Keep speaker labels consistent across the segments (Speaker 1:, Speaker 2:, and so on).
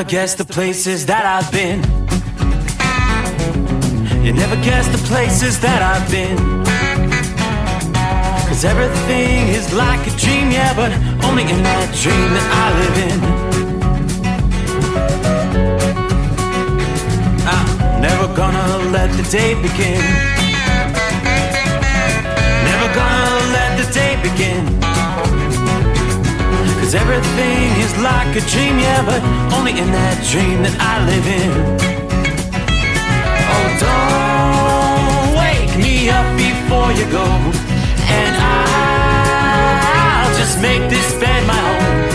Speaker 1: guess the places that I've been. You never guess the places that I've been. 'Cause everything is like a dream, yeah, but only in that dream that I live in. I'm never gonna let the day begin. Never gonna let the day begin. 'Cause everything is like a dream, yeah, but only in that dream that I live in. Oh, don't wake me up before you go, and I'll just make this bed my home.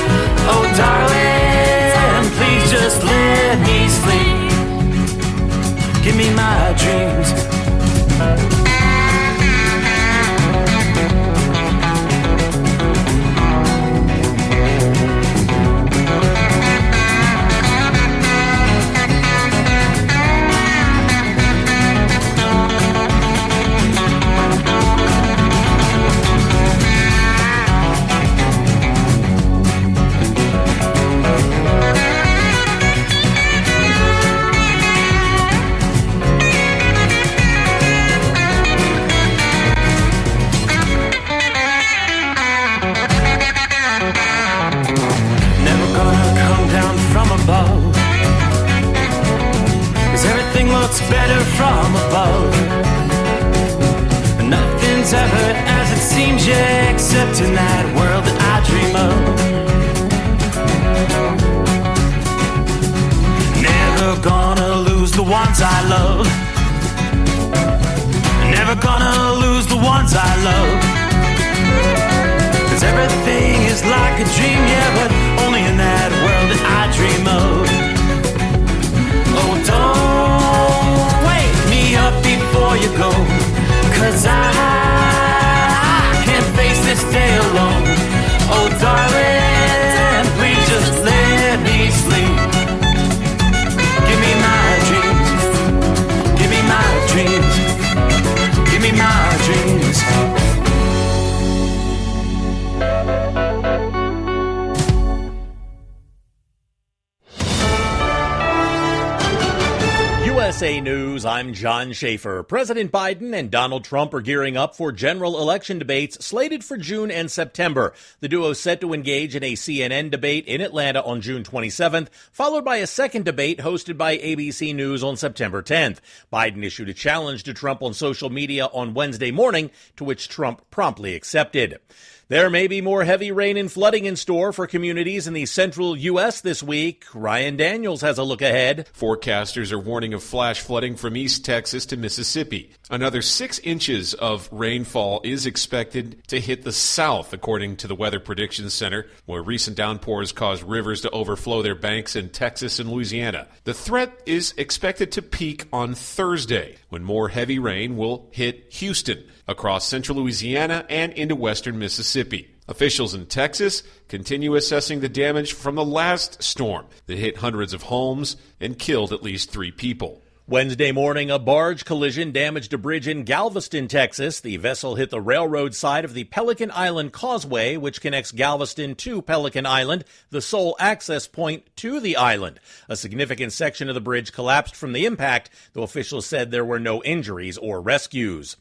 Speaker 1: Oh, darling, please just let me sleep. Give me my dreams. Better from above. Nothing's ever as it seems, yeah, except in that world that I dream of. Never gonna lose the ones I love. Never gonna lose the ones I love. 'Cause everything is like a dream, yeah, but only in that world that I dream of. Oh, don't wake me up before you go, 'cause I can't face this day alone. Oh, darling, please just let me sleep. Give me my dreams. Give me my dreams. Give me my dreams.
Speaker 2: USA News, I'm John Schaefer. President Biden and Donald Trump are gearing up for general election debates slated for June and September. The duo is set to engage in a CNN debate in Atlanta on June 27th, followed by a second debate hosted by ABC News on September 10th. Biden issued a challenge to Trump on social media on Wednesday morning, to which Trump promptly accepted. There may be more heavy rain and flooding in store for communities in the central U.S. this week. Ryan Daniels has a look ahead.
Speaker 3: Forecasters are warning of flash flooding from East Texas to Mississippi. Another 6 inches of rainfall is expected to hit the south, according to the Weather Prediction Center, where recent downpours caused rivers to overflow their banks in Texas and Louisiana. The threat is expected to peak on Thursday, when more heavy rain will hit Houston, across central Louisiana and into western Mississippi. Officials in Texas continue assessing the damage from the last storm that hit hundreds of homes and killed at least 3 people.
Speaker 2: Wednesday morning, a barge collision damaged a bridge in Galveston, Texas. The vessel hit the railroad side of the Pelican Island Causeway, which connects Galveston to Pelican Island, the sole access point to the island. A significant section of the bridge collapsed from the impact, though officials said there were no injuries or rescues.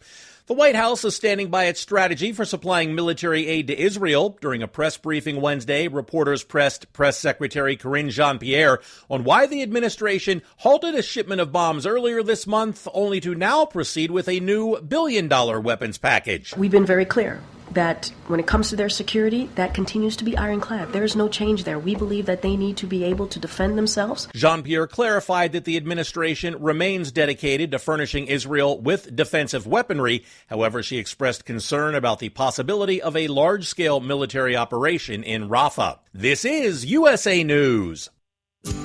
Speaker 2: The White House is standing by its strategy for supplying military aid to Israel. During a press briefing Wednesday, reporters pressed Press Secretary Karine Jean-Pierre on why the administration halted a shipment of bombs earlier this month, only to now proceed with a new billion-dollar weapons package.
Speaker 4: We've been very clear that when it comes to their security, that continues to be ironclad. There is no change there. We believe that they need to be able to defend themselves.
Speaker 2: Jean-Pierre clarified that the administration remains dedicated to furnishing Israel with defensive weaponry. However, she expressed concern about the possibility of a large-scale military operation in Rafah. This is USA News.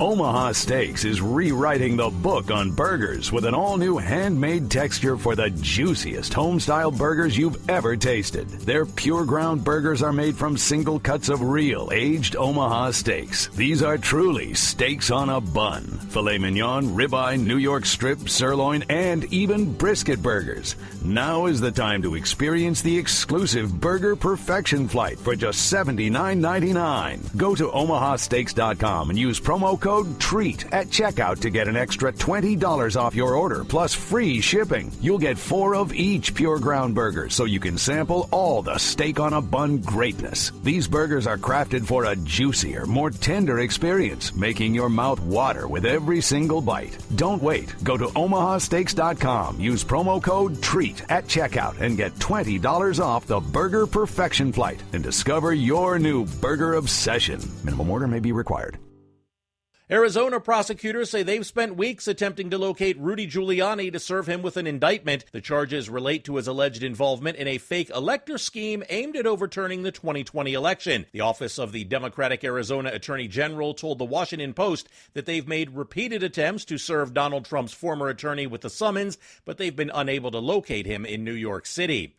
Speaker 5: Omaha Steaks is rewriting the book on burgers with an all-new handmade texture for the juiciest home-style burgers you've ever tasted. Their pure ground burgers are made from single cuts of real, aged Omaha steaks. These are truly steaks on a bun. Filet mignon, ribeye, New York strip, sirloin, and even brisket burgers. Now is the time to experience the exclusive Burger Perfection Flight for just $79.99. Go to omahasteaks.com and use promo promo code TREAT at checkout to get an extra $20 off your order plus free shipping. You'll get 4 of each Pure Ground burger so you can sample all the steak on a bun greatness. These burgers are crafted for a juicier, more tender experience, making your mouth water with every single bite. Don't wait. Go to omahasteaks.com. Use promo code TREAT at checkout and get $20 off the Burger Perfection Flight and discover your new burger obsession. Minimum order may be required.
Speaker 2: Arizona prosecutors say they've spent weeks attempting to locate Rudy Giuliani to serve him with an indictment. The charges relate to his alleged involvement in a fake elector scheme aimed at overturning the 2020 election. The Office of the Democratic Arizona Attorney General told the Washington Post that they've made repeated attempts to serve Donald Trump's former attorney with the summons, but they've been unable to locate him in New York City.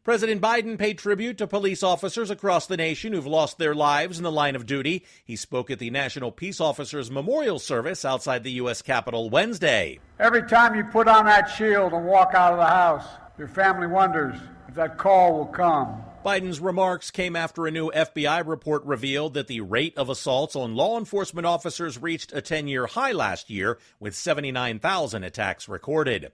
Speaker 2: President Biden paid tribute to police officers across the nation who've lost their lives in the line of duty. He spoke at the National Peace Officers Memorial Service outside the U.S. Capitol Wednesday.
Speaker 6: Every time you put on that shield and walk out of the house, your family wonders if that call will come.
Speaker 2: Biden's remarks came after a new FBI report revealed that the rate of assaults on law enforcement officers reached a 10-year high last year, with 79,000 attacks recorded.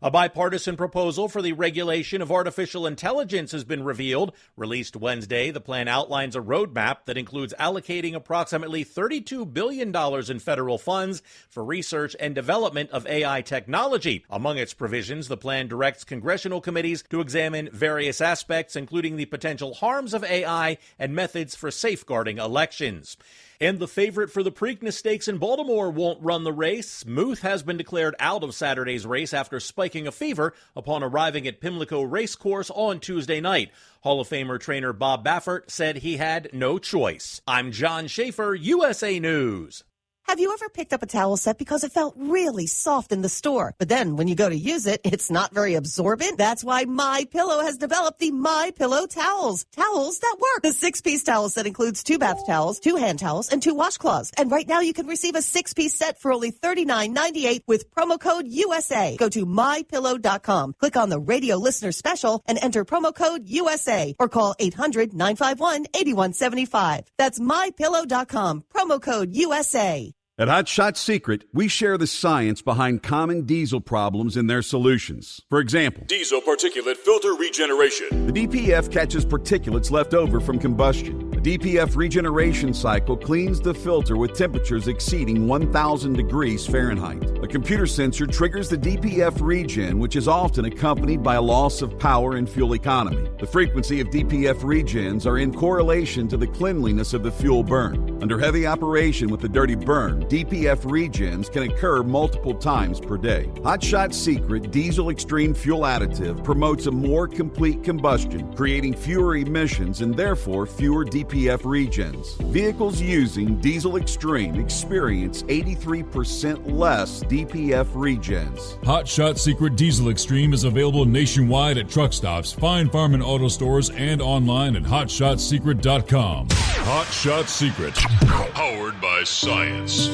Speaker 2: A bipartisan proposal for the regulation of artificial intelligence has been revealed. Released Wednesday, the plan outlines a roadmap that includes allocating approximately $32 billion in federal funds for research and development of AI technology. Among its provisions, the plan directs congressional committees to examine various aspects, including the potential harms of AI and methods for safeguarding elections. And the favorite for the Preakness Stakes in Baltimore won't run the race. Muth has been declared out of Saturday's race after spiking a fever upon arriving at Pimlico Racecourse on Tuesday night. Hall of Famer trainer Bob Baffert said he had no choice. I'm John Schaefer, USA News.
Speaker 7: Have you ever picked up a towel set because it felt really soft in the store, but then when you go to use it, it's not very absorbent? That's why MyPillow has developed the MyPillow towels. Towels that work. The 6-piece towel set includes 2 bath towels, 2 hand towels, and 2 washcloths. And right now you can receive a 6-piece set for only $39.98 with promo code USA. Go to MyPillow.com, click on the radio listener special, and enter promo code USA, or call 800-951-8175. That's MyPillow.com, promo code USA.
Speaker 8: At Hot Shot Secret, we share the science behind common diesel problems and their solutions. For example,
Speaker 9: diesel particulate filter regeneration.
Speaker 8: The DPF catches particulates left over from combustion. The DPF regeneration cycle cleans the filter with temperatures exceeding 1,000 degrees Fahrenheit. A computer sensor triggers the DPF regen, which is often accompanied by a loss of power and fuel economy. The frequency of DPF regens are in correlation to the cleanliness of the fuel burn. Under heavy operation with the dirty burn, DPF regens can occur multiple times per day. Hot Shot Secret Diesel Extreme Fuel Additive promotes a more complete combustion, creating fewer emissions and therefore fewer DPF regens. Vehicles using Diesel Extreme experience 83% less DPF regens.
Speaker 9: Hot Shot Secret Diesel Extreme is available nationwide at truck stops, fine farm and auto stores, and online at hotshotsecret.com. Hot Shot Secret, powered by science.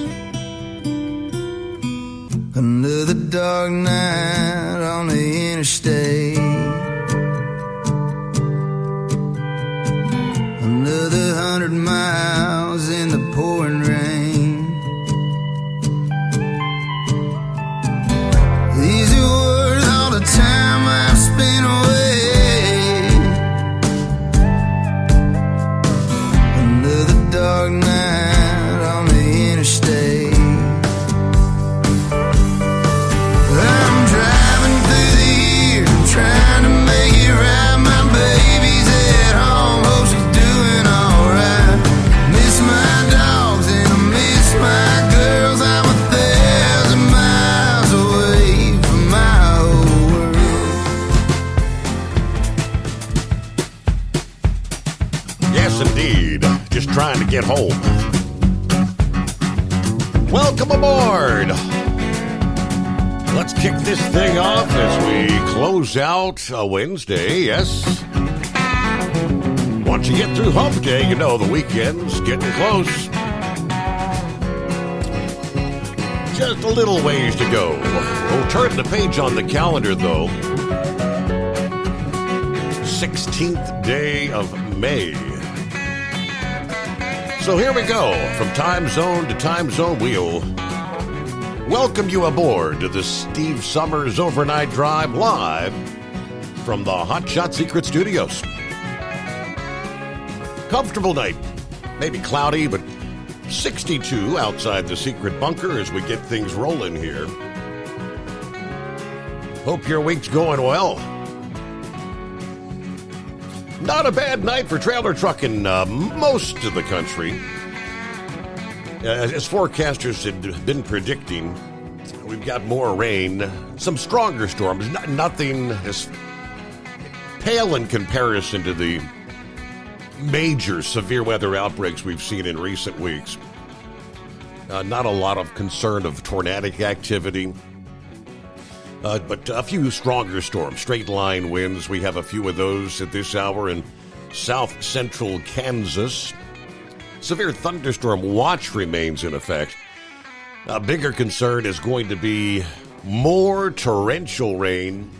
Speaker 10: Another dark night on the interstate. Another 100 miles in the pouring rain. These are worth all the time I've spent away. Another dark night on the interstate. I'm driving through the year, trying to make it right. My baby's at home, hope she's doing alright. Miss my dogs and I miss my girls. I'm 1,000 miles away from my whole world.
Speaker 11: Yes, indeed. Just trying to get home. Welcome aboard. Let's kick this thing off as we close out a Wednesday, yes. Once you get through hump day, you know the weekend's getting close. Just a little ways to go. We'll turn the page on the calendar, though. 16th day of May. So here we go. From time zone to time zone, we'll welcome you aboard to the Steve Summers Overnight Drive live from the Hot Shot Secret Studios. Comfortable night. Maybe cloudy, but 62 outside the secret bunker as we get things rolling here. Hope your week's going well. Not a bad night for trailer trucking most of the country. As forecasters had been predicting, we've got more rain, some stronger storms, nothing as pale in comparison to the major severe weather outbreaks we've seen in recent weeks. Not a lot of concern of tornadic activity, but a few stronger storms, straight line winds. We have a few of those at this hour in south central Kansas. Severe thunderstorm watch remains in effect. A bigger concern is going to be more torrential rain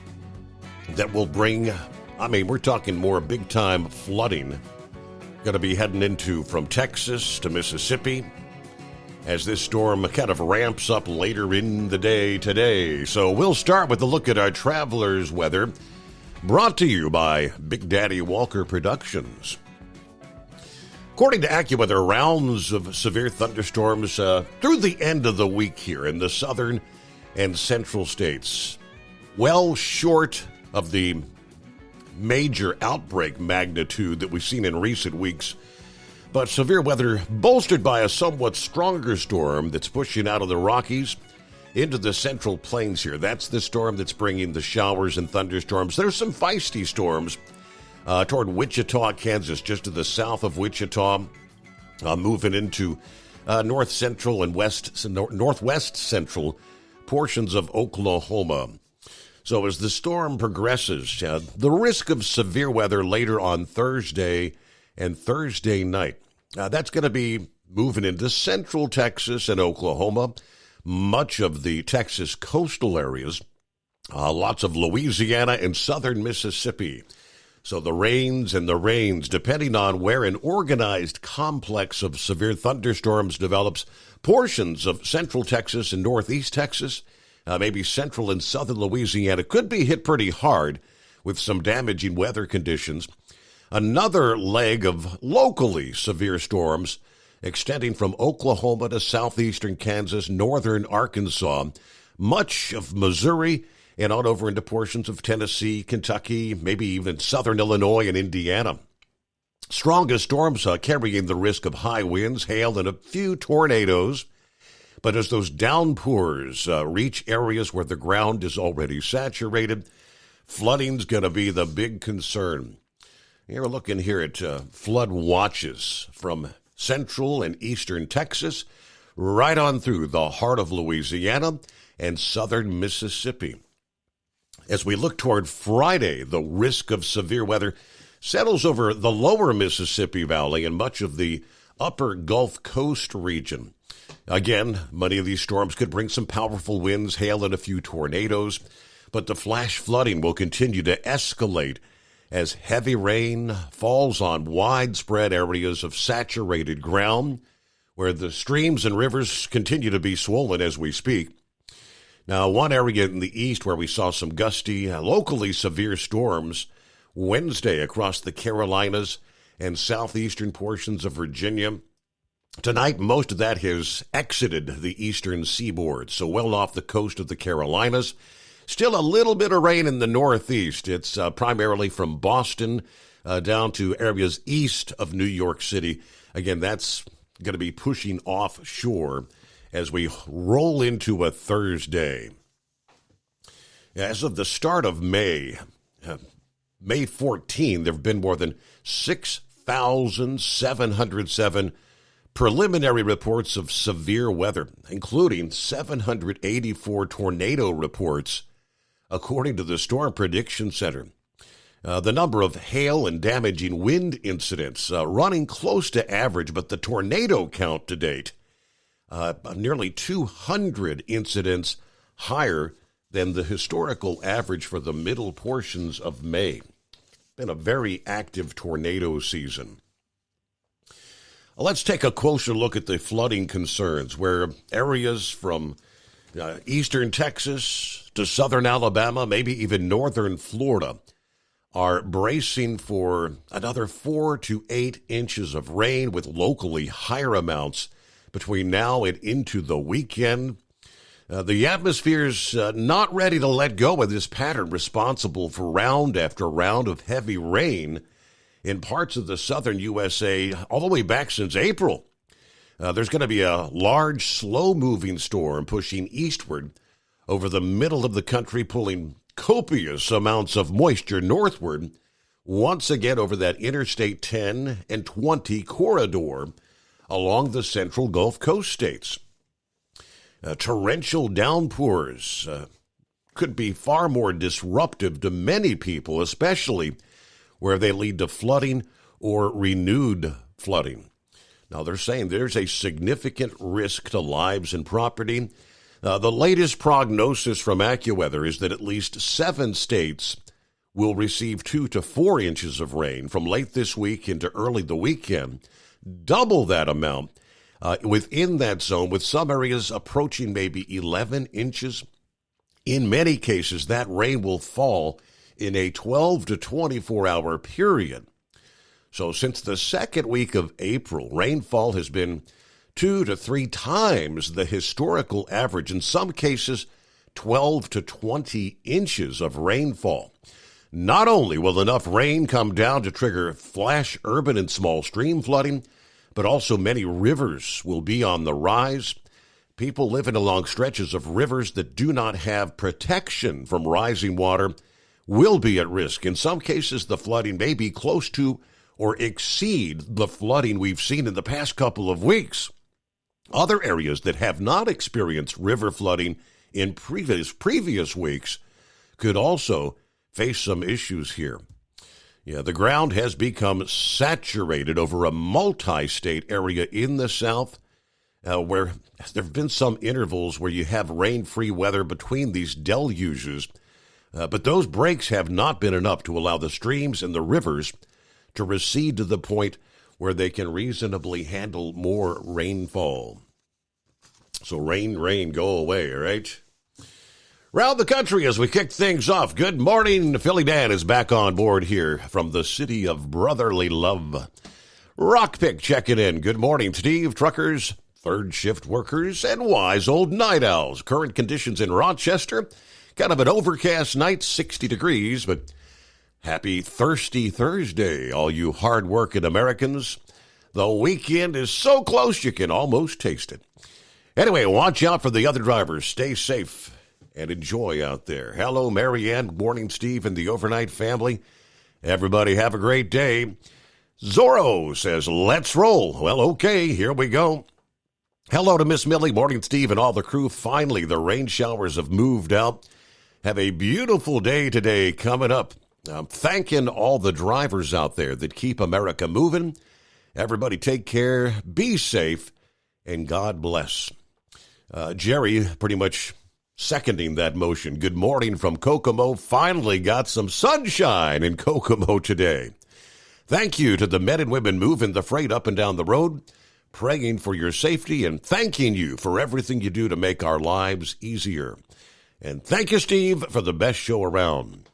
Speaker 11: that will bring, we're talking more big-time flooding. Going to be heading into from Texas to Mississippi as this storm kind of ramps up later in the day today. So we'll start with a look at our traveler's weather, brought to you by Big Daddy Walker Productions. According to AccuWeather, rounds of severe thunderstorms through the end of the week here in the southern and central states. Well short of the major outbreak magnitude that we've seen in recent weeks. But severe weather bolstered by a somewhat stronger storm that's pushing out of the Rockies into the central plains here. That's the storm that's bringing the showers and thunderstorms. There's some feisty storms toward Wichita, Kansas, just to the south of Wichita, moving into north central and northwest central portions of Oklahoma. So as the storm progresses, the risk of severe weather later on Thursday and Thursday night, that's going to be moving into central Texas and Oklahoma, much of the Texas coastal areas, lots of Louisiana and southern Mississippi. So the rains, depending on where an organized complex of severe thunderstorms develops, portions of central Texas and northeast Texas, maybe central and southern Louisiana could be hit pretty hard with some damaging weather conditions. Another leg of locally severe storms extending from Oklahoma to southeastern Kansas, northern Arkansas, much of Missouri, and on over into portions of Tennessee, Kentucky, maybe even southern Illinois and Indiana. Strongest storms carrying the risk of high winds, hail, and a few tornadoes. But as those downpours reach areas where the ground is already saturated, flooding's going to be the big concern. You're looking here at flood watches from central and eastern Texas, right on through the heart of Louisiana and southern Mississippi. As we look toward Friday, the risk of severe weather settles over the lower Mississippi Valley and much of the upper Gulf Coast region. Again, many of these storms could bring some powerful winds, hail, and a few tornadoes, but the flash flooding will continue to escalate as heavy rain falls on widespread areas of saturated ground where the streams and rivers continue to be swollen as we speak. Now, one area in the east where we saw some gusty, locally severe storms Wednesday across the Carolinas and southeastern portions of Virginia. Tonight, most of that has exited the eastern seaboard, so well off the coast of the Carolinas. Still a little bit of rain in the northeast. It's primarily from Boston down to areas east of New York City. Again, that's going to be pushing offshore as we roll into a Thursday. As of the start of May 14, there have been more than 6,707 preliminary reports of severe weather, including 784 tornado reports, according to the Storm Prediction Center. The number of hail and damaging wind incidents running close to average, but the tornado count to date, nearly 200 incidents higher than the historical average for the middle portions of May. Been a very active tornado season. Let's take a closer look at the flooding concerns where areas from eastern Texas to southern Alabama, maybe even northern Florida, are bracing for another 4 to 8 inches of rain with locally higher amounts between now and into the weekend. The atmosphere's not ready to let go of this pattern, responsible for round after round of heavy rain in parts of the southern USA all the way back since April. There's going to be a large, slow-moving storm pushing eastward over the middle of the country, pulling copious amounts of moisture northward, once again over that Interstate 10 and 20 corridor along the central Gulf Coast states. Torrential downpours could be far more disruptive to many people, especially where they lead to flooding or renewed flooding. Now, they're saying there's a significant risk to lives and property. The latest prognosis from AccuWeather is that at least 7 states will receive 2 to 4 inches of rain from late this week into early the weekend, double that amount within that zone, with some areas approaching maybe 11 inches. In many cases, that rain will fall in a 12 to 24-hour period. So since the second week of April, rainfall has been 2 to 3 times the historical average, in some cases 12 to 20 inches of rainfall. Not only will enough rain come down to trigger flash urban and small stream flooding, but also many rivers will be on the rise. People living along stretches of rivers that do not have protection from rising water will be at risk. In some cases, the flooding may be close to or exceed the flooding we've seen in the past couple of weeks. Other areas that have not experienced river flooding in previous weeks could also face some issues here. Yeah, the ground has become saturated over a multi-state area in the south, where there have been some intervals where you have rain-free weather between these deluges, but those breaks have not been enough to allow the streams and the rivers to recede to the point where they can reasonably handle more rainfall. So rain, go away, all right? Round the country as we kick things off. Good morning. Philly Dan is back on board here from the city of brotherly love. Rockpick checking in. Good morning, Steve. Truckers, third shift workers, and wise old night owls. Current conditions in Rochester. Kind of an overcast night, 60 degrees, but happy Thirsty Thursday, all you hard-working Americans. The weekend is so close you can almost taste it. Anyway, watch out for the other drivers. Stay safe and enjoy out there. Hello, Marianne. Good morning, Steve, and the overnight family. Everybody have a great day. Zorro says, let's roll. Well, okay, here we go. Hello to Miss Millie. Morning, Steve, and all the crew. Finally, the rain showers have moved out. Have a beautiful day today coming up. I'm thanking all the drivers out there that keep America moving. Everybody take care, be safe, and God bless. Jerry pretty much seconding that motion. Good morning from Kokomo. Finally got some sunshine in Kokomo today. Thank you to the men and women moving the freight up and down the road, praying for your safety and thanking you for everything you do to make our lives easier. And thank you, Steve, for the best show around.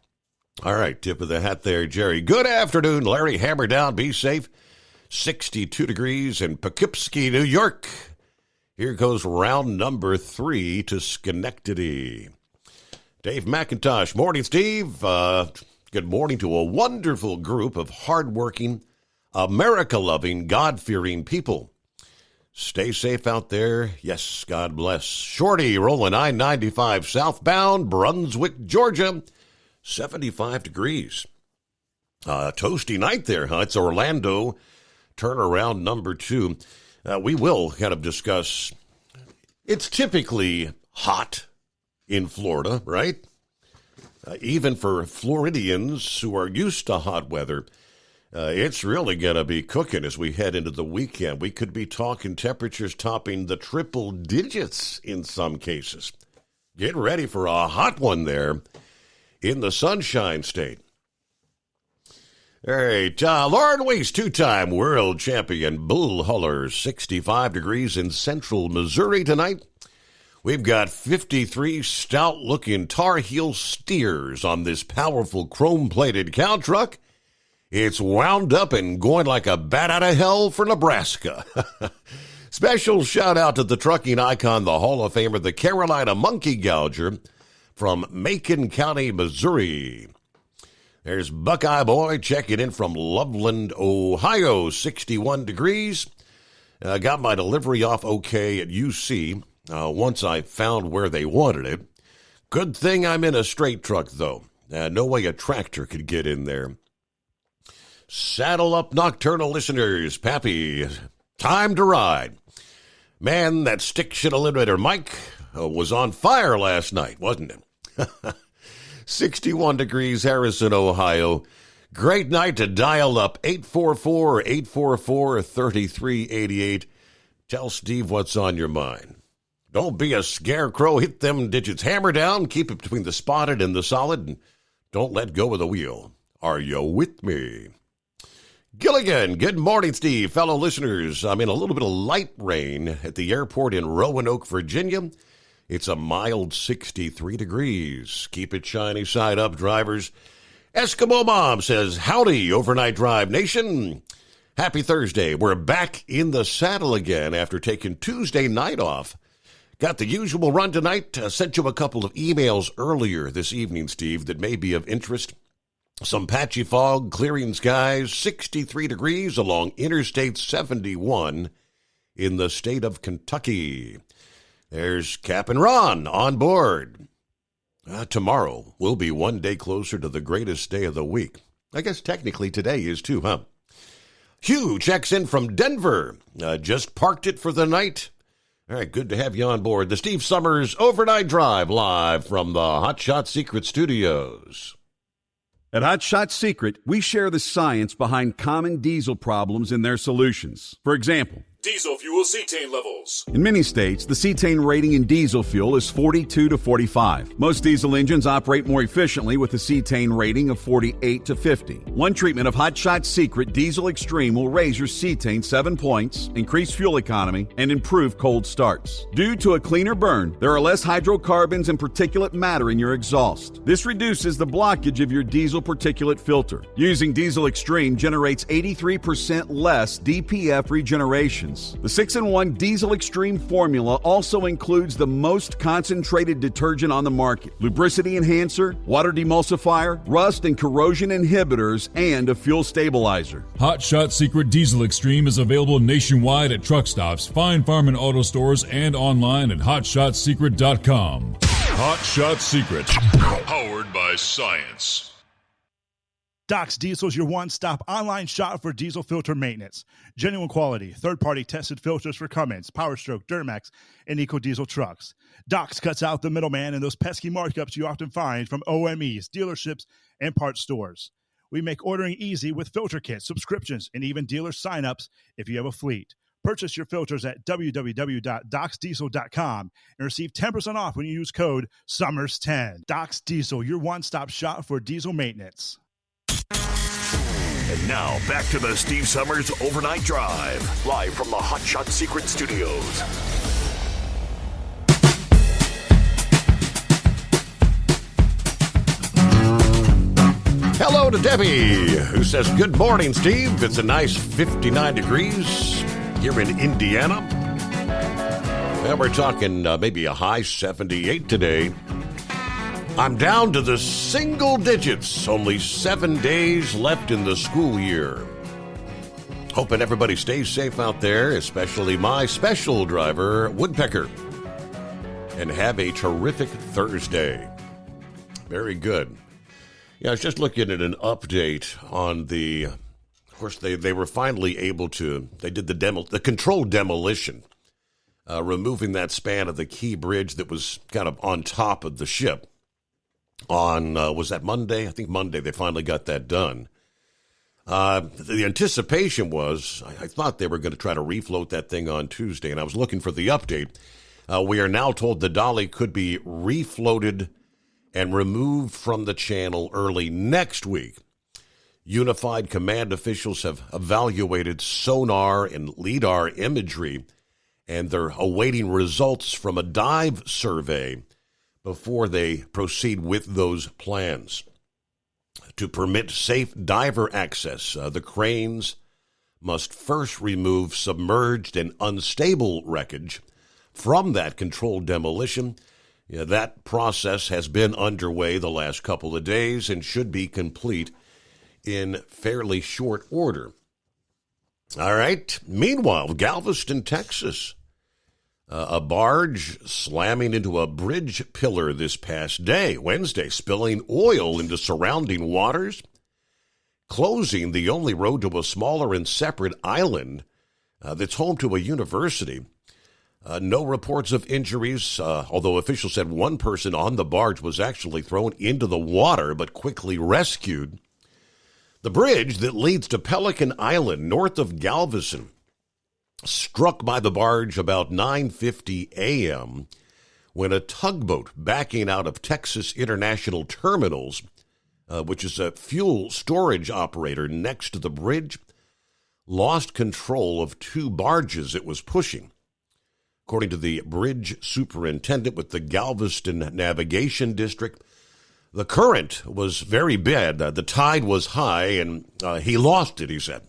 Speaker 11: All right, tip of the hat there, Jerry. Good afternoon, Larry. Hammer down, be safe. 62 degrees in Poughkeepsie, New York. Here goes round number 3 to Schenectady. Dave McIntosh. Morning, Steve. Good morning to a wonderful group of hardworking, America-loving, God-fearing people. Stay safe out there. Yes, God bless. Shorty rolling I-95 southbound, Brunswick, Georgia. 75 degrees. Toasty night there, huh? It's Orlando. Turnaround number 2. We will kind of discuss, it's typically hot in Florida, right? Even for Floridians who are used to hot weather, it's really going to be cooking as we head into the weekend. We could be talking temperatures topping the triple digits in some cases. Get ready for a hot one there in the Sunshine State. All right, Lauren Weiss, two-time world champion bull hauler, 65 degrees in central Missouri tonight. We've got 53 stout-looking Tar Heel steers on this powerful chrome-plated cow truck. It's wound up and going like a bat out of hell for Nebraska. Special shout-out to the trucking icon, the Hall of Famer, the Carolina Monkey Gouger from Macon County, Missouri. There's Buckeye Boy checking in from Loveland, Ohio, 61 degrees. Got my delivery off okay at UC once I found where they wanted it. Good thing I'm in a straight truck, though. No way a tractor could get in there. Saddle up, nocturnal listeners. Pappy, time to ride. Man, that stick shit eliminator Mike was on fire last night, wasn't it? 61 degrees, Harrison, Ohio. Great night to dial up 844-844-3388. Tell Steve what's on your mind. Don't be a scarecrow. Hit them digits. Hammer down. Keep it between the spotted and the solid. And don't let go of the wheel. Are you with me? Gilligan, good morning, Steve. Fellow listeners, I'm in a little bit of light rain at the airport in Roanoke, Virginia. It's a mild 63 degrees. Keep it shiny side up, drivers. Eskimo Mom says, howdy, Overnight Drive Nation. Happy Thursday. We're back in the saddle again after taking Tuesday night off. Got the usual run tonight. Sent you a couple of emails earlier this evening, Steve, that may be of interest. Some patchy fog, clearing skies, 63 degrees along Interstate 71 in the state of Kentucky. There's Cap and Ron on board. Tomorrow will be one day closer to the greatest day of the week. I guess technically today is too, huh? Hugh checks in from Denver. Just parked it for the night. All right, good to have you on board. The Steve Summers Overnight Drive live from the Hot Shot Secret Studios.
Speaker 8: At Hot Shot Secret, we share the science behind common diesel problems and their solutions. For example,
Speaker 9: Diesel fuel cetane levels.
Speaker 8: in many states, the cetane rating in diesel fuel is 42 to 45. Most diesel engines operate more efficiently with a cetane rating of 48 to 50. One treatment of Hot Shot Secret Diesel Extreme will raise your cetane 7 points, increase fuel economy, and improve cold starts. Due to a cleaner burn, there are less hydrocarbons and particulate matter in your exhaust. This reduces the blockage of your diesel particulate filter. Using Diesel Extreme generates 83% less DPF regeneration. The 6-in-1 Diesel Extreme formula also includes the most concentrated detergent on the market, lubricity enhancer, water demulsifier, rust and corrosion inhibitors, and a fuel stabilizer.
Speaker 9: Hot Shot Secret Diesel Extreme is available nationwide at truck stops, Fine Farm and auto stores, and online at hotshotsecret.com. Hot Shot Secret, powered by science.
Speaker 12: Doc's Diesel is your one-stop online shop for diesel filter maintenance. Genuine quality, third-party tested filters for Cummins, PowerStroke, Duramax, and EcoDiesel trucks. Doc's cuts out the middleman and those pesky markups you often find from OMEs, dealerships, and parts stores. We make ordering easy with filter kits, subscriptions, and even dealer sign-ups if you have a fleet. Purchase your filters at www.docsdiesel.com and receive 10% off when you use code SUMMERS10. Doc's Diesel, your one-stop shop for diesel maintenance.
Speaker 5: And now, back to the Steve Summers Overnight Drive, live from the Hot Shot Secret Studios.
Speaker 11: Hello to Debbie, who says, good morning, Steve. It's a nice 59 degrees here in Indiana. Well, we're talking maybe a high 78 today. I'm down to the single digits. Only 7 days left in the school year. Hoping everybody stays safe out there, especially my special driver, Woodpecker. And have a terrific Thursday. Very good. Yeah, I was just looking at an update on the... Of course, they were finally able to... They did the controlled demolition, removing that span of the Key Bridge that was kind of on top of the ship. On, was that Monday? I think Monday they finally got that done. The anticipation was, I thought they were going to try to refloat that thing on Tuesday, and I was looking for the update. We are now told the dolly could be refloated and removed from the channel early next week. Unified Command officials have evaluated sonar and LIDAR imagery, and they're awaiting results from a dive survey before they proceed with those plans. To permit safe diver access, the cranes must first remove submerged and unstable wreckage from that controlled demolition. That process has been underway the last couple of days and should be complete in fairly short order. All right. Meanwhile, Galveston, Texas, a barge slamming into a bridge pillar this past day, Wednesday, spilling oil into surrounding waters, closing the only road to a smaller and separate island that's home to a university. No reports of injuries, although officials said one person on the barge was actually thrown into the water but quickly rescued. The bridge that leads to Pelican Island, north of Galveston, struck by the barge about 9:50 a.m. when a tugboat backing out of Texas International Terminals, which is a fuel storage operator next to the bridge, lost control of two barges it was pushing. According to the bridge superintendent with the Galveston Navigation District, the current was very bad. The tide was high, and he lost it, he said.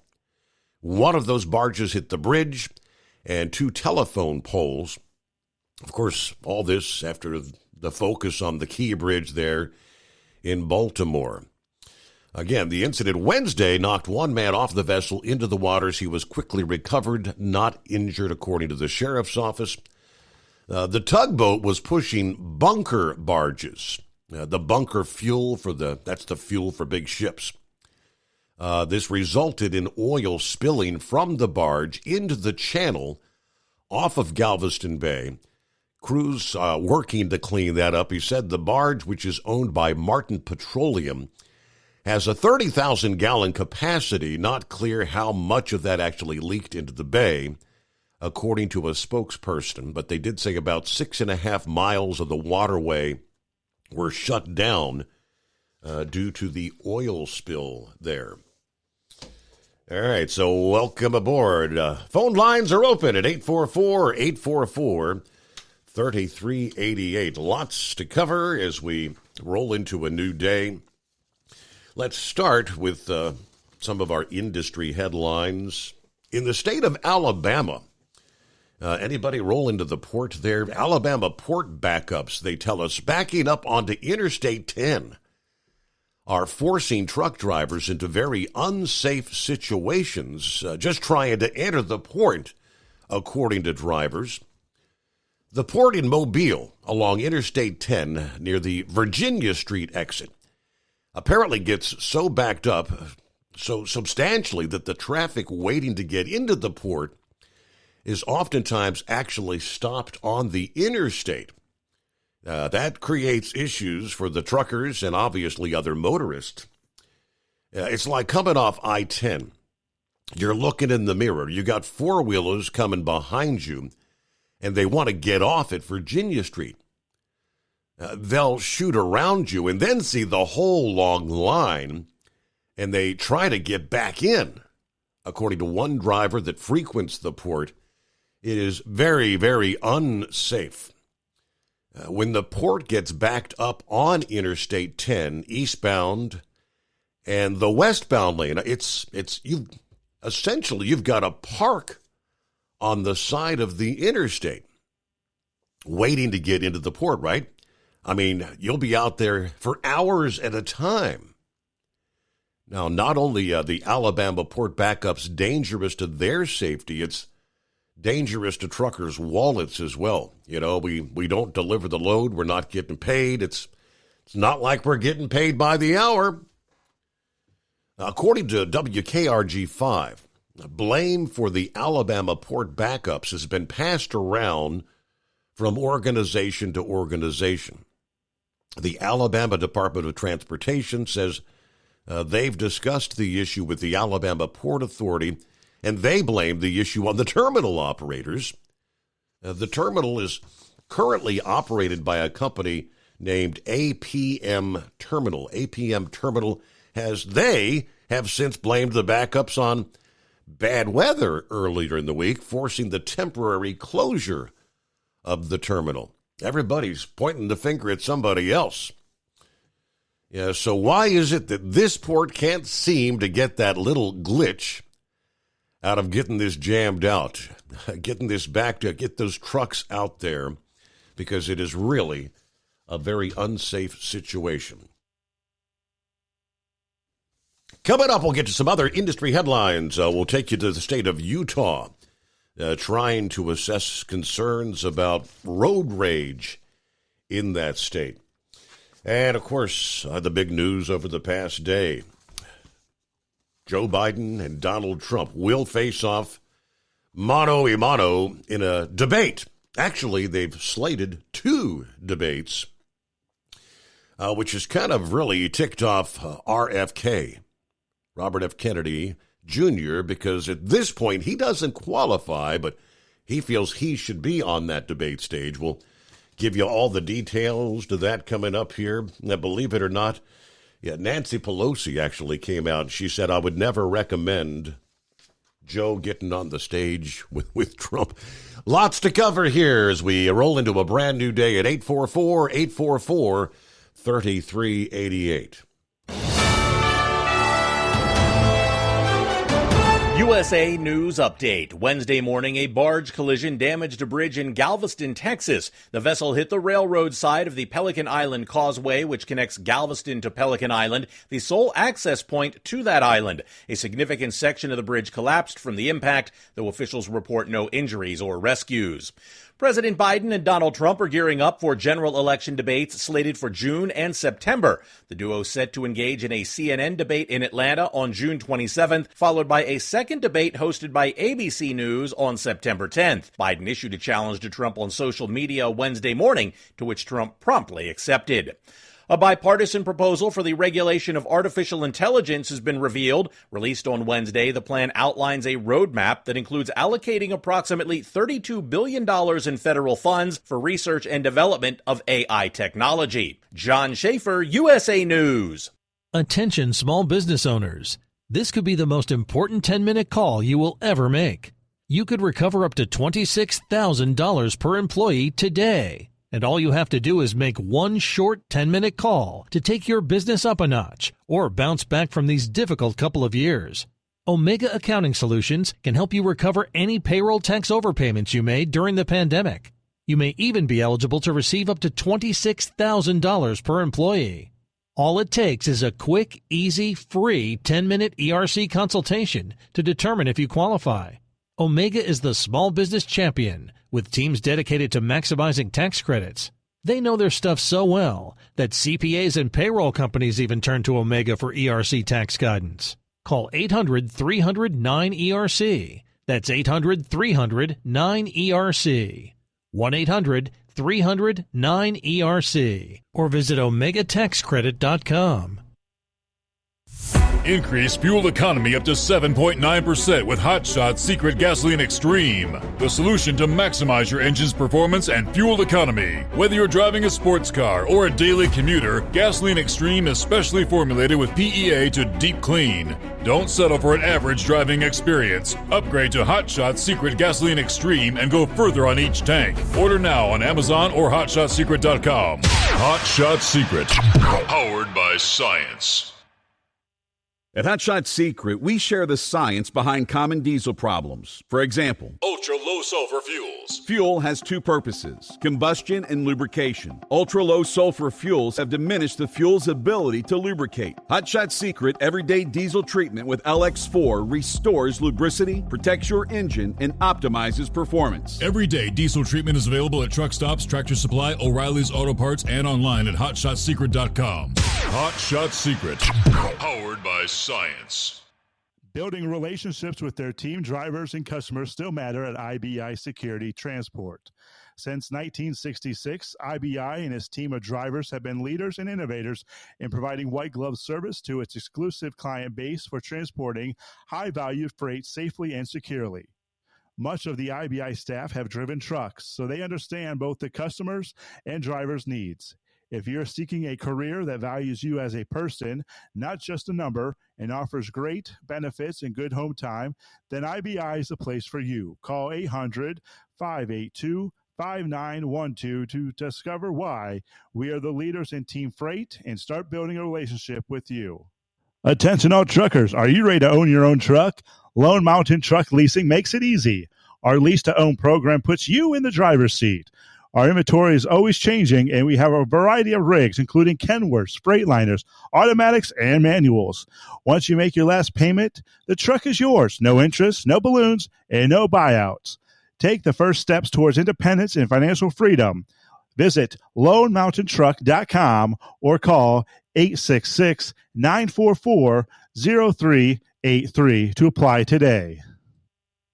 Speaker 11: One of those barges hit the bridge and two telephone poles. Of course, all this after the focus on the Key Bridge there in Baltimore. Again, the incident Wednesday knocked one man off the vessel into the waters. He was quickly recovered, not injured, according to the sheriff's office. The tugboat was pushing bunker barges. The bunker fuel that's the fuel for big ships. This resulted in oil spilling from the barge into the channel off of Galveston Bay. Crews working to clean that up. He said the barge, which is owned by Martin Petroleum, has a 30,000-gallon capacity. Not clear how much of that actually leaked into the bay, according to a spokesperson. But they did say about 6.5 miles of the waterway were shut down due to the oil spill there. All right, so welcome aboard. Phone lines are open at 844-844-3388. Lots to cover as we roll into a new day. Let's start with some of our industry headlines. In the state of Alabama, anybody roll into the port there? Alabama port backups, they tell us, backing up onto Interstate 10 are forcing truck drivers into very unsafe situations, just trying to enter the port, according to drivers. The port in Mobile, along Interstate 10, near the Virginia Street exit, apparently gets so backed up, so substantially, that the traffic waiting to get into the port is oftentimes actually stopped on the interstate. That creates issues for the truckers and obviously other motorists. It's like coming off I-10. You're looking in the mirror. You got four-wheelers coming behind you, and they want to get off at Virginia Street. They'll shoot around you and then see the whole long line, and they try to get back in. According to one driver that frequents the port, it is very, very unsafe. When the port gets backed up on Interstate 10 eastbound and the westbound lane, you've got to park on the side of the interstate waiting to get into the port, right? I mean, you'll be out there for hours at a time. Now, not only the Alabama port backups dangerous to their safety, it's dangerous to truckers' wallets as well. You know, we don't deliver the load. We're not getting paid. It's not like we're getting paid by the hour. According to WKRG5, blame for the Alabama port backups has been passed around from organization to organization. The Alabama Department of Transportation says they've discussed the issue with the Alabama Port Authority, and they blame the issue on the terminal operators. The terminal is currently operated by a company named APM Terminal. APM Terminal have since blamed the backups on bad weather earlier in the week, forcing the temporary closure of the terminal. Everybody's pointing the finger at somebody else. Yeah, so why is it that this port can't seem to get that little glitch out of getting this jammed out, getting this back to get those trucks out there, because it is really a very unsafe situation. Coming up, we'll get to some other industry headlines. We'll take you to the state of Utah, trying to assess concerns about road rage in that state. And, of course, the big news over the past day. Joe Biden and Donald Trump will face off mano a mano in a debate. Actually, they've slated 2 debates, which has kind of really ticked off RFK, Robert F. Kennedy Jr., because at this point he doesn't qualify, but he feels he should be on that debate stage. We'll give you all the details to that coming up here. Now, believe it or not, Nancy Pelosi actually came out and she said, I would never recommend Joe getting on the stage with Trump. Lots to cover here as we roll into a brand new day at 844-844-3388.
Speaker 2: USA News Update. Wednesday morning, a barge collision damaged a bridge in Galveston, Texas. The vessel hit the railroad side of the Pelican Island Causeway, which connects Galveston to Pelican Island, the sole access point to that island. A significant section of the bridge collapsed from the impact, though officials report no injuries or rescues. President Biden and Donald Trump are gearing up for general election debates slated for June and September. The duo set to engage in a CNN debate in Atlanta on June 27th, followed by a second debate hosted by ABC News on September 10th. Biden issued a challenge to Trump on social media Wednesday morning, to which Trump promptly accepted. A bipartisan proposal for the regulation of artificial intelligence has been revealed. Released on Wednesday, the plan outlines a roadmap that includes allocating approximately $32 billion in federal funds for research and development of AI technology. John Schaefer, USA News.
Speaker 13: Attention small business owners. This could be the most important 10-minute call you will ever make. You could recover up to $26,000 per employee today. And all you have to do is make one short 10-minute call to take your business up a notch or bounce back from these difficult couple of years. Omega Accounting Solutions can help you recover any payroll tax overpayments you made during the pandemic. You may even be eligible to receive up to $26,000 per employee. All it takes is a quick, easy, free 10-minute ERC consultation to determine if you qualify. Omega is the small business champion with teams dedicated to maximizing tax credits. They know their stuff so well that CPAs and payroll companies even turn to Omega for ERC tax guidance. Call 800-300-9ERC. That's 800-300-9ERC. 1-800-300-9ERC. Or visit OmegaTaxCredit.com.
Speaker 9: Increase fuel economy up to 7.9% with Hot Shot Secret Gasoline Extreme, the solution to maximize your engine's performance and fuel economy. Whether you're driving a sports car or a daily commuter, Gasoline Extreme is specially formulated with PEA to deep clean. Don't settle for an average driving experience. Upgrade to Hot Shot Secret Gasoline Extreme and go further on each tank. Order now on Amazon or HotShotSecret.com. Hot Shot Secret, powered by science.
Speaker 8: At Hot Shot Secret, we share the science behind common diesel problems. For example,
Speaker 9: ultra-low sulfur fuels.
Speaker 8: Fuel has 2 purposes, combustion and lubrication. Ultra-low sulfur fuels have diminished the fuel's ability to lubricate. Hot Shot Secret Everyday Diesel Treatment with LX4 restores lubricity, protects your engine, and optimizes performance.
Speaker 9: Everyday diesel treatment is available at truck stops, Tractor Supply, O'Reilly's Auto Parts, and online at HotShotSecret.com. Hot Shot Secret, powered by science.
Speaker 12: Building relationships with their team drivers and customers still matter at IBI Security Transport. Since 1966, IBI and its team of drivers have been leaders and innovators in providing white glove service to its exclusive client base for transporting high-value freight safely and securely. Much of the IBI staff have driven trucks, so they understand both the customers' and drivers' needs. If you're seeking a career that values you as a person, not just a number, and offers great benefits and good home time, then IBI is the place for you. Call 800-582-5912 to discover why we are the leaders in team freight and start building a relationship with you. Attention all truckers, are you ready to own your own truck? Lone Mountain Truck Leasing makes it easy. Our lease-to-own program puts you in the driver's seat. Our inventory is always changing, and we have a variety of rigs, including Kenworths, Freightliners, automatics, and manuals. Once you make your last payment, the truck is yours. No interest, no balloons, and no buyouts. Take the first steps towards independence and financial freedom. Visit LoneMountainTruck.com or call 866-944-0383 to apply today.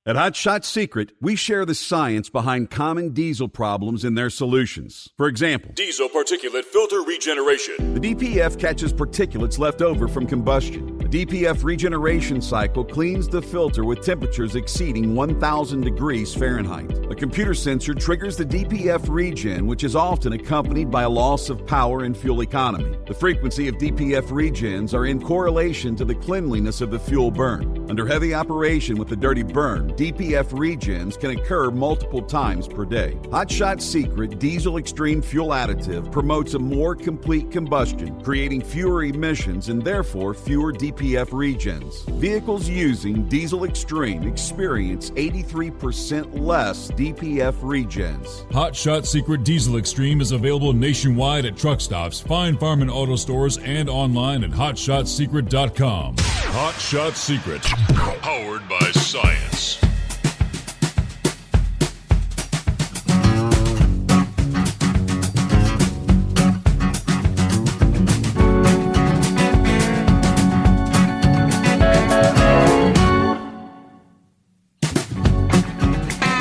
Speaker 8: At Hot Shot Secret, we share the science behind common diesel problems and their solutions. For example,
Speaker 9: Diesel particulate filter regeneration.
Speaker 8: the DPF catches particulates left over from combustion. The DPF regeneration cycle cleans the filter with temperatures exceeding 1,000 degrees Fahrenheit. A computer sensor triggers the DPF regen, which is often accompanied by a loss of power and fuel economy. The frequency of DPF regens are in correlation to the cleanliness of the fuel burn. Under heavy operation with the dirty burn, DPF regens can occur multiple times per day. Hot Shot Secret Diesel Extreme Fuel Additive promotes a more complete combustion, creating fewer emissions and therefore fewer DPF regens. Vehicles using Diesel Extreme experience 83% less DPF regens.
Speaker 9: Hot Shot Secret Diesel Extreme is available nationwide at truck stops, Fine Farm and auto stores, and online at hotshotsecret.com. Hot Shot Secret, powered by science.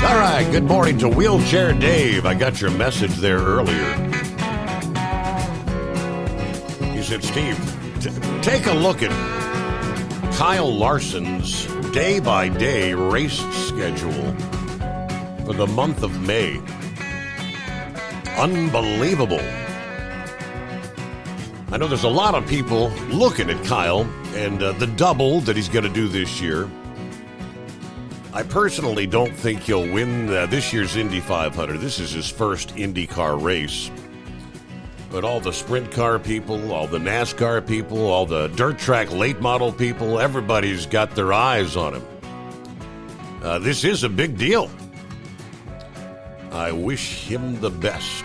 Speaker 11: All right, good morning to Wheelchair Dave. I got your message there earlier. He said, Steve, take a look at Kyle Larson's day-by-day race schedule for the month of May. Unbelievable. I know there's a lot of people looking at Kyle and the double that he's going to do this year. I personally don't think he'll win this year's Indy 500. This is his first IndyCar race. But all the sprint car people, all the NASCAR people, all the dirt track late model people, everybody's got their eyes on him. This is a big deal. I wish him the best.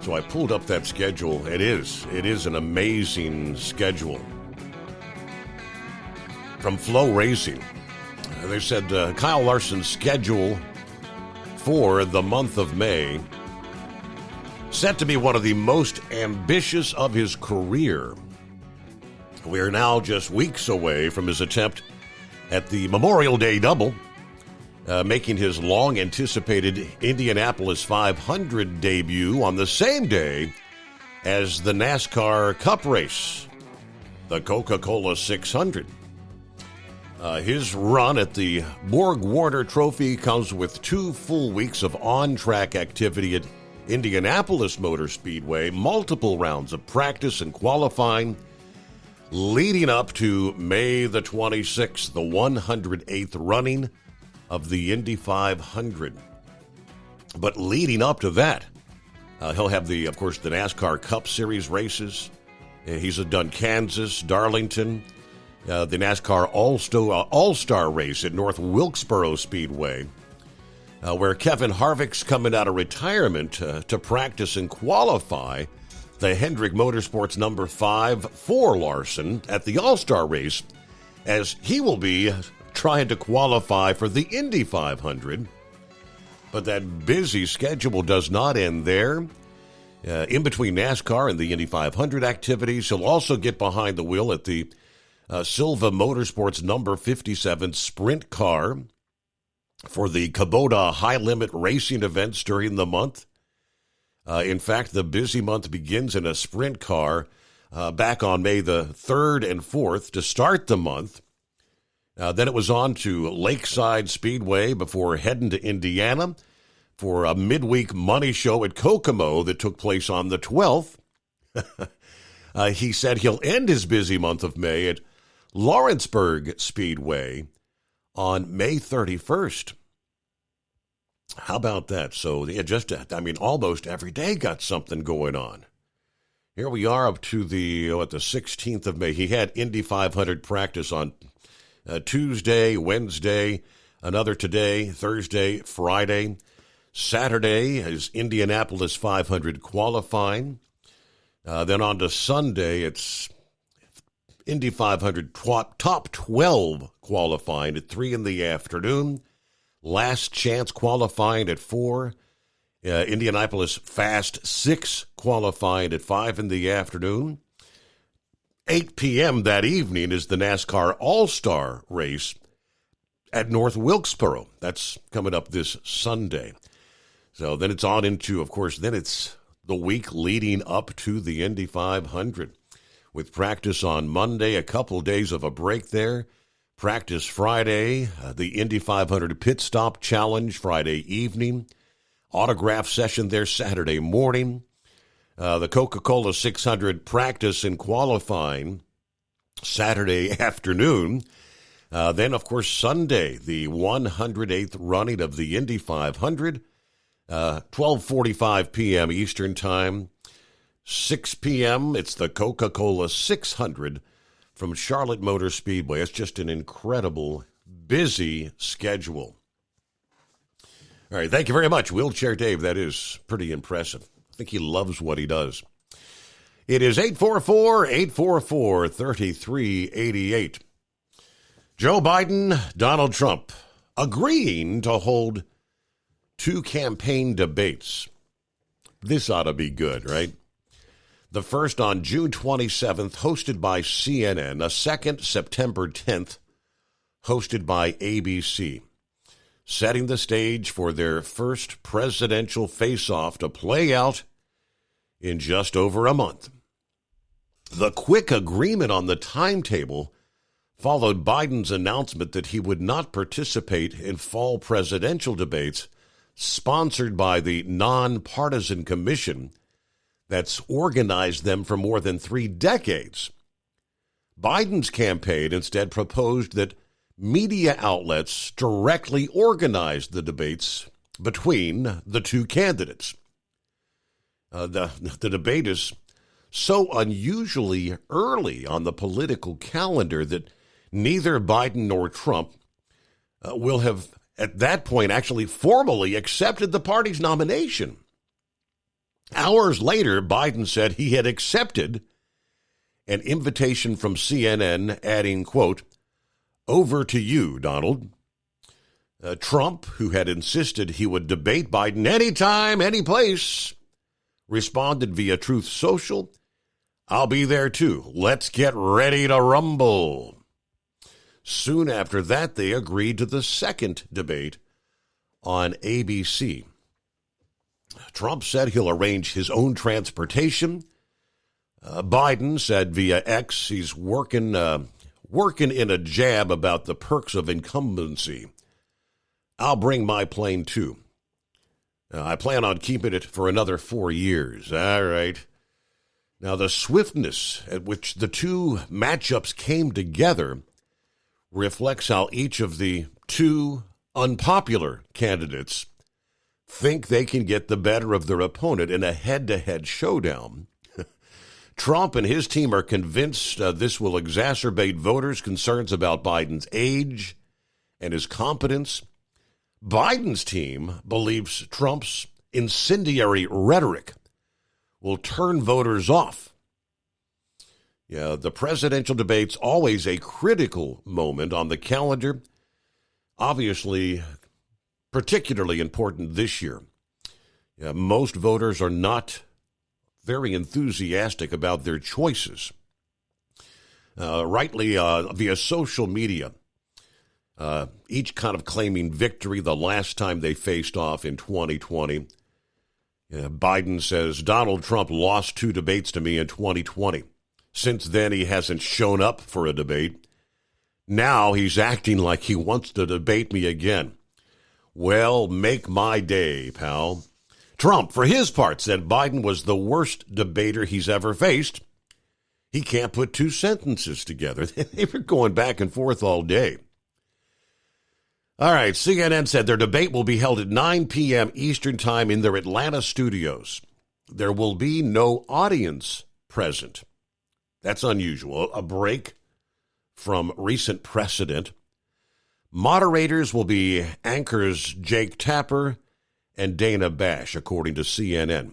Speaker 11: So I pulled up that schedule. It is an amazing schedule. From Flow Racing. They said Kyle Larson's schedule for the month of May set to be one of the most ambitious of his career. We are now just weeks away from his attempt at the Memorial Day double, making his long-anticipated Indianapolis 500 debut on the same day as the NASCAR Cup race, the Coca-Cola 600. His run at the Borg-Warner Trophy comes with 2 full weeks of on-track activity at Indianapolis Motor Speedway, multiple rounds of practice and qualifying, leading up to May the 26th, the 108th running of the Indy 500. But leading up to that, he'll have of course, the NASCAR Cup Series races. He's done Kansas, Darlington, the NASCAR All-Star race at North Wilkesboro Speedway, where Kevin Harvick's coming out of retirement to practice and qualify the Hendrick Motorsports number 5 for Larson at the All-Star race, as he will be trying to qualify for the Indy 500. But that busy schedule does not end there. In between NASCAR and the Indy 500 activities, he'll also get behind the wheel at the Silva Motorsports number 57 sprint car for the Kubota high-limit racing events during the month. In fact, the busy month begins in a sprint car back on May the 3rd and 4th to start the month. Then it was on to Lakeside Speedway before heading to Indiana for a midweek money show at Kokomo that took place on the 12th. He said he'll end his busy month of May at Lawrenceburg Speedway on May 31st. How about that? So, almost every day got something going on. Here we are up to the 16th of May. He had Indy 500 practice on Tuesday, Wednesday, another today, Thursday, Friday. Saturday is Indianapolis 500 qualifying. Then on to Sunday, it's Indy 500 top 12 qualifying at 3 in the afternoon. Last chance qualifying at 4. Indianapolis Fast 6 qualifying at 5 in the afternoon. 8 p.m. that evening is the NASCAR All-Star race at North Wilkesboro. That's coming up this Sunday. So then it's on into, of course, then it's the week leading up to the Indy 500 with practice on Monday, a couple days of a break there. Practice Friday, the Indy 500 Pit Stop Challenge Friday evening. Autograph session there Saturday morning. The Coca-Cola 600 practice and qualifying Saturday afternoon. Then, of course, Sunday, the 108th running of the Indy 500. 12:45 p.m. Eastern Time. 6 p.m., it's the Coca-Cola 600 from Charlotte Motor Speedway. It's just an incredible, busy schedule. All right, thank you very much, Wheelchair Dave. That is pretty impressive. I think he loves what he does. It is 844-844-3388. Joe Biden, Donald Trump agreeing to hold 2 campaign debates. This ought to be good, right? The first on June 27th, hosted by CNN. A second, September 10th, hosted by ABC. Setting the stage for their first presidential face-off to play out in just over a month. The quick agreement on the timetable followed Biden's announcement that he would not participate in fall presidential debates sponsored by the Nonpartisan Commission that's organized them for more than 3 decades. Biden's campaign instead proposed that media outlets directly organized the debates between the 2 candidates. The debate is so unusually early on the political calendar that neither Biden nor Trump will have, at that point, actually formally accepted the party's nomination. Hours later, Biden said he had accepted an invitation from CNN, adding, quote, "Over to you, Donald." Trump, who had insisted he would debate Biden anytime, any place, responded via Truth Social, "I'll be there too. Let's get ready to rumble." Soon after that, they agreed to the second debate on ABC. Trump said he'll arrange his own transportation. Biden said via X he's working in a jab about the perks of incumbency. "I'll bring my plane too. I plan on keeping it for another 4 years." All right. Now, the swiftness at which the 2 matchups came together reflects how each of the 2 unpopular candidates think they can get the better of their opponent in a head-to-head showdown. Trump and his team are convinced this will exacerbate voters' concerns about Biden's age and his competence. Biden's team believes Trump's incendiary rhetoric will turn voters off. Yeah, the presidential debate's always a critical moment on the calendar. Obviously, particularly important this year. Yeah, most voters are not very enthusiastic about their choices. Rightly, via social media, each kind of claiming victory the last time they faced off in 2020. Biden says, "Donald Trump lost 2 debates to me in 2020. Since then, he hasn't shown up for a debate. Now he's acting like he wants to debate me again. Well, make my day, pal. Trump, for his part, said Biden was the worst debater he's ever faced. He can't put two sentences together. They were going back and forth all day. All right, CNN said their debate will be held at 9 p.m. Eastern Time in their Atlanta studios. There will be no audience present. That's unusual, a break from recent precedent. Moderators will be anchors Jake Tapper and Dana Bash, according to CNN.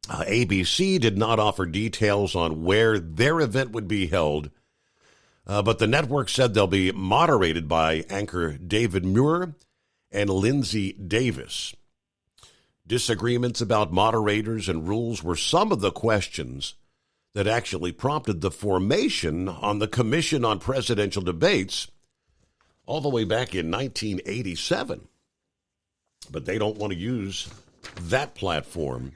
Speaker 11: ABC did not offer details on where their event would be held, but the network said they'll be moderated by anchor David Muir and Lindsay Davis. Disagreements about moderators and rules were some of the questions that actually prompted the formation on the Commission on Presidential Debates all the way back in 1987. But they don't want to use that platform.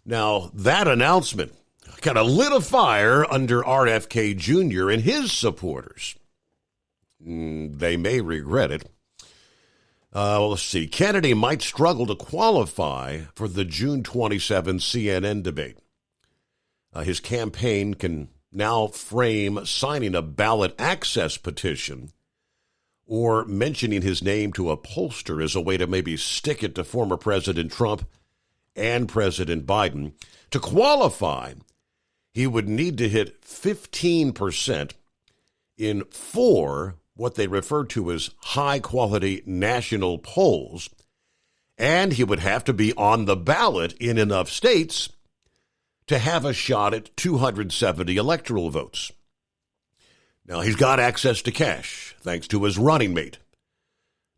Speaker 11: Now, that announcement kind of lit a fire under RFK Jr. and his supporters. They may regret it. Let's see. Kennedy might struggle to qualify for the June 27 CNN debate. His campaign can now frame signing a ballot access petition or mentioning his name to a pollster as a way to maybe stick it to former President Trump and President Biden. To qualify, he would need to hit 15% in 4 what they refer to as high-quality national polls, and he would have to be on the ballot in enough states to have a shot at 270 electoral votes. Now, he's got access to cash, thanks to his running mate,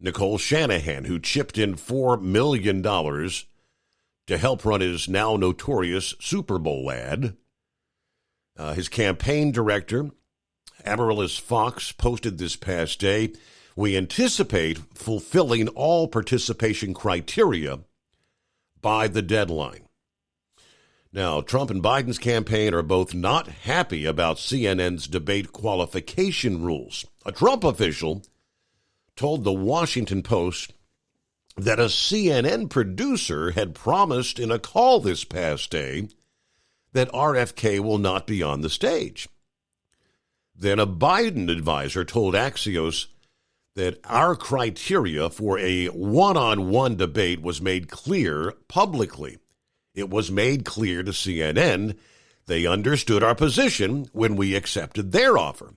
Speaker 11: Nicole Shanahan, who chipped in $4 million to help run his now notorious Super Bowl ad. His campaign director, Amaryllis Fox, posted this past day, "We anticipate fulfilling all participation criteria by the deadline." Now, Trump and Biden's campaign are both not happy about CNN's debate qualification rules. A Trump official told the Washington Post that a CNN producer had promised in a call this past day that RFK will not be on the stage. Then a Biden advisor told Axios that our criteria for a one-on-one debate was made clear publicly. It was made clear to CNN. They understood our position when we accepted their offer.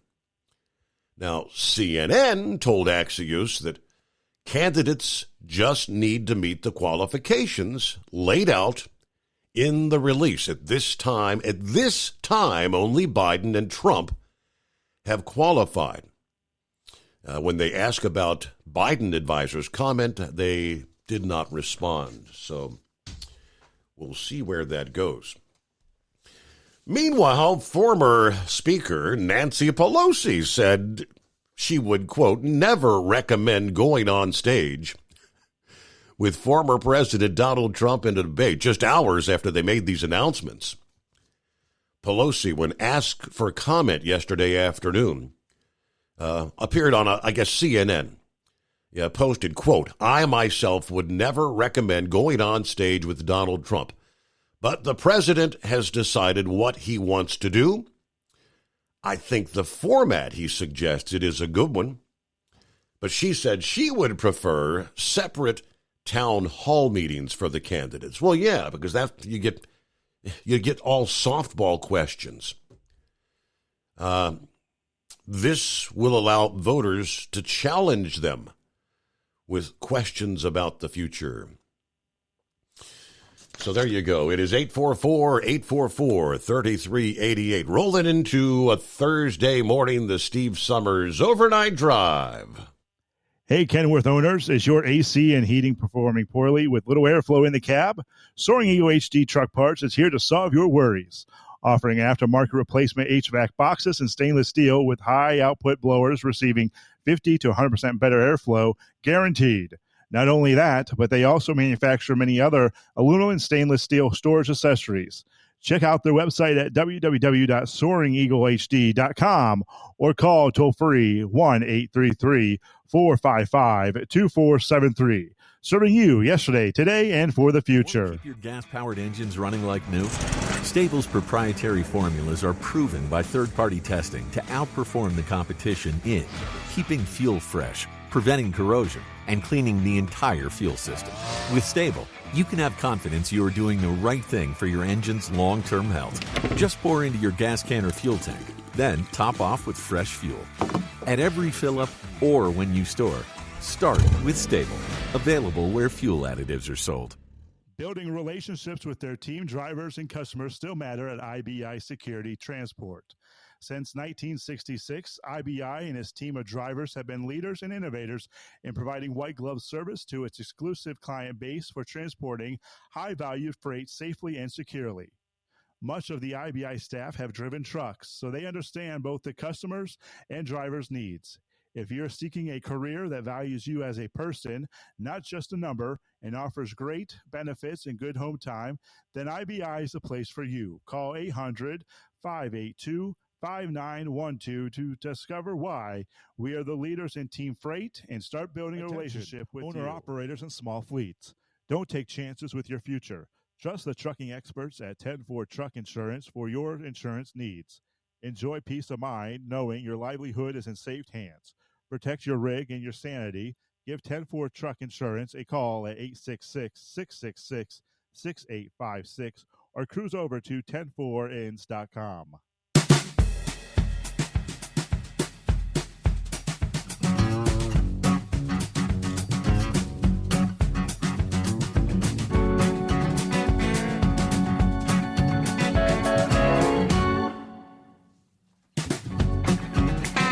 Speaker 11: Now, CNN told Axios that candidates just need to meet the qualifications laid out in the release. At this time, only Biden and Trump have qualified. When they ask about Biden advisors' comment, they did not respond. So we'll see where that goes. Meanwhile, former Speaker Nancy Pelosi said she would, quote, never recommend going on stage with former President Donald Trump in a debate just hours after they made these announcements. Pelosi, when asked for comment yesterday afternoon, appeared on, CNN. Posted, quote, I myself would never recommend going on stage with Donald Trump, but the president has decided what he wants to do. I think the format he suggested is a good one, but she said she would prefer separate town hall meetings for the candidates. Well, yeah, because that you get all softball questions. This will allow voters to challenge them with questions about the future. So there you go. It is 844-844-3388. Rolling into a Thursday morning, the Steve Summers Overnight Drive.
Speaker 12: Hey, Kenworth owners, is your AC and heating performing poorly with little airflow in the cab? Soaring Eagle HD Truck Parts is here to solve your worries. Offering aftermarket replacement HVAC boxes and stainless steel with high output blowers receiving 50 to 100% better airflow, guaranteed. Not only that, but they also manufacture many other aluminum and stainless steel storage accessories. Check out their website at www.soaringeaglehd.com or call toll-free 1-833-455-2473. Serving you yesterday, today, and for the future.
Speaker 14: Keep your gas-powered engines running like new? Stable's proprietary formulas are proven by third-party testing to outperform the competition in keeping fuel fresh, preventing corrosion, and cleaning the entire fuel system. With Stable, you can have confidence you are doing the right thing for your engine's long-term health. Just pour into your gas can or fuel tank, then top off with fresh fuel. At every fill-up or when you store, start with Stable. Available where fuel additives are sold.
Speaker 12: Building relationships with their team drivers and customers still matter at IBI Security Transport. Since 1966, IBI and its team of drivers have been leaders and innovators in providing white glove service to its exclusive client base for transporting high-value freight safely and securely. Much of the IBI staff have driven trucks, so they understand both the customers' and drivers' needs. If you're seeking a career that values you as a person, not just a number, and offers great benefits and good home time, then IBI is the place for you. Call 800-582-5912 to discover why we are the leaders in team freight and start building a relationship with owner-operators and small fleets. Don't take chances with your future. Trust the trucking experts at 10-4 Truck Insurance for your insurance needs. Enjoy peace of mind knowing your livelihood is in safe hands. Protect your rig and your sanity. Give 10-4 Truck Insurance a call at 866-666-6856 or cruise over to 104ins.com.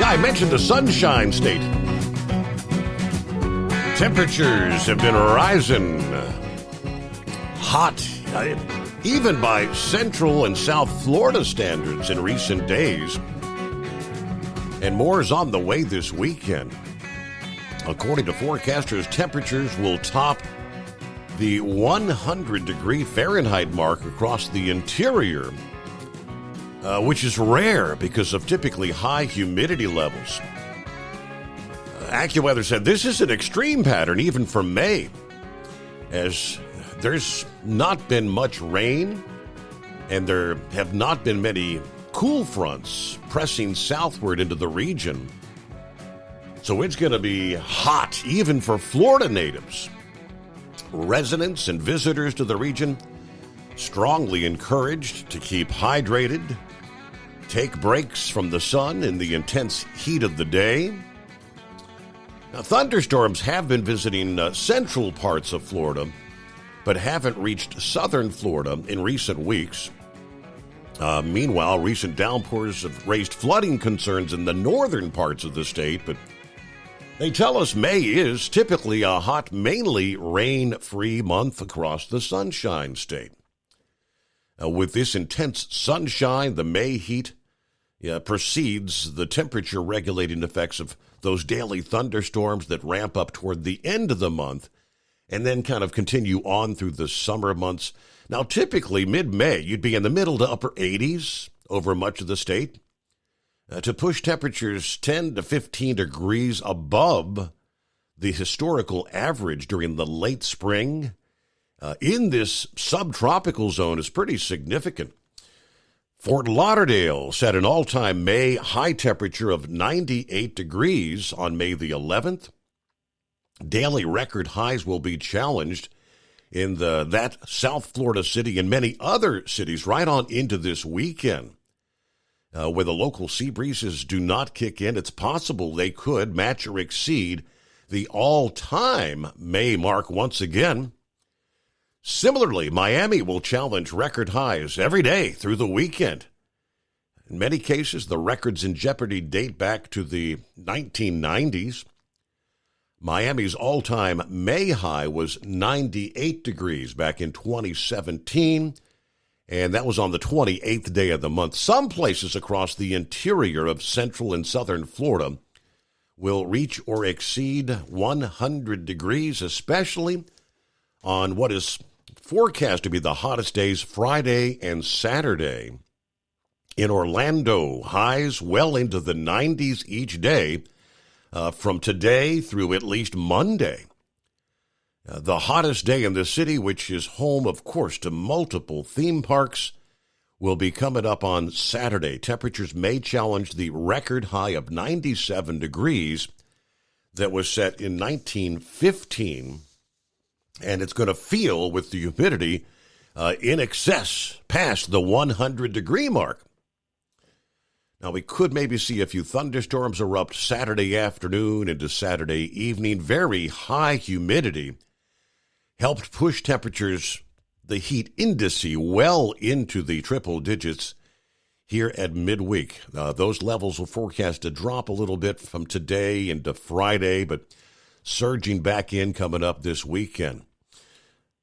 Speaker 11: I mentioned the Sunshine State. Temperatures have been rising hot, even by Central and South Florida standards in recent days. And more is on the way this weekend. According to forecasters, temperatures will top the 100-degree Fahrenheit mark across the interior, which is rare because of typically high humidity levels. AccuWeather said this is an extreme pattern even for May, as there's not been much rain and there have not been many cool fronts pressing southward into the region. So it's going to be hot even for Florida natives. Residents and visitors to the region strongly encouraged to keep hydrated, take breaks from the sun in the intense heat of the day. Now, thunderstorms have been visiting central parts of Florida, but haven't reached southern Florida in recent weeks. Meanwhile, recent downpours have raised flooding concerns in the northern parts of the state, but they tell us May is typically a hot, mainly rain-free month across the Sunshine State. With this intense sunshine, the May heat precedes the temperature-regulating effects of those daily thunderstorms that ramp up toward the end of the month and then kind of continue on through the summer months. Now, typically, mid-May, you'd be in the middle to upper 80s over much of the state. To push temperatures 10 to 15 degrees above the historical average during the late spring in this subtropical zone is pretty significant. Fort Lauderdale set an all-time May high temperature of 98 degrees on May the 11th. Daily record highs will be challenged in that South Florida city and many other cities right on into this weekend. Where the local sea breezes do not kick in, it's possible they could match or exceed the all-time May mark once again. Similarly, Miami will challenge record highs every day through the weekend. In many cases, the records in jeopardy date back to the 1990s. Miami's all-time May high was 98 degrees back in 2017, and that was on the 28th day of the month. Some places across the interior of central and southern Florida will reach or exceed 100 degrees, especially on what is forecast to be the hottest days Friday and Saturday. In Orlando, highs well into the 90s each day from today through at least Monday. The hottest day in the city, which is home, of course, to multiple theme parks, will be coming up on Saturday. Temperatures may challenge the record high of 97 degrees that was set in 1915, and it's going to feel with the humidity in excess past the 100-degree mark. Now, we could maybe see a few thunderstorms erupt Saturday afternoon into Saturday evening. Very high humidity helped push temperatures, the heat index, well into the triple digits here at midweek. Those levels will forecast to drop a little bit from today into Friday, but surging back in coming up this weekend.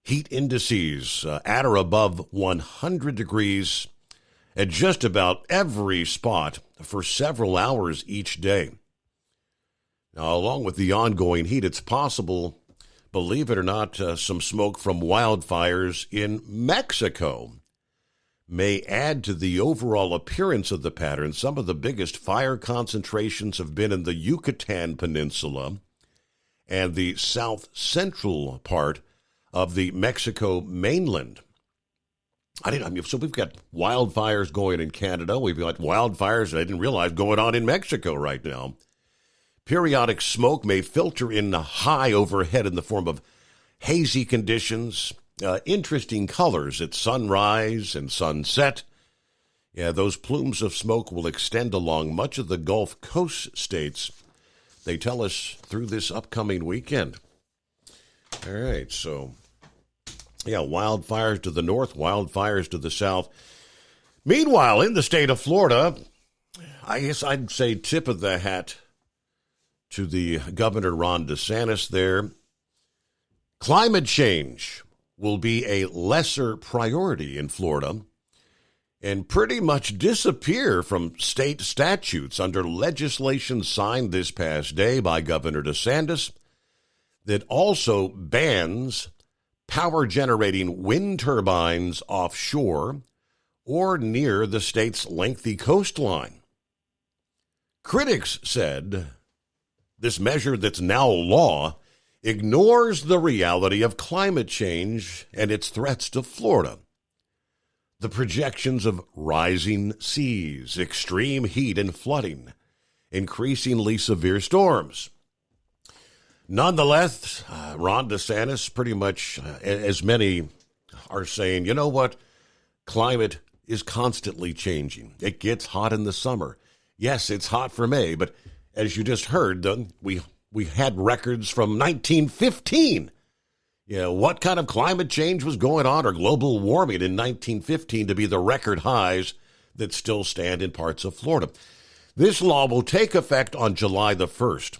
Speaker 11: Heat indices at or above 100 degrees at just about every spot for several hours each day. Now, along with the ongoing heat, it's possible, believe it or not, some smoke from wildfires in Mexico may add to the overall appearance of the pattern. Some of the biggest fire concentrations have been in the Yucatan Peninsula and the south central part of the Mexico mainland. So we've got wildfires going in Canada. We've got wildfires I didn't realize going on in Mexico right now. Periodic smoke may filter in high overhead in the form of hazy conditions, interesting colors at sunrise and sunset. Yeah, those plumes of smoke will extend along much of the Gulf Coast states, they tell us, through this upcoming weekend. All right, so yeah, wildfires to the north, wildfires to the south. Meanwhile, in the state of Florida, I guess I'd say tip of the hat to the Governor Ron DeSantis there. Climate change will be a lesser priority in Florida and pretty much disappear from state statutes under legislation signed this past day by Governor DeSantis that also bans power-generating wind turbines offshore or near the state's lengthy coastline. Critics said this measure that's now law ignores the reality of climate change and its threats to Florida. The projections of rising seas, extreme heat and flooding, increasingly severe storms. Nonetheless, Ron DeSantis pretty much, as many are saying, you know what? Climate is constantly changing. It gets hot in the summer. Yes, it's hot for May, but as you just heard, we had records from 1915. You know, what kind of climate change was going on or global warming in 1915 to be the record highs that still stand in parts of Florida? This law will take effect on July the 1st.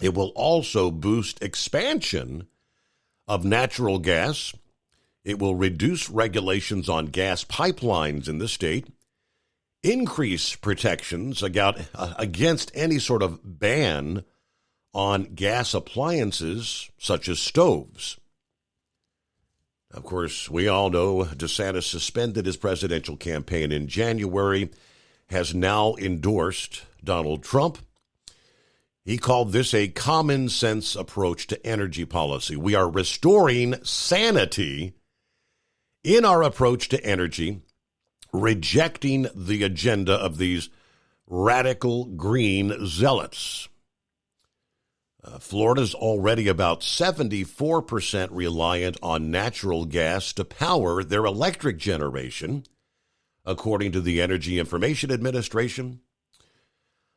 Speaker 11: It will also boost expansion of natural gas. It will reduce regulations on gas pipelines in the state, increase protections against any sort of ban on gas appliances such as stoves. Of course, we all know DeSantis suspended his presidential campaign in January, has now endorsed Donald Trump. He called this a common sense approach to energy policy. We are restoring sanity in our approach to energy, rejecting the agenda of these radical green zealots. Florida's already about 74% reliant on natural gas to power their electric generation, according to the Energy Information Administration.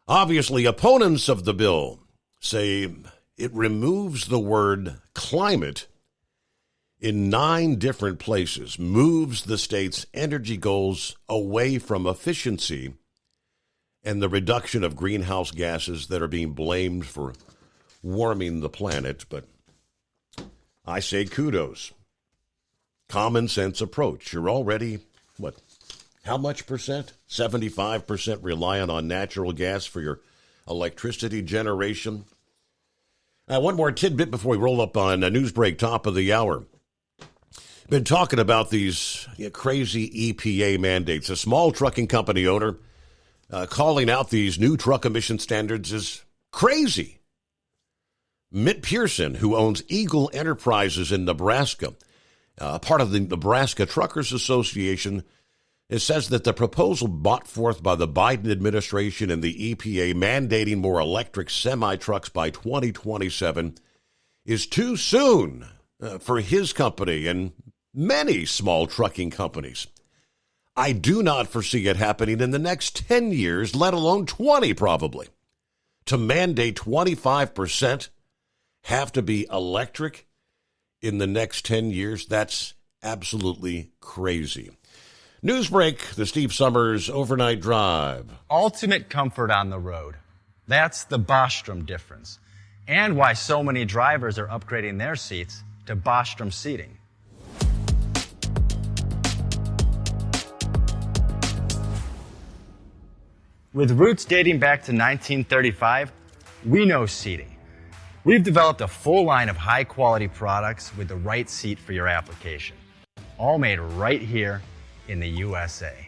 Speaker 11: Obviously, opponents of the bill say it removes the word climate in 9 different places, moves the state's energy goals away from efficiency and the reduction of greenhouse gases that are being blamed for warming the planet. But I say kudos. Common sense approach. You're already, how much percent? 75% reliant on natural gas for your electricity generation. One more tidbit before we roll up on a news break, top of the hour. Been talking about these crazy EPA mandates. A small trucking company owner calling out these new truck emission standards is crazy. Mitt Pearson, who owns Eagle Enterprises in Nebraska, part of the Nebraska Truckers Association, it says that the proposal brought forth by the Biden administration and the EPA mandating more electric semi-trucks by 2027 is too soon for his company and many small trucking companies. I do not foresee it happening in the next 10 years, let alone 20 probably. To mandate 25% have to be electric in the next 10 years, that's absolutely crazy. Newsbreak, the Steve Summers Overnight Drive.
Speaker 15: Ultimate comfort on the road. That's the Bostrom difference. And why so many drivers are upgrading their seats to Bostrom seating. With roots dating back to 1935, we know seating. We've developed a full line of high-quality products with the right seat for your application, all made right here in the USA.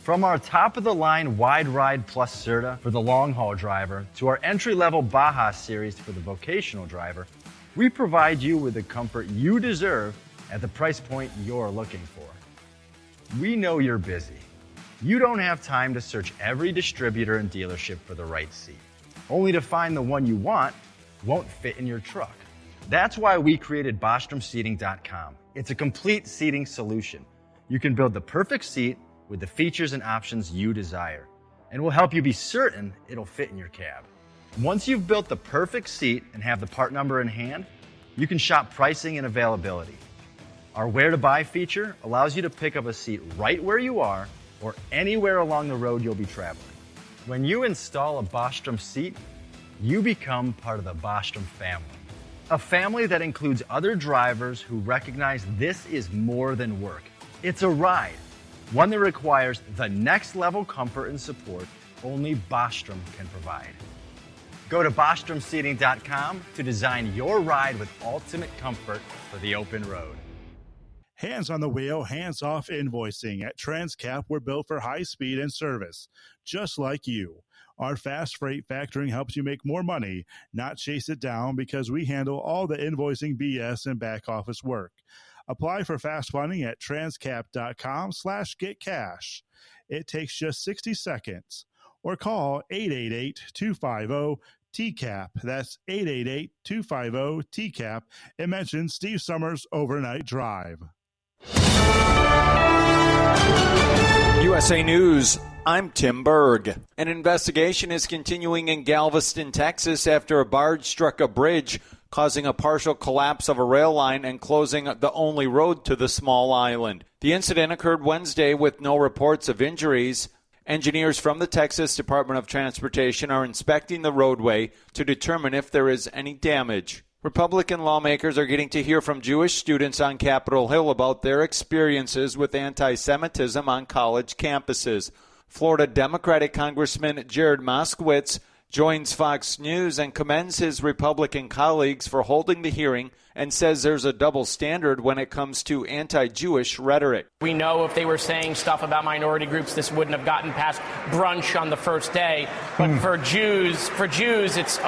Speaker 15: From our top-of-the-line Wide Ride Plus Certa for the long-haul driver to our entry-level Baja series for the vocational driver, we provide you with the comfort you deserve at the price point you're looking for. We know you're busy. You don't have time to search every distributor and dealership for the right seat, only to find the one you want won't fit in your truck. That's why we created BostromSeating.com. It's a complete seating solution. You can build the perfect seat with the features and options you desire, and we'll help you be certain it'll fit in your cab. Once you've built the perfect seat and have the part number in hand, you can shop pricing and availability. Our Where to Buy feature allows you to pick up a seat right where you are or anywhere along the road you'll be traveling. When you install a Bostrom seat, you become part of the Bostrom family. A family that includes other drivers who recognize this is more than work. It's a ride, one that requires the next level comfort and support only Bostrom can provide. Go to BostromSeating.com to design your ride with ultimate comfort for the open road.
Speaker 12: Hands on the wheel, hands off invoicing. At Transcap, we're built for high speed and service, just like you. Our fast freight factoring helps you make more money, not chase it down, because we handle all the invoicing BS and back office work. Apply for fast funding at transcap.com/getcash. It takes just 60 seconds. Or call 888-250-TCAP. That's 888-250-TCAP. And mention Steve Summers Overnight Drive.
Speaker 16: USA News, I'm Tim Berg. An investigation is continuing in Galveston, Texas after a barge struck a bridge, causing a partial collapse of a rail line and closing the only road to the small island. The incident occurred Wednesday with no reports of injuries. Engineers from the Texas Department of Transportation are inspecting the roadway to determine if there is any damage. Republican lawmakers are getting to hear from Jewish students on Capitol Hill about their experiences with anti-Semitism on college campuses. Florida Democratic Congressman Jared Moskowitz joins Fox News and commends his Republican colleagues for holding the hearing and says there's a double standard when it comes to anti-Jewish rhetoric.
Speaker 17: We know if they were saying stuff about minority groups, this wouldn't have gotten past brunch on the first day. But for Jews, it's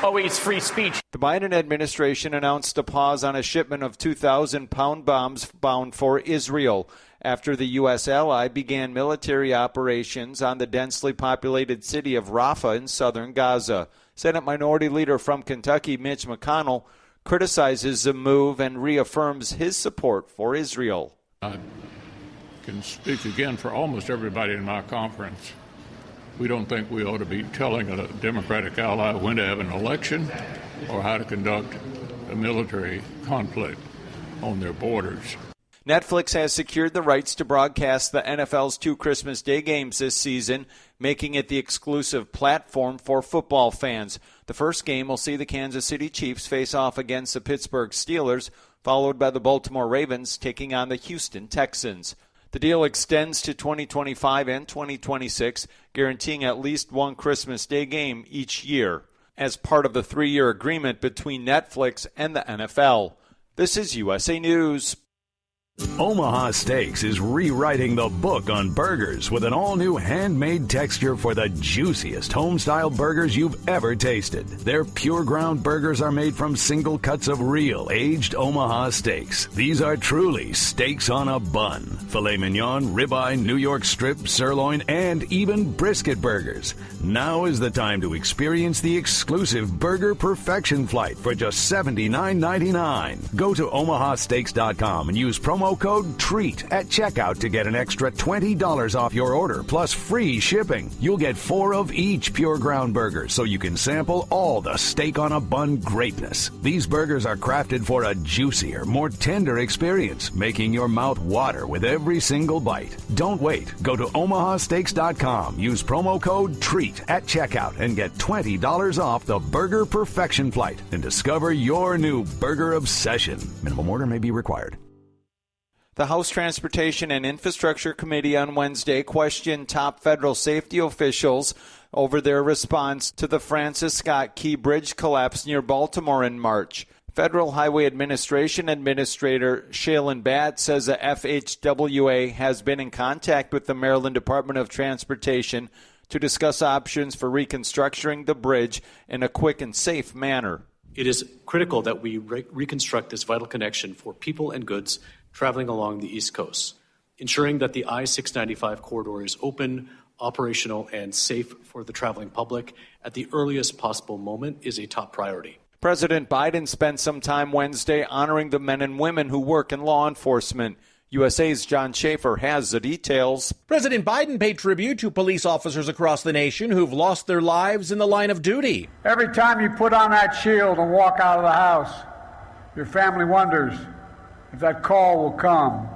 Speaker 17: always free speech.
Speaker 16: The Biden administration announced a pause on a shipment of 2,000 pound bombs bound for Israel after the U.S. ally began military operations on the densely populated city of Rafah in southern Gaza. Senate Minority Leader from Kentucky, Mitch McConnell, criticizes the move and reaffirms his support for Israel.
Speaker 18: I can speak again for almost everybody in my conference. We don't think we ought to be telling a Democratic ally when to have an election or how to conduct a military conflict on their borders.
Speaker 16: Netflix has secured the rights to broadcast the NFL's 2 Christmas Day games this season, making it the exclusive platform for football fans. The first game will see the Kansas City Chiefs face off against the Pittsburgh Steelers, followed by the Baltimore Ravens taking on the Houston Texans. The deal extends to 2025 and 2026, guaranteeing at least one Christmas Day game each year, as part of the 3-year agreement between Netflix and the NFL. This is USA News.
Speaker 5: Omaha Steaks is rewriting the book on burgers with an all-new handmade texture for the juiciest home-style burgers you've ever tasted. Their pure ground burgers are made from single cuts of real aged Omaha steaks. These are truly steaks on a bun. Filet mignon, ribeye, New York strip, sirloin, and even brisket burgers. Now is the time to experience the exclusive Burger Perfection Flight for just $79.99. Go to omahasteaks.com and use promo code TREAT at checkout to get an extra $20 off your order plus free shipping. You'll get 4 of each pure ground burger so you can sample all the steak on a bun greatness. These burgers are crafted for a juicier, more tender experience, making your mouth water with every single bite. Don't wait. Go to omahasteaks.com. Use promo code TREAT at checkout and get $20 off the Burger Perfection Flight and discover your new burger obsession. Minimum order may be required.
Speaker 16: The House Transportation and Infrastructure Committee on Wednesday questioned top federal safety officials over their response to the Francis Scott Key Bridge collapse near Baltimore in March. Federal Highway Administration Administrator Shailen Bhatt says the FHWA has been in contact with the Maryland Department of Transportation to discuss options for reconstructing the bridge in a quick and safe manner.
Speaker 19: It is critical that we reconstruct this vital connection for people and goods traveling along the East Coast. Ensuring that the I-695 corridor is open, operational, and safe for the traveling public at the earliest possible moment is a top priority.
Speaker 16: President Biden spent some time Wednesday honoring the men and women who work in law enforcement. USA's John Schaefer has the details.
Speaker 2: President Biden paid tribute to police officers across the nation who've lost their lives in the line of duty.
Speaker 6: Every time you put on that shield and walk out of the house, your family wonders if that call will come.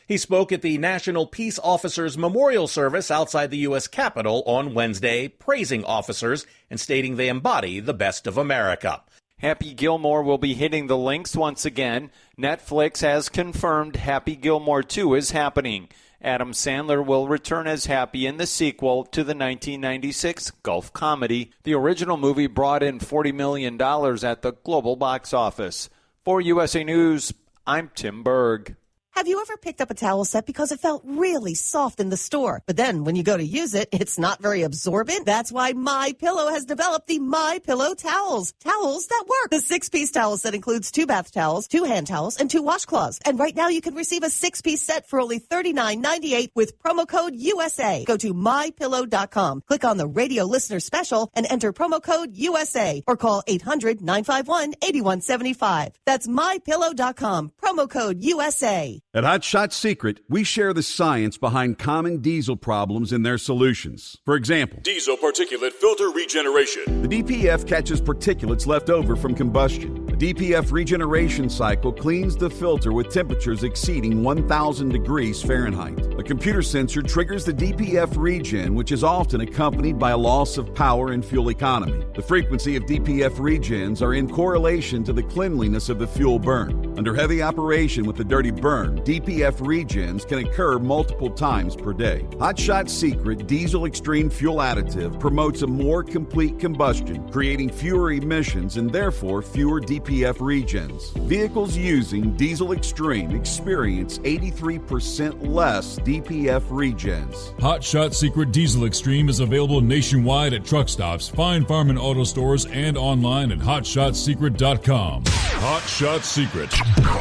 Speaker 2: He spoke at the National Peace Officers Memorial Service outside the U.S. Capitol on Wednesday, praising officers and stating they embody the best of America.
Speaker 16: Happy Gilmore will be hitting the links once again. Netflix has confirmed Happy Gilmore 2 is happening. Adam Sandler will return as Happy in the sequel to the 1996 Gulf comedy. The original movie brought in $40 million at the global box office. For USA News, I'm Tim Berg.
Speaker 7: Have you ever picked up a towel set because it felt really soft in the store, but then when you go to use it, it's not very absorbent? That's why MyPillow has developed the MyPillow towels. Towels that work. The 6-piece towel set includes 2 bath towels, 2 hand towels, and 2 washcloths. And right now you can receive a 6-piece set for only $39.98 with promo code USA. Go to MyPillow.com, click on the radio listener special, and enter promo code USA, or call 800-951-8175. That's MyPillow.com, promo code USA.
Speaker 8: At Hot Shot Secret, we share the science behind common diesel problems and their solutions. For example,
Speaker 9: diesel particulate filter regeneration.
Speaker 8: The DPF catches particulates left over from combustion. The DPF regeneration cycle cleans the filter with temperatures exceeding 1,000 degrees Fahrenheit. A computer sensor triggers the DPF regen, which is often accompanied by a loss of power and fuel economy. The frequency of DPF regens are in correlation to the cleanliness of the fuel burn. Under heavy operation with the dirty burn, DPF regens can occur multiple times per day. Hot Shot Secret Diesel Extreme Fuel Additive promotes a more complete combustion, creating fewer emissions and therefore fewer DPF regens. Vehicles using Diesel Extreme experience 83% less DPF regens.
Speaker 9: Hot Shot Secret Diesel Extreme is available nationwide at truck stops, Fine Farm and auto stores, and online at hotshotsecret.com. Hot Shot Secret,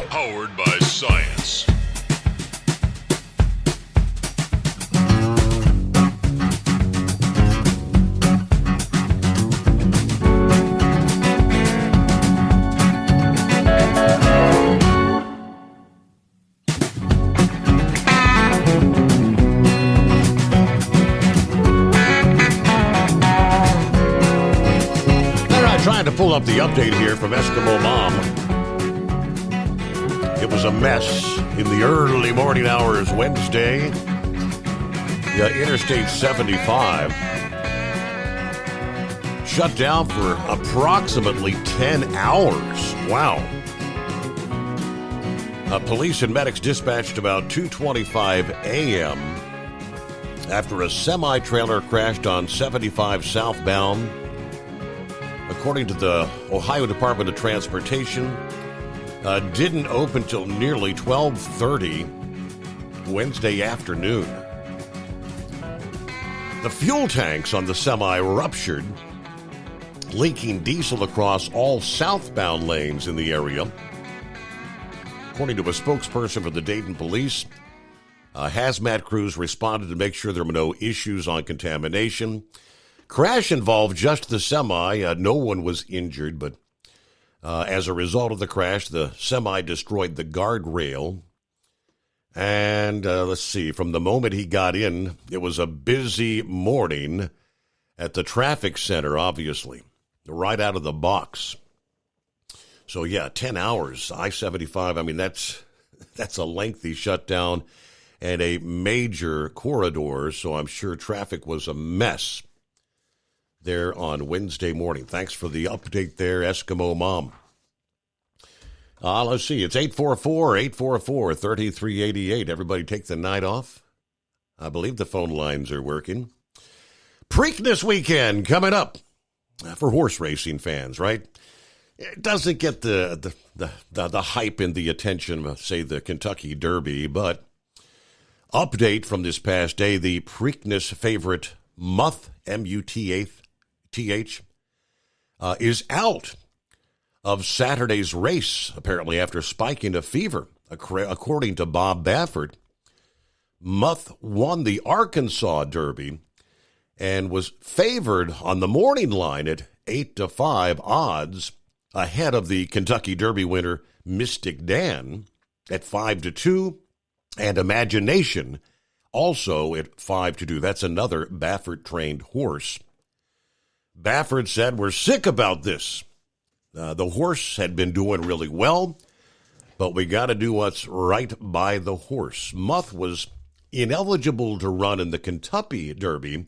Speaker 9: powered by science.
Speaker 11: To pull up the update here from Eskimo Mom. It was a mess in the early morning hours Wednesday. Interstate 75 shut down for approximately 10 hours. Wow. Police and medics dispatched about 2:25 a.m. after a semi-trailer crashed on 75 southbound. According to the Ohio Department of Transportation, didn't open till nearly 12:30 Wednesday afternoon. The fuel tanks on the semi ruptured, leaking diesel across all southbound lanes in the area. According to a spokesperson for the Dayton Police, hazmat crews responded to make sure there were no issues on contamination. Crash involved just the semi. No one was injured, but as a result of the crash, the semi destroyed the guardrail. And let's see, from the moment he got in, it was a busy morning at the traffic center, obviously, right out of the box. So, yeah, 10 hours, I-75, I mean, that's a lengthy shutdown and a major corridor, so I'm sure traffic was a mess there on Wednesday morning. Thanks for the update there, Eskimo Mom. Let's see, it's 844-844-3388. Everybody take the night off. I believe the phone lines are working. Preakness weekend coming up for horse racing fans, right? It doesn't get the hype and the attention of, say, the Kentucky Derby, but update from this past day, the Preakness favorite Muth, M-U-T-H, is out of Saturday's race, apparently after spiking a fever. According to Bob Baffert, Muth won the Arkansas Derby and was favored on the morning line at 8-5 odds ahead of the Kentucky Derby winner Mystic Dan at 5-2 and Imagination also at 5-2. That's another Baffert-trained horse. Baffert said, "We're sick about this. The horse had been doing really well, but we got to do what's right by the horse." Muth was ineligible to run in the Kentucky Derby,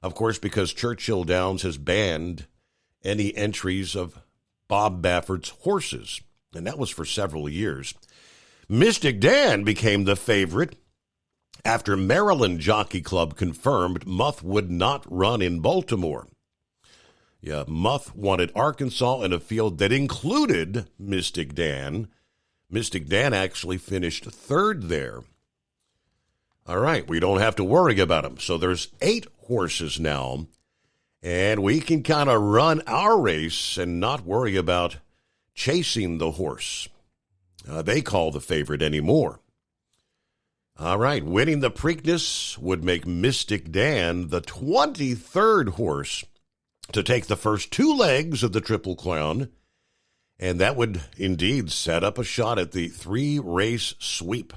Speaker 11: of course, because Churchill Downs has banned any entries of Bob Baffert's horses, and that was for several years. Mystic Dan became the favorite after Maryland Jockey Club confirmed Muth would not run in Baltimore. Yeah, Muth wanted Arkansas in a field that included Mystic Dan. Mystic Dan actually finished third there. All right, we don't have to worry about him. So there's 8 horses now, and we can kind of run our race and not worry about chasing the horse they call the favorite anymore. All right, winning the Preakness would make Mystic Dan the 23rd horse to take the first 2 legs of the Triple Crown, and that would indeed set up a shot at the 3-race sweep.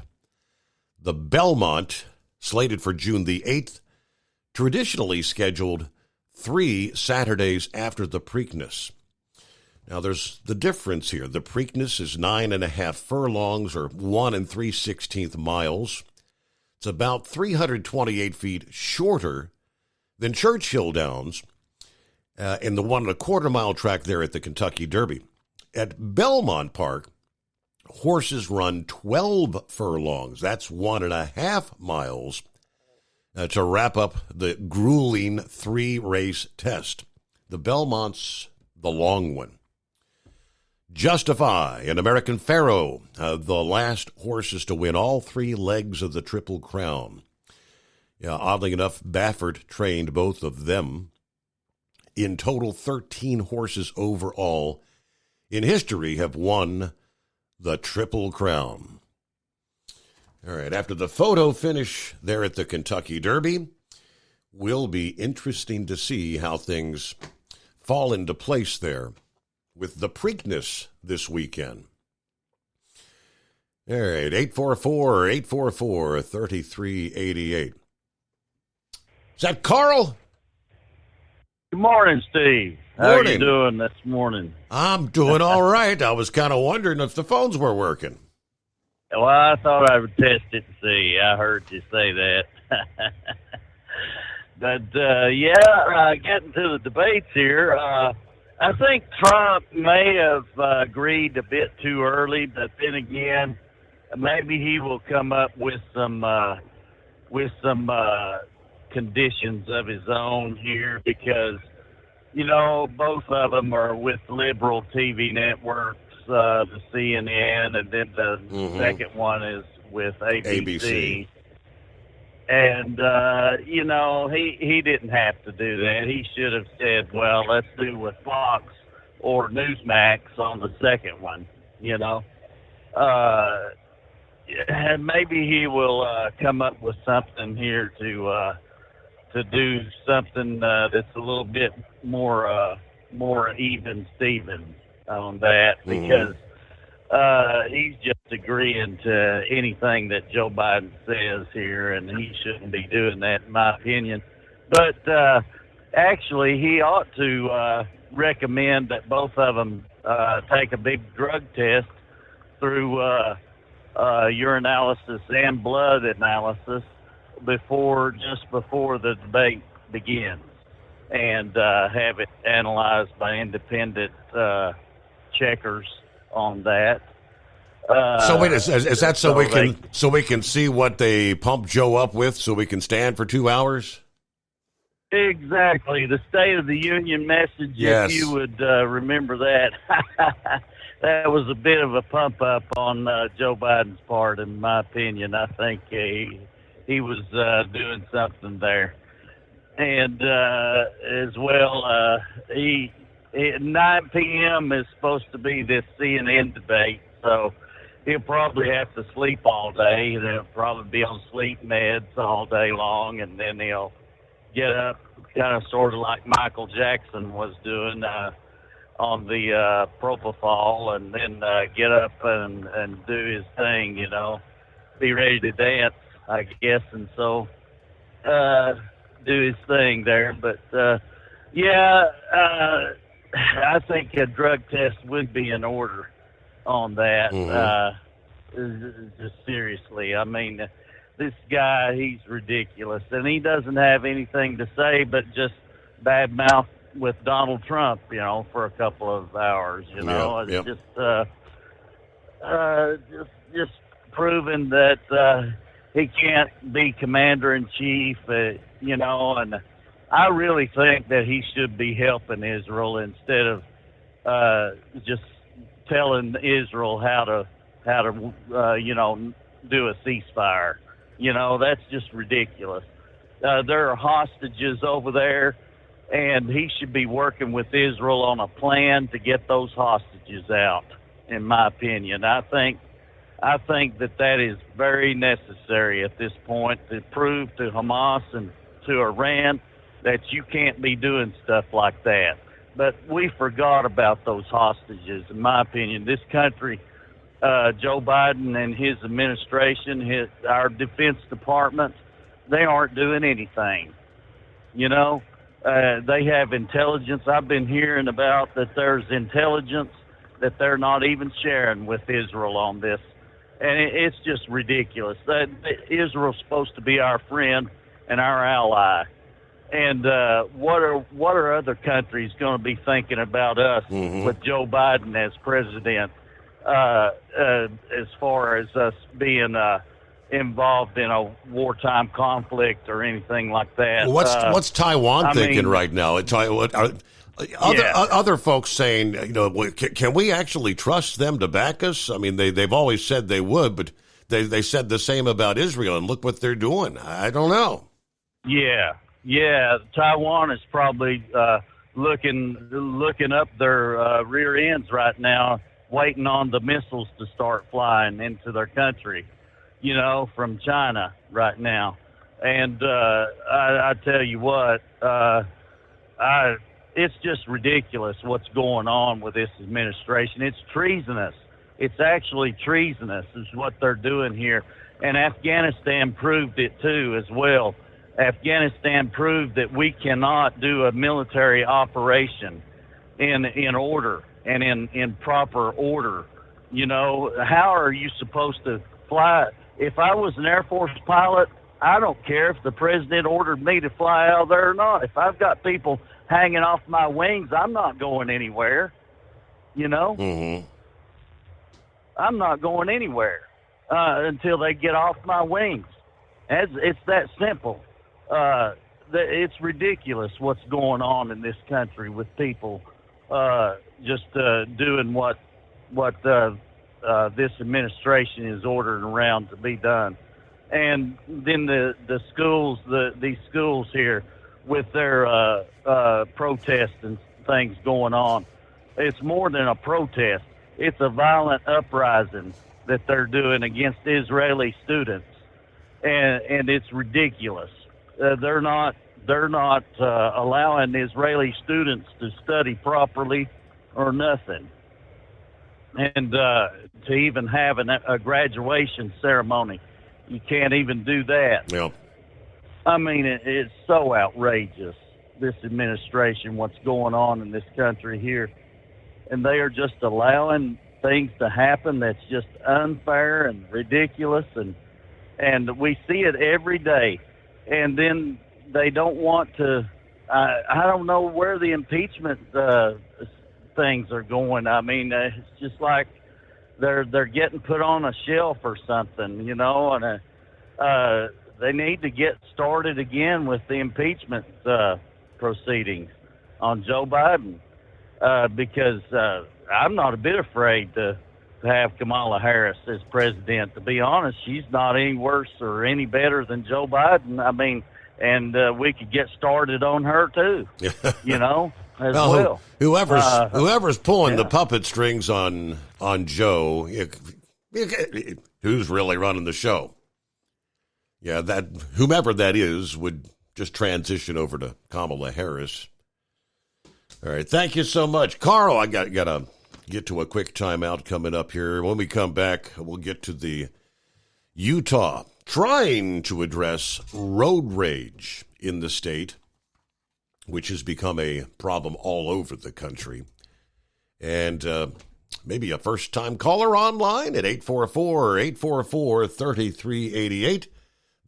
Speaker 11: The Belmont, slated for June the 8th, traditionally scheduled 3 Saturdays after the Preakness. Now, there's the difference here. The Preakness is 9.5 furlongs, or 1 3/16 miles. It's about 328 feet shorter than Churchill Downs, in the 1 1/4 mile track there at the Kentucky Derby. At Belmont Park, horses run 12 furlongs. That's 1.5 miles to wrap up the grueling 3-race test. The Belmont's the long one. Justify and American Pharoah, the last horses to win all 3 legs of the Triple Crown. Yeah, oddly enough, Baffert trained both of them. In total, 13 horses overall in history have won the Triple Crown. All right, after the photo finish there at the Kentucky Derby, will be interesting to see how things fall into place there with the Preakness this weekend. All right, 844-844-3388. Is that Carl?
Speaker 20: Good morning, Steve. How
Speaker 11: Morning.
Speaker 20: are you doing this morning?
Speaker 11: I'm doing all right. I was kind of wondering if the phones were working.
Speaker 20: Well, I thought I would test it and see. I heard you say that. But, getting to the debates here, I think Trump may have agreed a bit too early, but then again, maybe he will come up with some conditions of his own here because, you know, both of them are with liberal TV networks, the CNN, and then the second one is with ABC. And, you know, he didn't have to do that. He should have said, well, let's do with Fox or Newsmax on the second one, you know. And maybe he will come up with something here to do something that's a little bit more even Steven on that, because he's just agreeing to anything that Joe Biden says here, and he shouldn't be doing that, in my opinion. But actually, he ought to recommend that both of them take a big drug test through urinalysis and blood analysis just before the debate begins, and have it analyzed by independent checkers on that.
Speaker 11: So wait, is that so we can see what they pump Joe up with, so we can stand for 2 hours?
Speaker 20: Exactly, the State of the Union message.
Speaker 11: Yes.
Speaker 20: If you would remember that, that was a bit of a pump up on Joe Biden's part, in my opinion. I think he was doing something there, and as well, 9 p.m. is supposed to be this CNN debate, so he'll probably have to sleep all day, and he'll probably be on sleep meds all day long, and then he'll get up kind of sort of like Michael Jackson was doing on the propofol, and then get up and do his thing, you know, be ready to dance, I guess, and so do his thing there. But, I think a drug test would be in order on that. Just seriously, I mean, this guy, he's ridiculous, and he doesn't have anything to say but just badmouth with Donald Trump, you know, for a couple of hours, you know. It's just proving that he can't be commander-in-chief, you know, and I really think that he should be helping Israel instead of just telling Israel how to you know, do a ceasefire. You know, that's just ridiculous. There are hostages over there, and he should be working with Israel on a plan to get those hostages out, in my opinion. I think that is very necessary at this point to prove to Hamas and to Iran that you can't be doing stuff like that. But we forgot about those hostages, in my opinion. This country, Joe Biden and his administration, our Defense Department, they aren't doing anything. You know, they have intelligence. I've been hearing about that there's intelligence that they're not even sharing with Israel on this. And it's just ridiculous. Israel's supposed to be our friend and our ally. And what are other countries going to be thinking about us with Joe Biden as president, as far as us being involved in a wartime conflict or anything like that?
Speaker 11: Well, what's Taiwan thinking right now? Other folks saying, you know, can we actually trust them to back us? I mean, they've always said they would, but they said the same about Israel, and look what they're doing. I don't know.
Speaker 20: Yeah, Taiwan is probably looking up their rear ends right now, waiting on the missiles to start flying into their country, you know, from China right now. And I tell you what, it's just ridiculous what's going on with this administration. It's treasonous. It's actually treasonous is what they're doing here. And Afghanistan proved it too as well. Afghanistan proved that we cannot do a military operation in order and in proper order. You know, how are you supposed to fly? If I was an Air Force pilot, I don't care if the president ordered me to fly out there or not. If I've got people hanging off my wings, I'm not going anywhere. You know? I'm not going anywhere until they get off my wings. It's that simple. It's ridiculous what's going on in this country with people just doing what this administration is ordering around to be done. And then the schools, these schools here with their protests and things going on, it's more than a protest. It's a violent uprising that they're doing against Israeli students, and it's ridiculous. They're not allowing Israeli students to study properly or nothing, and to even have a graduation ceremony. You can't even do that.
Speaker 11: Yeah.
Speaker 20: I mean, it's so outrageous, this administration, what's going on in this country here. And they are just allowing things to happen that's just unfair and ridiculous. And we see it every day. And then they don't want to, I don't know where the impeachment things are going. I mean, it's just like they're getting put on a shelf or something, you know, and they need to get started again with the impeachment proceedings on Joe Biden, because I'm not a bit afraid to have Kamala Harris as president. To be honest, she's not any worse or any better than Joe Biden. I mean, and we could get started on her too, you know. As well.
Speaker 11: Whoever's pulling the puppet strings on Joe, who's really running the show? Yeah, that whomever that is would just transition over to Kamala Harris. All right, thank you so much, Carl. I got to get to a quick timeout coming up here. When we come back, we'll get to the Utah trying to address road rage in the state, which has become a problem all over the country. And maybe a first-time caller online at 844-844-3388.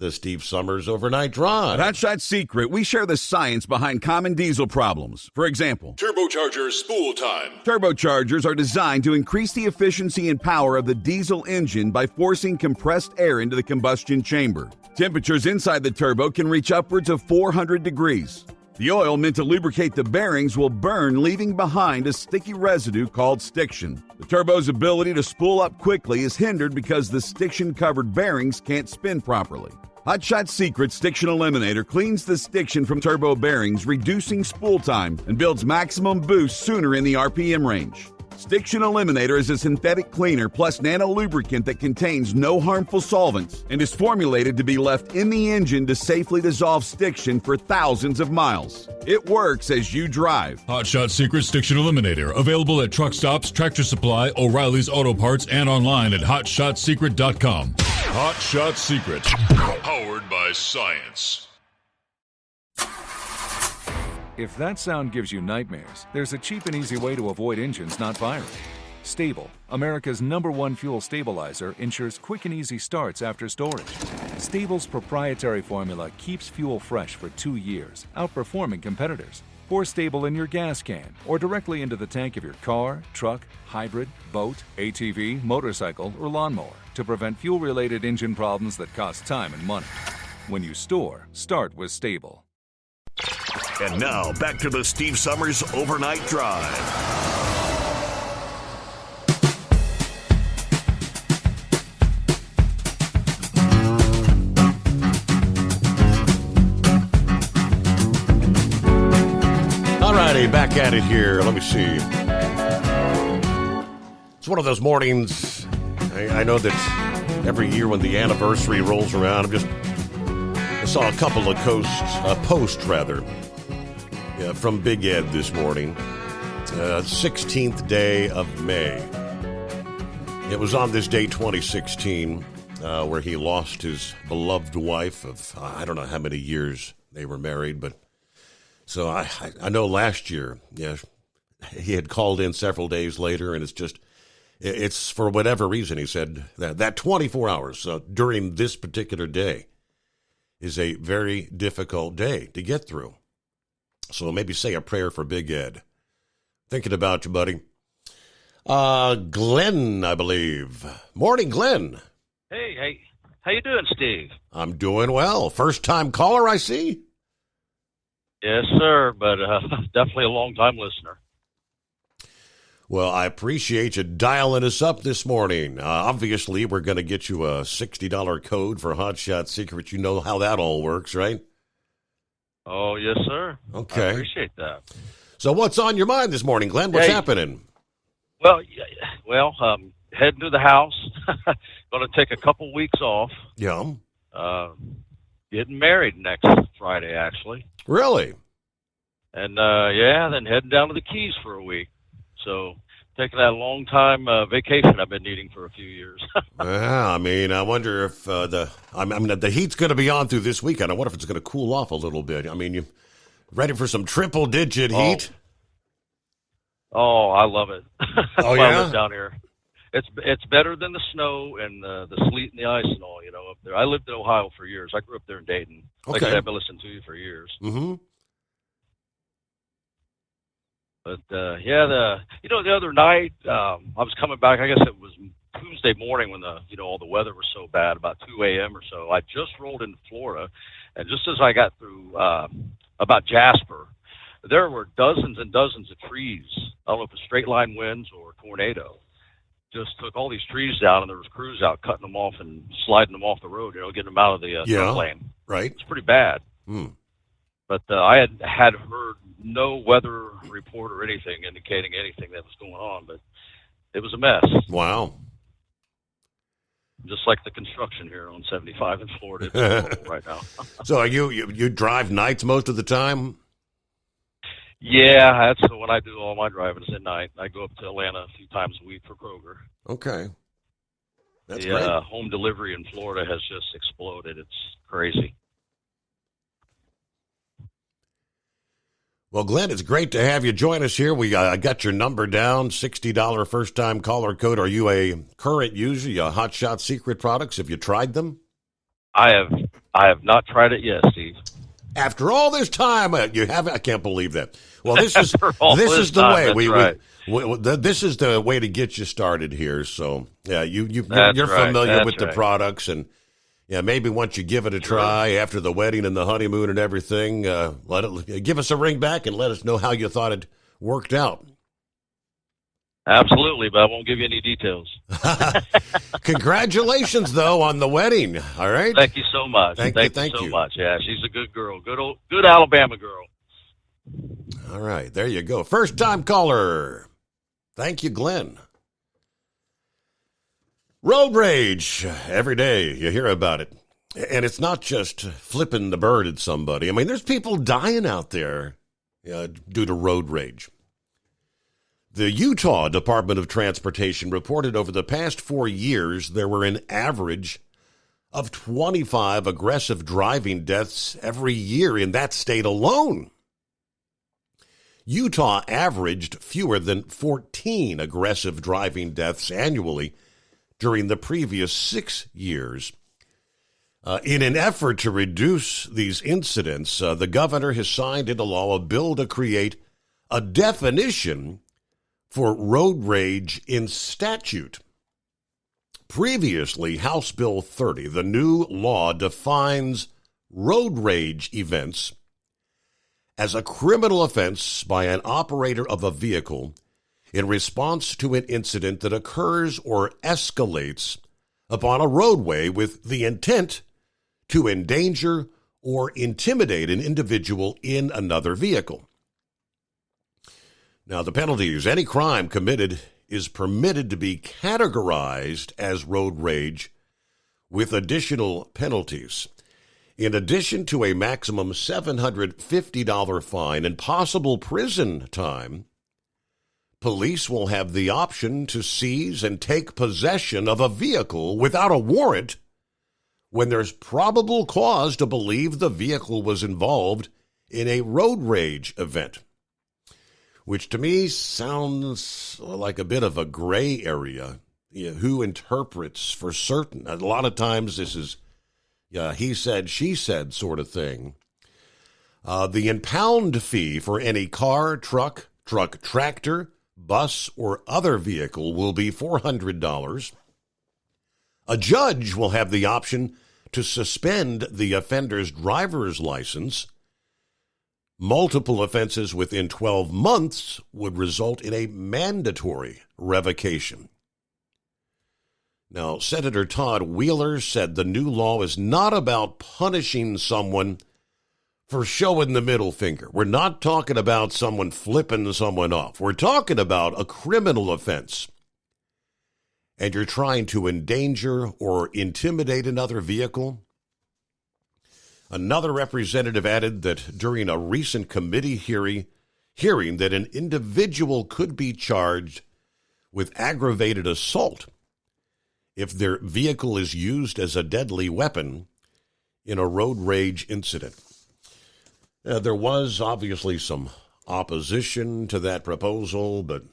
Speaker 11: The Steve Summers Overnight Drive.
Speaker 8: At Hotshot Secret, we share the science behind common diesel problems. For example,
Speaker 9: Turbocharger spool time.
Speaker 8: Turbochargers are designed to increase the efficiency and power of the diesel engine by forcing compressed air into the combustion chamber. Temperatures inside the turbo can reach upwards of 400 degrees. The oil meant to lubricate the bearings will burn, leaving behind a sticky residue called stiction. The turbo's ability to spool up quickly is hindered because the stiction-covered bearings can't spin properly. Hotshot Secret Stiction Eliminator cleans the stiction from turbo bearings, reducing spool time, and builds maximum boost sooner in the RPM range. Stiction Eliminator is a synthetic cleaner plus nano lubricant that contains no harmful solvents and is formulated to be left in the engine to safely dissolve stiction for thousands of miles. It works as you drive.
Speaker 9: Hotshot Secret Stiction Eliminator. Available at truck stops, Tractor Supply, O'Reilly's Auto Parts, and online at HotShotSecret.com. Hotshot Secret. Powered by science.
Speaker 21: If that sound gives you nightmares, there's a cheap and easy way to avoid engines not firing. Stable, America's #1 fuel stabilizer, ensures quick and easy starts after storage. Stable's proprietary formula keeps fuel fresh for 2 years, outperforming competitors. Pour Stable in your gas can or directly into the tank of your car, truck, hybrid, boat, ATV, motorcycle, or lawnmower to prevent fuel-related engine problems that cost time and money. When you store, start with Stable.
Speaker 22: And now, back to the Steve Summers Overnight Drive.
Speaker 11: All righty, back at it here. Let me see. It's one of those mornings. I know that every year when the anniversary rolls around, I saw a couple of posts from Big Ed this morning. 16th day of May. It was on this day, 2016, where he lost his beloved wife of, I don't know how many years they were married, but so I know last year, he had called in several days later, and it's for whatever reason, he said, that 24 hours during this particular day is a very difficult day to get through. So maybe say a prayer for Big Ed. Thinking about you, buddy. Glenn, I believe. Morning, Glenn.
Speaker 23: Hey, how you doing, Steve?
Speaker 11: I'm doing well. First time caller, I see.
Speaker 23: Yes, sir, but definitely a long-time listener.
Speaker 11: Well, I appreciate you dialing us up this morning. Obviously, we're going to get you a $60 code for Hot Shot Secret. You know how that all works, right?
Speaker 23: Oh, yes, sir.
Speaker 11: Okay.
Speaker 23: I appreciate that.
Speaker 11: So what's on your mind this morning, Glenn? What's happening?
Speaker 23: Well, heading to the house. Going to take a couple weeks off.
Speaker 11: Yeah.
Speaker 23: Getting married next Friday, actually.
Speaker 11: Really?
Speaker 23: And, then heading down to the Keys for a week. So taking that long time vacation I've been needing for a few years.
Speaker 11: Yeah, I mean, I wonder if the heat's going to be on through this weekend. I wonder if it's going to cool off a little bit. I mean, you ready for some triple-digit heat?
Speaker 23: Oh, I love it.
Speaker 11: Oh,
Speaker 23: I
Speaker 11: yeah?
Speaker 23: live down here. It's better than the snow and the sleet and the ice and all, up there. I lived in Ohio for years. I grew up there in Dayton. Like I said, I've been listening to you for years.
Speaker 11: Mm-hmm.
Speaker 23: But, the other night, I was coming back, I guess it was Tuesday morning when all the weather was so bad, about 2 a.m. or so. I just rolled into Florida, and just as I got through about Jasper, there were dozens and dozens of trees. I don't know if it's straight line winds or tornado. Just took all these trees down, and there was crews out cutting them off and sliding them off the road, getting them out of the turn lane.
Speaker 11: Right.
Speaker 23: It's pretty bad. But I had heard no weather report or anything indicating anything that was going on, but it was a mess.
Speaker 11: Wow.
Speaker 23: Just like the construction here on 75 in Florida. It's horrible right now.
Speaker 11: So you drive nights most of the time?
Speaker 23: Yeah, that's when I do all my driving is at night. I go up to Atlanta a few times a week for Kroger.
Speaker 11: Okay. That's
Speaker 23: great. Home delivery in Florida has just exploded. It's crazy.
Speaker 11: Well, Glenn, it's great to have you join us here. We got your number down, $60 first-time caller code. Are you a current user of Hot Shot Secret products? Have you tried them?
Speaker 23: I have not tried it yet, Steve.
Speaker 11: After all this time, you haven't? I can't believe that. Well, this is the way this is the way to get you started here. So, yeah, you're familiar with the products, and maybe once you give it a try after the wedding and the honeymoon and everything, give us a ring back and let us know how you thought it worked out.
Speaker 23: Absolutely, but I won't give you any details.
Speaker 11: Congratulations, though, on the wedding. All right.
Speaker 23: Thank you so much. Thank you so much. Yeah, she's a good girl. Good Alabama girl.
Speaker 11: All right, there you go. First-time caller. Thank you, Glenn. Road rage. Every day you hear about it. And it's not just flipping the bird at somebody. I mean, there's people dying out there due to road rage. The Utah Department of Transportation reported over the past 4 years there were an average of 25 aggressive driving deaths every year in that state alone. Utah averaged fewer than 14 aggressive driving deaths annually during the previous 6 years. In an effort to reduce these incidents, the governor has signed into law a bill to create a definition for road rage in statute. Previously, House Bill 30, the new law defines road rage events as a criminal offense by an operator of a vehicle in response to an incident that occurs or escalates upon a roadway with the intent to endanger or intimidate an individual in another vehicle. Now, the penalty is any crime committed is permitted to be categorized as road rage with additional penalties. In addition to a maximum $750 fine and possible prison time, police will have the option to seize and take possession of a vehicle without a warrant when there's probable cause to believe the vehicle was involved in a road rage event, which to me sounds like a bit of a gray area. Who interprets for certain? A lot of times this is he said, she said sort of thing. The impound fee for any car, truck, tractor, bus, or other vehicle will be $400. A judge will have the option to suspend the offender's driver's license Multiple offenses within 12 months would result in a mandatory revocation. Now, Senator Todd Wheeler said the new law is not about punishing someone for showing the middle finger. We're not talking about someone flipping someone off. We're talking about a criminal offense. And you're trying to endanger or intimidate another vehicle. Another representative added that during a recent committee hearing that an individual could be charged with aggravated assault if their vehicle is used as a deadly weapon in a road rage incident. There was obviously some opposition to that proposal, but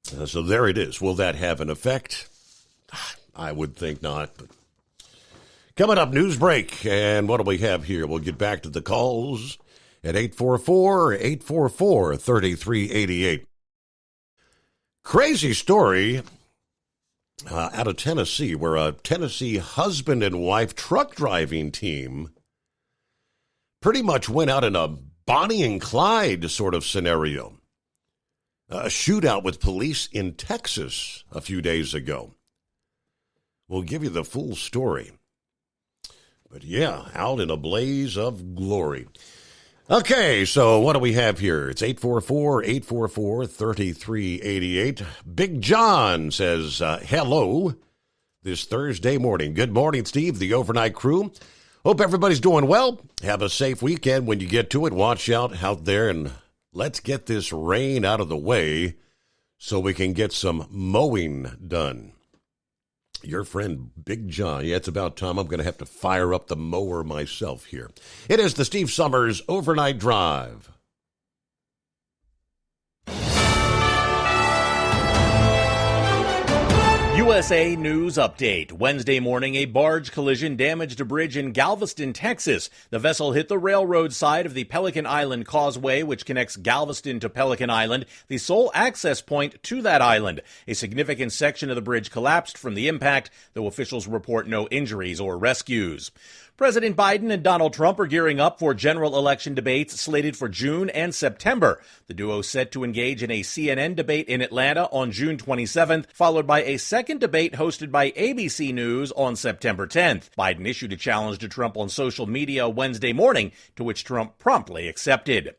Speaker 11: so there it is. Will that have an effect? I would think not. But coming up, news break. And what do we have here? We'll get back to the calls at 844-844-3388. Crazy story out of Tennessee, where a Tennessee husband and wife truck driving team pretty much went out in a Bonnie and Clyde sort of scenario. A shootout with police in Texas a few days ago. We'll give you the full story. But yeah, out in a blaze of glory. Okay, so what do we have here? It's 844-844-3388. Big John says, hello this Thursday morning. Good morning, Steve, the overnight crew. Hope everybody's doing well. Have a safe weekend when you get to it. Watch out there, and let's get this rain out of the way so we can get some mowing done. Your friend, Big John. Yeah, it's about time. I'm going to have to fire up the mower myself here. It is the Steve Summers Overnight Drive.
Speaker 2: USA News Update. Wednesday morning, a barge collision damaged a bridge in Galveston, Texas. The vessel hit the railroad side of the Pelican Island Causeway, which connects Galveston to Pelican Island, the sole access point to that island. A significant section of the bridge collapsed from the impact, though officials report no injuries or rescues. President Biden and Donald Trump are gearing up for general election debates slated for June and September. The duo set to engage in a CNN debate in Atlanta on June 27th, followed by a second debate hosted by ABC News on September 10th. Biden issued a challenge to Trump on social media Wednesday morning, to which Trump promptly accepted.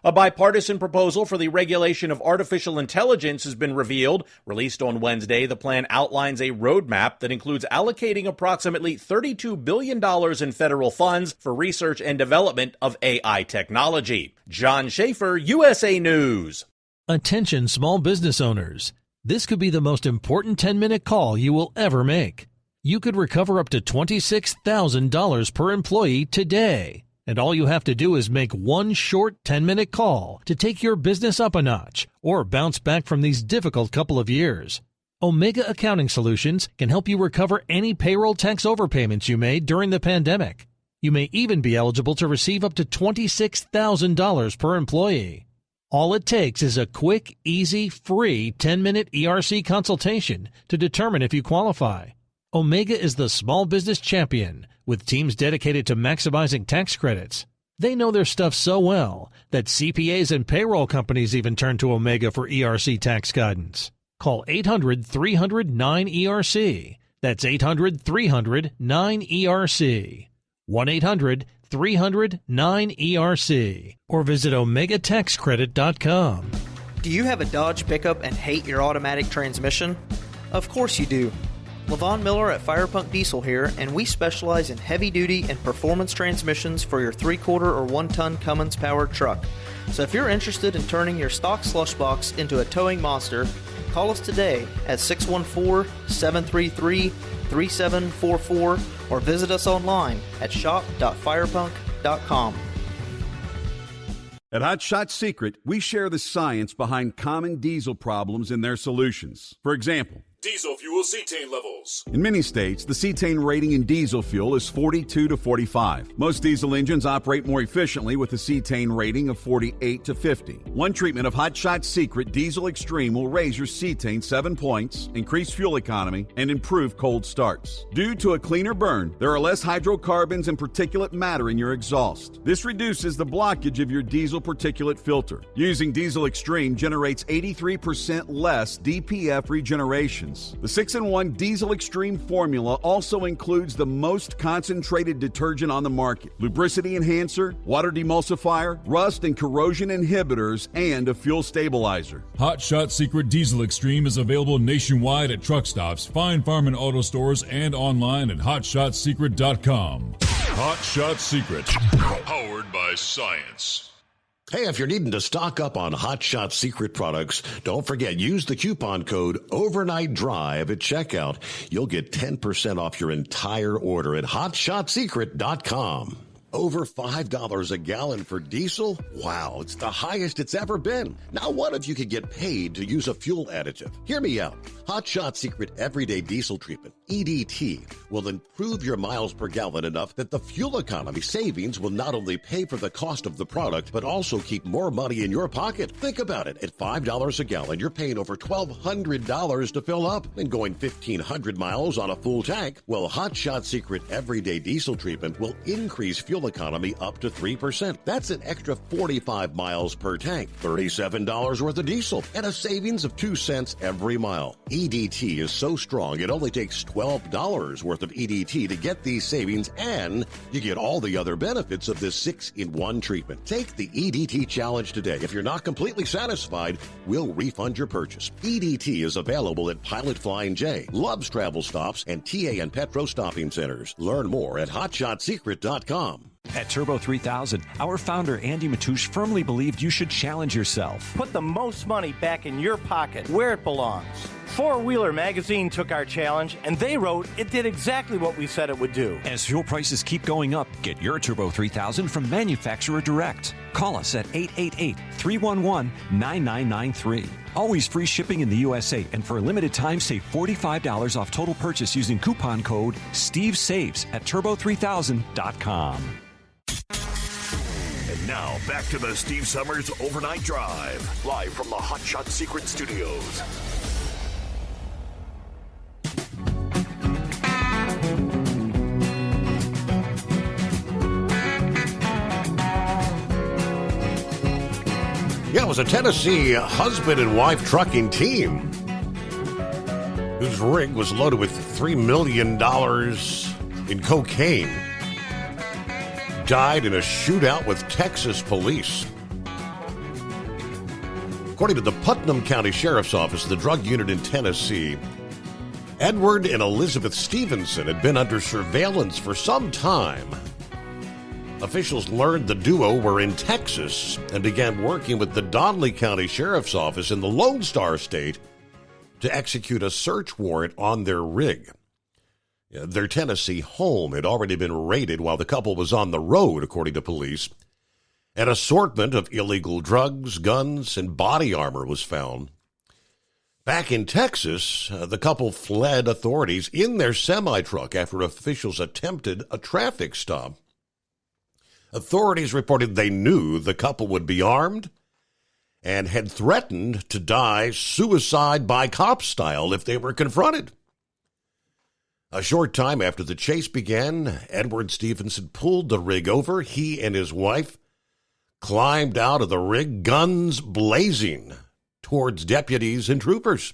Speaker 2: A bipartisan proposal for the regulation of artificial intelligence has been revealed. Released on Wednesday, the plan outlines a roadmap that includes allocating approximately $32 billion in federal funds for research and development of AI technology. John Schaefer, USA News.
Speaker 13: Attention small business owners. This could be the most important 10-minute call you will ever make. You could recover up to $26,000 per employee today. And all you have to do is make one short 10-minute call to take your business up a notch or bounce back from these difficult couple of years. Omega Accounting Solutions can help you recover any payroll tax overpayments you made during the pandemic. You may even be eligible to receive up to $26,000 per employee. All it takes is a quick, easy, free 10-minute ERC consultation to determine if you qualify. Omega is the small business champion, with teams dedicated to maximizing tax credits. They know their stuff so well that CPAs and payroll companies even turn to Omega for ERC tax guidance. Call 800-300-9ERC. That's 800-300-9ERC. 1-800-300-9ERC. Or visit OmegaTaxCredit.com.
Speaker 1: Do you have a Dodge pickup and hate your automatic transmission? Of course you do. LaVon Miller at Firepunk Diesel here, and we specialize in heavy-duty and performance transmissions for your 3/4 or 1-ton Cummins-powered truck. So if you're interested in turning your stock slush box into a towing monster, call us today at 614-733-3744 or visit us online at shop.firepunk.com.
Speaker 8: At Hot Shot Secret, we share the science behind common diesel problems and their solutions. For example,
Speaker 22: diesel fuel cetane levels.
Speaker 8: In many states, the cetane rating in diesel fuel is 42 to 45. Most diesel engines operate more efficiently with a cetane rating of 48 to 50. One treatment of Hot Shot Secret Diesel Extreme will raise your cetane 7 points, increase fuel economy, and improve cold starts. Due to a cleaner burn, there are less hydrocarbons and particulate matter in your exhaust. This reduces the blockage of your diesel particulate filter. Using Diesel Extreme generates 83% less DPF regenerations. The 6-in-1 Diesel Extreme formula also includes the most concentrated detergent on the market, lubricity enhancer, water demulsifier, rust and corrosion inhibitors, and a fuel stabilizer.
Speaker 9: Hot Shot Secret Diesel Extreme is available nationwide at truck stops, Fine Farm and Auto Stores, and online at hotshotsecret.com. Hot Shot Secret, powered by science.
Speaker 11: Hey, if you're needing to stock up on Hot Shot Secret products, don't forget, use the coupon code Overnight Drive at checkout. You'll get 10% off your entire order at hotshotsecret.com. Over $5 a gallon for diesel? Wow, it's the highest it's ever been. Now what if you could get paid to use a fuel additive? Hear me out. Hot Shot Secret Everyday Diesel Treatment, EDT, will improve your miles per gallon enough that the fuel economy savings will not only pay for the cost of the product, but also keep more money in your pocket. Think about it. At $5 a gallon, you're paying over $1,200 to fill up and going 1,500 miles on a full tank. Well, Hot Shot Secret Everyday Diesel Treatment will increase fuel economy up to 3%. That's an extra 45 miles per tank, $37 worth of diesel, and a savings of 2 cents every mile. EDT is so strong, it only takes $12 worth of EDT to get these savings, and you get all the other benefits of this 6-in-1 treatment. Take the EDT challenge today. If you're not completely satisfied, we'll refund your purchase. EDT is available at Pilot Flying J, Love's Travel Stops, and TA and Petro Stopping Centers. Learn more at hotshotsecret.com.
Speaker 3: At Turbo 3000, our founder Andy Matouche firmly believed you should challenge yourself.
Speaker 4: Put the most money back in your pocket, where it belongs. Four Wheeler Magazine took our challenge, and they wrote it did exactly what we said it would do.
Speaker 3: As fuel prices keep going up, get your Turbo 3000 from manufacturer direct. Call us at 888-311-9993. Always free shipping in the USA, and for a limited time, save $45 off total purchase using coupon code STEVESAVES at turbo3000.com.
Speaker 22: And now, back to the Steve Summers Overnight Drive, live from the Hot Shot Secret Studios.
Speaker 11: Yeah, it was a Tennessee husband and wife trucking team whose rig was loaded with $3 million in cocaine. Died in a shootout with Texas police. According to the Putnam County Sheriff's Office, the drug unit in Tennessee, Edward and Elizabeth Stevenson had been under surveillance for some time. Officials learned the duo were in Texas and began working with the Donley County Sheriff's Office in the Lone Star State to execute a search warrant on their rig. Their Tennessee home had already been raided while the couple was on the road, according to police. An assortment of illegal drugs, guns, and body armor was found. Back in Texas, the couple fled authorities in their semi-truck after officials attempted a traffic stop. Authorities reported they knew the couple would be armed and had threatened to die suicide by cop style if they were confronted. A short time after the chase began, Edward Stevenson pulled the rig over. He and his wife climbed out of the rig, guns blazing, towards deputies and troopers.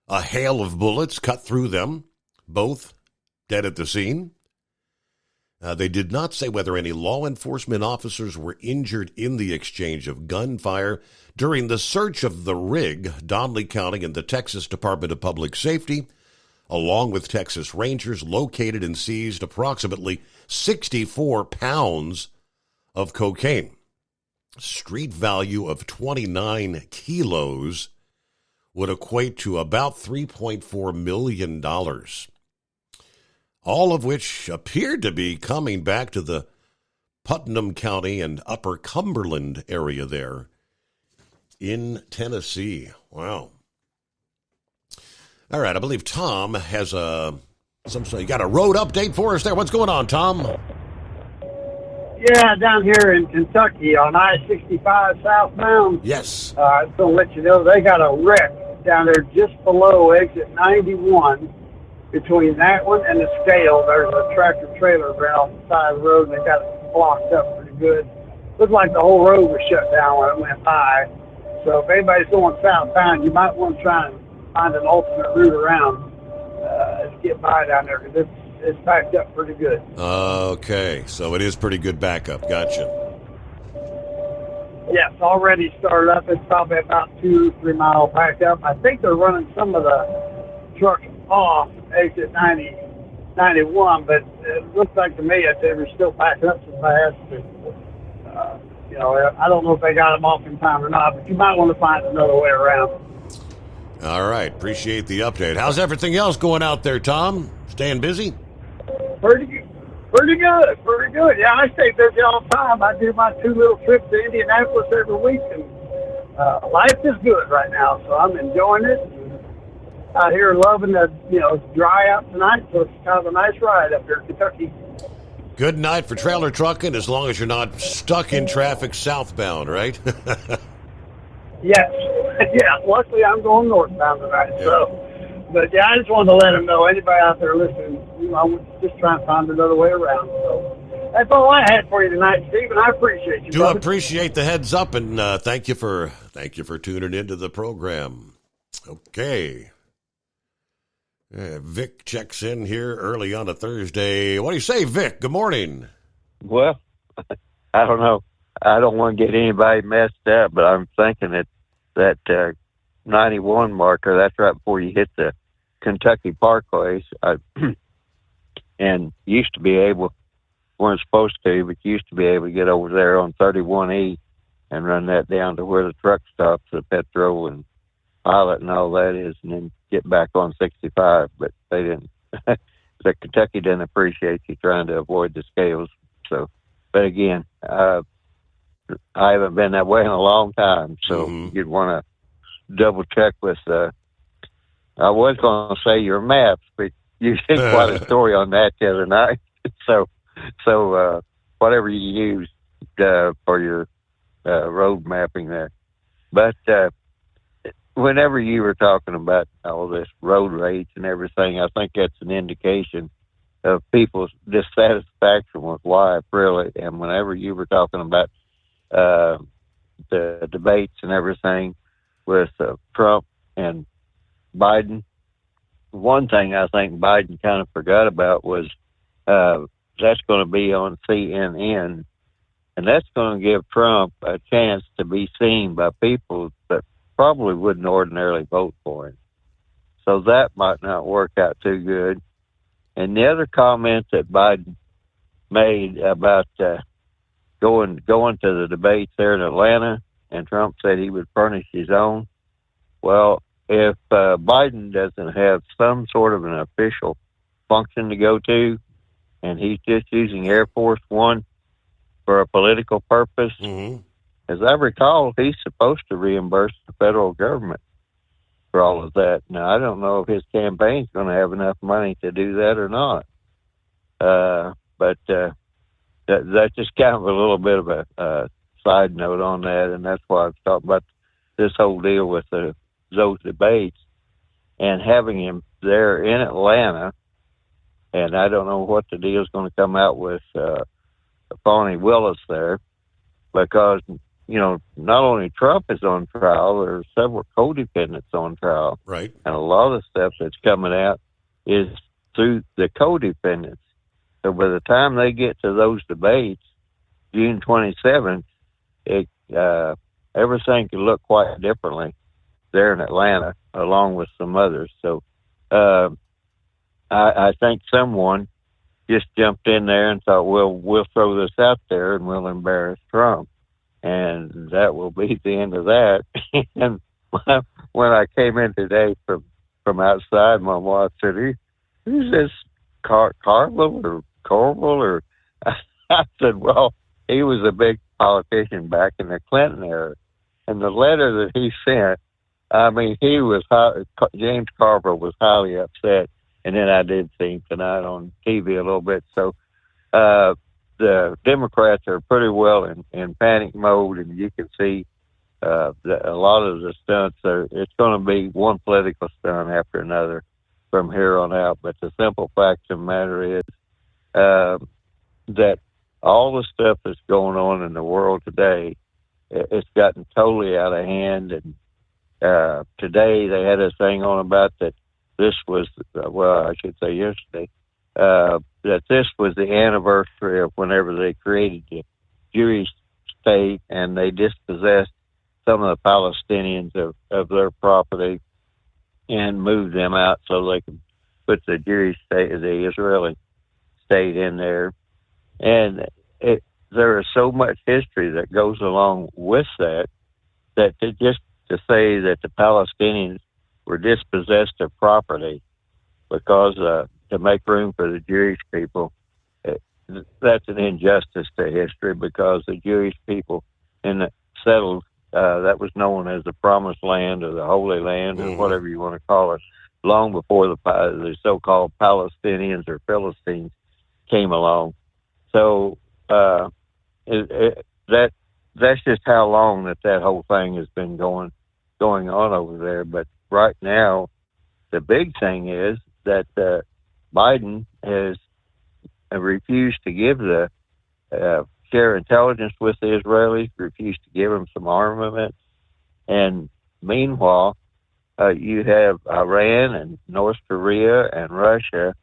Speaker 11: A hail of bullets cut through them, both dead at the scene. They did not say whether any law enforcement officers were injured in the exchange of gunfire. During the search of the rig, Donley County and the Texas Department of Public Safety, along with Texas Rangers, located and seized approximately 64 pounds of cocaine. Street value of 29 kilos would equate to about $3.4 million. All of which appeared to be coming back to the Putnam County and Upper Cumberland area there in Tennessee. Wow. All right, I believe Tom has you got a road update for us there. What's going on, Tom?
Speaker 10: Yeah, down here in Kentucky on I-65 southbound.
Speaker 11: Yes.
Speaker 10: I just want to let you know they got a wreck down there just below exit 91. Between that one and the scale, there's a tractor-trailer been off the side of the road, and they got it blocked up pretty good. Looked like the whole road was shut down when it went by. So if anybody's going southbound, you might want to try and find an alternate route around to get by down there, because it's backed up pretty good.
Speaker 11: Okay, so it is pretty good backup. Gotcha.
Speaker 10: Yes, already started up. It's probably about 2-3 mile backup. I think they're running some of the trucks off exit 91, but it looks like to me that they were still backing up so fast. I don't know if they got them off in time or not, but you might want to find another way around.
Speaker 11: All right, appreciate the update. How's everything else going out there, Tom? Staying busy?
Speaker 10: Pretty good. Yeah, I stay busy all the time. I do my 2 little trips to Indianapolis every week, and life is good right now, so I'm enjoying it. Out here loving the, it's dry out tonight, so it's kind of a nice ride up here in Kentucky.
Speaker 11: Good night for trailer trucking, as long as you're not stuck in traffic southbound, right?
Speaker 10: Yes. Yeah, luckily I'm going northbound tonight, so. But, yeah, I just wanted to let them know, anybody out there listening, I'm just trying to find another way around. So that's all I had for you tonight, Stephen. I appreciate you,
Speaker 11: Do
Speaker 10: brother.
Speaker 11: appreciate the heads up, and thank you for tuning into the program. Okay. Vic checks in here early on a Thursday. What do you say, Vic? Good morning.
Speaker 14: Well, I don't know. I don't want to get anybody messed up, but I'm thinking that 91 marker, that's right before you hit the Kentucky Parkways. And used to be able, weren't supposed to, but used to be able to get over there on 31E and run that down to where the truck stops, the Petro and Pilot and all that is, and then get back on 65. But they didn't. The Kentucky didn't appreciate you trying to avoid the scales. So, but again, I haven't been that way in a long time, so you'd want to double check with. I was going to say your maps, but you did quite a story on that the other night. So whatever you use for your road mapping there, but whenever you were talking about all this road rage and everything, I think that's an indication of people's dissatisfaction with life, really. And whenever you were talking about the debates and everything with Trump and Biden, one thing I think Biden kind of forgot about was that's going to be on CNN, and that's going to give Trump a chance to be seen by people that probably wouldn't ordinarily vote for him. So that might not work out too good. And the other comment that Biden made about going to the debates there in Atlanta, and Trump said he would furnish his own. Well, if Biden doesn't have some sort of an official function to go to, and he's just using Air Force One for a political purpose, as I recall, he's supposed to reimburse the federal government for all of that. Now, I don't know if his campaign's going to have enough money to do that or not. But that's just kind of a little bit of a side note on that, and that's why I was talking about this whole deal with those debates and having him there in Atlanta. And I don't know what the deal is going to come out with Fani Willis there, because, not only Trump is on trial, there are several co-defendants on trial.
Speaker 11: Right.
Speaker 14: And a lot of stuff that's coming out is through the co-defendants. So by the time they get to those debates, June 27th, everything could look quite differently there in Atlanta, along with some others. So I think someone just jumped in there and thought, well, we'll throw this out there and we'll embarrass Trump. And that will be the end of that. And when I came in today from outside, my wife said, who's this Carville or Corville? Or I said, well, he was a big politician back in the Clinton era. And the letter that he sent, I mean, James Carville was highly upset, and then I did see him tonight on TV a little bit. So the Democrats are pretty well in panic mode, and you can see a lot of the stunts it's going to be one political stunt after another from here on out. But the simple fact of the matter is that all the stuff that's going on in the world today, it's gotten totally out of hand. And today they had a thing on about that this was, I should say yesterday, that this was the anniversary of whenever they created the Jewish state, and they dispossessed some of the Palestinians of their property and moved them out so they could put the Jewish state, the Israeli state in there. And there is so much history that goes along with that just to say that the Palestinians were dispossessed of property because to make room for the Jewish people, that's an injustice to history, because the Jewish people settled that was known as the Promised Land or the Holy Land or whatever you want to call it, long before the so-called Palestinians or Philistines came along. So that's just how long that whole thing has been going on over there. But right now, the big thing is that Biden has refused to give share intelligence with the Israelis, refused to give them some armament. And meanwhile, you have Iran and North Korea and Russia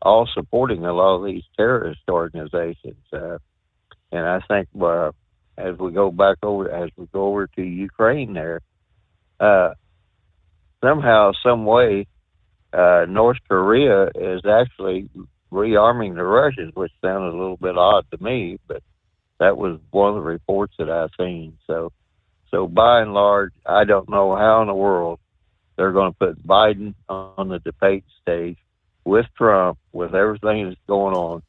Speaker 14: all supporting a lot of these terrorist organizations. And I think as we go over to Ukraine there, somehow, some way, North Korea is actually rearming the Russians, which sounded a little bit odd to me, but that was one of the reports that I've seen. So by and large, I don't know how in the world they're going to put Biden on the debate stage with Trump, with everything that's going on,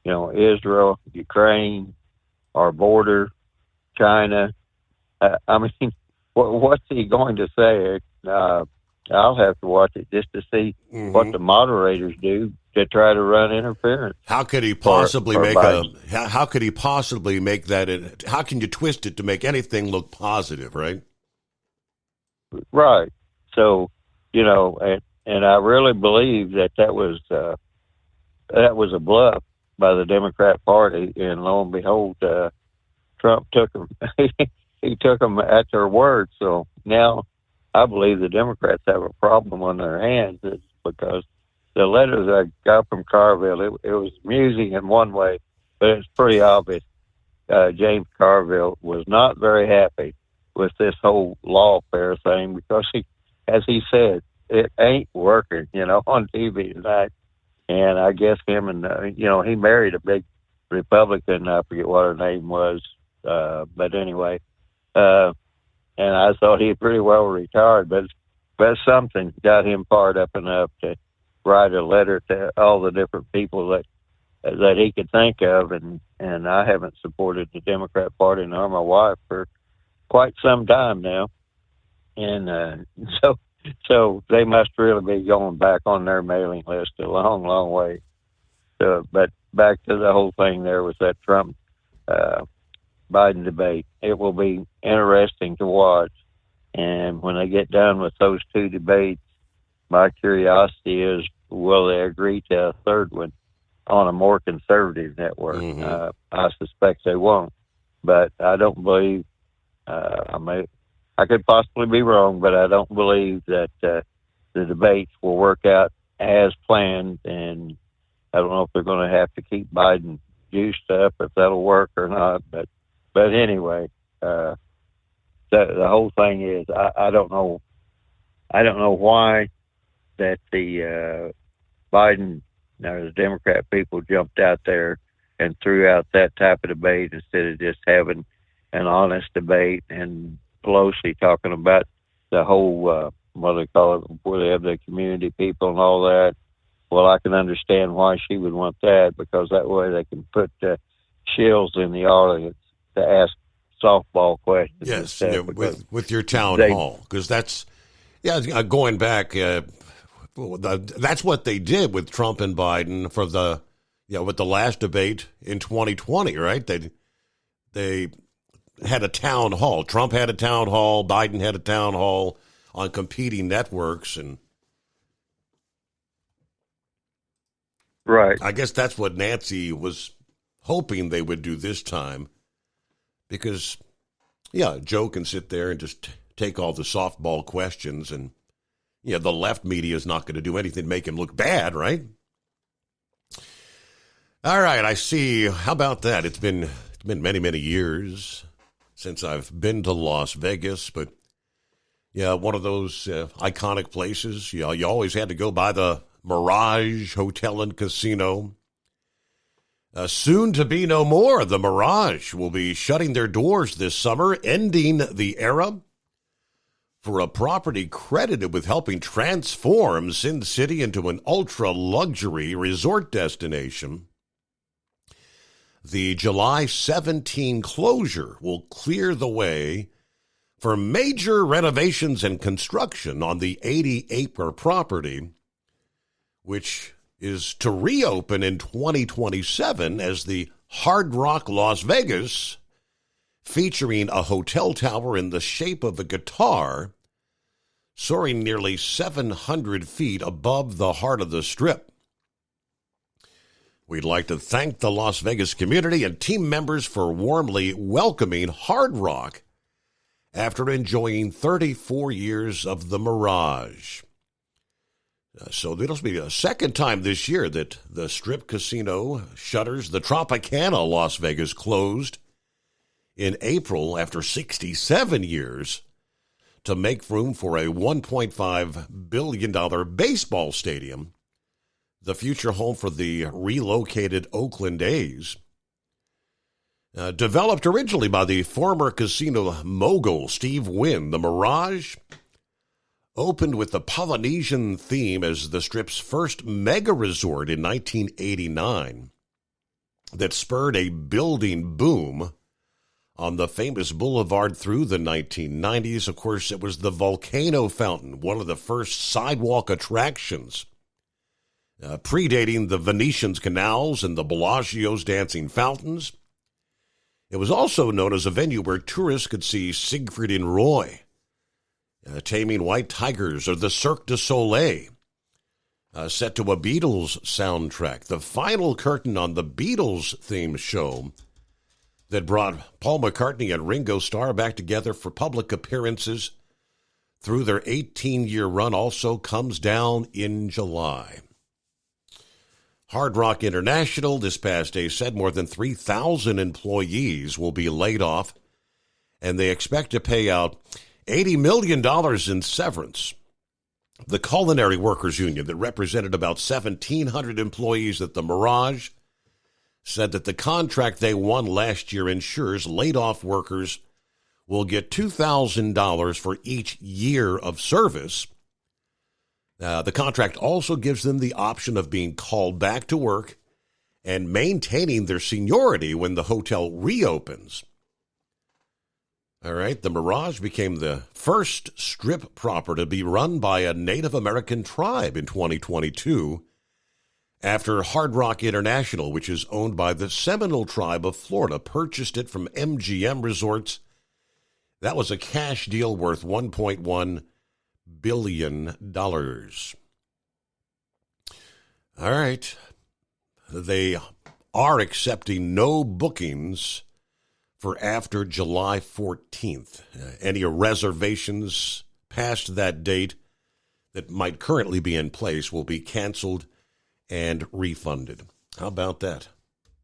Speaker 14: Israel, Ukraine, our border, China. I mean, what's he going to say? I'll have to watch it just to see what the moderators do to try to run interference.
Speaker 11: How could he possibly how could he possibly make that? How can you twist it to make anything look positive, right?
Speaker 14: Right. So, and I really believe that was a bluff by the Democrat Party, and lo and behold, Trump took them. He took them at their word. So now I believe the Democrats have a problem on their hands, because the letters I got from Carville, it was amusing in one way, but it's pretty obvious. James Carville was not very happy with this whole lawfare thing, because as he said, it ain't working, on TV tonight. And I guess him and, he married a big Republican, I forget what her name was, but anyway, and I thought he pretty well retired, but something got him fired up enough to write a letter to all the different people that he could think of, and I haven't supported the Democrat Party nor my wife for quite some time now, and so they must really be going back on their mailing list a long, long way. So, but back to the whole thing there with that Trump Biden debate. It will be interesting to watch, and when they get done with those two debates, my curiosity is, will they agree to a third one on a more conservative network? I suspect they won't, but I don't believe, I could possibly be wrong, but I don't believe that the debates will work out as planned, and I don't know if they're going to have to keep Biden juiced up, if that'll work or not, but anyway, the whole thing is, I don't know why that the Biden or the Democrat people jumped out there and threw out that type of debate instead of just having an honest debate, and Pelosi talking about the whole, what do they call it, where they have the community people and all that. Well, I can understand why she would want that, because that way they can put shills in the audience to ask softball questions.
Speaker 11: Yes, with your town hall, because that's Yeah, going back, that's what they did with Trump and Biden for with the last debate in 2020, right? They had a town hall. Trump had a town hall. Biden had a town hall on competing networks, and
Speaker 14: right.
Speaker 11: I guess that's what Nancy was hoping they would do this time, because, Joe can sit there and just take all the softball questions, and the left media is not going to do anything to make him look bad, right? All right, I see. How about that? It's been many, many years since I've been to Las Vegas, but one of those iconic places. You always had to go by the Mirage Hotel and Casino. Soon to be no more. The Mirage will be shutting their doors this summer, ending the era for a property credited with helping transform Sin City into an ultra-luxury resort destination. The July 17 closure will clear the way for major renovations and construction on the 80-acre property, which is to reopen in 2027 as the Hard Rock Las Vegas, featuring a hotel tower in the shape of a guitar, soaring nearly 700 feet above the heart of the Strip. We'd like to thank the Las Vegas community and team members for warmly welcoming Hard Rock after enjoying 34 years of the Mirage. So it'll be a second time this year that the Strip Casino shutters. The Tropicana Las Vegas closed in April after 67 years to make room for a $1.5 billion baseball stadium, the future home for the relocated Oakland A's. Developed originally by the former casino mogul Steve Wynn, the Mirage opened with the Polynesian theme as the Strip's first mega resort in 1989 that spurred a building boom on the famous boulevard through the 1990s. Of course, it was the Volcano Fountain, one of the first sidewalk attractions, predating the Venetian's canals and the Bellagio's dancing fountains. It was also known as a venue where tourists could see Siegfried and Roy, taming white tigers, or the Cirque du Soleil, set to a Beatles soundtrack. The final curtain on the Beatles theme show that brought Paul McCartney and Ringo Starr back together for public appearances through their 18-year run also comes down in July. Hard Rock International this past day said more than 3,000 employees will be laid off, and they expect to pay out $80 million in severance. The Culinary Workers Union that represented about 1,700 employees at the Mirage said that the contract they won last year ensures laid-off workers will get $2,000 for each year of service. The contract also gives them the option of being called back to work and maintaining their seniority when the hotel reopens. All right, the Mirage became the first Strip property to be run by a Native American tribe in 2022 after Hard Rock International, which is owned by the Seminole Tribe of Florida, purchased it from MGM Resorts. That was a cash deal worth $1.1 billion. All right. They are accepting no bookings for after July 14th. Any reservations past that date that might currently be in place will be canceled and refunded. How about that?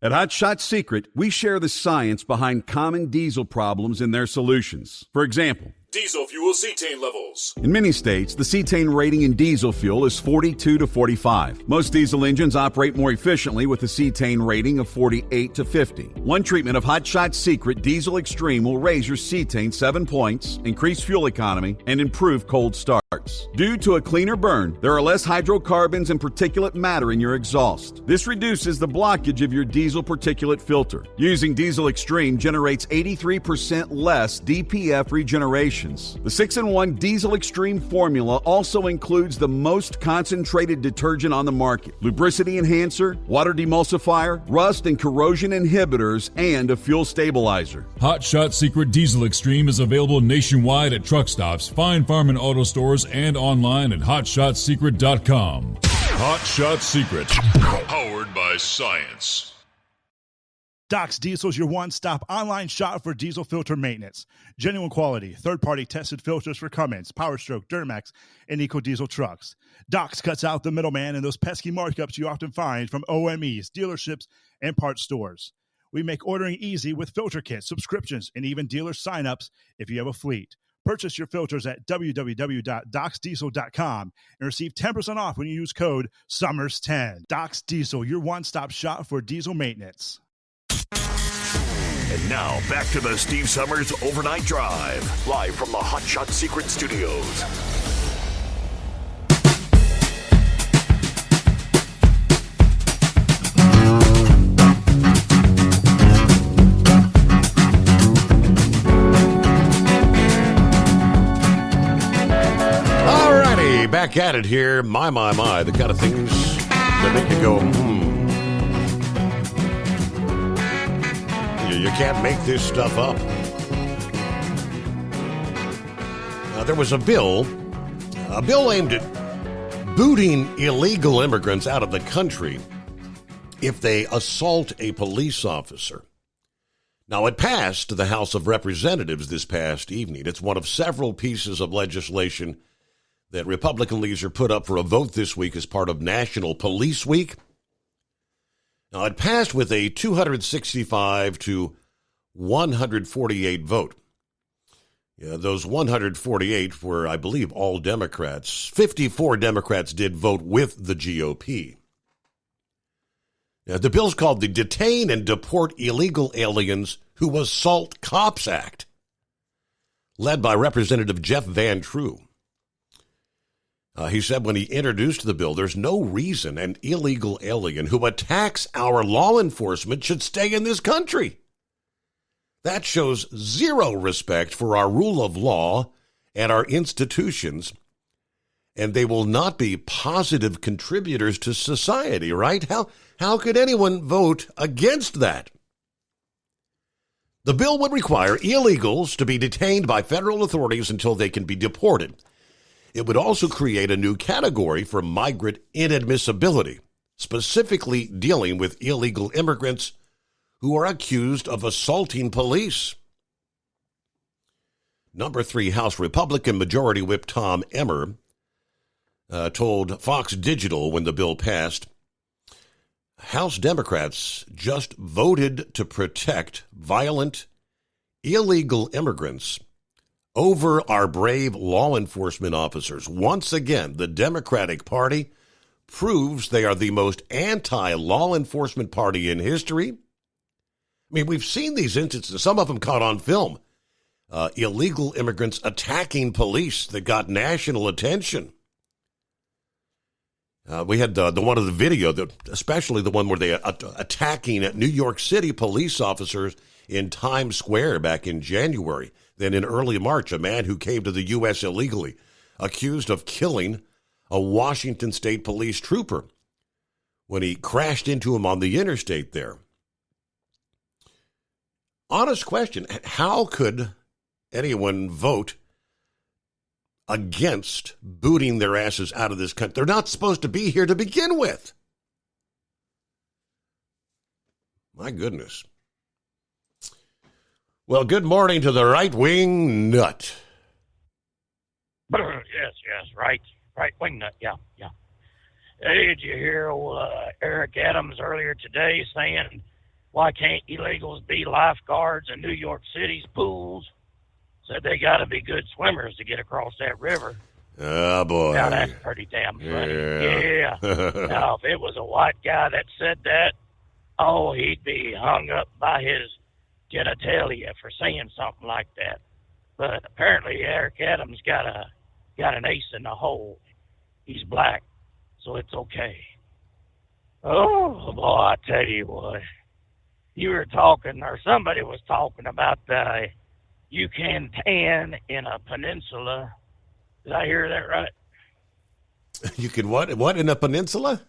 Speaker 8: At Hot Shot Secret, we share the science behind common diesel problems and their solutions. For example,
Speaker 9: diesel fuel cetane levels.
Speaker 8: in many states, the cetane rating in diesel fuel is 42 to 45. Most diesel engines operate more efficiently with a cetane rating of 48 to 50. One treatment of Hot Shot Secret Diesel Extreme will raise your cetane 7 points, increase fuel economy, and improve cold starts. Due to a cleaner burn, there are less hydrocarbons and particulate matter in your exhaust. This reduces the blockage of your diesel particulate filter. Using Diesel Extreme generates 83% less DPF regeneration emissions. The 6-in-1 Diesel Extreme formula also includes the most concentrated detergent on the market, lubricity enhancer, water demulsifier, rust and corrosion inhibitors, and a fuel stabilizer.
Speaker 9: Hot Shot Secret Diesel Extreme is available nationwide at truck stops, Fine Farm and auto stores, and online at hotshotsecret.com. Hot Shot Secret, powered by science.
Speaker 12: Doc's Diesel is your one-stop online shop for diesel filter maintenance. Genuine quality, third-party tested filters for Cummins, Powerstroke, Duramax, and EcoDiesel trucks. Doc's cuts out the middleman and those pesky markups you often find from OMEs, dealerships, and parts stores. We make ordering easy with filter kits, subscriptions, and even dealer sign-ups if you have a fleet. Purchase your filters at www.docsdiesel.com and receive 10% off when you use code SUMMERS10. Doc's Diesel, your one-stop shop for diesel maintenance.
Speaker 22: And now, back to the Steve Summers Overnight Drive, live from the Hot Shot Secret Studios.
Speaker 11: Alrighty, back at it here. My, the kind of things that make you go, You can't make this stuff up. There was a bill aimed at booting illegal immigrants out of the country if they assault a police officer. Now, it passed the House of Representatives this past evening. It's one of several pieces of legislation that Republican leaders are put up for a vote this week as part of National Police Week. Now, it passed with a 265 to 148 vote. Yeah, those 148 were, I believe, all Democrats. 54 Democrats did vote with the GOP. Now, the bill's called the Detain and Deport Illegal Aliens Who Assault Cops Act, led by Representative Jeff Van True. He said when he introduced the bill, there's no reason an illegal alien who attacks our law enforcement should stay in this country. That shows zero respect for our rule of law and our institutions, and they will not be positive contributors to society, right? How could anyone vote against that? The bill would require illegals to be detained by federal authorities until they can be deported. It would also create a new category for migrant inadmissibility, specifically dealing with illegal immigrants who are accused of assaulting police. Number 3 House Republican Majority Whip Tom Emmer told Fox Digital when the bill passed, House Democrats just voted to protect violent, illegal immigrants over our brave law enforcement officers. Once again, the Democratic Party proves they are the most anti-law enforcement party in history. I mean, we've seen these instances, some of them caught on film. Illegal immigrants attacking police that got national attention. We had the one of the video, especially the one where they attacking New York City police officers in Times Square back in January. Then in early March, a man who came to the U.S. illegally, accused of killing a Washington State police trooper when he crashed into him on the interstate there. Honest question, how could anyone vote against booting their asses out of this country? They're not supposed to be here to begin with. My goodness. Well, good morning to the right-wing nut.
Speaker 15: Yes, right-wing nut, yeah. Hey, did you hear old Eric Adams earlier today saying, why can't illegals be lifeguards in New York City's pools? Said they got to be good swimmers to get across that river.
Speaker 11: Oh, boy.
Speaker 15: Now, that's pretty damn funny.
Speaker 11: Yeah.
Speaker 15: Now, if it was a white guy that said that, he'd be hung up by his genitalia for saying something like that. But apparently Eric Adams got an ace in the hole. He's black, so it's okay. Oh, boy, I tell you what. You were talking, or somebody was talking about the you can tan in a peninsula. Did I hear that right?
Speaker 11: You can what? What, in a peninsula?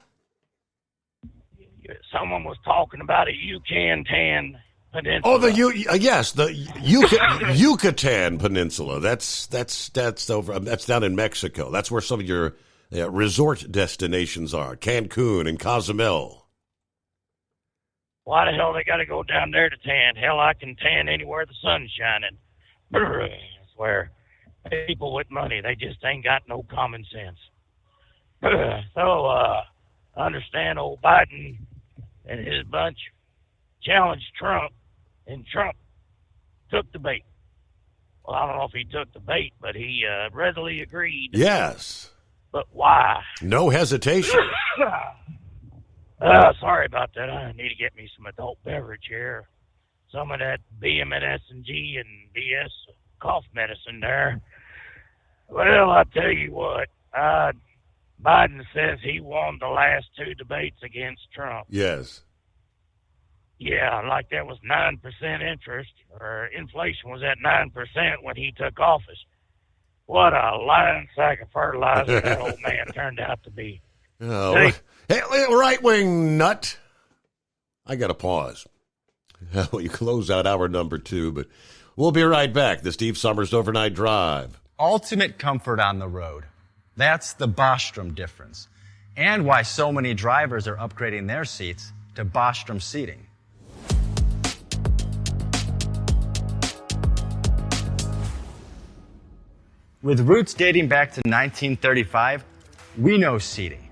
Speaker 15: Someone was talking about a Yucatan Peninsula.
Speaker 11: Oh, the Yucatan Peninsula. That's over. That's down in Mexico. That's where some of your resort destinations are. Cancun and Cozumel.
Speaker 15: Why the hell they got to go down there to tan? Hell, I can tan anywhere the sun's shining. I swear, people with money, they just ain't got no common sense. So, I understand old Biden and his bunch challenged Trump, and Trump took the bait. Well, I don't know if he took the bait, but he readily agreed.
Speaker 11: Yes.
Speaker 15: But why?
Speaker 11: No hesitation.
Speaker 15: Sorry about that. I need to get me some adult beverage here. Some of that BMNS&G and BS cough medicine there. Well, I tell you what, Biden says he won the last two debates against Trump.
Speaker 11: Yes.
Speaker 15: Yeah, like that was 9% interest, or inflation was at 9% when he took office. What a lying sack of fertilizer that old man turned out to be.
Speaker 11: Oh, hey, right-wing nut. I got to pause. You close out hour number 2, but we'll be right back. The Steve Summers Overnight Drive.
Speaker 5: Ultimate comfort on the road. That's the Bostrom difference. And why so many drivers are upgrading their seats to Bostrom seating. With roots dating back to 1935, we know seating.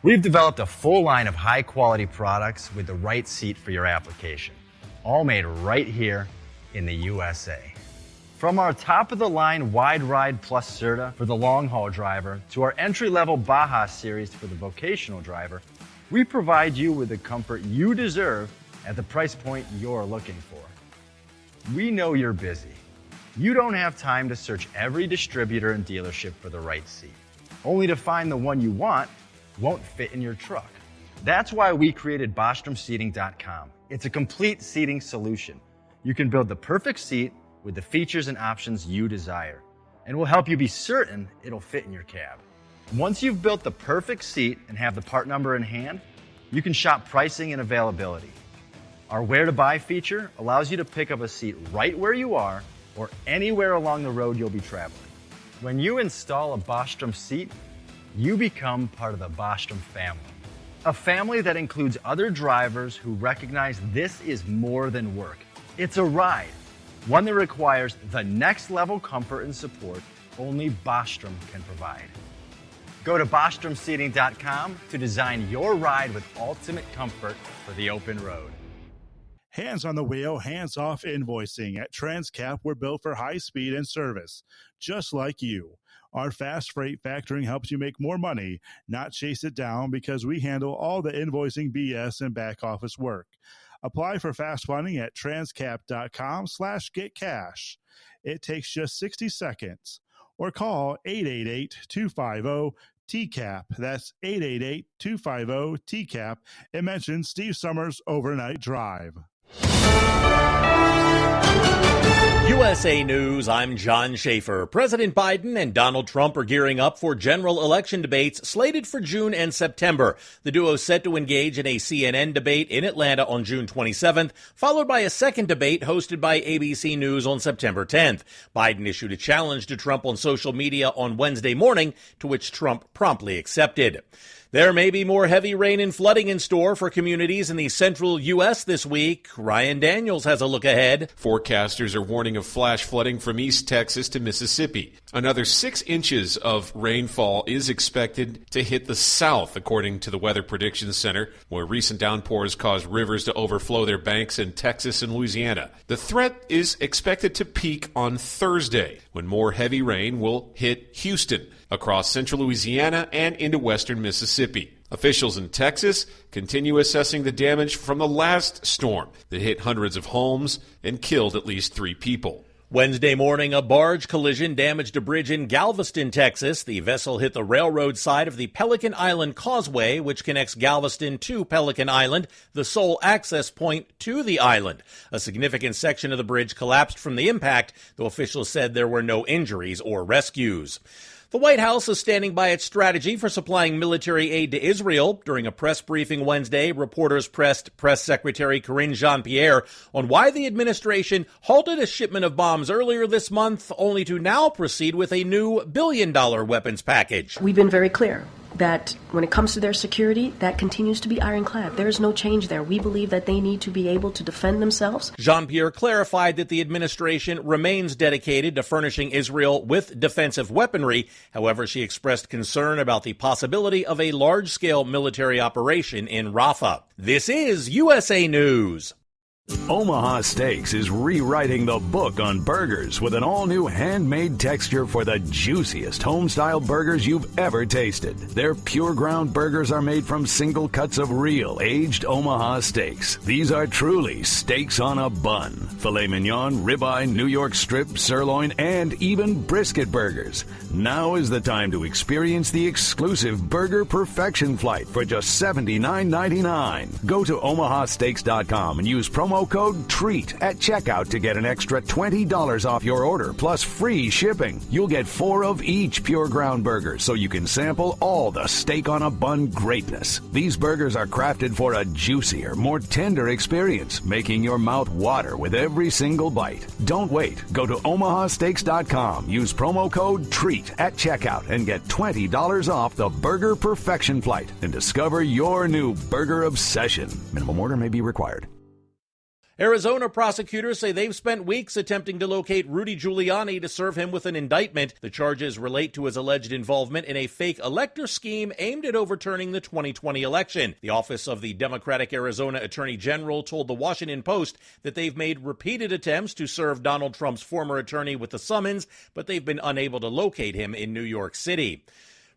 Speaker 5: We've developed a full line of high-quality products with the right seat for your application, all made right here in the USA. From our top-of-the-line Wide Ride Plus Certa for the long-haul driver to our entry-level Baja series for the vocational driver, we provide you with the comfort you deserve at the price point you're looking for. We know you're busy. You don't have time to search every distributor and dealership for the right seat, only to find the one you want won't fit in your truck. That's why we created BostromSeating.com. It's a complete seating solution. You can build the perfect seat with the features and options you desire, and we'll help you be certain it'll fit in your cab. Once you've built the perfect seat and have the part number in hand, you can shop pricing and availability. Our Where to Buy feature allows you to pick up a seat right where you are or anywhere along the road you'll be traveling. When you install a Bostrom seat, you become part of the Bostrom family. A family that includes other drivers who recognize this is more than work. It's a ride, one that requires the next level comfort and support only Bostrom can provide. Go to BostromSeating.com to design your ride with ultimate comfort for the open road.
Speaker 12: Hands on the wheel, hands off invoicing. At Transcap, we're built for high speed and service, just like you. Our fast freight factoring helps you make more money, not chase it down, because we handle all the invoicing BS and back office work. Apply for fast funding at transcap.com/getcash. It takes just 60 seconds. Or call 888-250-TCAP. That's 888-250-TCAP. And mention Steve Summers Overnight Drive.
Speaker 2: USA News, I'm John Schaefer. President Biden and Donald Trump are gearing up for general election debates slated for June and September. The duo is set to engage in a CNN debate in Atlanta on June 27th, followed by a second debate hosted by ABC News on September 10th. Biden issued a challenge to Trump on social media on Wednesday morning, to which Trump promptly accepted. There may be more heavy rain and flooding in store for communities in the central U.S. this week. Ryan Daniels has a look ahead.
Speaker 17: Forecasters are warning of flash flooding from East Texas to Mississippi. Another 6 inches of rainfall is expected to hit the south, according to the Weather Prediction Center, where recent downpours caused rivers to overflow their banks in Texas and Louisiana. The threat is expected to peak on Thursday, when more heavy rain will hit Houston, across central Louisiana and into western Mississippi. Officials in Texas continue assessing the damage from the last storm that hit hundreds of homes and killed at least 3 people.
Speaker 2: Wednesday morning, a barge collision damaged a bridge in Galveston, Texas. The vessel hit the railroad side of the Pelican Island Causeway, which connects Galveston to Pelican Island, the sole access point to the island. A significant section of the bridge collapsed from the impact, though officials said there were no injuries or rescues. The White House is standing by its strategy for supplying military aid to Israel. During a press briefing Wednesday, reporters pressed Press Secretary Karine Jean-Pierre on why the administration halted a shipment of bombs earlier this month, only to now proceed with a new billion-dollar weapons package.
Speaker 6: We've been very clear that when it comes to their security, that continues to be ironclad. There is no change there. We believe that they need to be able to defend themselves.
Speaker 2: Jean-Pierre clarified that the administration remains dedicated to furnishing Israel with defensive weaponry. However, she expressed concern about the possibility of a large-scale military operation in Rafah. This is USA News.
Speaker 22: Omaha Steaks is rewriting the book on burgers with an all-new handmade texture for the juiciest home-style burgers you've ever tasted. Their pure ground burgers are made from single cuts of real aged Omaha steaks. These are truly steaks on a bun. Filet mignon, ribeye, New York strip, sirloin, and even brisket burgers. Now is the time to experience the exclusive Burger Perfection Flight for just $79.99. Go to omahasteaks.com and use promo code TREAT at checkout to get an extra $20 off your order, plus free shipping. You'll get 4 of each pure ground burger, so you can sample all the steak on a bun greatness. These burgers are crafted for a juicier, more tender experience, making your mouth water with every single bite. Don't wait. Go to omahasteaks.com, use promo code TREAT at checkout, and get $20 off the Burger Perfection Flight and discover your new burger obsession. Minimum order may be required.
Speaker 2: Arizona prosecutors say they've spent weeks attempting to locate Rudy Giuliani to serve him with an indictment. The charges relate to his alleged involvement in a fake elector scheme aimed at overturning the 2020 election. The office of the Democratic Arizona Attorney General told the Washington Post that they've made repeated attempts to serve Donald Trump's former attorney with the summons, but they've been unable to locate him in New York City.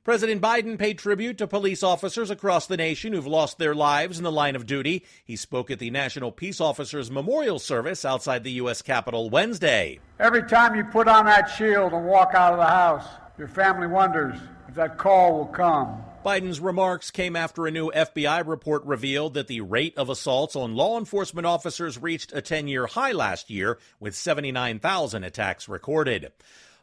Speaker 2: President Biden paid tribute to police officers across the nation who've lost their lives in the line of duty. He spoke at the National Peace Officers Memorial Service outside the U.S. Capitol Wednesday.
Speaker 10: Every time you put on that shield and walk out of the house, your family wonders if that call will come.
Speaker 2: Biden's remarks came after a new FBI report revealed that the rate of assaults on law enforcement officers reached a 10-year high last year, with 79,000 attacks recorded.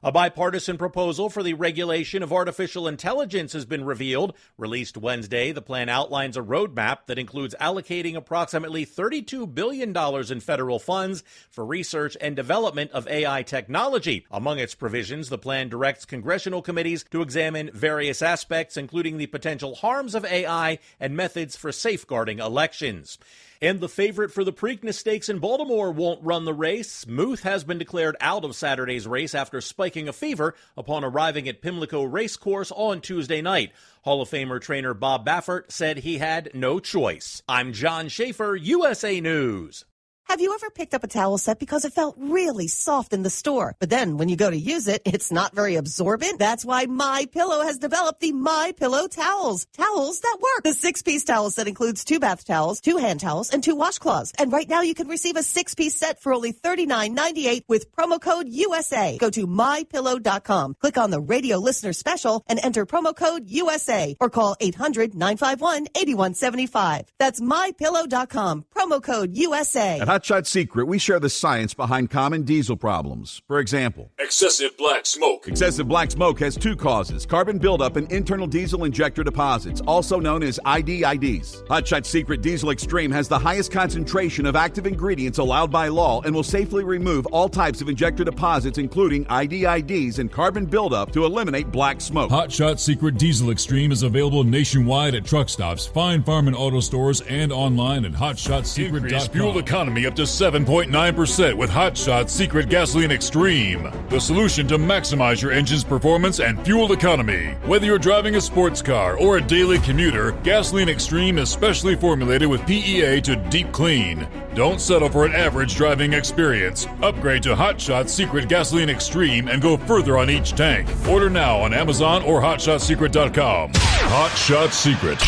Speaker 2: A bipartisan proposal for the regulation of artificial intelligence has been revealed. Released Wednesday, the plan outlines a roadmap that includes allocating approximately $32 billion in federal funds for research and development of AI technology. Among its provisions, the plan directs congressional committees to examine various aspects, including the potential harms of AI and methods for safeguarding elections. And the favorite for the Preakness Stakes in Baltimore won't run the race. Muth has been declared out of Saturday's race after spiking a fever upon arriving at Pimlico Racecourse on Tuesday night. Hall of Famer trainer Bob Baffert said he had no choice. I'm John Schaefer, USA News.
Speaker 7: Have you ever picked up a towel set because it felt really soft in the store, but then when you go to use it, it's not very absorbent? That's why MyPillow has developed the MyPillow towels. Towels that work. The 6-piece towel set includes 2 bath towels, 2 hand towels, and 2 washcloths. And right now you can receive a 6-piece set for only $39.98 with promo code USA. Go to MyPillow.com, click on the radio listener special, and enter promo code USA, or call 800-951-8175. That's MyPillow.com, promo code USA.
Speaker 8: At Hot Shot Secret, we share the science behind common diesel problems. For example,
Speaker 9: excessive black smoke.
Speaker 8: Excessive black smoke has 2 causes: carbon buildup and internal diesel injector deposits, also known as IDIDs. Hot Shot Secret Diesel Extreme has the highest concentration of active ingredients allowed by law and will safely remove all types of injector deposits, including IDIDs and carbon buildup, to eliminate black smoke.
Speaker 9: Hot Shot Secret Diesel Extreme is available nationwide at truck stops, Fine Farm and auto stores, and online at hotshotsecret.com. Increase fuel economy up to 7.9% with Hot Shot Secret Gasoline Extreme, the solution to maximize your engine's performance and fuel economy. Whether you're driving a sports car or a daily commuter, Gasoline Extreme is specially formulated with PEA to deep clean. Don't settle for an average driving experience. Upgrade to Hot Shot Secret Gasoline Extreme and go further on each tank. Order now on Amazon or hotshotsecret.com. Hot Shot Secret,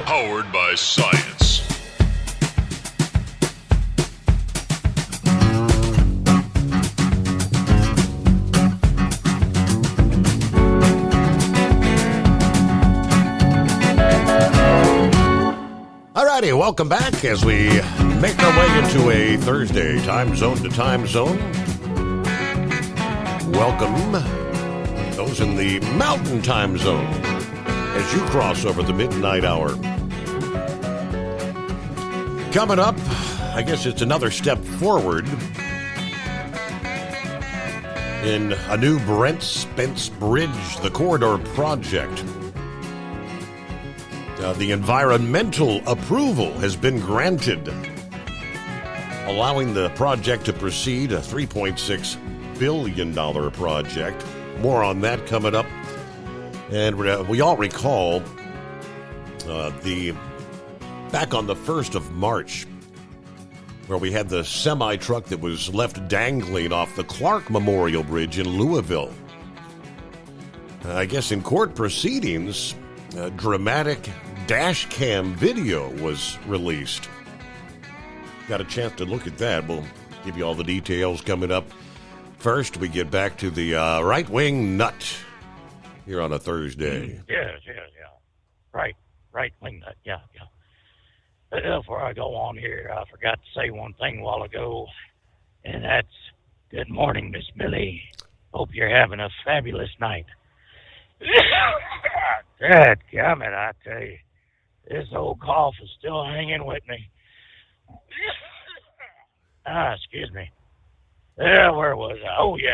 Speaker 9: powered by science.
Speaker 11: welcome back as we make our way into a Thursday time zone to time zone. Welcome those in the Mountain Time Zone as you cross over the midnight hour. Coming up, I guess it's another step forward in a new Brent Spence Bridge, the corridor project. The environmental approval has been granted, allowing the project to proceed, a $3.6 billion project. More on that coming up. And we all recall back on the 1st of March, where we had the semi-truck that was left dangling off the Clark Memorial Bridge in Louisville. I guess in court proceedings, a dramatic dash cam video was released. Got a chance to look at that. We'll give you all the details coming up. First, we get back to the right-wing nut here on a Thursday.
Speaker 15: Yeah. Right-wing nut, yeah. Before I go on here, I forgot to say one thing a while ago, and that's good morning, Miss Millie. Hope you're having a fabulous night. Dadgummit, I tell you, this old cough is still hanging with me. Excuse me. Yeah, where was I? Oh, yeah.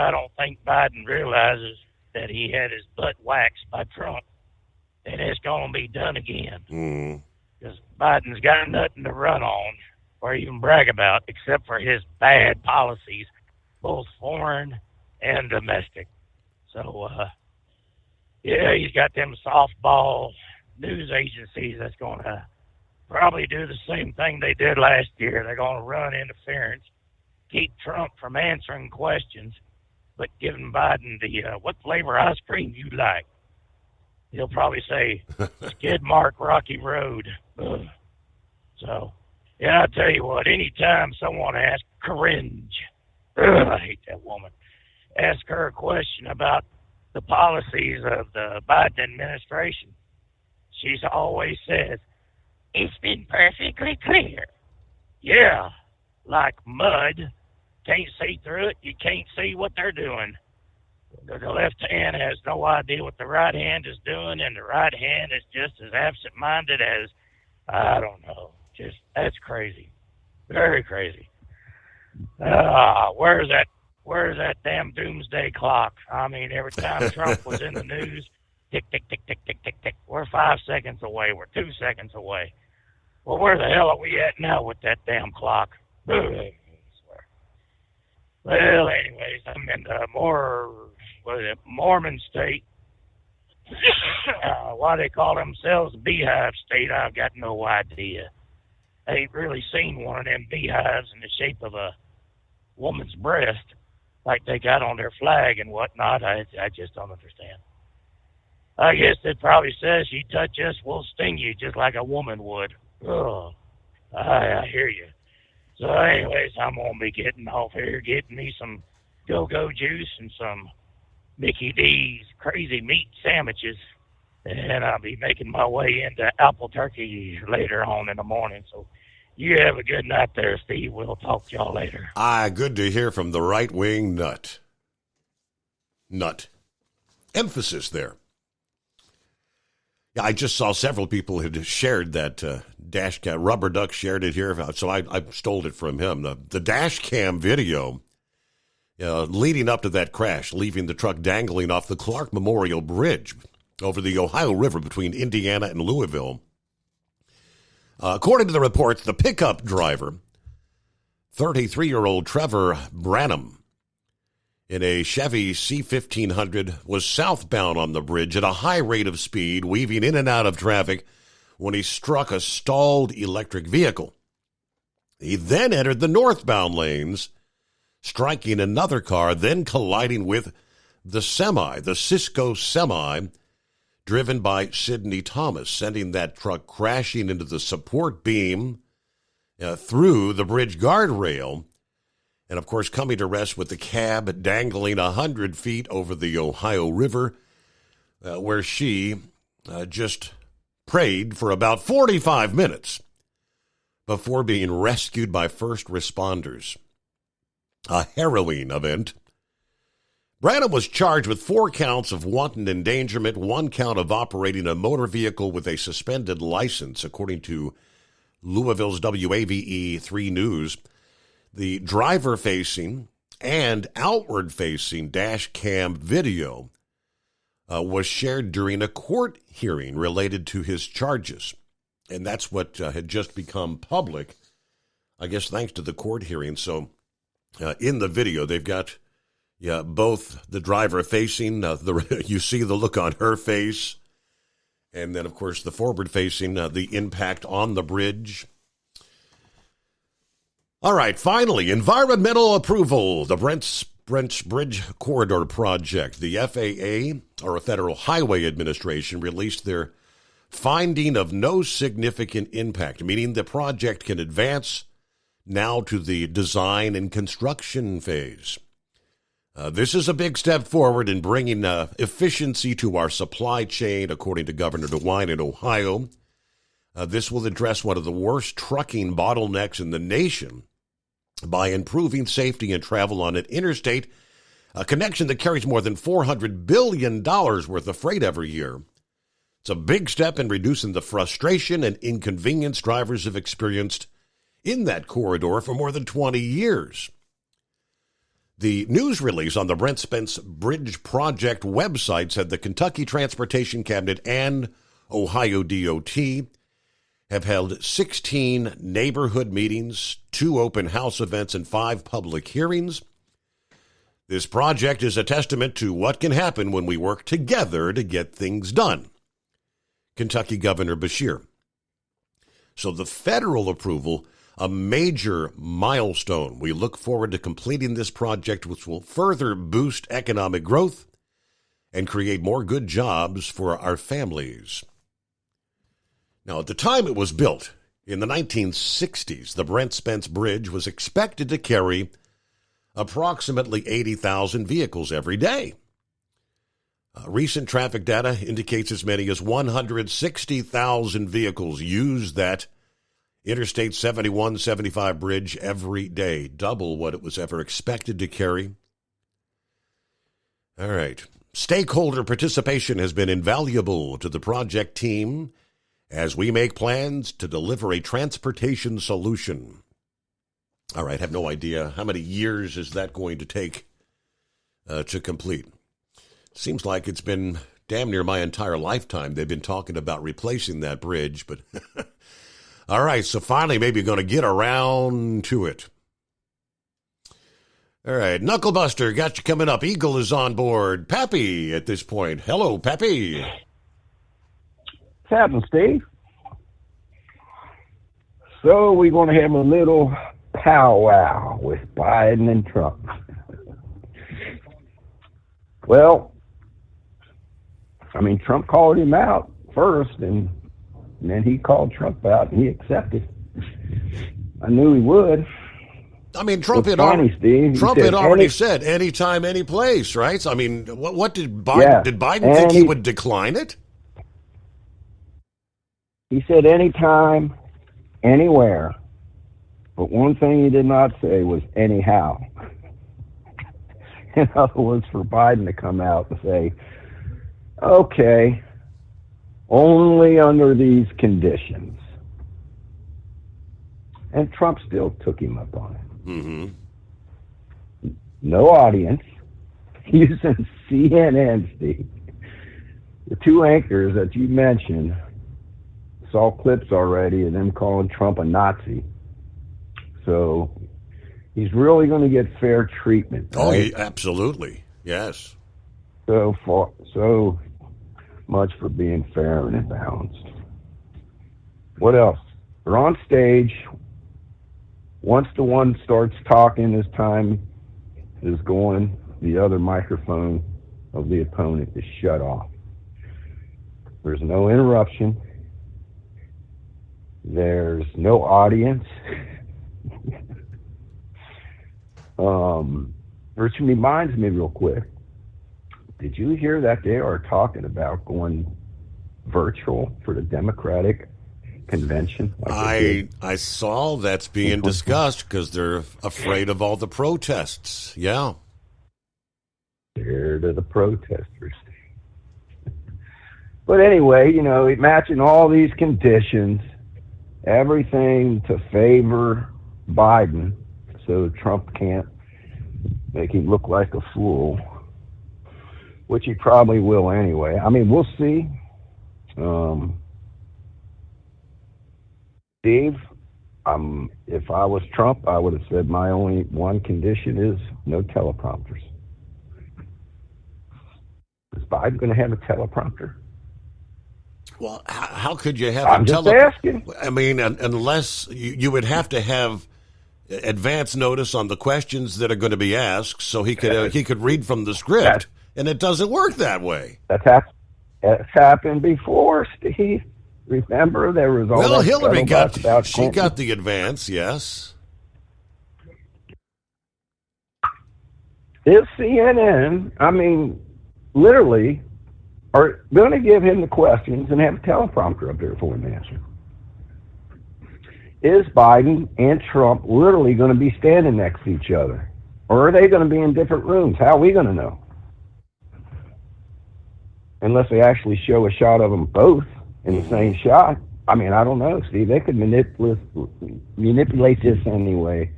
Speaker 15: I don't think Biden realizes that he had his butt waxed by Trump, and it's going to be done again. Because Biden's got nothing to run on or even brag about except for his bad policies, both foreign and domestic. So, he's got them softball news agencies that's going to probably do the same thing they did last year. They're going to run interference, keep Trump from answering questions, but giving Biden the, what flavor ice cream you like? He'll probably say, Skid Mark Rocky Road. Ugh. So, I tell you what, anytime someone asks cringe, I hate that woman, ask her a question about the policies of the Biden administration, she's always says, it's been perfectly clear. Yeah, like mud. Can't see through it. You can't see what they're doing. The left hand has no idea what the right hand is doing, and the right hand is just as absent-minded as, I don't know. Just, that's crazy. Very crazy. Where's that damn doomsday clock? I mean, every time Trump was in the news, tick, tick, tick, tick, tick, tick, tick. We're 5 seconds away. We're 2 seconds away. Well, where the hell are we at now with that damn clock? I swear. Well, anyways, I'm in the Mormon state. Why they call themselves Beehive State, I've got no idea. I ain't really seen one of them beehives in the shape of a woman's breast like they got on their flag and whatnot. I just don't understand. I guess it probably says, you touch us, we'll sting you just like a woman would. Oh, I hear you. So anyways, I'm going to be getting off here, getting me some go-go juice and some Mickey D's crazy meat sandwiches. And I'll be making my way into apple turkey later on in the morning. So you have a good night there, Steve. We'll talk to y'all later.
Speaker 11: Good to hear from the right-wing nut. Emphasis there. Yeah, I just saw several people had shared that dash cam. Rubber Duck shared it here, so I stole it from him. The dash cam video leading up to that crash, leaving the truck dangling off the Clark Memorial Bridge over the Ohio River between Indiana and Louisville. According to the reports, the pickup driver, 33-year-old Trevor Branham, in a Chevy C1500, was southbound on the bridge at a high rate of speed, weaving in and out of traffic when he struck a stalled electric vehicle. He then entered the northbound lanes, striking another car, then colliding with the Cisco semi, driven by Sidney Thomas, sending that truck crashing into the support beam through the bridge guardrail, and, of course, coming to rest with the cab dangling 100 feet over the Ohio River, where she just prayed for about 45 minutes before being rescued by first responders. A harrowing event. Branham was charged with 4 counts of wanton endangerment, 1 count of operating a motor vehicle with a suspended license, according to Louisville's WAVE 3 News. The driver-facing and outward-facing dash cam video was shared during a court hearing related to his charges. And that's what had just become public, I guess, thanks to the court hearing. So in the video, they've got both the driver facing, you see the look on her face, and then, of course, the forward facing, the impact on the bridge. All right, finally, environmental approval. The Brents Bridge Corridor Project. The FAA, or Federal Highway Administration, released their finding of no significant impact, meaning the project can advance now to the design and construction phase. This is a big step forward in bringing efficiency to our supply chain, according to Governor DeWine in Ohio. This will address one of the worst trucking bottlenecks in the nation by improving safety and travel on an interstate, a connection that carries more than $400 billion worth of freight every year. It's a big step in reducing the frustration and inconvenience drivers have experienced in that corridor for more than 20 years. The news release on the Brent Spence Bridge Project website said the Kentucky Transportation Cabinet and Ohio DOT have held 16 neighborhood meetings, 2 open house events, and 5 public hearings. This project is a testament to what can happen when we work together to get things done. Kentucky Governor Beshear. So the federal approval, a major milestone. We look forward to completing this project, which will further boost economic growth and create more good jobs for our families. Now, at the time it was built, in the 1960s, the Brent Spence Bridge was expected to carry approximately 80,000 vehicles every day. Recent traffic data indicates as many as 160,000 vehicles use that Interstate 71-75 bridge every day, double what it was ever expected to carry. All right. Stakeholder participation has been invaluable to the project team as we make plans to deliver a transportation solution. All right, I have no idea how many years is that going to take to complete. Seems like it's been damn near my entire lifetime they've been talking about replacing that bridge, but all right, so finally maybe going to get around to it. All right, Knucklebuster, got you coming up. Eagle is on board. Pappy at this point. Hello, Pappy.
Speaker 16: What's happening, Steve? So we're going to have a little powwow with Biden and Trump. Well, I mean, Trump called him out first, and then he called Trump out, and he accepted. I knew he would.
Speaker 11: I mean, Trump had already said anytime, any place, right? So, I mean, what did Biden? Yeah. Did Biden think he would decline it?
Speaker 16: He said anytime, anywhere. But one thing he did not say was anyhow. In other words, for Biden to come out and say, okay, only under these conditions. And Trump still took him up on it.
Speaker 11: Mm-hmm.
Speaker 16: No audience. Using CNN, Steve. The 2 anchors that you mentioned saw clips already of them calling Trump a Nazi. So he's really going to get fair treatment.
Speaker 11: Oh,
Speaker 16: right?
Speaker 11: Absolutely. Yes.
Speaker 16: So much for being fair and balanced. What else? They're on stage. Once the one starts talking, his time is going, the other microphone of the opponent is shut off. There's no interruption. There's no audience. Which reminds me real quick. Did you hear that they are talking about going virtual for the Democratic convention?
Speaker 11: I saw that's being discussed because they're afraid of all the protests. Yeah.
Speaker 16: Scared of the protesters. But anyway, matching all these conditions, everything to favor Biden so Trump can't make him look like a fool, which he probably will anyway. I mean, we'll see. Steve, if I was Trump, I would have said my only one condition is no teleprompters. Is Biden going to have a teleprompter?
Speaker 11: Well, how could you have
Speaker 16: I'm just asking.
Speaker 11: I mean, unless you would have to have advance notice on the questions that are going to be asked, so he could read from the script, and it doesn't work that way.
Speaker 16: That's happened before, Steve. Remember, there was all that
Speaker 11: Hillary got
Speaker 16: the
Speaker 11: advance, yes.
Speaker 16: Is CNN, literally, are going to give him the questions and have a teleprompter up there for him to answer? Is Biden and Trump literally going to be standing next to each other? Or are they going to be in different rooms? How are we going to know? Unless they actually show a shot of them both in the same shot. I don't know, Steve. They could manipulate this anyway.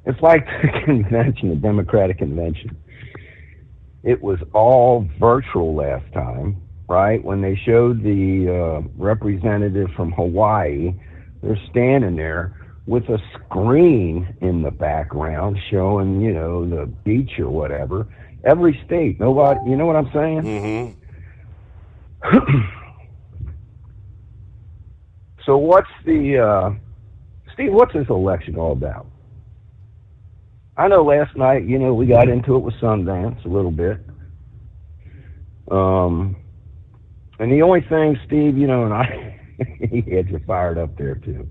Speaker 16: It's like the convention, the Democratic convention. It was all virtual last time, right? When they showed the representative from Hawaii, they're standing there with a screen in the background showing, the beach or whatever. Every state, nobody, you know what I'm saying?
Speaker 11: Mm-hmm.
Speaker 16: So what's Steve, what's this election all about? I know last night, we got into it with Sundance a little bit. And the only thing, Steve, and he had you fired up there too.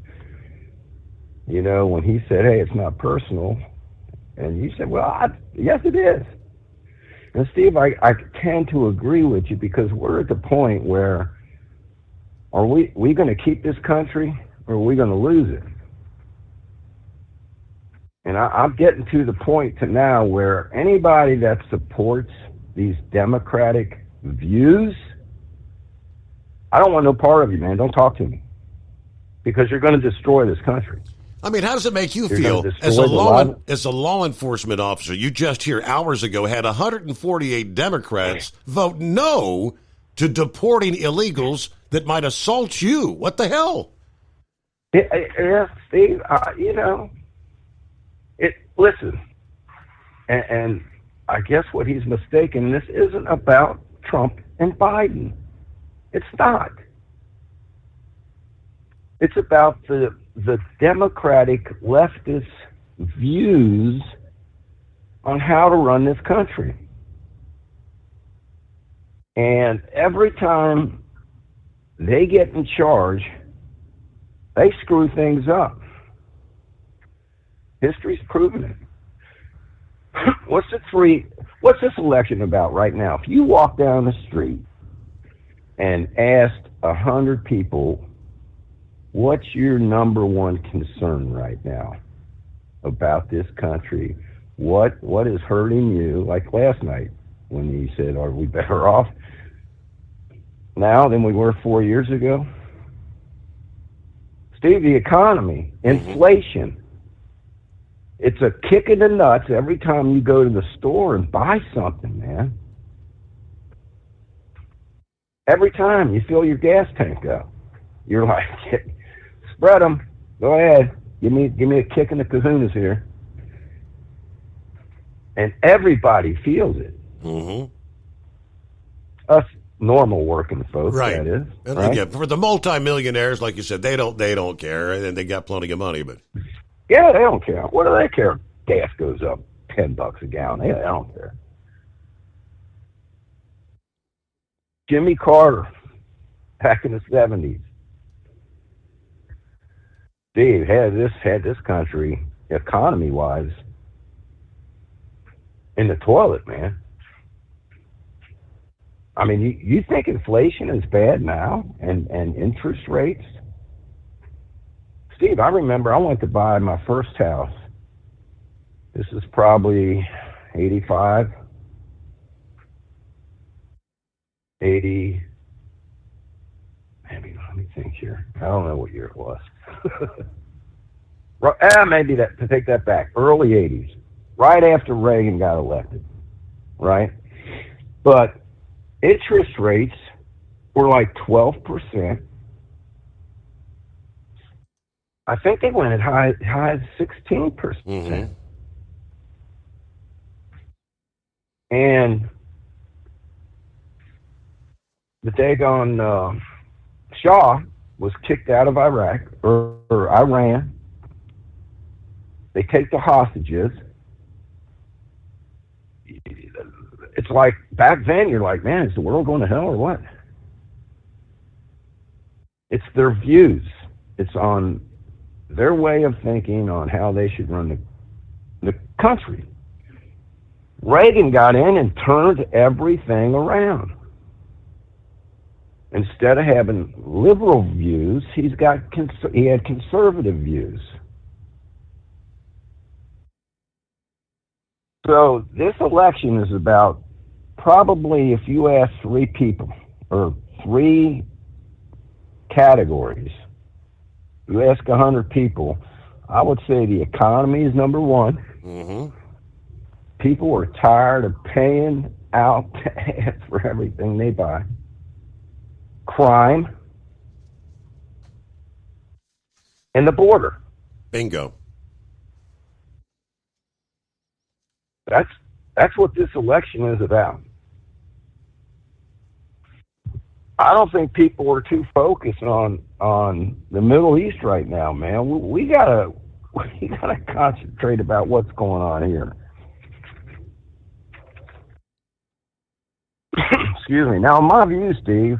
Speaker 16: When he said, hey, it's not personal. And you said, well, yes, it is. And Steve, I tend to agree with you because we're at the point where are we going to keep this country or are we going to lose it? And I'm getting to the point to now where anybody that supports these Democratic views, I don't want no part of you, man. Don't talk to me. Because you're going to destroy this country.
Speaker 11: How does it make you feel as a law enforcement officer? You just here hours ago had 148 Democrats vote no to deporting illegals that might assault you. What the hell?
Speaker 16: Yeah, Steve, listen, and I guess what he's mistaken, this isn't about Trump and Biden. It's not. It's about the Democratic leftist views on how to run this country. And every time they get in charge, they screw things up. History's proven it. What's this election about right now? If you walk down the street and asked 100 people, what's your number one concern right now about this country? What is hurting you? Like last night when you said, are we better off now than we were 4 years ago? Steve, the economy, inflation. It's a kick in the nuts every time you go to the store and buy something, man. Every time you fill your gas tank up, you're like, spread them. Go ahead. Give me a kick in the kahunas here. And everybody feels it.
Speaker 11: Mm-hmm.
Speaker 16: Us normal working folks,
Speaker 11: right?
Speaker 16: That is.
Speaker 11: And
Speaker 16: right?
Speaker 11: yeah, for the multimillionaires, like you said, they don't care, and they got plenty of money, but.
Speaker 16: Yeah, they don't care. What do they care? Gas goes up $10 a gallon. They don't care. Jimmy Carter, back in the 70s. Steve had this country, economy-wise, in the toilet, man. I mean, you think inflation is bad now and interest rates? Steve, I remember I went to buy my first house. This is probably 85, 80, maybe, let me think here. I don't know what year it was. Maybe to take that back, early 80s, right after Reagan got elected, right? But interest rates were like 12%. I think they went as high as 16%.
Speaker 11: Mm-hmm.
Speaker 16: And the daggone Shah was kicked out of Iraq or Iran. They take the hostages. It's like back then you're like, man, is the world going to hell or what? It's their views. It's on their way of thinking on how they should run the country. Reagan got in and turned everything around. Instead of having liberal views, he had conservative views. So this election is about, probably, if you ask 3 people or 3 categories, you ask 100 people, I would say the economy is number 1.
Speaker 11: Mm-hmm.
Speaker 16: People are tired of paying out for everything they buy. Crime and the border.
Speaker 11: Bingo.
Speaker 16: That's what this election is about. I don't think people are too focused on the Middle East right now, man. We gotta concentrate about what's going on here. Excuse me. Now, in my view, Steve,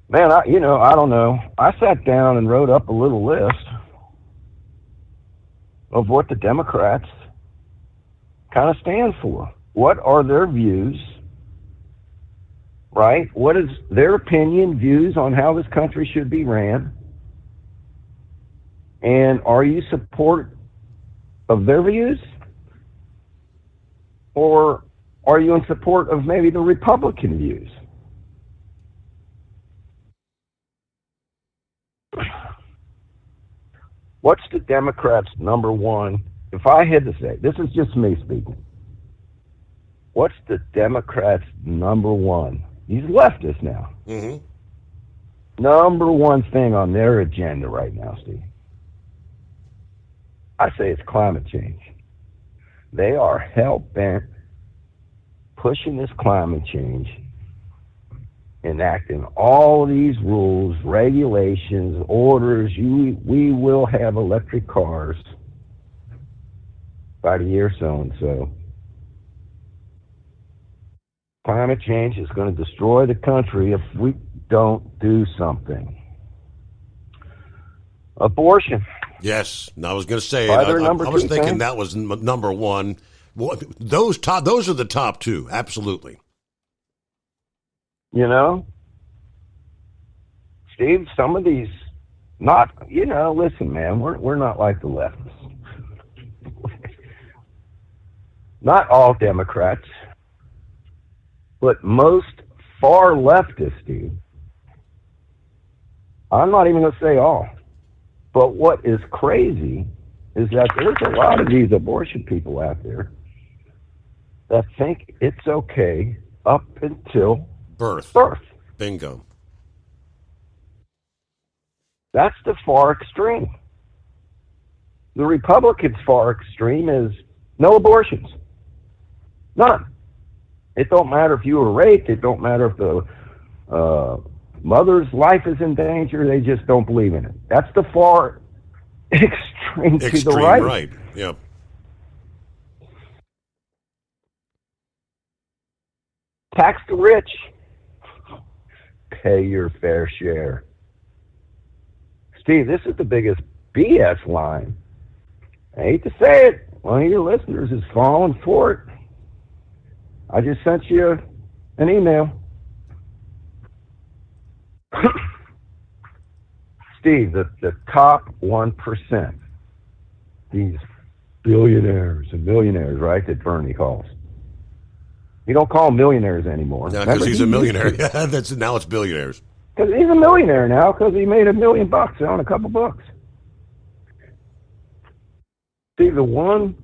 Speaker 16: man, I don't know. I sat down and wrote up a little list of what the Democrats kind of stand for. What are their views, right? What is their opinion, views on how this country should be ran? And are you support of their views? Or are you in support of maybe the Republican views? What's the Democrats' number one? If I had to say, this is just me speaking. What's the Democrats' number one? These leftists now.
Speaker 11: Mm-hmm.
Speaker 16: Number one thing on their agenda right now, Steve. I say it's climate change. They are hell-bent pushing this climate change, enacting all these rules, regulations, orders. We will have electric cars by the year so-and-so. Climate change is going to destroy the country if we don't do something. Abortion.
Speaker 11: Yes, and I was going to say,
Speaker 16: I
Speaker 11: was thinking that was number one. Well, those are the top 2, absolutely.
Speaker 16: You know, Steve, some of these, listen, man, we're not like the leftists. Not all Democrats, but most far leftists, Steve. I'm not even going to say all. But what is crazy is that there's a lot of these abortion people out there that think it's okay up until
Speaker 11: birth. Bingo.
Speaker 16: That's the far extreme. The Republicans' far extreme is no abortions. None. It don't matter if you were raped. It don't matter if the mother's life is in danger. They just don't believe in it. That's the far extreme to the right.
Speaker 11: Right, yep.
Speaker 16: Tax the rich. Pay your fair share. Steve, this is the biggest BS line. I hate to say it. One of your listeners is falling for it. I just sent you an email. Steve, the top 1%, these billionaires and millionaires, right, that Bernie calls. You don't call them millionaires anymore.
Speaker 11: No, because he's a millionaire. Yeah, now it's billionaires.
Speaker 16: Because he's a millionaire now because he made $1 million selling a couple books. See, the 1%,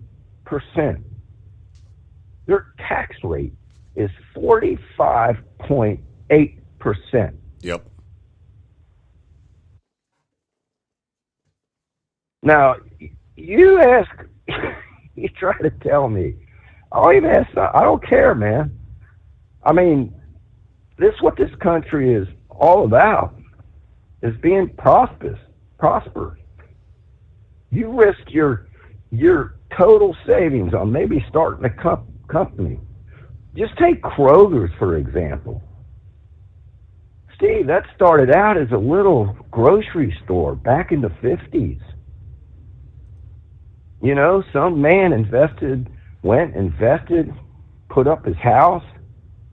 Speaker 16: their tax rate is 45.8%.
Speaker 11: Yep.
Speaker 16: Now, you ask, you try to tell me. I'll even ask, I don't care, man. I mean, this is what this country is all about, is being prosperous. You risk your total savings on maybe starting a company. Just take Kroger's, for example. Steve, that started out as a little grocery store back in the 50s. You know, some man invested, put up his house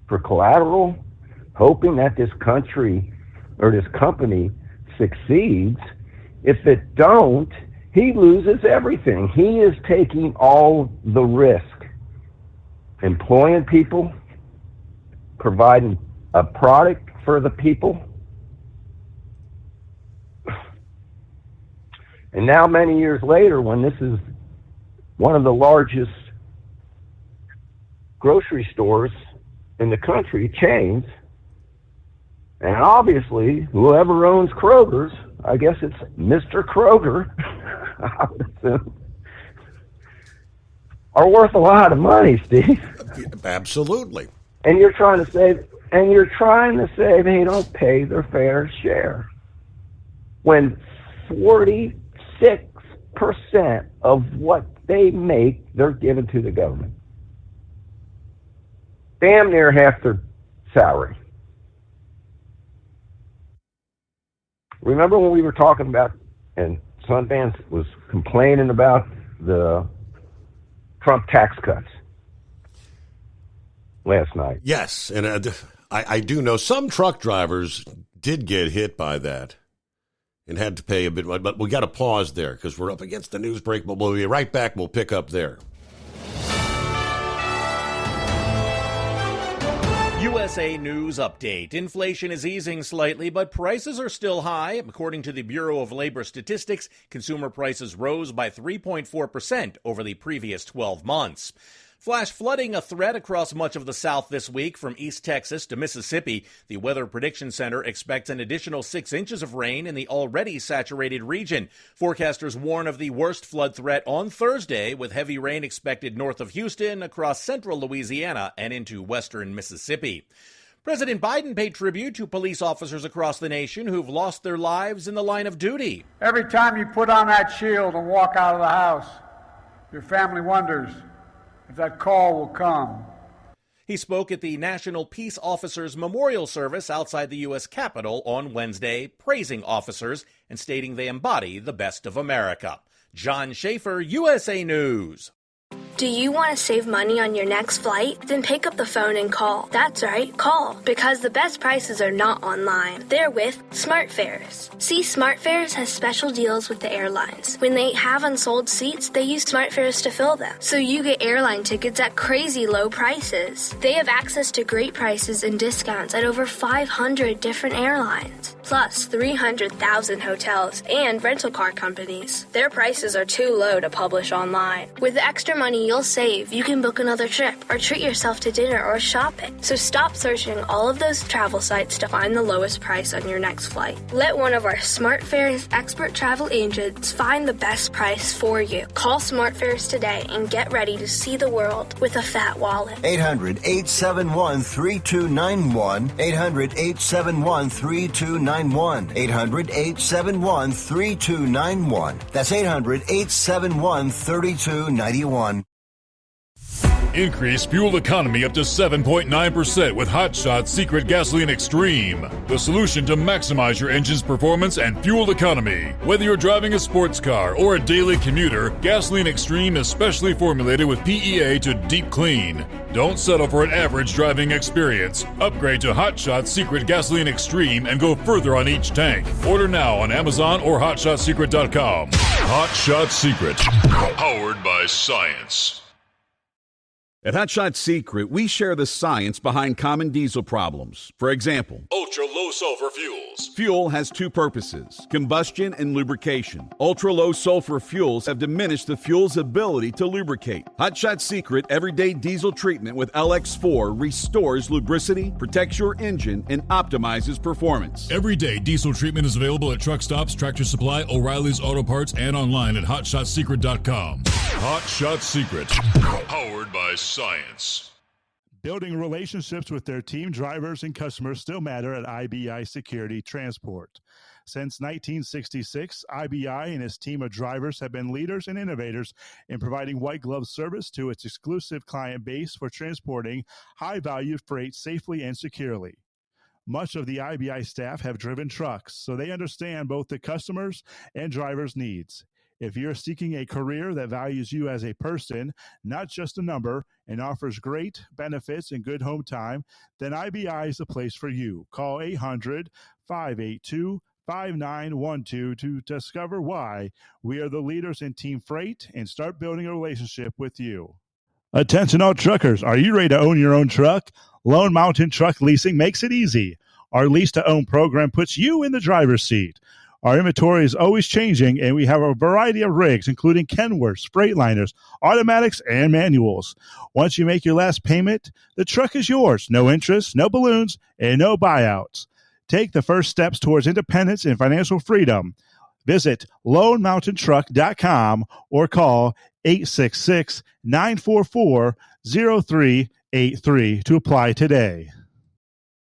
Speaker 16: for collateral, hoping that this country or this company succeeds. If it don't, he loses everything. He is taking all the risk. Employing people, providing a product for the people. And now, many years later, when this is one of the largest grocery stores in the country, chains, and obviously, whoever owns Kroger's, I guess it's Mr. Kroger, I would assume, are worth a lot of money, Steve.
Speaker 11: Absolutely.
Speaker 16: And you're trying to say they don't pay their fair share. When 46% of what they make, they're given to the government. Damn near half their salary. Remember when we were talking about, and Sundance was complaining about the Trump tax cuts last night?
Speaker 11: Yes, and I do know some truck drivers did get hit by that and had to pay a bit, but we got to pause there because we're up against the news break, but we'll be right back. We'll pick up there.
Speaker 2: USA News Update. Inflation is easing slightly, but prices are still high. According to the Bureau of Labor Statistics, consumer prices rose by 3.4% over the previous 12 months. Flash flooding a threat across much of the South this week from East Texas to Mississippi. The Weather Prediction Center expects an additional 6 inches of rain in the already saturated region. Forecasters warn of the worst flood threat on Thursday, with heavy rain expected north of Houston, across central Louisiana, and into western Mississippi. President Biden paid tribute to police officers across the nation who've lost their lives in the line of duty.
Speaker 18: Every time you put on that shield and walk out of the house, your family wonders if that call will come.
Speaker 2: He spoke at the National Peace Officers Memorial Service outside the U.S. Capitol on Wednesday, praising officers and stating they embody the best of America. John Schaefer, USA News.
Speaker 19: Do you want to save money on your next flight? Then pick up the phone and call. That's right, call. Because the best prices are not online. They're with SmartFares. See, SmartFares has special deals with the airlines. When they have unsold seats, they use SmartFares to fill them. So you get airline tickets at crazy low prices. They have access to great prices and discounts at over 500 different airlines. Plus 300,000 hotels and rental car companies. Their prices are too low to publish online. With the extra money you'll save, you can book another trip or treat yourself to dinner or shopping. So stop searching all of those travel sites to find the lowest price on your next flight. Let one of our SmartFares expert travel agents find the best price for you. Call SmartFares today and get ready to see the world with a fat wallet.
Speaker 20: 800-871-3291. 800-871-3291. 800-871-3291. That's 800-871-3291.
Speaker 9: Increase fuel economy up to 7.9% with Hot Shot Secret Gasoline Extreme, the solution to maximize your engine's performance and fuel economy. Whether you're driving a sports car or a daily commuter, Gasoline Extreme is specially formulated with PEA to deep clean. Don't settle for an average driving experience. Upgrade to Hot Shot Secret Gasoline Extreme and go further on each tank. Order now on Amazon or HotShotSecret.com. Hot Shot Secret, powered by science.
Speaker 8: At Hot Shot Secret, we share the science behind common diesel problems. For example,
Speaker 9: ultra-low sulfur fuels.
Speaker 8: Fuel has two purposes, combustion and lubrication. Ultra-low sulfur fuels have diminished the fuel's ability to lubricate. Hot Shot Secret Everyday Diesel Treatment with LX4 restores lubricity, protects your engine, and optimizes performance.
Speaker 9: Everyday diesel treatment is available at truck stops, Tractor Supply, O'Reilly's Auto Parts, and online at HotShotSecret.com. Hot Shot Secret, powered by science.
Speaker 12: Building relationships with their team, drivers, and customers still matter at IBI Security Transport. Since 1966, IBI and its team of drivers have been leaders and innovators in providing white glove service to its exclusive client base for transporting high-value freight safely and securely. Much of the IBI staff have driven trucks, so they understand both the customers' and drivers' needs. If you're seeking a career that values you as a person, not just a number, and offers great benefits and good home time, then IBI is the place for you. Call 800-582-5912 to discover why we are the leaders in team freight and start building a relationship with you. Attention all truckers, are you ready to own your own truck? Lone Mountain Truck Leasing makes it easy. Our lease-to-own program puts you in the driver's seat. Our inventory is always changing, and we have a variety of rigs, including Kenworths, Freightliners, automatics, and manuals. Once you make your last payment, the truck is yours. No interest, no balloons, and no buyouts. Take the first steps towards independence and financial freedom. Visit LoneMountainTruck.com or call 866-944-0383 to apply today.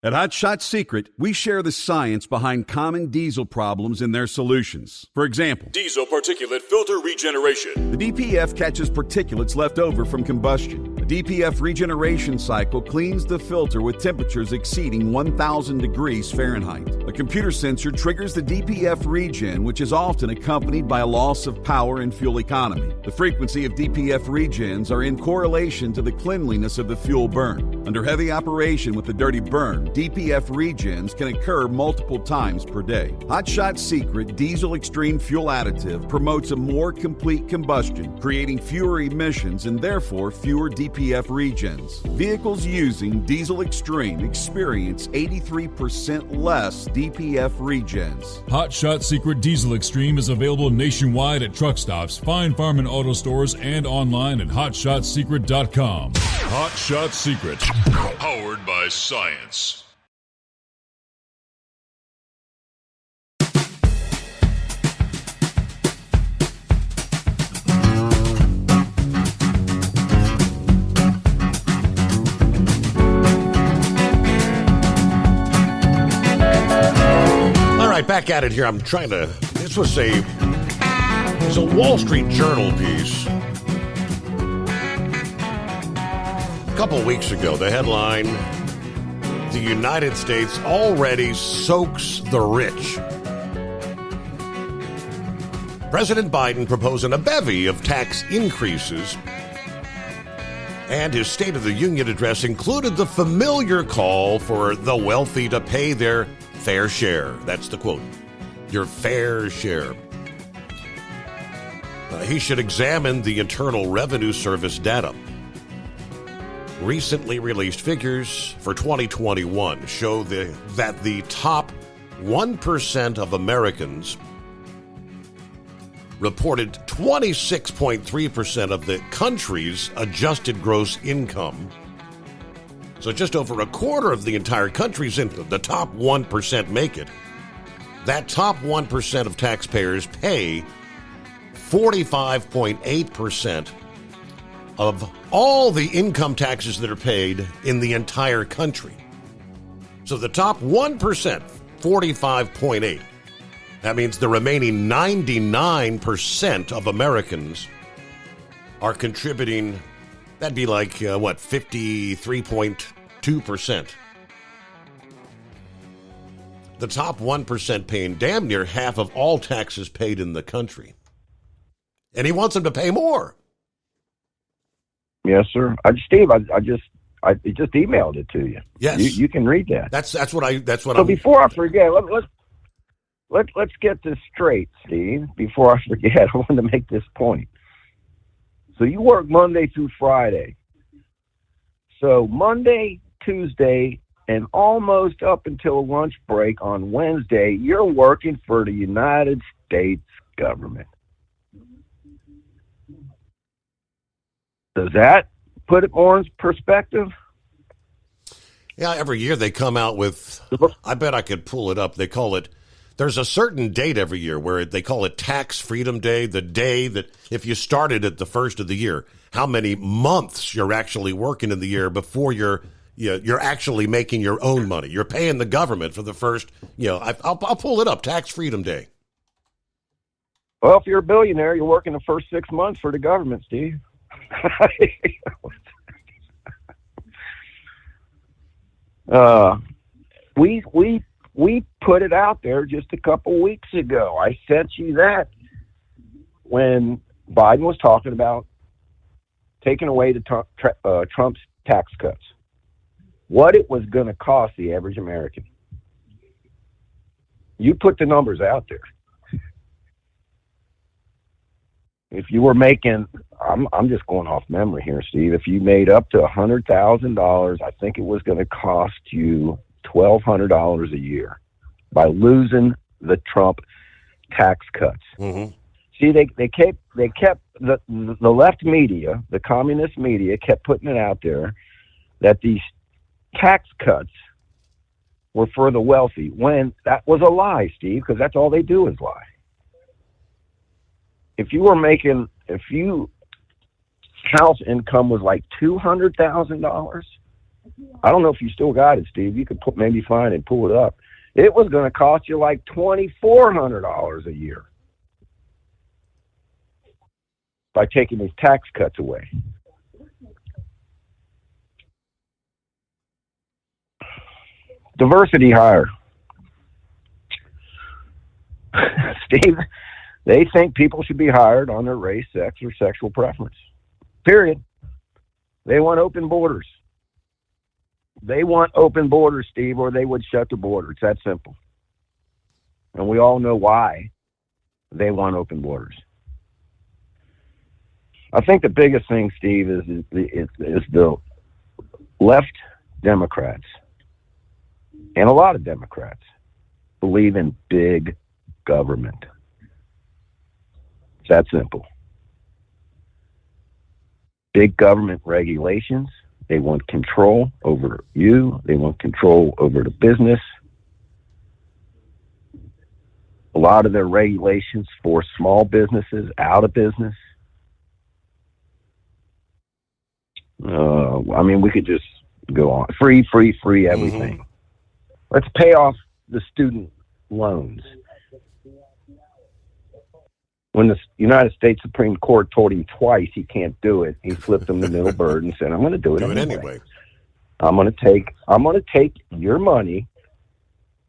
Speaker 8: At Hot Shot Secret, we share the science behind common diesel problems and their solutions. For example,
Speaker 9: diesel particulate filter regeneration.
Speaker 8: The DPF catches particulates left over from combustion. The DPF regeneration cycle cleans the filter with temperatures exceeding 1,000 degrees Fahrenheit. A computer sensor triggers the DPF regen, which is often accompanied by a loss of power and fuel economy. The frequency of DPF regens are in correlation to the cleanliness of the fuel burn. Under heavy operation with the dirty burn, DPF regens can occur multiple times per day. Hot Shot Secret Diesel Extreme Fuel Additive promotes a more complete combustion, creating fewer emissions and therefore fewer DPF regens. Vehicles using Diesel Extreme experience 83% less DPF regens.
Speaker 9: Hot Shot Secret Diesel Extreme is available nationwide at truck stops, Fine Farm and Auto Stores, and online at HotShotSecret.com. Hot Shot Secret, powered by science.
Speaker 11: All right, back at it here. I'm trying to. This was a Wall Street Journal piece a couple weeks ago. The headline: the United States already soaks the rich. President Biden proposing a bevy of tax increases, and his State of the Union address included the familiar call for the wealthy to pay their fair share. That's the quote. Your fair share. He should examine the Internal Revenue Service data. Recently released figures for 2021 show that the top 1% of Americans reported 26.3% of the country's adjusted gross income. So just over a quarter of the entire country's income, the top 1% make it. That top 1% of taxpayers pay 45.8% of all the income taxes that are paid in the entire country. So the top 1%, 45.8%. That means the remaining 99% of Americans are contributing That'd be like, 53.2%. The top 1% paying damn near half of all taxes paid in the country. And he wants them to pay more.
Speaker 16: Yes, sir. Steve, I just emailed it to you.
Speaker 11: Yes.
Speaker 16: You can read that.
Speaker 11: That's what
Speaker 16: So
Speaker 11: I'm...
Speaker 16: before I forget, let's get this straight, Steve. Before I forget, I want to make this point. So you work Monday through Friday. So Monday, Tuesday, and almost up until lunch break on Wednesday, you're working for the United States government. Does that put it more in perspective?
Speaker 11: Yeah, every year they come out with, I bet I could pull it up. They call it, there's a certain date every year where they call it Tax Freedom Day, the day that if you started at the first of the year, how many months you're actually working in the year before you're actually making your own money. You're paying the government for the first, I'll pull it up, Tax Freedom Day.
Speaker 16: Well, if you're a billionaire, you're working the first 6 months for the government, Steve. We put it out there just a couple weeks ago. I sent you that when Biden was talking about taking away the Trump's tax cuts, what it was going to cost the average American. You put the numbers out there. If you were making, I'm just going off memory here, Steve. If you made up to $100,000, I think it was going to cost you $1,200 a year by losing the Trump tax cuts.
Speaker 11: Mm-hmm.
Speaker 16: See, they kept the left media, the communist media, kept putting it out there that these tax cuts were for the wealthy, when that was a lie, Steve, because that's all they do is lie. If you house income was like $200,000, I don't know if you still got it, Steve. You could maybe find it and pull it up. It was going to cost you like $2,400 a year by taking these tax cuts away. Diversity hire. Steve, they think people should be hired on their race, sex, or sexual preference. Period. They want open borders. They want open borders, Steve, or they would shut the border. It's that simple. And we all know why they want open borders. I think the biggest thing, Steve, is the left Democrats, and a lot of Democrats, believe in big government. It's that simple. Big government regulations. They want control over you. They want control over the business. A lot of their regulations force small businesses out of business. We could just go on. Free everything. Mm-hmm. Let's pay off the student loans. When the United States Supreme Court told him twice he can't do it, he flipped him the middle bird and said, "I'm going to do it anyway. I'm going to take your money,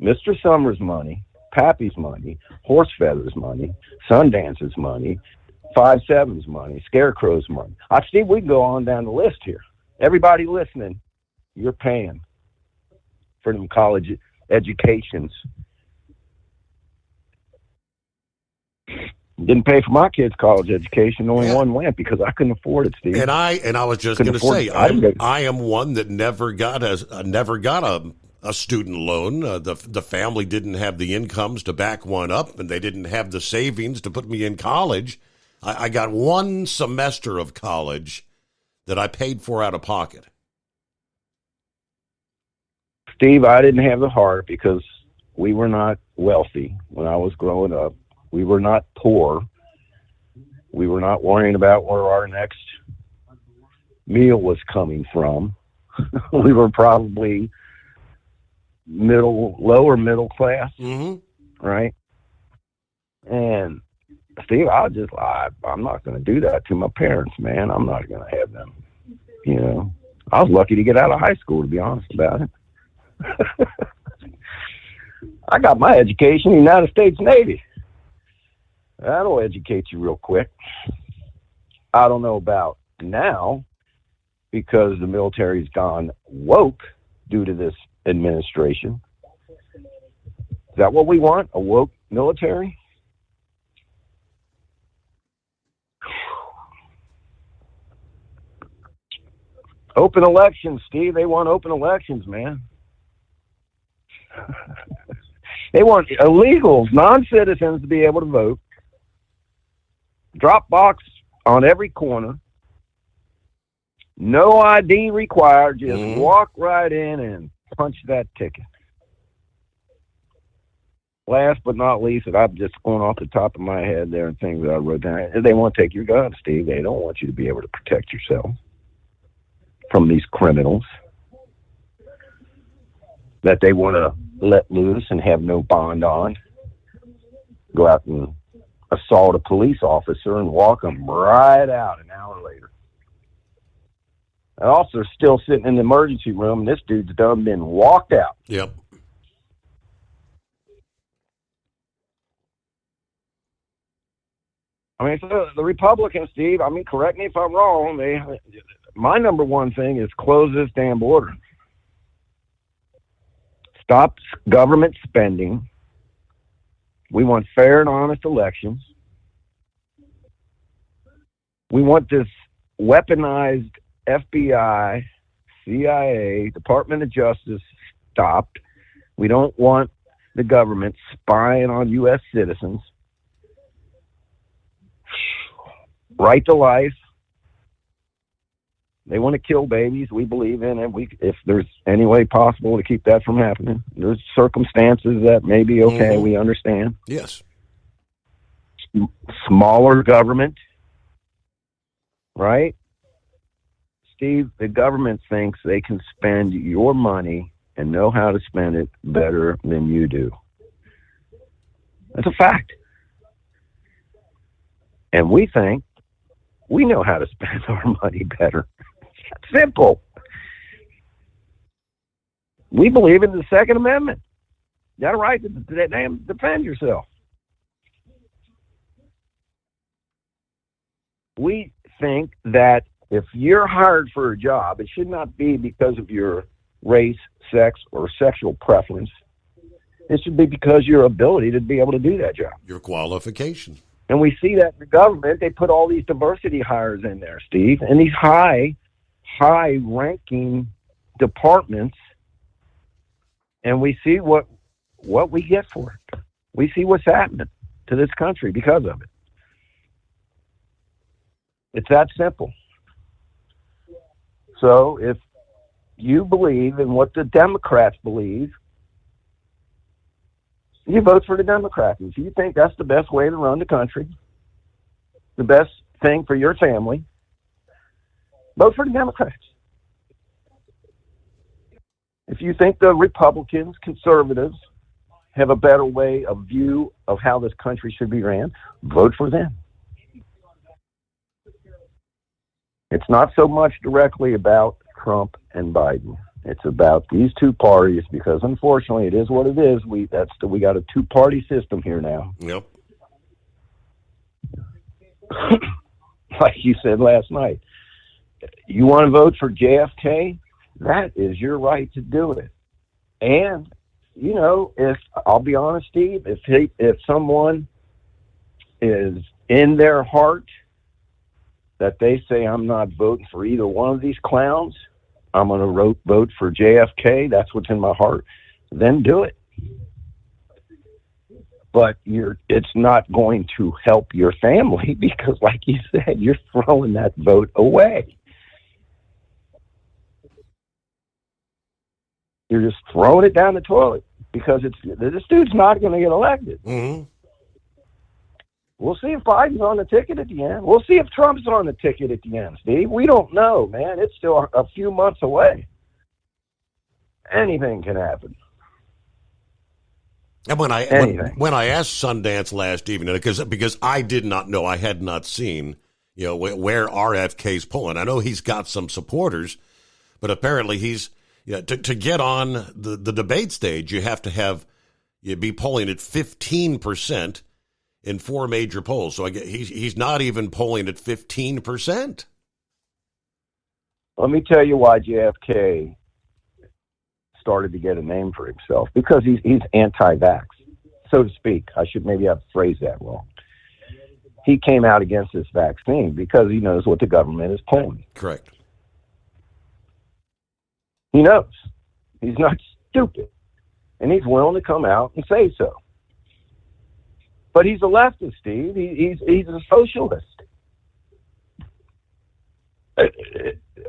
Speaker 16: Mr. Summers' money, Pappy's money, Horse Feather's money, Sundance's money, 5-7's money, Scarecrow's money." Steve, we can go on down the list here. Everybody listening, you're paying for them college educations. Didn't pay for my kids' college education. Only one went because I couldn't afford it, Steve.
Speaker 11: And I was just going to say, I am one that never got a student loan. The family didn't have the incomes to back one up, and they didn't have the savings to put me in college. I got one semester of college that I paid for out of pocket.
Speaker 16: Steve, I didn't have the heart because we were not wealthy when I was growing up. We were not poor. We were not worrying about where our next meal was coming from. We were probably lower middle class, right? And Steve, I'm not going to do that to my parents, man. I'm not going to have them I was lucky to get out of high school, to be honest about it. I got my education in the United States Navy. That'll educate you real quick. I don't know about now, because the military's gone woke due to this administration. Is that what we want? A woke military? Open elections, Steve. They want open elections, man. They want illegals, non-citizens, to be able to vote. Drop box on every corner. No ID required. Just walk right in and punch that ticket. Last but not least, and I'm just going off the top of my head there and things that I wrote down. They want to take your gun, Steve. They don't want you to be able to protect yourself from these criminals that they want to let loose and have no bond on. Go out and assault a police officer and walk them right out an hour later. An officer's still sitting in the emergency room, and this dude's done been walked out.
Speaker 11: Yep.
Speaker 16: I mean, so the Republicans, Steve, correct me if I'm wrong, my number one thing is close this damn border. Stop government spending. We want fair and honest elections. We want this weaponized FBI, CIA, Department of Justice stopped. We don't want the government spying on U.S. citizens. Right to life. They want to kill babies. We believe in it. If there's any way possible to keep that from happening, there's circumstances that may be okay. We understand.
Speaker 11: Yes.
Speaker 16: Smaller government, right? Steve, the government thinks they can spend your money and know how to spend it better than you do. That's a fact. And we think we know how to spend our money better. Simple. We believe in the Second Amendment. You got a right to defend yourself. We think that if you're hired for a job, it should not be because of your race, sex, or sexual preference. It should be because your ability to be able to do that job.
Speaker 11: Your qualification.
Speaker 16: And we see that in the government. They put all these diversity hires in there, Steve, and these high-ranking departments, and we see what we get for it. We see what's happening to this country because of it. It's that simple. So if you believe in what the Democrats believe, you vote for the Democrats. If you think that's the best way to run the country, the best thing for your family, vote for the Democrats. If you think the Republicans, conservatives, have a better way of view of how this country should be ran, vote for them. It's not so much directly about Trump and Biden. It's about these two parties, because unfortunately it is what it is. We got a two-party system here now.
Speaker 11: Yep.
Speaker 16: Like you said last night, you want to vote for JFK? That is your right to do it. And if I'll be honest, Steve, if someone is in their heart that they say, I'm not voting for either one of these clowns, I'm going to vote for JFK, that's what's in my heart, then do it. But it's not going to help your family because, like you said, you're throwing that vote away. You're just throwing it down the toilet because this dude's not going to get elected.
Speaker 11: Mm-hmm.
Speaker 16: We'll see if Biden's on the ticket at the end. We'll see if Trump's on the ticket at the end, Steve. We don't know, man. It's still a few months away. Anything can happen.
Speaker 11: And when I asked Sundance last evening, because I did not know, I had not seen, where RFK's pulling. I know he's got some supporters, but apparently he's to get on the debate stage, you have to be polling at 15% in 4 major polls. So he's not even polling at 15%.
Speaker 16: Let me tell you why JFK started to get a name for himself, because he's anti-vax, so to speak. I should maybe have phrased that wrong. He came out against this vaccine because he knows what the government is pulling.
Speaker 11: Correct.
Speaker 16: He knows. He's not stupid. And he's willing to come out and say so. But he's a leftist, Steve. He's a socialist.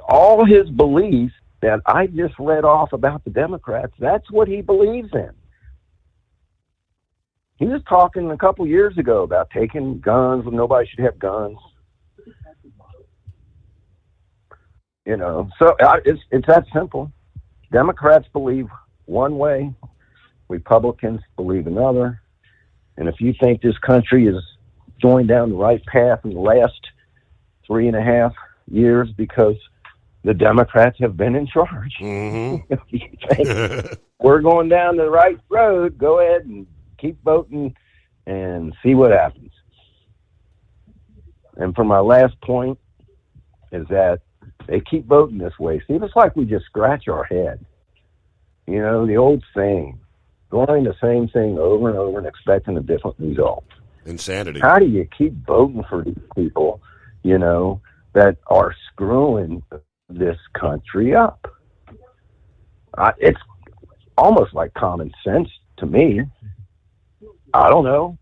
Speaker 16: All his beliefs that I just read off about the Democrats, that's what he believes in. He was talking a couple years ago about taking guns when nobody should have guns. So it's that simple. Democrats believe one way, Republicans believe another. And if you think this country is going down the right path in the last 3.5 years because the Democrats have been in charge, if you think we're going down the right road, go ahead and keep voting and see what happens. And for my last point is that they keep voting this way. See, it's like we just scratch our head. The old saying, going the same thing over and over and expecting a different result.
Speaker 11: Insanity.
Speaker 16: How do you keep voting for these people, that are screwing this country up? It's almost like common sense to me. I don't know.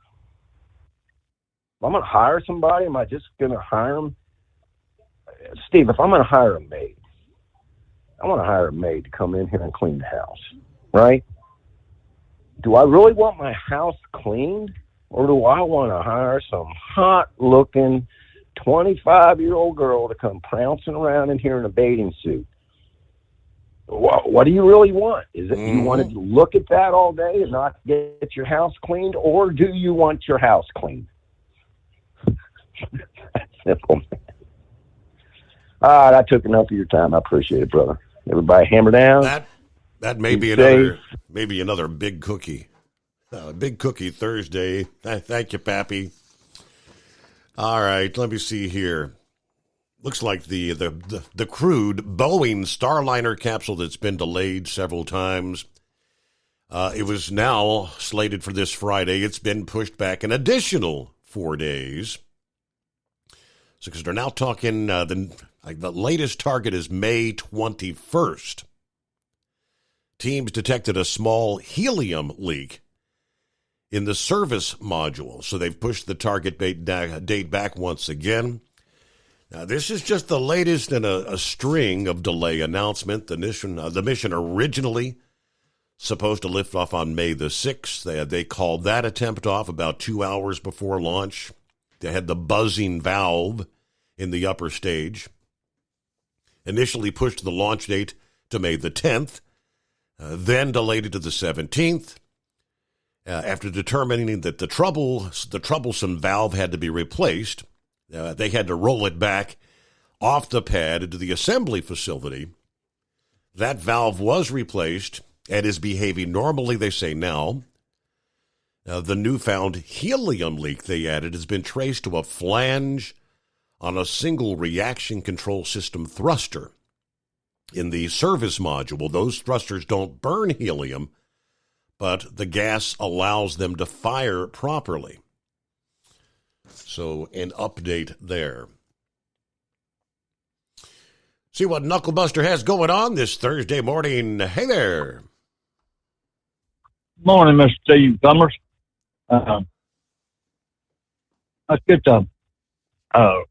Speaker 16: If I'm going to hire somebody, am I just going to hire them? Steve, if I'm going to hire a maid, I want to hire a maid to come in here and clean the house, right? Do I really want my house cleaned, or do I want to hire some hot-looking 25-year-old girl to come pouncing around in here in a bathing suit? What do you really want? Is it you want to look at that all day and not get your house cleaned, or do you want your house cleaned? That's simple. That took enough of your time. I appreciate it, brother. Everybody hammer down.
Speaker 11: That may be another big cookie. Big Cookie Thursday. Thank you, Pappy. All right, let me see here. Looks like the crewed Boeing Starliner capsule that's been delayed several times. It was now slated for this Friday. It's been pushed back an additional 4 days. So, because they're now talking, the latest target is May 21st. Teams detected a small helium leak in the service module, so they've pushed the target date back once again. Now, this is just the latest in a string of delay announcement. The mission originally supposed to lift off on May the 6th. They called that attempt off about 2 hours before launch. They had the buzzing valve in the upper stage. Initially pushed the launch date to May the 10th, then delayed it to the 17th. After determining that the troublesome valve had to be replaced, they had to roll it back off the pad into the assembly facility. That valve was replaced and is behaving normally, they say now. The newfound helium leak they added has been traced to a flange on a single reaction control system thruster. In the service module, those thrusters don't burn helium, but the gas allows them to fire properly. So an update there. See what Knucklebuster has going on this Thursday morning. Hey there.
Speaker 20: Morning, Mr. Steve Summers. Let's get the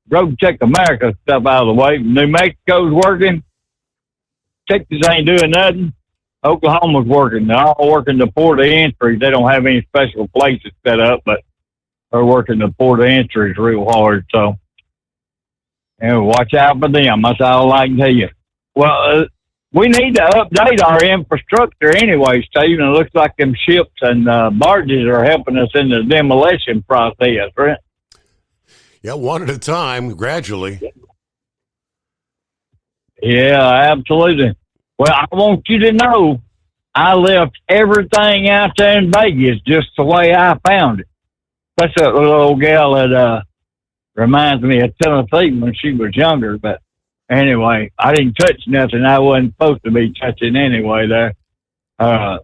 Speaker 20: Road Check America stuff out of the way. New Mexico's working. Texas ain't doing nothing. Oklahoma's working. They're all working the port of entry. They don't have any special places set up, but they're working the port of entries real hard. So, watch out for them. That's all I can tell you. Well, we need to update our infrastructure anyway, Steve. And it looks like them ships and barges are helping us in the demolition process, right?
Speaker 11: Yeah, one at a time, gradually.
Speaker 20: Yeah, absolutely. Well, I want you to know I left everything out there in Vegas just the way I found it. That's that little old gal that reminds me of Tennessee when she was younger. But anyway, I didn't touch nothing I wasn't supposed to be touching anyway there. Well,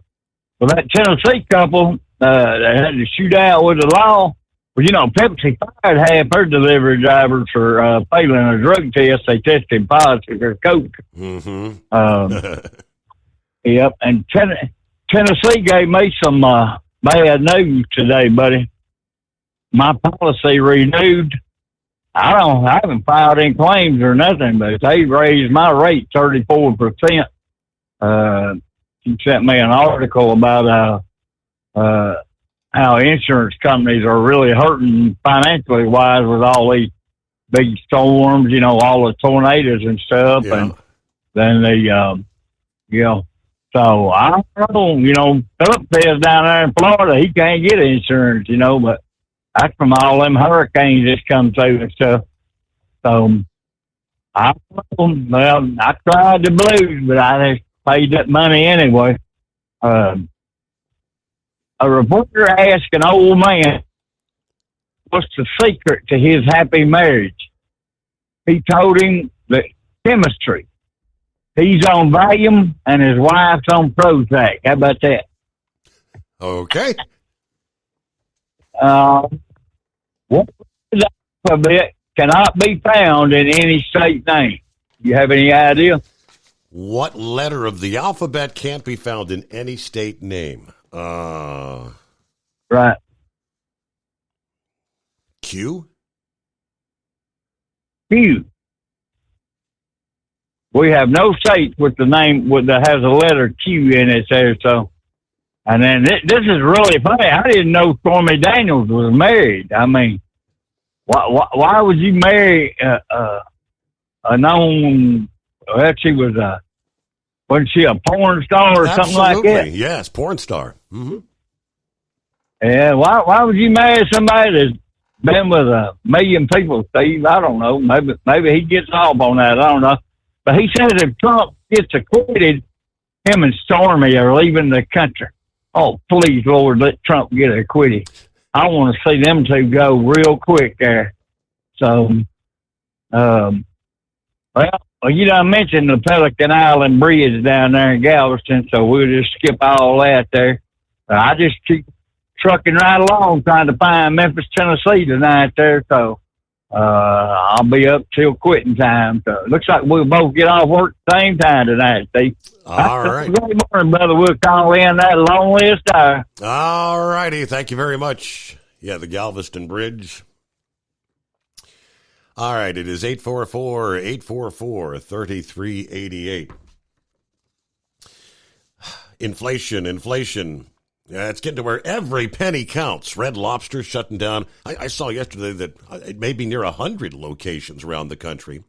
Speaker 20: that Tennessee couple, they had to shoot out with the law. Well, Pepsi fired half her delivery drivers for failing a drug test. They tested positive for coke.
Speaker 11: Mm-hmm.
Speaker 20: Yep. And Tennessee gave me some bad news today, buddy. My policy renewed. I haven't filed any claims or nothing, but they raised my rate 34%. She sent me an article about how insurance companies are really hurting financially wise with all these big storms, all the tornadoes and stuff. Yeah. And then they, so I don't know, Philip says down there in Florida, he can't get insurance, but that's from all them hurricanes that's come through and stuff. So I tried the blues, but I just paid that money anyway. A reporter asked an old man, what's the secret to his happy marriage? He told him that chemistry. He's on Valium and his wife's on Prozac. How about that?
Speaker 11: Okay.
Speaker 20: What alphabet cannot be found in any state name? You have any idea?
Speaker 11: What letter of the alphabet can't be found in any state name?
Speaker 20: Right.
Speaker 11: Q?
Speaker 20: Q. We have no state with the name that has a letter Q in it there, so. And then this is really funny. I didn't know Stormy Daniels was married. I mean, why would you marry a known? Well, she was wasn't she a porn star or something like that?
Speaker 11: Yes, porn star. Mm-hmm.
Speaker 20: Yeah, why would you marry somebody that's been with 1 million people, Steve? I don't know. Maybe he gets off on that. I don't know. But he says if Trump gets acquitted, him and Stormy are leaving the country. Oh, please, Lord, let Trump get acquitted. I want to see them two go real quick there. So, I mentioned the Pelican Island Bridge down there in Galveston, so we'll just skip all that there. I just keep trucking right along trying to find Memphis, Tennessee tonight there, so I'll be up till quitting time. So it looks like we'll both get off work at the same time tonight, Steve.
Speaker 11: All right.
Speaker 20: Good morning, brother. We'll call in that long list there.
Speaker 11: All righty. Thank you very much. Yeah, the Galveston Bridge. All right, it is 844-844-3388. Inflation. Yeah, it's getting to where every penny counts. Red Lobster shutting down. I saw yesterday that it may be near 100 locations around the country.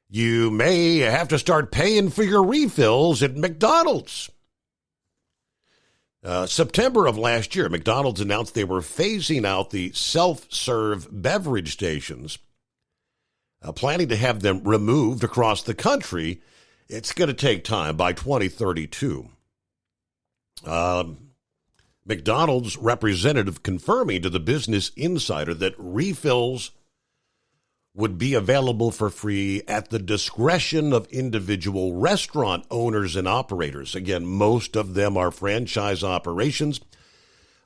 Speaker 11: You may have to start paying for your refills at McDonald's. September of last year, McDonald's announced they were phasing out the self-serve beverage stations, planning to have them removed across the country. It's going to take time by 2032. McDonald's representative confirming to the Business Insider that refills would be available for free at the discretion of individual restaurant owners and operators. Again, most of them are franchise operations.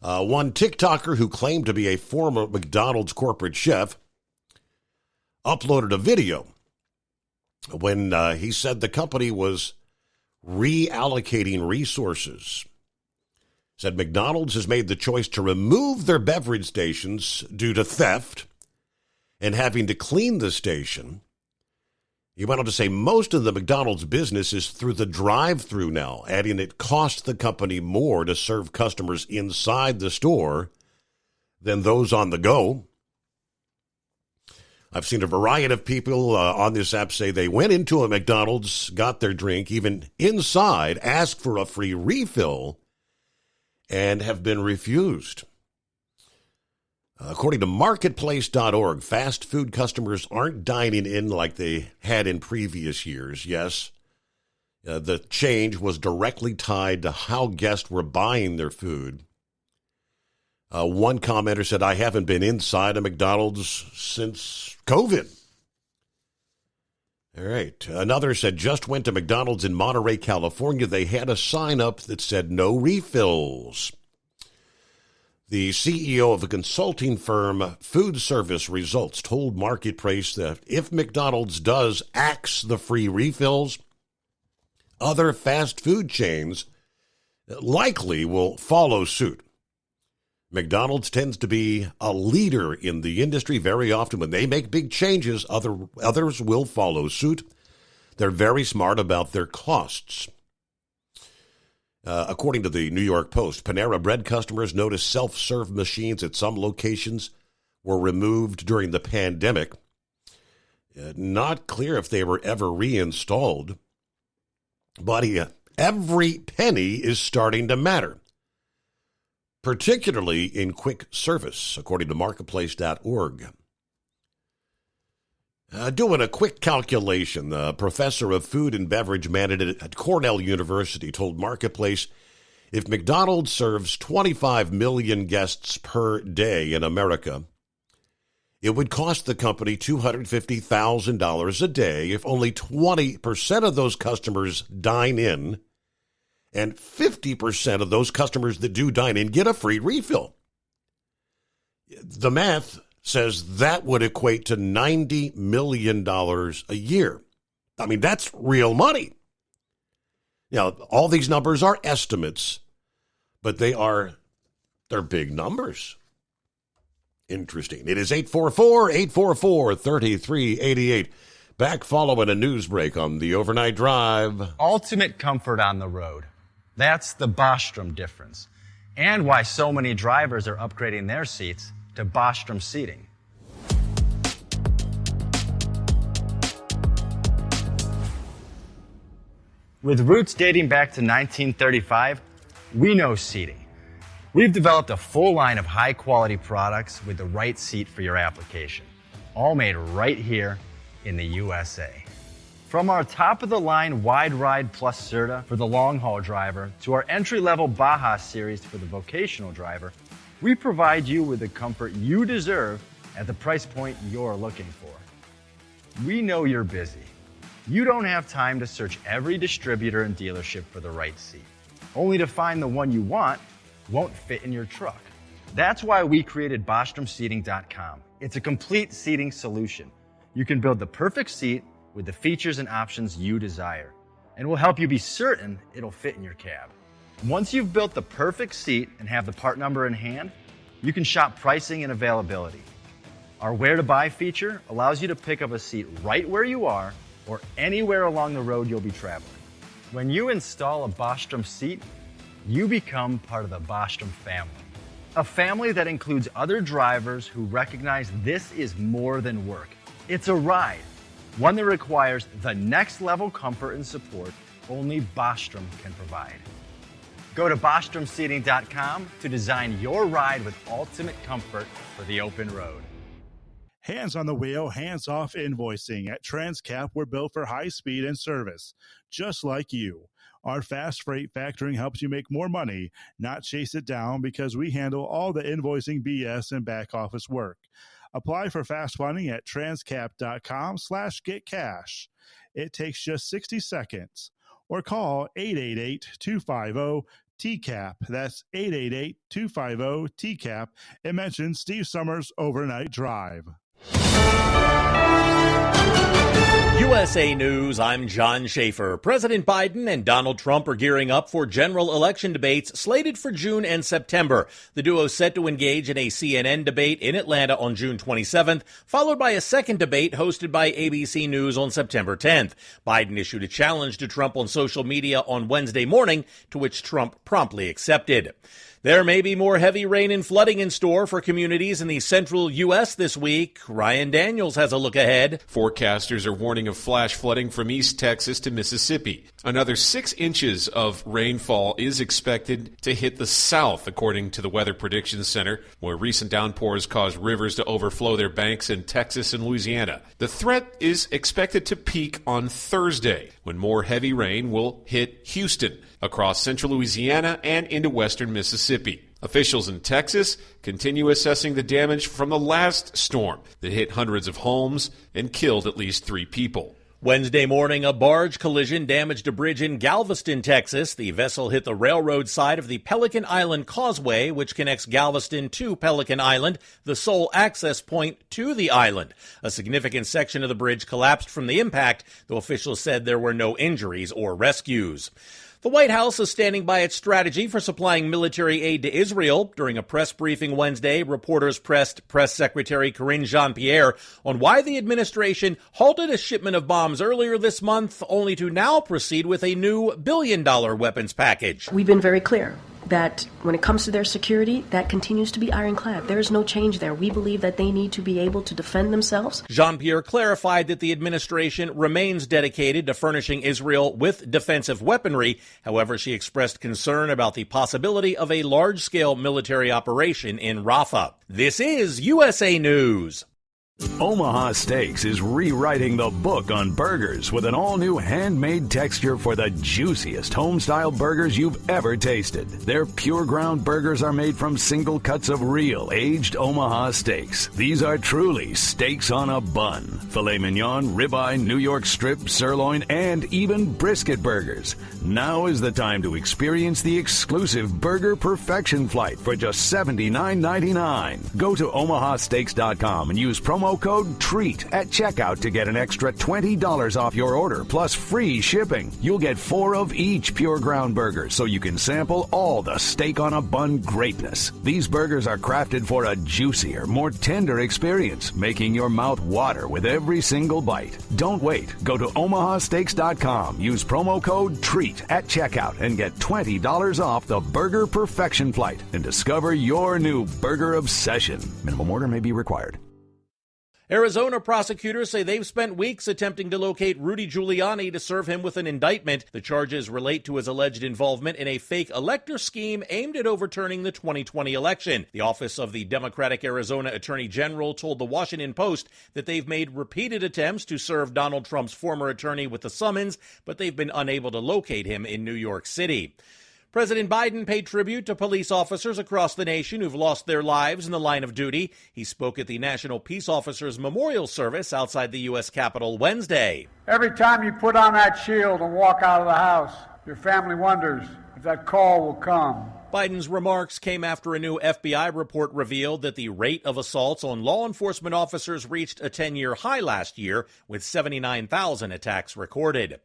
Speaker 11: One TikToker who claimed to be a former McDonald's corporate chef uploaded a video when he said the company was reallocating resources. Said McDonald's has made the choice to remove their beverage stations due to theft and having to clean the station. He went on to say most of the McDonald's business is through the drive-thru now, adding it costs the company more to serve customers inside the store than those on the go. I've seen a variety of people on this app say they went into a McDonald's, got their drink, even inside, asked for a free refill, and have been refused. According to marketplace.org, fast food customers aren't dining in like they had in previous years. Yes, the change was directly tied to how guests were buying their food. One commenter said, I haven't been inside a McDonald's since COVID. All right. Another said, just went to McDonald's in Monterey, California. They had a sign up that said no refills. The CEO of a consulting firm, Food Service Results, told Marketplace that if McDonald's does axe the free refills, other fast food chains likely will follow suit. McDonald's tends to be a leader in the industry. Very often when they make big changes, others will follow suit. They're very smart about their costs. According to the New York Post, Panera Bread customers noticed self-serve machines at some locations were removed during the pandemic. Not clear if they were ever reinstalled. But every penny is starting to matter, particularly in quick service, according to marketplace.org. Doing a quick calculation, the professor of food and beverage management at Cornell University told Marketplace if McDonald's serves 25 million guests per day in America, it would cost the company $250,000 a day if only 20% of those customers dine in, and 50% of those customers that do dine in get a free refill. The math says that would equate to $90 million a year. I mean, that's real money. Now, all these numbers are estimates, but they're big numbers. Interesting. It is 844-844-3388. Back following a news break on the Overnight Drive.
Speaker 5: Ultimate comfort on the road. That's the Bostrom difference. And why so many drivers are upgrading their seats to Bostrom seating. With roots dating back to 1935, we know seating. We've developed a full line of high-quality products with the right seat for your application, all made right here in the USA. From our top-of-the-line Wide Ride Plus Certa for the long-haul driver to our entry-level Baja series for the vocational driver, we provide you with the comfort you deserve at the price point you're looking for. We know you're busy. You don't have time to search every distributor and dealership for the right seat, only to find the one you want won't fit in your truck. That's why we created BostromSeating.com. It's a complete seating solution. You can build the perfect seat with the features and options you desire, and we'll help you be certain it'll fit in your cab. Once you've built the perfect seat and have the part number in hand, you can shop pricing and availability. Our Where to Buy feature allows you to pick up a seat right where you are or anywhere along the road you'll be traveling. When you install a Bostrom seat, you become part of the Bostrom family. A family that includes other drivers who recognize this is more than work. It's a ride, one that requires the next level comfort and support only Bostrom can provide. Go to BostromSeating.com to design your ride with ultimate comfort for the open road.
Speaker 12: Hands on the wheel, hands off invoicing. At Transcap, we're built for high speed and service, just like you. Our fast freight factoring helps you make more money, not chase it down, because we handle all the invoicing BS and back office work. Apply for fast funding at transcap.com/getcash. It takes just 60 seconds. Or call 888-250-TCAP. That's 888-250-TCAP. And mention Steve Summers' Overnight Drive.
Speaker 2: USA News, I'm John Schaefer. President Biden and Donald Trump are gearing up for general election debates slated for June and September. The duo is set to engage in a CNN debate in Atlanta on June 27th, followed by a second debate hosted by ABC News on September 10th. Biden issued a challenge to Trump on social media on Wednesday morning, to which Trump promptly accepted. There may be more heavy rain and flooding in store for communities in the central U.S. this week. Ryan Daniels has a look ahead.
Speaker 17: Forecasters are warning of flash flooding from East Texas to Mississippi. Another 6 inches of rainfall is expected to hit the south, according to the Weather Prediction Center, where recent downpours caused rivers to overflow their banks in Texas and Louisiana. The threat is expected to peak on Thursday, when more heavy rain will hit Houston, across central Louisiana and into western Mississippi. Officials in Texas continue assessing the damage from the last storm that hit hundreds of homes and killed at least 3 people.
Speaker 2: Wednesday morning, a barge collision damaged a bridge in Galveston, Texas. The vessel hit the railroad side of the Pelican Island Causeway, which connects Galveston to Pelican Island, the sole access point to the island. A significant section of the bridge collapsed from the impact, though officials said there were no injuries or rescues. The White House is standing by its strategy for supplying military aid to Israel. During a press briefing Wednesday, reporters pressed Press Secretary Karine Jean-Pierre on why the administration halted a shipment of bombs earlier this month, only to now proceed with a new billion-dollar weapons package.
Speaker 6: We've been very clear that when it comes to their security, that continues to be ironclad. There is no change there. We believe that they need to be able to defend themselves.
Speaker 2: Jean-Pierre clarified that the administration remains dedicated to furnishing Israel with defensive weaponry. However, she expressed concern about the possibility of a large-scale military operation in Rafah. This is USA News.
Speaker 22: Omaha Steaks is rewriting the book on burgers with an all-new handmade texture for the juiciest home-style burgers you've ever tasted. Their pure ground burgers are made from single cuts of real aged Omaha steaks. These are truly steaks on a bun. Filet mignon, ribeye, New York strip, sirloin, and even brisket burgers. Now is the time to experience the exclusive Burger Perfection Flight for just $79.99. Go to omahasteaks.com and use promo code TREAT at checkout to get an extra $20 off your order plus free shipping. You'll get 4 of each pure ground burger so you can sample all the steak on a bun greatness. These burgers are crafted for a juicier, more tender experience, making your mouth water with every single bite. Don't wait. Go to omahasteaks.com. Use promo code TREAT at checkout and get $20 off the Burger Perfection Flight and discover your new burger obsession. Minimum order may be required.
Speaker 2: Arizona prosecutors say they've spent weeks attempting to locate Rudy Giuliani to serve him with an indictment. The charges relate to his alleged involvement in a fake elector scheme aimed at overturning the 2020 election. The Office of the Democratic Arizona Attorney General told the Washington Post that they've made repeated attempts to serve Donald Trump's former attorney with the summons, but they've been unable to locate him in New York City. President Biden paid tribute to police officers across the nation who've lost their lives in the line of duty. He spoke at the National Peace Officers Memorial Service outside the U.S. Capitol Wednesday.
Speaker 18: Every time you put on that shield and walk out of the house, your family wonders if that call will come.
Speaker 2: Biden's remarks came after a new FBI report revealed that the rate of assaults on law enforcement officers reached a 10-year high last year, with 79,000 attacks recorded.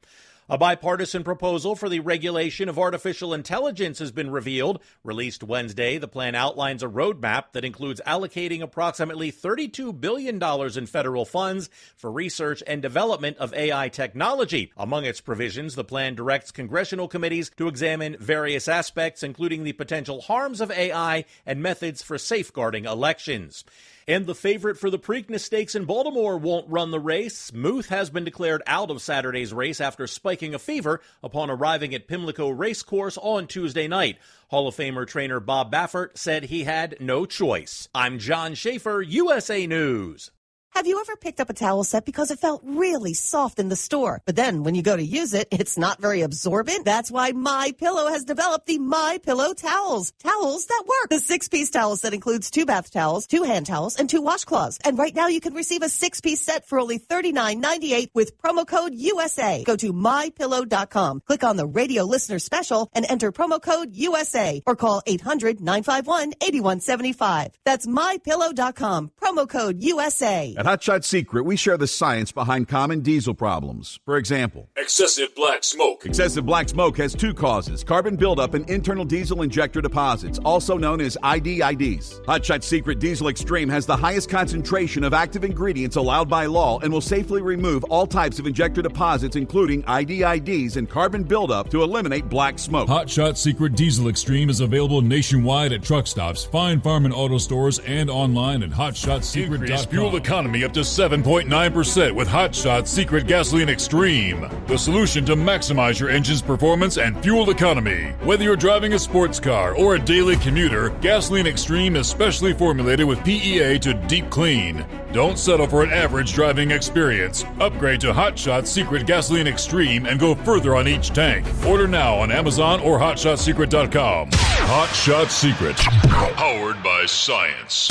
Speaker 2: A bipartisan proposal for the regulation of artificial intelligence has been revealed. Released Wednesday, the plan outlines a roadmap that includes allocating approximately $32 billion in federal funds for research and development of AI technology. Among its provisions, the plan directs congressional committees to examine various aspects, including the potential harms of AI and methods for safeguarding elections. And the favorite for the Preakness Stakes in Baltimore won't run the race. Muth has been declared out of Saturday's race after spiking a fever upon arriving at Pimlico Racecourse on Tuesday night. Hall of Famer trainer Bob Baffert said he had no choice. I'm John Schaefer, USA News.
Speaker 7: Have you ever picked up a towel set because it felt really soft in the store, but then when you go to use it, it's not very absorbent? That's why MyPillow has developed the MyPillow towels. Towels that work. The 6-piece towel set includes 2 bath towels, 2 hand towels, and 2 washcloths. And right now you can receive a 6-piece set for only $39.98 with promo code USA. Go to MyPillow.com, click on the radio listener special, and enter promo code USA, or call 800-951-8175. That's MyPillow.com, promo code USA.
Speaker 8: At Hot Shot Secret, we share the science behind common diesel problems. For example,
Speaker 9: Excessive black smoke.
Speaker 8: Excessive black smoke has two causes: carbon buildup and internal diesel injector deposits, also known as IDIDs. Hot Shot Secret Diesel Extreme has the highest concentration of active ingredients allowed by law and will safely remove all types of injector deposits, including IDIDs and carbon buildup, to eliminate black smoke.
Speaker 9: Hot Shot Secret Diesel Extreme is available nationwide at truck stops, Fine Farm and auto stores, and online at hotshotsecret.com. Increase fuel economy up to 7.9% with Hot Shot Secret Gasoline Extreme. The solution to maximize your engine's performance and fuel economy. Whether you're driving a sports car or a daily commuter, Gasoline Extreme is specially formulated with PEA to deep clean. Don't settle for an average driving experience. Upgrade to Hot Shot Secret Gasoline Extreme and go further on each tank. Order now on Amazon or hotshotsecret.com. Hot Shot Secret. Powered by science.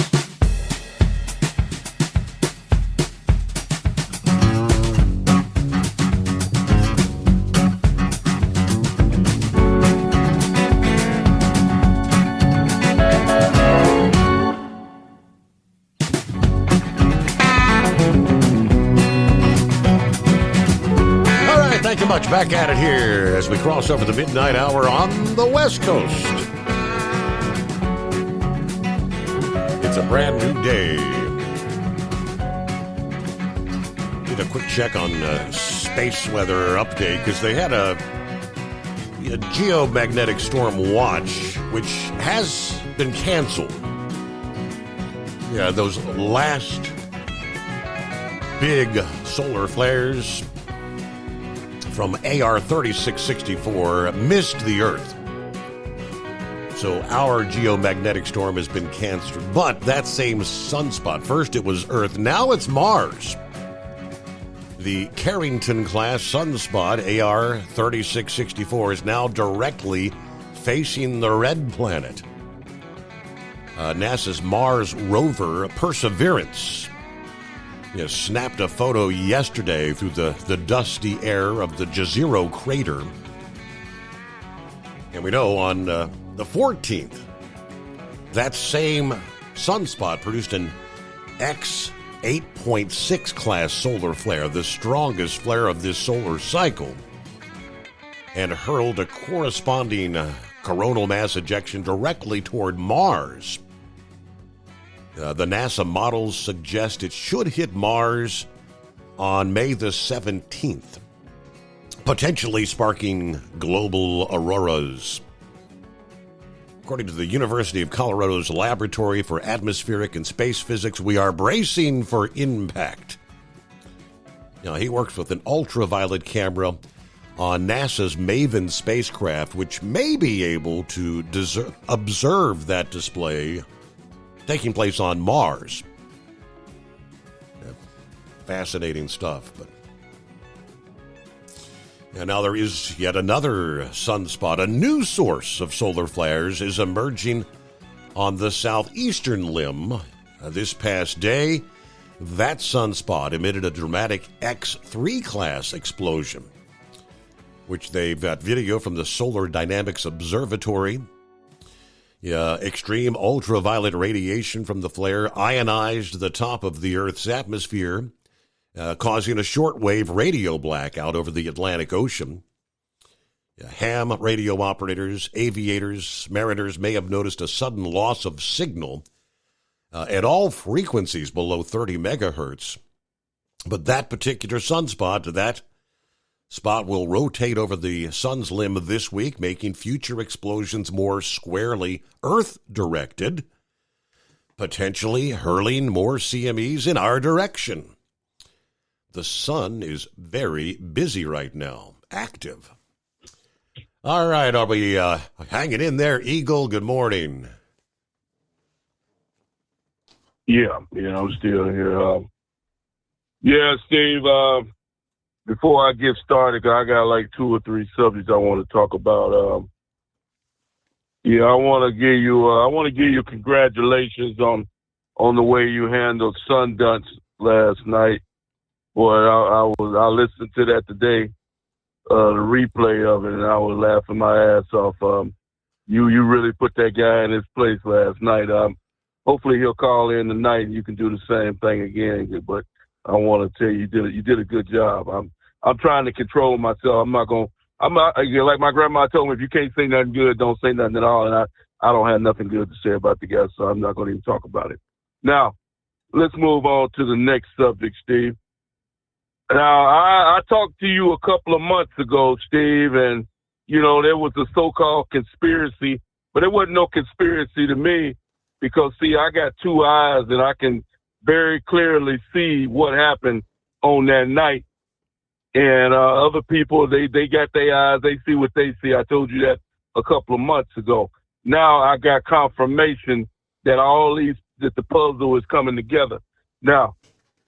Speaker 11: Thank you much. Back at it here as we cross over the midnight hour on the West Coast. It's a brand new day. Did a quick check on space weather update because they had a geomagnetic storm watch, which has been canceled. Yeah, those last big solar flares from AR 3664 missed the Earth. So our geomagnetic storm has been canceled. But that same sunspot, first it was Earth, now it's Mars. The Carrington-class sunspot, AR 3664, is now directly facing the red planet. NASA's Mars rover, Perseverance, snapped a photo yesterday through the dusty air of the Jezero crater. And we know on the 14th, that same sunspot produced an X 8.6 class solar flare, the strongest flare of this solar cycle, and hurled a corresponding coronal mass ejection directly toward Mars. The NASA models suggest it should hit Mars on May the 17th, potentially sparking global auroras. According to the University of Colorado's Laboratory for Atmospheric and Space Physics, we are bracing for impact. Now, he works with an ultraviolet camera on NASA's MAVEN spacecraft, which may be able to observe that display taking place on Mars. Fascinating stuff. But and now there is yet another sunspot. A new source of solar flares is emerging on the southeastern limb. This past day, that sunspot emitted a dramatic X3 class explosion, which they've got video from the Solar Dynamics Observatory. Extreme ultraviolet radiation from the flare ionized the top of the Earth's atmosphere, causing a shortwave radio blackout over the Atlantic Ocean. Ham radio operators, aviators, mariners may have noticed a sudden loss of signal at all frequencies below 30 megahertz. But that particular sunspot, that spot will rotate over the sun's limb this week, making future explosions more squarely Earth-directed, potentially hurling more CMEs in our direction. The sun is very busy right now, active. All right, are we hanging in there, Eagle? Good morning.
Speaker 13: Yeah, I'm still here. Steve, before I get started, I got like 2 or 3 subjects I want to talk about. I want to give you congratulations on the way you handled Sundance last night. Boy, I listened to that today, the replay of it, and I was laughing my ass off. You really put that guy in his place last night. Hopefully he'll call in tonight and you can do the same thing again. But I want to tell you, you did a good job. I'm trying to control myself. Like my grandma told me, if you can't say nothing good, don't say nothing at all. And I don't have nothing good to say about the guy, so I'm not going to even talk about it. Now, let's move on to the next subject, Steve. Now, I talked to you a couple of months ago, Steve, and, there was a so-called conspiracy, but it wasn't no conspiracy to me because, see, I got two eyes and I can very clearly see what happened on that night. And other people, they got their eyes, they see what they see. I told you that a couple of months ago. Now I got confirmation that that the puzzle is coming together. Now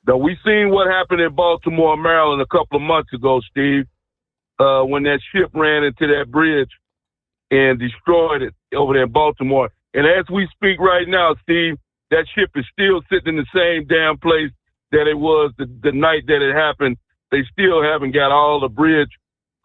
Speaker 13: we seen what happened in Baltimore, Maryland a couple of months ago, Steve, when that ship ran into that bridge and destroyed it over there in Baltimore. And as we speak right now, Steve, that ship is still sitting in the same damn place that it was the night that it happened. They still haven't got all the bridge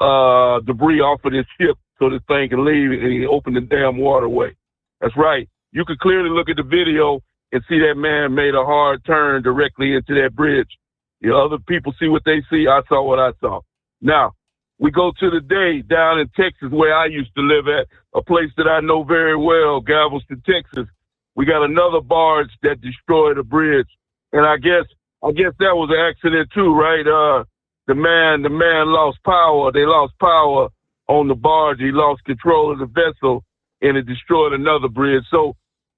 Speaker 13: debris off of this ship so this thing can leave and open the damn waterway. That's right. You could clearly look at the video and see that man made a hard turn directly into that bridge. Other people see what they see. I saw what I saw. Now, we go to the day down in Texas where I used to live at, a place that I know very well, Galveston, Texas. We got another barge that destroyed a bridge. And I guess that was an accident too, right? The man lost power. They lost power on the barge. He lost control of the vessel, and it destroyed another bridge. So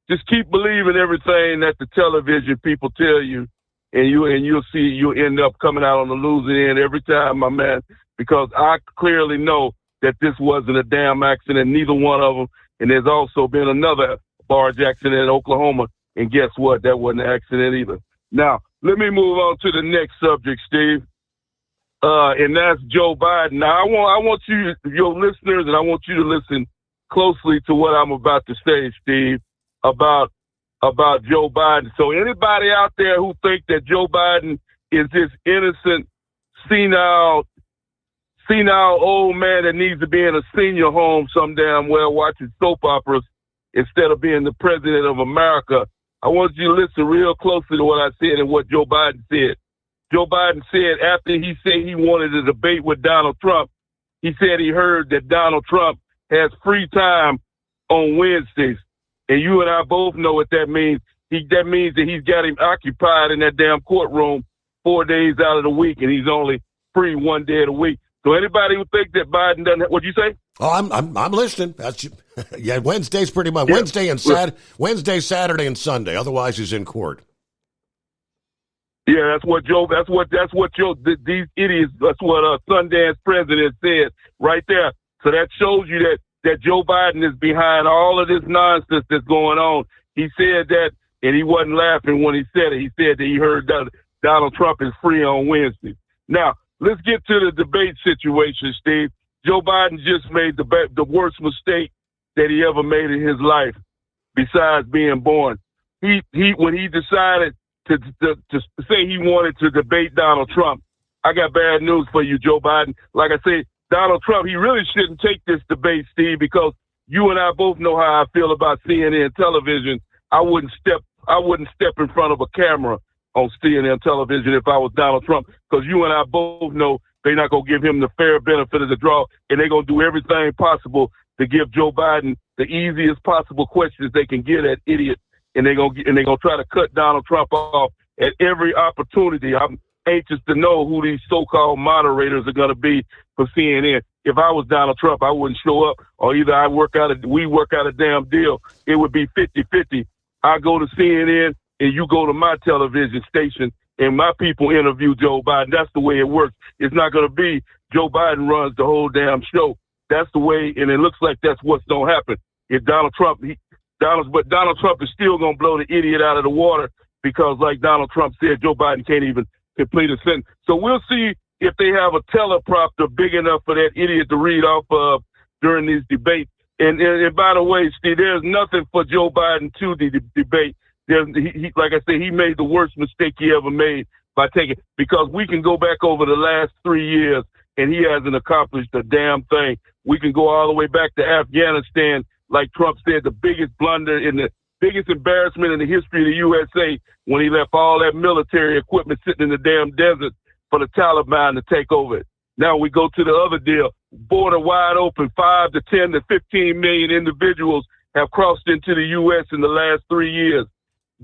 Speaker 13: just keep believing everything that the television people tell you, and you'll see you'll end up coming out on the losing end every time, my man, because I clearly know that this wasn't a damn accident, neither one of them. And there's also been another barge accident in Oklahoma, and guess what? That wasn't an accident either. Now, let me move on to the next subject, Steve. And that's Joe Biden. Now, I want you, your listeners, and I want you to listen closely to what I'm about to say, Steve, about Joe Biden. So anybody out there who think that Joe Biden is this innocent, senile old man that needs to be in a senior home some damn well watching soap operas instead of being the president of America, I want you to listen real closely to what I said and what Joe Biden said. Joe Biden said after he said he wanted a debate with Donald Trump, he said he heard that Donald Trump has free time on Wednesdays. And you and I both know what that means. That means that he's got him occupied in that damn courtroom 4 days out of the week, and he's only free 1 day of the week. So anybody who thinks that Biden doesn't, what'd you say?
Speaker 11: Oh, I'm listening. Yeah, Wednesday's pretty much Wednesday, Saturday, and Sunday. Otherwise, he's in court.
Speaker 13: Yeah, these idiots, that's what Sundance president said right there. So that shows you that Joe Biden is behind all of this nonsense that's going on. He said that, and he wasn't laughing when he said it. He said that he heard that Donald Trump is free on Wednesday. Now, let's get to the debate situation, Steve. Joe Biden just made the worst mistake that he ever made in his life, besides being born. When he decided to say he wanted to debate Donald Trump, I got bad news for you, Joe Biden. Like I said, Donald Trump, he really shouldn't take this debate, Steve, because you and I both know how I feel about CNN television. I wouldn't step in front of a camera on CNN television if I was Donald Trump, because you and I both know they're not going to give him the fair benefit of the draw, and they're going to do everything possible to give Joe Biden the easiest possible questions they can get at idiot, and they're going to try to cut Donald Trump off at every opportunity. I'm anxious to know who these so-called moderators are going to be for CNN. If I was Donald Trump, I wouldn't show up, or either we work out a damn deal. It would be 50-50. I go to CNN and you go to my television station and my people interview Joe Biden. That's the way it works. It's not going to be Joe Biden runs the whole damn show. That's the way, and it looks like that's what's going to happen. If Donald Trump, but Donald Trump is still going to blow the idiot out of the water because, like Donald Trump said, Joe Biden can't even complete a sentence. So we'll see if they have a teleprompter big enough for that idiot to read off of during these debates. And by the way, Steve, there's nothing for Joe Biden to debate. Like I said, he made the worst mistake he ever made by taking, because we can go back over the last 3 years and he hasn't accomplished a damn thing. We can go all the way back to Afghanistan, like Trump said, the biggest blunder and the biggest embarrassment in the history of the USA, when he left all that military equipment sitting in the damn desert for the Taliban to take over it. Now we go to the other deal. Border wide open, 5 to 10 to 15 million individuals have crossed into the U.S. in the last 3 years.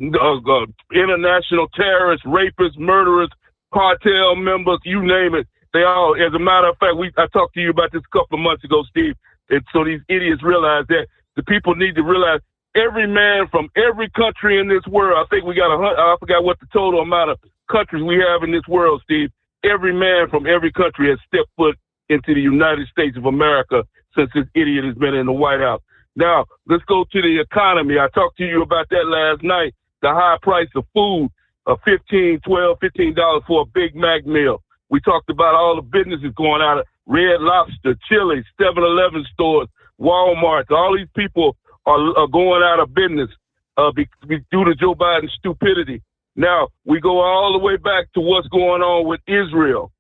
Speaker 13: International terrorists, rapists, murderers, cartel members, you name it. They all, as a matter of fact, I talked to you about this a couple of months ago, Steve. And so these idiots realize that the people need to realize every man from every country in this world, I think we got I forgot what the total amount of countries we have in this world, Steve. Every man from every country has stepped foot into the United States of America since this idiot has been in the White House. Now, let's go to the economy. I talked to you about that last night, the high price of food, $15 for a Big Mac meal. We talked about all the businesses going out of Red Lobster, Chili's, 7-Eleven stores, Walmart. All these people are going out of business due to Joe Biden's stupidity. Now, we go all the way back to what's going on with Israel.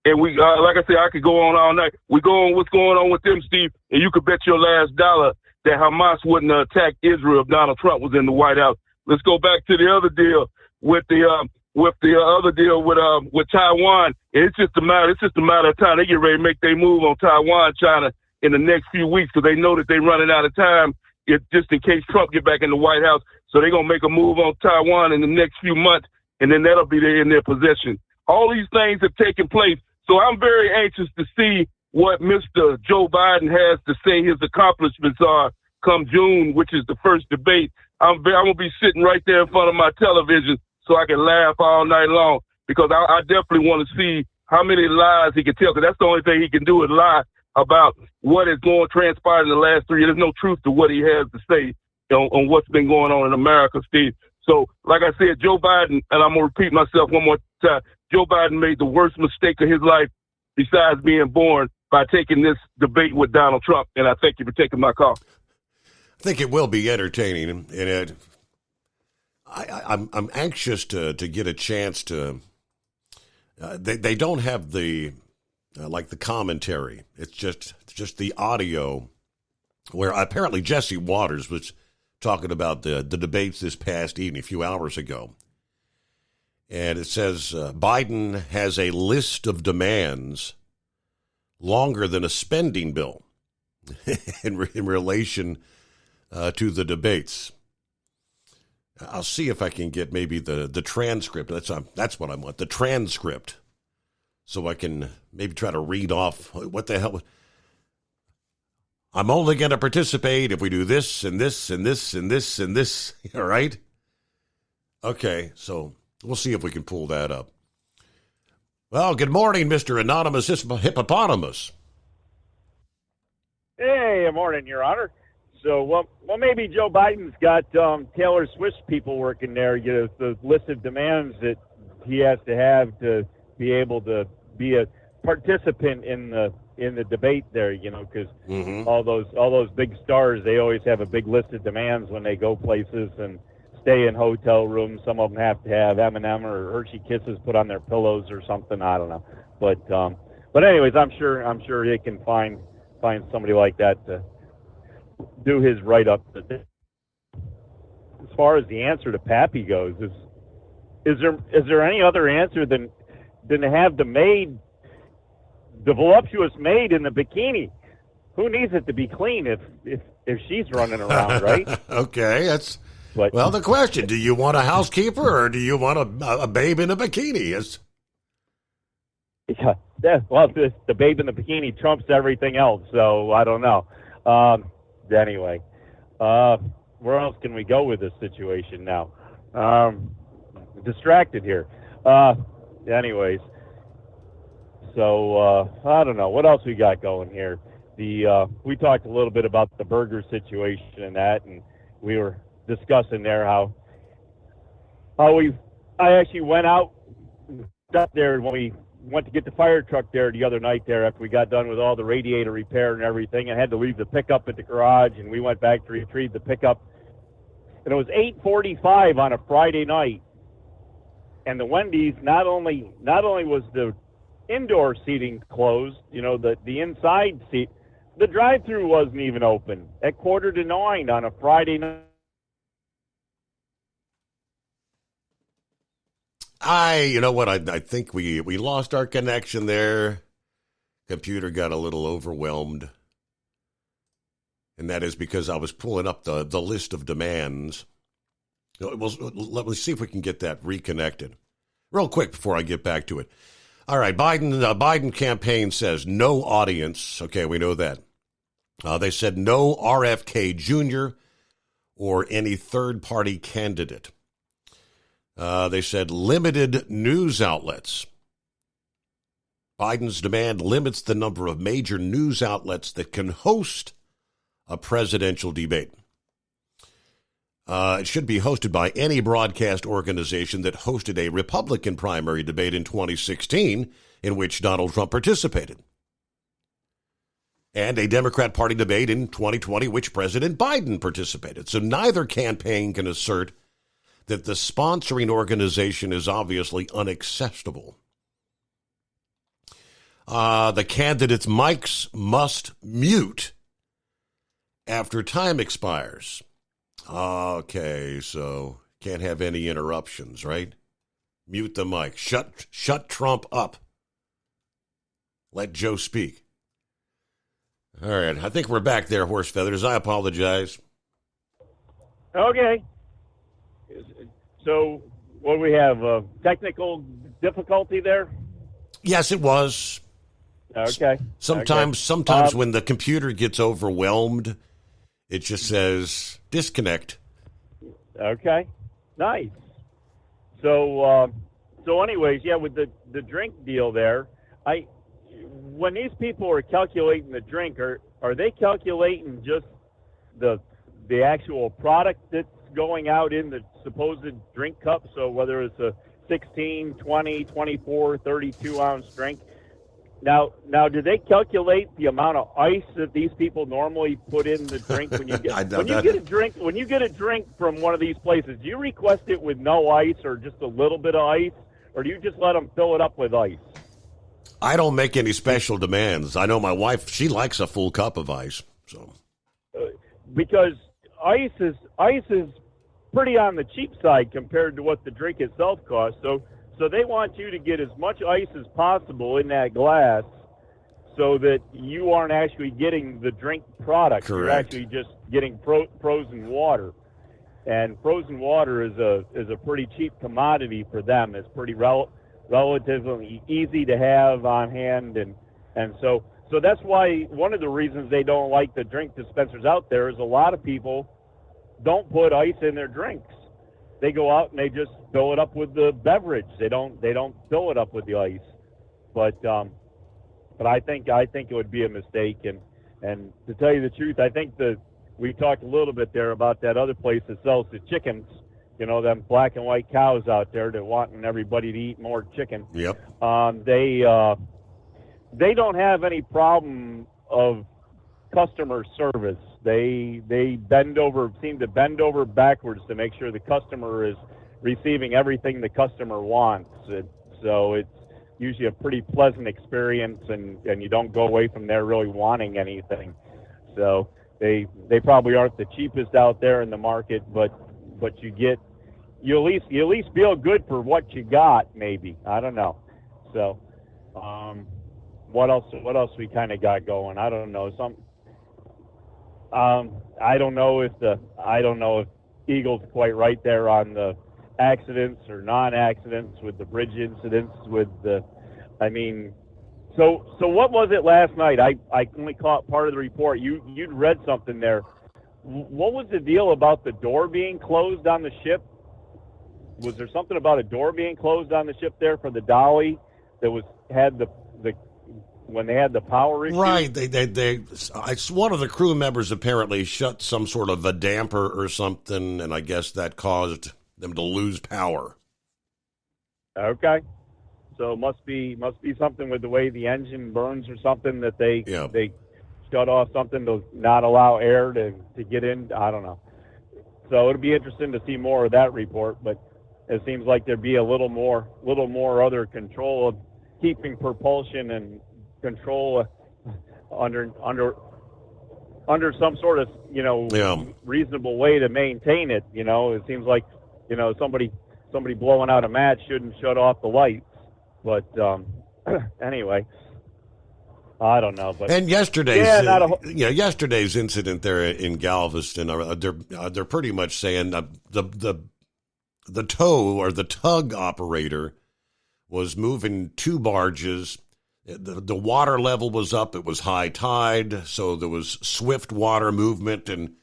Speaker 13: And we, like I said, I could go on all night. We go on what's going on with them, Steve, and you could bet your last dollar that Hamas wouldn't attack Israel if Donald Trump was in the White House. Let's go back to the other deal with with Taiwan. And it's just a matter of time. They get ready to make their move on Taiwan, China in the next few weeks because they know that they're running out of time just in case Trump get back in the White House. So they're going to make a move on Taiwan in the next few months, and then that'll be in their possession. All these things have taken place. So I'm very anxious to see what Mr. Joe Biden has to say his accomplishments are come June, which is the first debate. I'm going to be sitting right there in front of my television so I can laugh all night long because I definitely want to see how many lies he can tell because that's the only thing he can do is lie about what is going to transpire in the last 3 years. There's no truth to what he has to say on what's been going on in America, Steve. So, like I said, Joe Biden, and I'm going to repeat myself one more time, Joe Biden made the worst mistake of his life besides being born by taking this debate with Donald Trump, and I thank you for taking my call.
Speaker 11: I think it will be entertaining, and I'm anxious to get a chance to. They don't have the like the commentary. It's just the audio, where apparently Jesse Waters was talking about the debates this past evening, a few hours ago, and it says Biden has a list of demands longer than a spending bill in relation to the debates. I'll see if I can get maybe the transcript. That's what I want, the transcript, so I can maybe try to read off what the hell. I'm only going to participate if we do this and this and this and this and this. All right? Okay, so we'll see if we can pull that up. Well, good morning, Mr. Anonymous Hippopotamus.
Speaker 1: Hey, good morning, Your Honor. So, well, maybe Joe Biden's got Taylor Swift people working there. You know, the list of demands that he has to have to be able to be a participant in the debate there. You know, because all those big stars, they always have a big list of demands when they go places and stay in hotel rooms. Some of them have to have M&M or Hershey Kisses put on their pillows or something. I don't know, but anyways, I'm sure he can find somebody like that to do his write-up. As far as the answer to Pappy goes, is there any other answer than to have the voluptuous maid in the bikini? Who needs it to be clean if she's running around, right?
Speaker 11: Okay, well, the question: do you want a housekeeper or do you want a babe in a bikini?
Speaker 1: Well, the babe in the bikini trumps everything else, so I don't know. Anyway, where else can we go with this situation now? Distracted here. Anyways, so I don't know what else we got going here. We talked a little bit about the burger situation and that, and we were discussing there how I actually went out there when we went to get the fire truck there the other night there after we got done with all the radiator repair and everything, and had to leave the pickup at the garage, and we went back to retrieve the pickup, and it was 8:45 on a Friday night, and the Wendy's not only was the indoor seating closed, you know, the inside seat, the drive-through wasn't even open at 8:45 on a Friday night.
Speaker 11: You know what? I think we lost our connection there. computer got a little overwhelmed. And that is because I was pulling up the list of demands. Well, let me see if we can get that reconnected. Real quick before I get back to it. All right, Biden campaign says no audience. Okay, we know that. They said no RFK Jr. or any third-party candidate. They said limited news outlets. Biden's demand limits the number of major news outlets that can host a presidential debate. It should be hosted by any broadcast organization that hosted a Republican primary debate in 2016 in which Donald Trump participated, and a Democrat Party debate in 2020 which President Biden participated. So neither campaign can assert that the sponsoring organization is obviously unacceptable. The candidates' mics must mute after time expires. Okay, so can't have any interruptions, right? Mute the mic. Shut Trump up. Let Joe speak. All right, I think we're back there, Horse Feathers. I apologize.
Speaker 1: Okay. So, what do we have? Technical difficulty there?
Speaker 11: Yes, it was.
Speaker 1: Okay.
Speaker 11: Sometimes when the computer gets overwhelmed, it just says disconnect.
Speaker 1: Okay. Nice. So anyways, yeah, with the drink deal there, when these people are calculating the drink, are they calculating just the actual product that's going out in the supposed drink cup? So whether it's a 16, 20, 24, 32 ounce drink. Now, do they calculate the amount of ice that these people normally put in the drink when you get When you get a drink from one of these places? Do you request it with no ice or just a little bit of ice, or do you just let them fill it up with ice?
Speaker 11: I don't make any special demands. I know my wife; she likes a full cup of ice. So,
Speaker 1: because ice is pretty on the cheap side compared to what the drink itself costs. So they want you to get as much ice as possible in that glass so that you aren't actually getting the drink product.
Speaker 11: Correct.
Speaker 1: You're actually just getting frozen water. And frozen water is a pretty cheap commodity for them. It's pretty relatively easy to have on hand. And so that's why one of the reasons they don't like the drink dispensers out there is a lot of people don't put ice in their drinks. They go out and they just fill it up with the beverage. They don't fill it up with the ice. But I think it would be a mistake. And to tell you the truth, I think we talked a little bit there about that other place that sells the chickens. You know, them black and white cows out there that wanting everybody to eat more chicken.
Speaker 11: Yep.
Speaker 1: They don't have any problem of customer service. They seem to bend over backwards to make sure the customer is receiving everything the customer wants. So it's usually a pretty pleasant experience, and you don't go away from there really wanting anything. So they probably aren't the cheapest out there in the market, but you at least feel good for what you got, maybe. I don't know. So what else we kind of got going? I don't know. I don't know if Eagle's quite right there on the accidents or non-accidents with the bridge incidents so what was it last night? I only caught part of the report. You'd read something there. What was the deal about the door being closed on the ship? Was there something about a door being closed on the ship there for the Dolly that had the when they had the power issue?
Speaker 11: Right. One of the crew members apparently shut some sort of a damper or something, and I guess that caused them to lose power.
Speaker 1: Okay. So it must be something with the way the engine burns or something that they shut off something to not allow air to get in. I don't know. So it'll be interesting to see more of that report, but it seems like there'd be a little more other control of keeping propulsion and control under some sort of reasonable way to maintain it. It seems like somebody blowing out a match shouldn't shut off the lights, but anyway. I don't know, but
Speaker 11: and yesterday's yesterday's incident there in Galveston, they're pretty much saying the tow or the tug operator was moving two barges. The water level was up. It was high tide, so there was swift water movement, and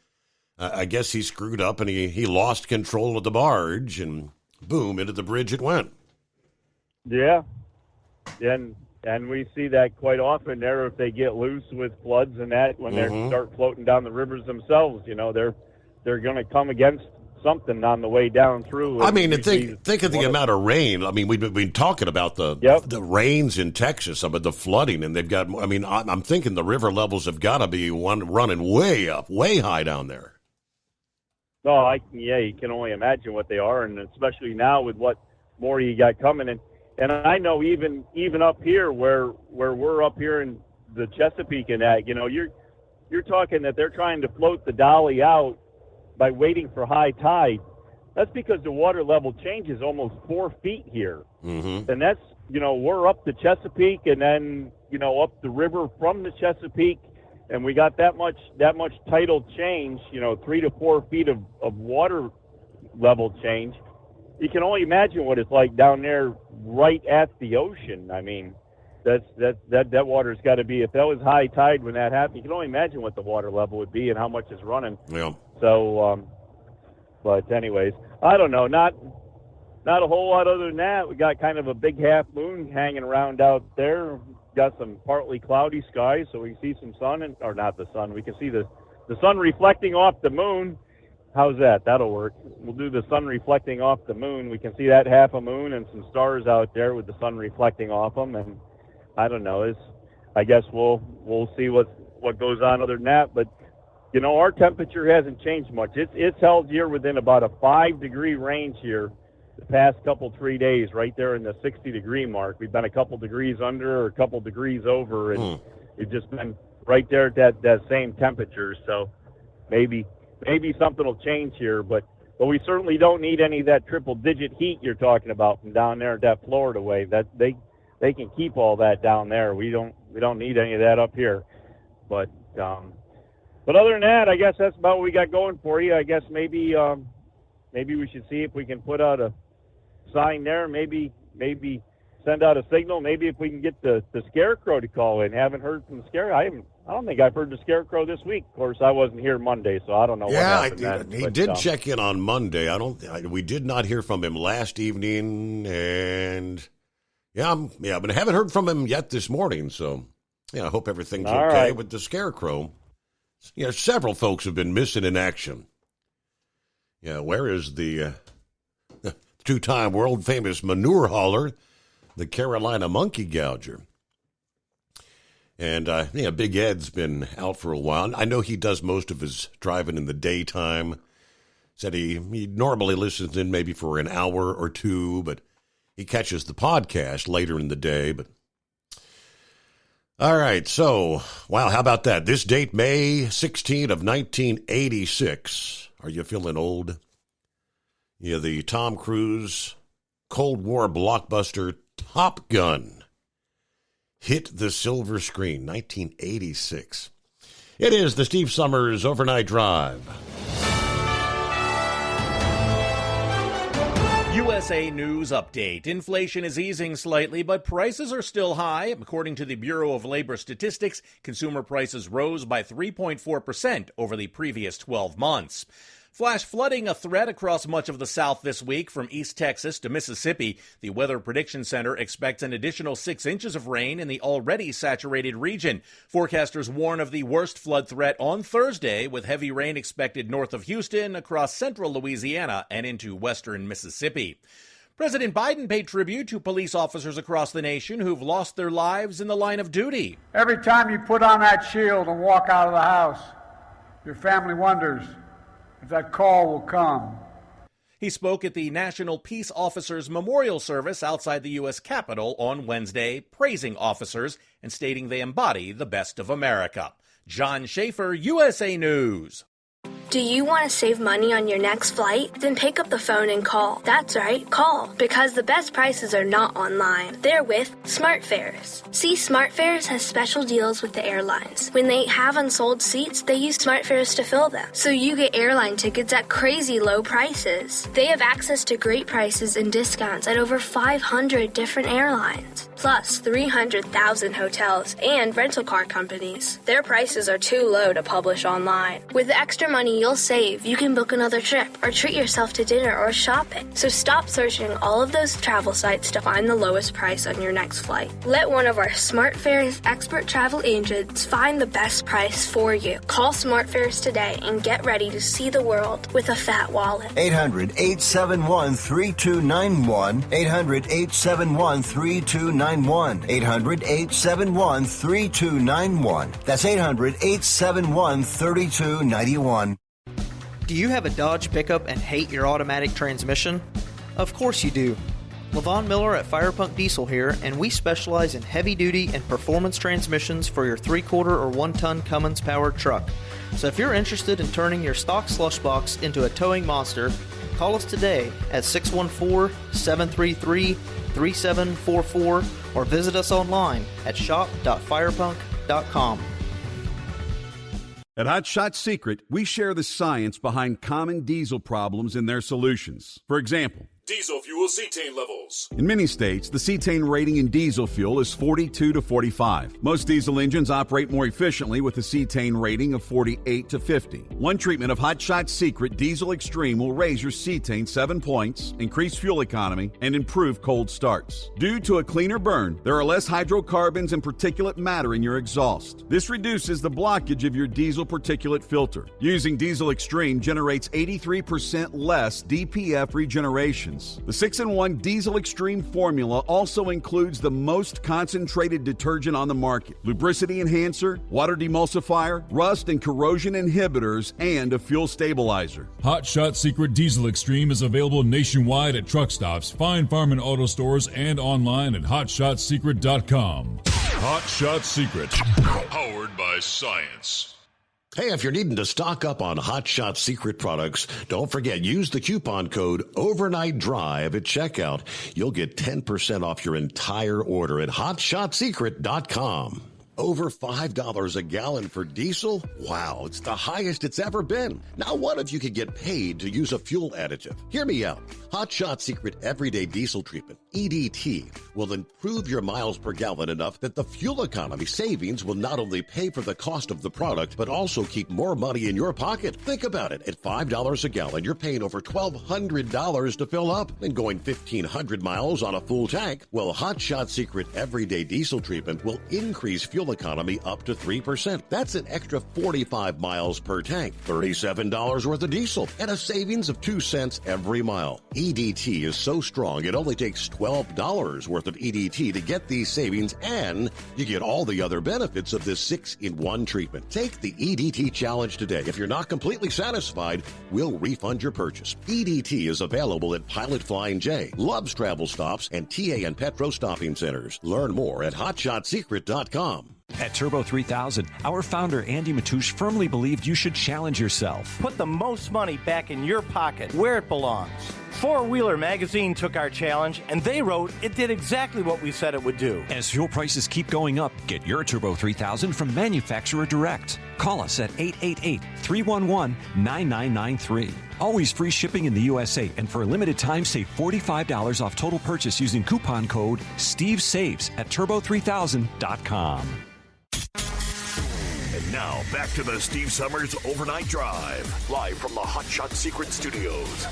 Speaker 11: I guess he screwed up and he lost control of the barge, and boom, into the bridge it went.
Speaker 1: Yeah, and we see that quite often there if they get loose with floods and that when they start floating down the rivers themselves. They're going to come against something on the way down through.
Speaker 11: I mean, think of the amount of rain. I mean, we've been talking about the rains in Texas, about the flooding, and they've got. I mean, I'm thinking the river levels have got to be running way up, way high down there.
Speaker 1: Oh, you can only imagine what they are, and especially now with what more you got coming in. And I know even up here where we're up here in the Chesapeake and that, you're talking that they're trying to float the dolly out by waiting for high tide. That's because the water level changes almost 4 feet here. Mm-hmm. And that's, we're up the Chesapeake and then, up the river from the Chesapeake, and we got that much tidal change, 3 to 4 feet of water level change. You can only imagine what it's like down there right at the ocean. I mean, that water's got to be, if that was high tide when that happened, you can only imagine what the water level would be and how much is running.
Speaker 11: Yeah.
Speaker 1: So, but anyways, I don't know, not a whole lot other than that. We got kind of a big half moon hanging around out there. Got some partly cloudy skies, so we can see some sun, or not the sun. We can see the sun reflecting off the moon. How's that? That'll work. We'll do the sun reflecting off the moon. We can see that half a moon and some stars out there with the sun reflecting off them. And I don't know. I guess we'll see what goes on other than that. But our temperature hasn't changed much. It's held here within about a 5-degree range here the past 3 days, right there in the 60-degree mark. We've been a couple degrees under or a couple degrees over, and it's just been right there at that same temperature. So maybe something will change here, but we certainly don't need any of that triple-digit heat you're talking about from down there at that Florida way. That they can keep all that down there. We don't need any of that up here. But other than that, I guess that's about what we got going for you. I guess maybe we should see if we can put out a sign there. Maybe send out a signal. Maybe if we can get the Scarecrow to call in. Haven't heard from the Scarecrow. I don't think I've heard the Scarecrow this week. Of course, I wasn't here Monday, so I don't know what happened.
Speaker 11: He did check in on Monday. We did not hear from him last evening, and but I haven't heard from him yet this morning. So, I hope everything's
Speaker 1: all
Speaker 11: okay
Speaker 1: right
Speaker 11: with the Scarecrow. Several folks have been missing in action. Where is the two-time world-famous manure hauler, the Carolina monkey gouger? And, Big Ed's been out for a while. I know he does most of his driving in the daytime. Said he normally listens in maybe for an hour or two, but he catches the podcast later in the day. But all right, so, wow, how about that? This date, May 16 of 1986. Are you feeling old? The Tom Cruise Cold War blockbuster Top Gun hit the silver screen, 1986. It is the Steve Summers Overnight Drive.
Speaker 2: USA News Update. Inflation is easing slightly, but prices are still high. According to the Bureau of Labor Statistics, consumer prices rose by 3.4% over the previous 12 months. Flash flooding a threat across much of the South this week from East Texas to Mississippi. The Weather Prediction Center expects an additional 6 inches of rain in the already saturated region. Forecasters warn of the worst flood threat on Thursday, with heavy rain expected north of Houston, across central Louisiana, and into western Mississippi. President Biden paid tribute to police officers across the nation who've lost their lives in the line of duty.
Speaker 18: Every time you put on that shield and walk out of the house, your family wonders if that call will come.
Speaker 2: He spoke at the National Peace Officers Memorial Service outside the U.S. Capitol on Wednesday, praising officers and stating they embody the best of America. John Schaefer, USA News.
Speaker 19: Do you want to save money on your next flight? Then pick up the phone and call. That's right, call. Because the best prices are not online. They're with SmartFares. See, SmartFares has special deals with the airlines. When they have unsold seats, they use SmartFares to fill them. So you get airline tickets at crazy low prices. They have access to great prices and discounts at over 500 different airlines. Plus 300,000 hotels and rental car companies. Their prices are too low to publish online. With the extra money you'll save, you can book another trip or treat yourself to dinner or shopping. So stop searching all of those travel sites to find the lowest price on your next flight. Let one of our SmartFares expert travel agents find the best price for you. Call SmartFares today and get ready to see the world with a fat wallet.
Speaker 4: 800-871-3291. 800-871-3291. 800-871-3291. That's 800-871-3291.
Speaker 21: Do you have a Dodge pickup and hate your automatic transmission? Of course you do. Levon Miller at Firepunk Diesel here, and we specialize in heavy-duty and performance transmissions for your 3-quarter or 1-ton Cummins-powered truck. So if you're interested in turning your stock slush box into a towing monster, call us today at 614-733-3744 or visit us online at shop.firepunk.com.
Speaker 8: At Hot Shot Secret, we share the science behind common diesel problems and their solutions. For example,
Speaker 9: Diesel fuel cetane levels.
Speaker 8: in many states, the cetane rating in diesel fuel is 42 to 45. Most diesel engines operate more efficiently with a cetane rating of 48 to 50. One treatment of Hot Shot Secret Diesel Extreme will raise your cetane 7 points, increase fuel economy, and improve cold starts. Due to a cleaner burn, there are less hydrocarbons and particulate matter in your exhaust. This reduces the blockage of your diesel particulate filter. Using Diesel Extreme generates 83% less DPF regeneration. The 6-in-1 Diesel Extreme formula also includes the most concentrated detergent on the market, lubricity enhancer, water demulsifier, rust and corrosion inhibitors, and a fuel stabilizer.
Speaker 9: Hot Shot Secret Diesel Extreme is available nationwide at truck stops, Fine Farm and auto stores, and online at hotshotsecret.com. Hot Shot Secret, powered by science.
Speaker 11: Hey, if you're needing to stock up on Hot Shot Secret products, don't forget, use the coupon code OVERNIGHTDRIVE at checkout. You'll get 10% off your entire order at hotshotsecret.com. Over $5 a gallon for diesel? Wow, it's the highest it's ever been. Now, what if you could get paid to use a fuel additive? Hear me out. Hot Shot Secret Everyday Diesel Treatment, EDT, will improve your miles per gallon enough that the fuel economy savings will not only pay for the cost of the product, but also keep more money in your pocket. Think about it. At $5 a gallon, you're paying over $1,200 to fill up and going 1,500 miles on a full tank. Well, Hot Shot Secret Everyday Diesel Treatment will increase fuel economy up to 3%. That's an extra 45 miles per tank, $37 worth of diesel, and a savings of 2 cents every mile. EDT is so strong, it only takes $12 worth of EDT to get these savings, and you get all the other benefits of this 6-in-1 treatment. Take the EDT challenge today. If you're not completely satisfied, we'll refund your purchase. EDT is available at Pilot Flying J, Love's Travel Stops, and TA and Petro Stopping Centers. Learn more at hotshotsecret.com.
Speaker 3: At Turbo 3000, our founder Andy Matouche firmly believed you should challenge yourself.
Speaker 23: Put the most money back in your pocket, where it belongs. Four Wheeler Magazine took our challenge, and they wrote it did exactly what we said it would do.
Speaker 3: As fuel prices keep going up, get your Turbo 3000 from manufacturer direct. Call us at 888-311-9993. Always free shipping in the USA, and for a limited time, save $45 off total purchase using coupon code STEVESAVES at turbo3000.com.
Speaker 22: And now, back to the Steve Summers Overnight Drive, live from the Hot Shot Secret Studios.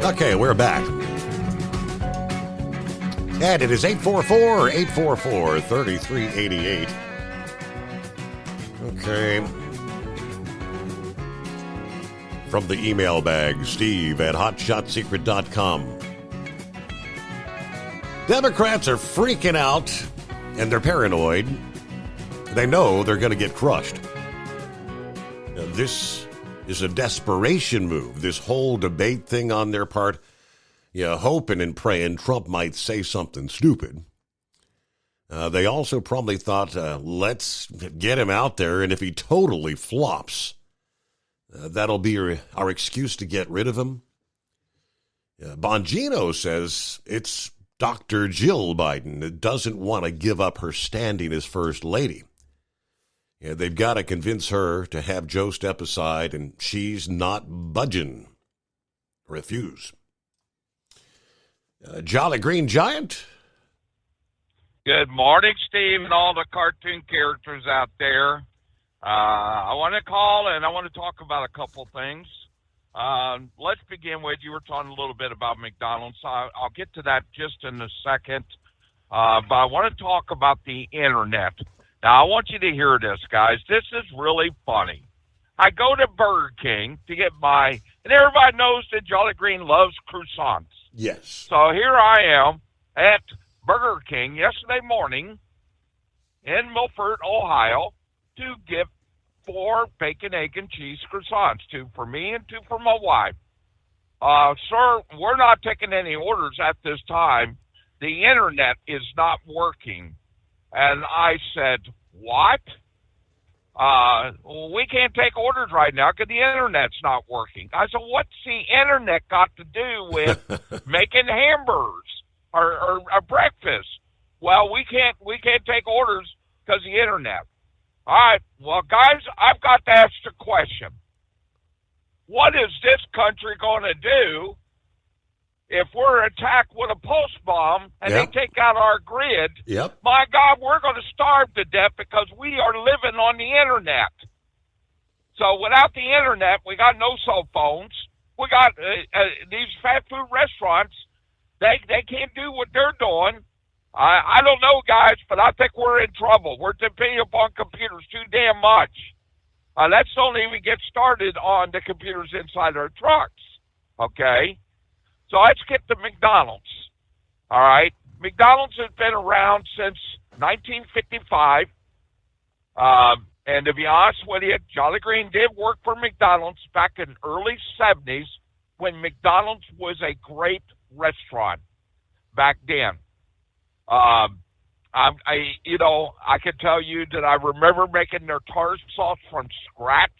Speaker 11: Okay, we're back. And it is 844-844-3388. Okay. From the email bag, Steve at hotshotsecret.com. Democrats are freaking out, and they're paranoid. They know they're going to get crushed. This is a desperation move, this whole debate thing on their part. Hoping and praying Trump might say something stupid. They also probably thought, let's get him out there, and if he totally flops, that'll be our excuse to get rid of him. Bongino says it's Dr. Jill Biden that doesn't want to give up her standing as First Lady. They've got to convince her to have Joe step aside, and she's not budging. Refuse. Jolly Green Giant.
Speaker 10: Good morning, Steve, and all the cartoon characters out there. I want to call and I want to talk about a couple things. Let's begin with, you were talking a little bit about McDonald's. I'll get to that just in a second. But I want to talk about the internet. Now, I want you to hear this, guys. This is really funny. I go to Burger King to get and everybody knows that Jolly Green loves croissants.
Speaker 11: Yes.
Speaker 10: So here I am at Burger King yesterday morning in Milford, Ohio, to get 4 bacon, egg, and cheese croissants, 2 for me and 2 for my wife. Sir, we're not taking any orders at this time. The internet is not working. And I said, what? We can't take orders right now because the internet's not working. I said, what's the internet got to do with making hamburgers or breakfast? Well, we can't take orders because the internet. All right, well, guys, I've got to ask the question. What is this country going to do if we're attacked with a pulse bomb and they take out our grid?
Speaker 11: Yep.
Speaker 10: My God, we're going to starve to death because we are living on the internet. So without the internet, we got no cell phones. We got these fast food restaurants. They can't do what they're doing. I don't know, guys, but I think we're in trouble. We're depending upon computers too damn much. Let's don't even get started on the computers inside our trucks, okay? So let's get to McDonald's, all right? McDonald's has been around since 1955, and to be honest with you, Jolly Green did work for McDonald's back in early 70s when McDonald's was a great restaurant back then. I can tell you that I remember making their tartar sauce from scratch.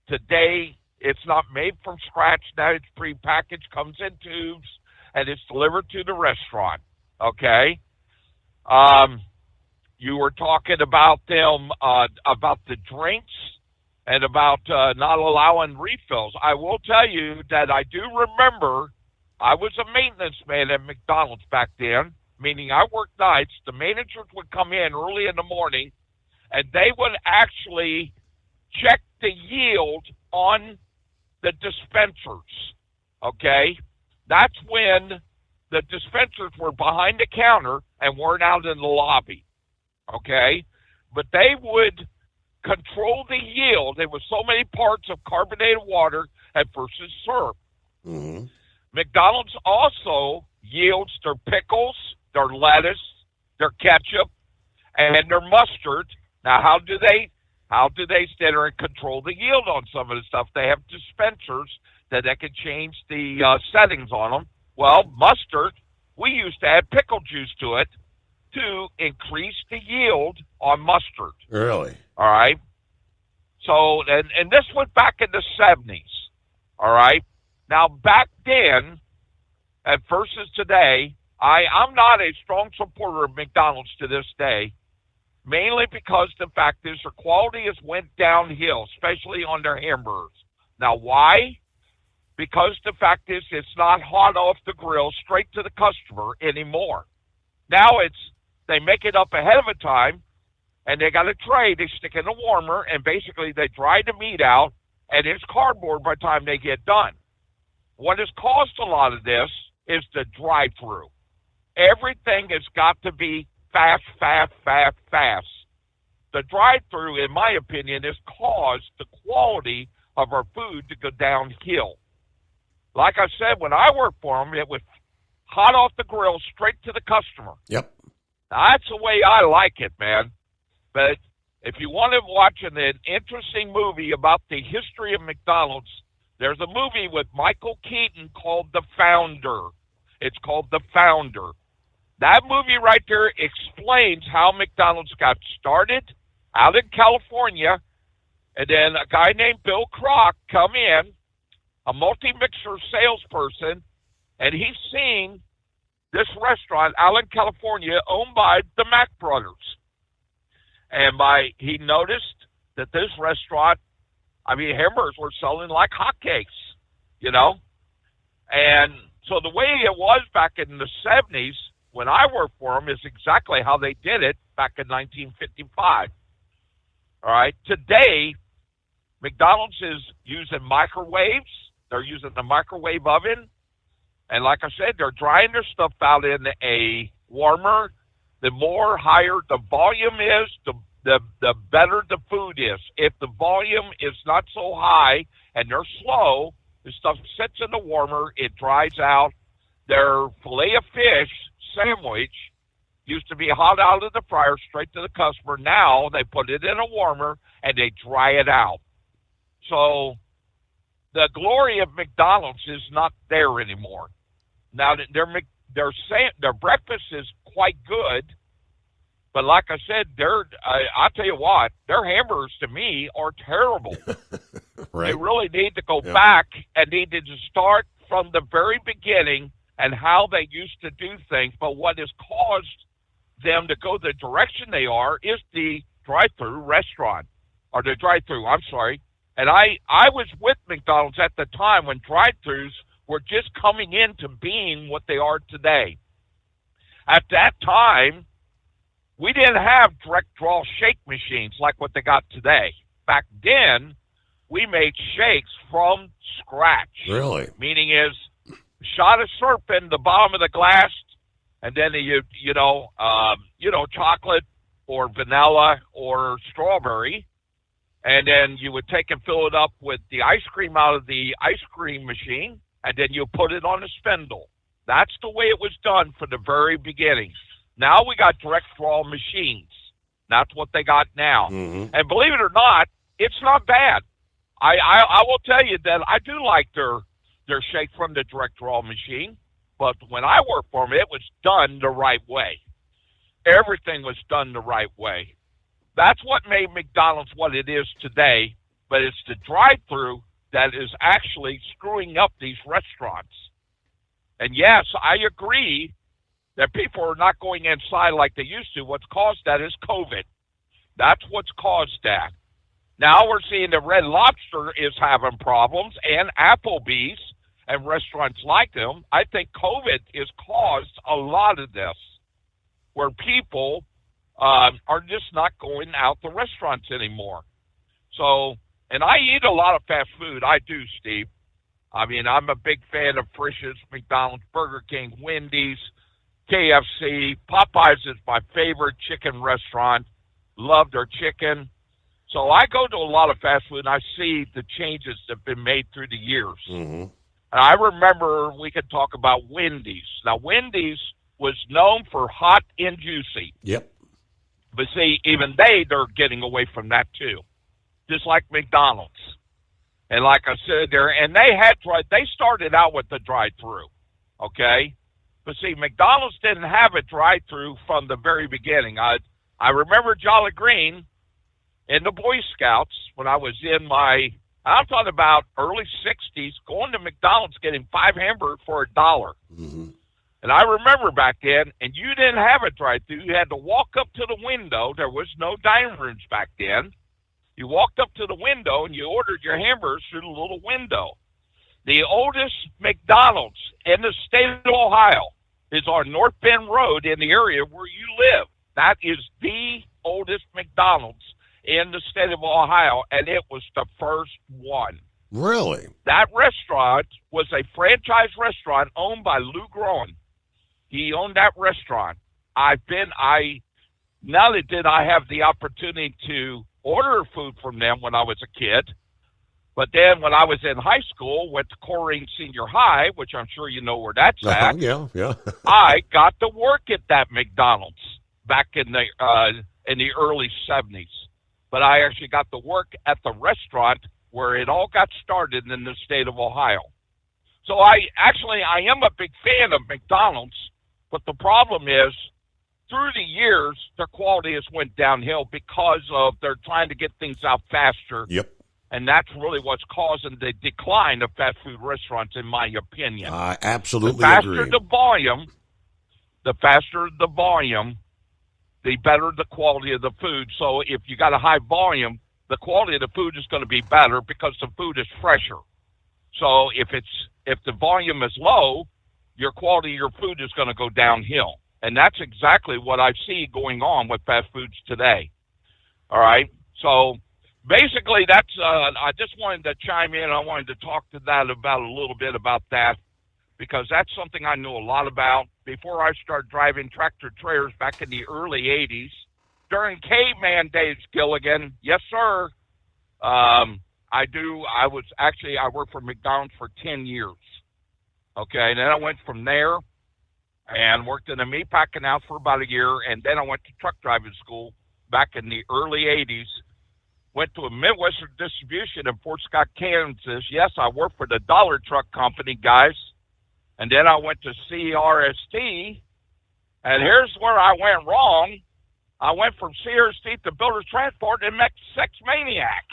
Speaker 10: Today, it's not made from scratch. Now it's prepackaged, comes in tubes, and it's delivered to the restaurant. Okay? You were talking about them, about the drinks and about not allowing refills. I will tell you that I do remember I was a maintenance man at McDonald's back then, meaning I worked nights. The managers would come in early in the morning, and they would actually check the yield on the dispensers, okay? That's when the dispensers were behind the counter and weren't out in the lobby, okay? But they would control the yield. There was so many parts of carbonated water and versus syrup.
Speaker 11: Mm-hmm.
Speaker 10: McDonald's also yields their pickles, their lettuce, their ketchup, and their mustard. Now, how do they sit there and control the yield on some of the stuff? They have dispensers that they can change the settings on them. Well, mustard, we used to add pickle juice to it to increase the yield on mustard.
Speaker 11: Really?
Speaker 10: All right? So, and this went back in the 70s. All right? Now, back then, and versus today, I'm not a strong supporter of McDonald's to this day, mainly because the fact is their quality has went downhill, especially on their hamburgers. Now, why? Because the fact is it's not hot off the grill straight to the customer anymore. Now they make it up ahead of a time, and they got a tray, they stick in a warmer, and basically they dry the meat out, and it's cardboard by the time they get done. What has caused a lot of this is the drive-through. Everything has got to be fast. The drive-through, in my opinion, has caused the quality of our food to go downhill. Like I said, when I worked for them, it was hot off the grill, straight to the customer.
Speaker 11: Yep.
Speaker 10: Now, that's the way I like it, man. But If you want to watch an interesting movie about the history of McDonald's, there's a movie with Michael Keaton called The Founder. It's called The Founder. That movie right there explains how McDonald's got started out in California, and then a guy named Bill Kroc come in, a multi-mixer salesperson, and he's seen this restaurant out in California owned by the Mac brothers. And he noticed that this restaurant, hamburgers were selling like hotcakes, And so the way it was back in the 70s when I worked for them is exactly how they did it back in 1955. All right. Today, McDonald's is using microwaves. They're using the microwave oven. And like I said, they're drying their stuff out in a warmer. The more higher the volume is, the better the food is. If the volume is not so high and they're slow, the stuff sits in the warmer, it dries out. Their filet of fish sandwich used to be hot out of the fryer straight to the customer. Now they put it in a warmer and they dry it out. So the glory of McDonald's is not there anymore. Now their breakfast is quite good, but like I said, I'll tell you what, their hamburgers to me are terrible.
Speaker 11: Right.
Speaker 10: They really need to go back and need to start from the very beginning and how they used to do things. But what has caused them to go the direction they are is the drive-through restaurant, or the drive-through, I'm sorry. And I was with McDonald's at the time when drive-thrus were just coming into being what they are today. At that time, we didn't have direct draw shake machines like what they got today. Back then, we made shakes from scratch.
Speaker 11: Really?
Speaker 10: Meaning is shot of syrup in the bottom of the glass, and then chocolate or vanilla or strawberry, and then you would take and fill it up with the ice cream out of the ice cream machine, and then you put it on a spindle. That's the way it was done from the very beginning. Now we got direct draw machines. That's what they got now.
Speaker 11: Mm-hmm.
Speaker 10: And believe it or not, it's not bad. I will tell you that I do like their shake from the direct draw machine, but when I worked for them, it was done the right way. Everything was done the right way. That's what made McDonald's what it is today, but it's the drive-through that is actually screwing up these restaurants. And yes, I agree that people are not going inside like they used to. What's caused that is COVID. That's what's caused that. Now we're seeing that Red Lobster is having problems, and Applebee's and restaurants like them. I think COVID has caused a lot of this, where people are just not going out to restaurants anymore. So, and I eat a lot of fast food. I do, Steve. I'm a big fan of Frisch's, McDonald's, Burger King, Wendy's, KFC. Popeyes is my favorite chicken restaurant. Love their chicken. So I go to a lot of fast food, and I see the changes that have been made through the years.
Speaker 11: Mm-hmm.
Speaker 10: And I remember we could talk about Wendy's. Now, Wendy's was known for hot and juicy.
Speaker 11: Yep.
Speaker 10: But see, even they're getting away from that too, just like McDonald's. And like I said there, and they started out with the drive-through, okay? But see, McDonald's didn't have a drive-through from the very beginning. I remember Jolly Green in the Boy Scouts when I was in I'm talking about early 60s, going to McDonald's getting 5 hamburgers for $1.
Speaker 11: Mm-hmm.
Speaker 10: And I remember back then, and you didn't have a drive-through. You had to walk up to the window. There was no dining rooms back then. You walked up to the window, and you ordered your hamburgers through the little window. The oldest McDonald's in the state of Ohio is on North Bend Road in the area where you live. That is the oldest McDonald's in the state of Ohio, and it was the first one.
Speaker 11: Really?
Speaker 10: That restaurant was a franchise restaurant owned by Lou Groen. He owned that restaurant. I have the opportunity to order food from them when I was a kid. But then when I was in high school, went to Corrine Senior High, which I'm sure you know where that's at.
Speaker 11: Yeah.
Speaker 10: I got to work at that McDonald's back in the early 70s. but I actually got to work at the restaurant where it all got started in the state of Ohio. So I am a big fan of McDonald's, but the problem is through the years, their quality has went downhill because of they're trying to get things out faster.
Speaker 11: Yep.
Speaker 10: And that's really what's causing the decline of fast food restaurants, in my opinion.
Speaker 11: I absolutely
Speaker 10: agree.
Speaker 11: agree.
Speaker 10: The faster the volume, the better the quality of the food. So if you got a high volume, the quality of the food is going to be better because the food is fresher. So if the volume is low, your quality of your food is going to go downhill. And that's exactly what I see going on with fast foods today. All right. So basically that's, I just wanted to chime in. I wanted to talk to that about a little bit about that, because that's something I know a lot about. Before I started driving tractor trailers back in the early 80s, during caveman days, Gilligan, yes, sir. I worked for McDonald's for 10 years. Okay, and then I went from there and worked in a meat packing house for about a year, and then I went to truck driving school back in the early 80s. Went to a Midwestern distribution in Fort Scott, Kansas. Yes, I worked for the Dollar Truck Company, guys. And then I went to CRST, and here's where I went wrong. I went from CRST to Builders Transport and met Sex Maniac.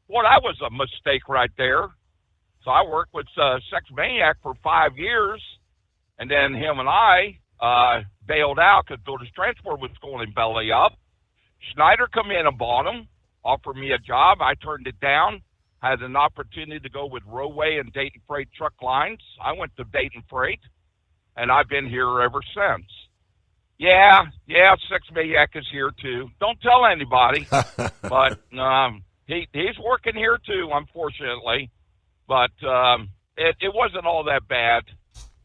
Speaker 10: Well, that was a mistake right there. So I worked with Sex Maniac for 5 years, and then him and I bailed out because Builders Transport was going belly up. Schneider come in and bought him, offered me a job. I turned it down. Had an opportunity to go with Rowway and Dayton Freight Truck Lines. I went to Dayton Freight, and I've been here ever since. Yeah, Sex Maniac is here too. Don't tell anybody, but he's working here too, unfortunately. But it wasn't all that bad,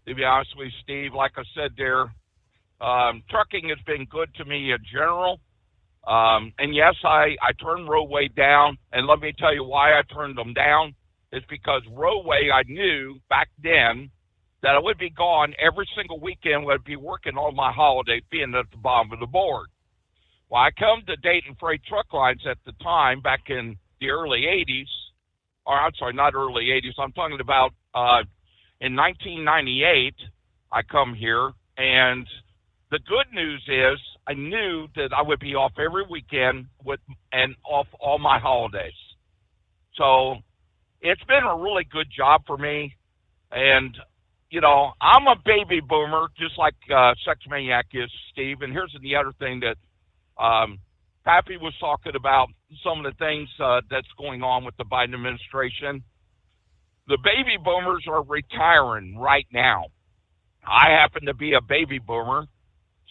Speaker 10: to be honest with you, Steve. Like I said there, trucking has been good to me in general. And yes, I turned Rowway down, and let me tell you why I turned them down. It's because Rowway, I knew back then that I would be gone every single weekend. Would be working on my holidays, being at the bottom of the board. Well, I come to Dayton Freight Truck Lines at the time, back in the early 80s, or I'm sorry, not early 80s. I'm talking about in 1998, I come here, and the good news is I knew that I would be off every weekend and off all my holidays. So it's been a really good job for me. And, you know, I'm a baby boomer, just like Sex Maniac is, Steve. And here's the other thing that Pappy was talking about, some of the things that's going on with the Biden administration. The baby boomers are retiring right now. I happen to be a baby boomer.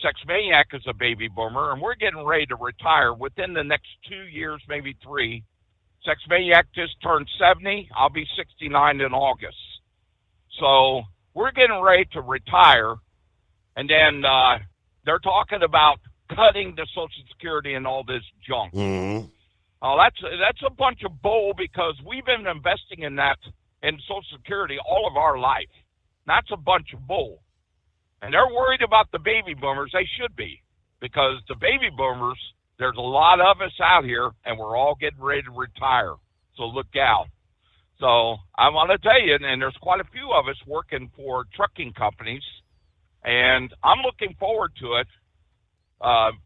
Speaker 10: Sex Maniac is a baby boomer, and we're getting ready to retire within the next 2 years, maybe 3. Sex Maniac just turned 70. I'll be 69 in August. So we're getting ready to retire, and then they're talking about cutting the Social Security and all this junk.
Speaker 11: Mm-hmm.
Speaker 10: Oh, that's a bunch of bull, because we've been investing in that, in Social Security, all of our life. That's a bunch of bull. And they're worried about the baby boomers. They should be, because the baby boomers, there's a lot of us out here, and we're all getting ready to retire. So look out. So I want to tell you, and there's quite a few of us working for trucking companies, and I'm looking forward to it,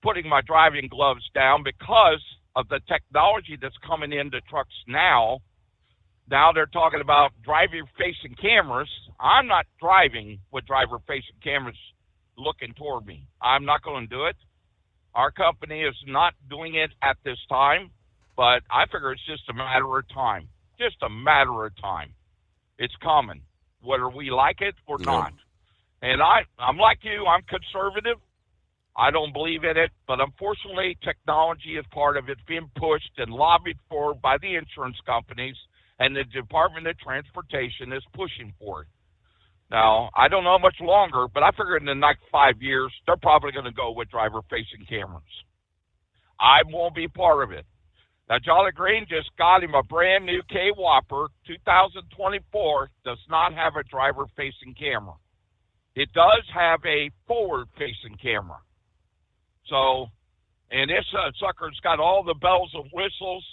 Speaker 10: putting my driving gloves down because of the technology that's coming into trucks now. Now they're talking about driver-facing cameras. I'm not driving with driver-facing cameras looking toward me. I'm not going to do it. Our company is not doing it at this time, but I figure it's just a matter of time. Just a matter of time. It's coming, whether we like it or not. And I'm like you. I'm conservative. I don't believe in it, but unfortunately, technology is part of it being pushed and lobbied for by the insurance companies, and the Department of Transportation is pushing for it. Now, I don't know how much longer, but I figure in the next 5 years, they're probably going to go with driver-facing cameras. I won't be part of it. Now, Jolly Green just got him a brand new K-Whopper, 2024, does not have a driver-facing camera. It does have a forward-facing camera. So And this sucker's got all the bells and whistles.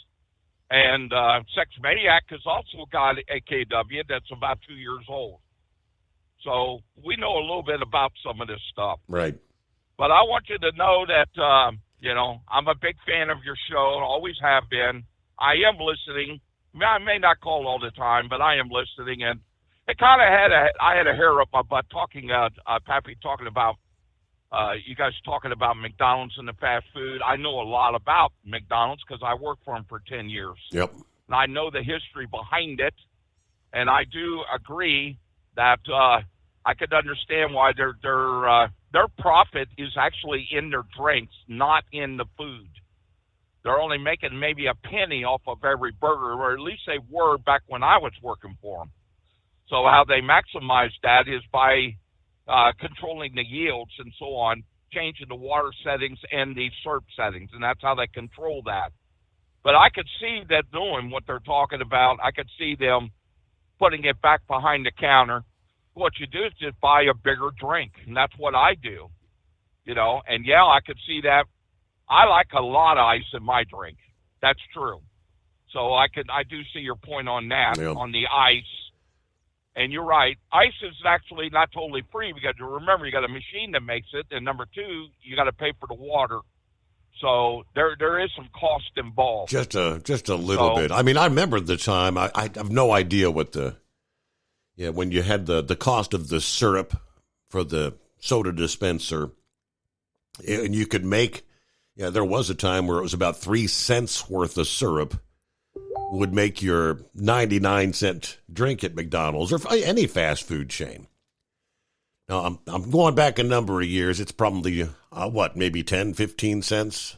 Speaker 10: And Sex Maniac has also got a KW that's about 2 years old. So we know a little bit about some of this stuff.
Speaker 11: Right.
Speaker 10: But I want you to know that, I'm a big fan of your show, always have been. I am listening. I may not call all the time, but I am listening. And it kind of I had a hair up my butt Pappy talking about, you guys talking about McDonald's and the fast food. I know a lot about McDonald's because I worked for them for 10 years.
Speaker 11: Yep.
Speaker 10: And I know the history behind it. And I do agree that I could understand why their profit is actually in their drinks, not in the food. They're only making maybe a penny off of every burger, or at least they were back when I was working for them. So how they maximize that is by controlling the yields and so on, changing the water settings and the syrup settings, and that's how they control that. But I could see that doing what they're talking about. I could see them putting it back behind the counter. What you do is just buy a bigger drink, and that's what I do, And, yeah, I could see that. I like a lot of ice in my drink. That's true. So I do see your point on that, on the ice. And you're right. Ice is actually not totally free because remember, you got a machine that makes it, and number two, you got to pay for the water. So there is some cost involved.
Speaker 11: Just a little bit. I mean, I remember the time. I have no idea what when you had the cost of the syrup for the soda dispenser, and you could make. Yeah, there was a time where it was about 3 cents worth of syrup would make your 99-cent drink at McDonald's or any fast food chain. Now, I'm going back a number of years. It's probably, maybe 10, 15 cents?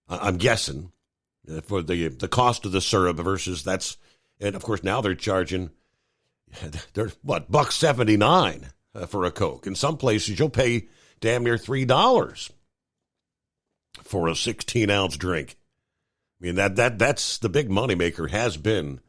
Speaker 11: I'm guessing for the cost of the syrup versus and of course now they're charging, $1.79 for a Coke. In some places you'll pay damn near $3 for a 16-ounce drink. I mean, that's the big moneymaker has been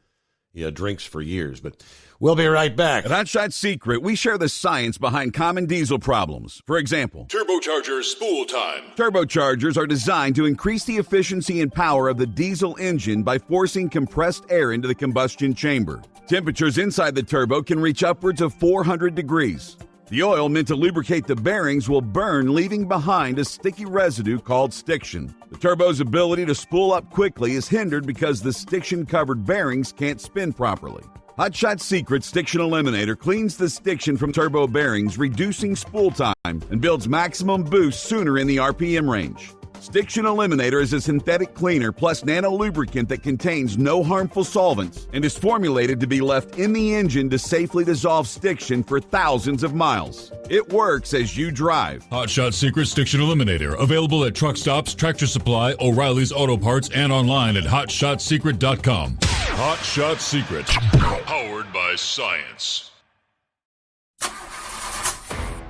Speaker 11: drinks for years. But we'll be right back.
Speaker 8: At Hot Shot Secret, we share the science behind common diesel problems. For example,
Speaker 9: turbocharger spool time.
Speaker 8: Turbochargers are designed to increase the efficiency and power of the diesel engine by forcing compressed air into the combustion chamber. Temperatures inside the turbo can reach upwards of 400 degrees. The oil meant to lubricate the bearings will burn, leaving behind a sticky residue called stiction. The turbo's ability to spool up quickly is hindered because the stiction-covered bearings can't spin properly. Hot Shot Secret Stiction Eliminator cleans the stiction from turbo bearings, reducing spool time, and builds maximum boost sooner in the RPM range. Stiction Eliminator is a synthetic cleaner plus nano-lubricant that contains no harmful solvents and is formulated to be left in the engine to safely dissolve stiction for thousands of miles. It works as you drive.
Speaker 9: Hot Shot Secret Stiction Eliminator, available at truck stops, Tractor Supply, O'Reilly's Auto Parts, and online at HotShotSecret.com. Hot Shot Secret, powered by science.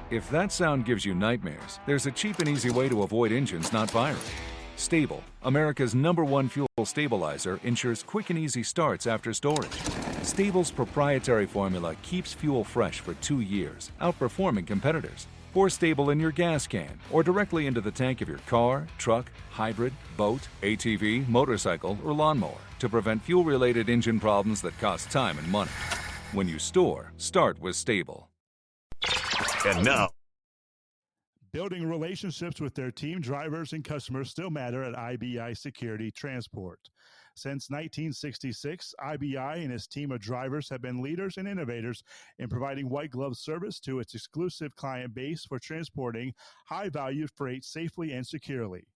Speaker 14: If that sound gives you nightmares, there's a cheap and easy way to avoid engines not firing. Stable, America's #1 fuel stabilizer, ensures quick and easy starts after storage. Stable's proprietary formula keeps fuel fresh for 2 years, outperforming competitors. Pour Stable in your gas can or directly into the tank of your car, truck, hybrid, boat, ATV, motorcycle, or lawnmower to prevent fuel-related engine problems that cost time and money. When you store, start with Stable.
Speaker 8: And now,
Speaker 12: building relationships with their team drivers and customers still matter at IBI Security Transport. Since 1966, IBI and its team of drivers have been leaders and innovators in providing white glove service to its exclusive client base for transporting high-value freight safely and securely.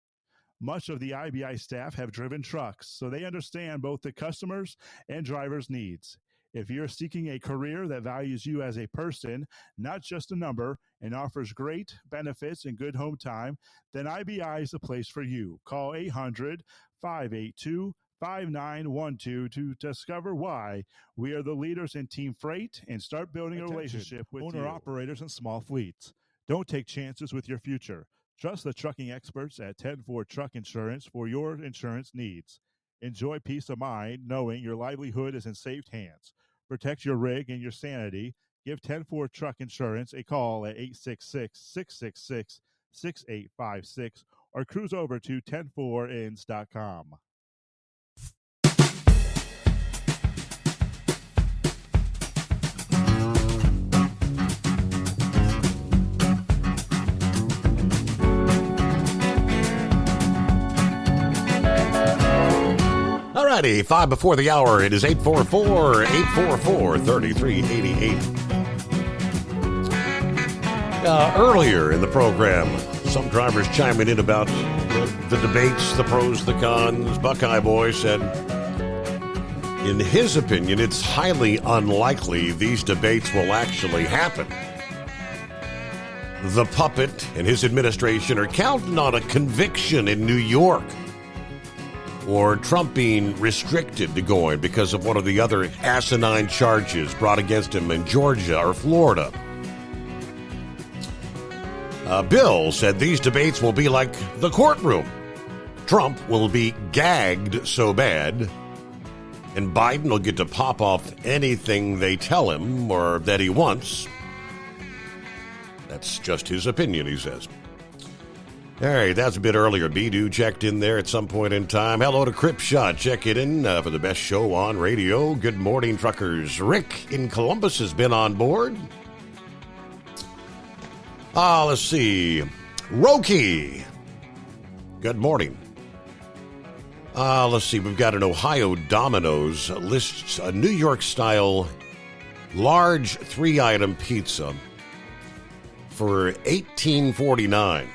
Speaker 12: Much of the IBI staff have driven trucks, so they understand both the customers' and drivers' needs. If you're seeking a career that values you as a person, not just a number, and offers great benefits and good home time, then IBI is the place for you. Call 800-582-5912 to discover why we are the leaders in team freight and start building a relationship with owner-operators and small fleets. Don't take chances with your future. Trust the trucking experts at 10-4 Truck Insurance for your insurance needs. Enjoy peace of mind knowing your livelihood is in safe hands. Protect your rig and your sanity. Give 10-4 Truck Insurance a call at 866-666-6856 or cruise over to 104ins.com.
Speaker 11: Alrighty, 5 before the hour. It is 844-844-3388. Earlier in the program, some drivers chiming in about the debates, the pros, the cons. Buckeye Boy said, in his opinion, it's highly unlikely these debates will actually happen. The puppet and his administration are counting on a conviction in New York, or Trump being restricted to going because of one of the other asinine charges brought against him in Georgia or Florida. Bill said these debates will be like the courtroom. Trump will be gagged so bad, and Biden will get to pop off anything they tell him or that he wants. That's just his opinion, he says. All right, that's a bit earlier. B-Do checked in there at some point in time. Hello to Crip Shot. Check it in for the best show on radio. Good morning, truckers. Rick in Columbus has been on board. Let's see. Roki. Good morning. Let's see. We've got an Ohio Domino's lists a New York-style large 3-item pizza for $18.49.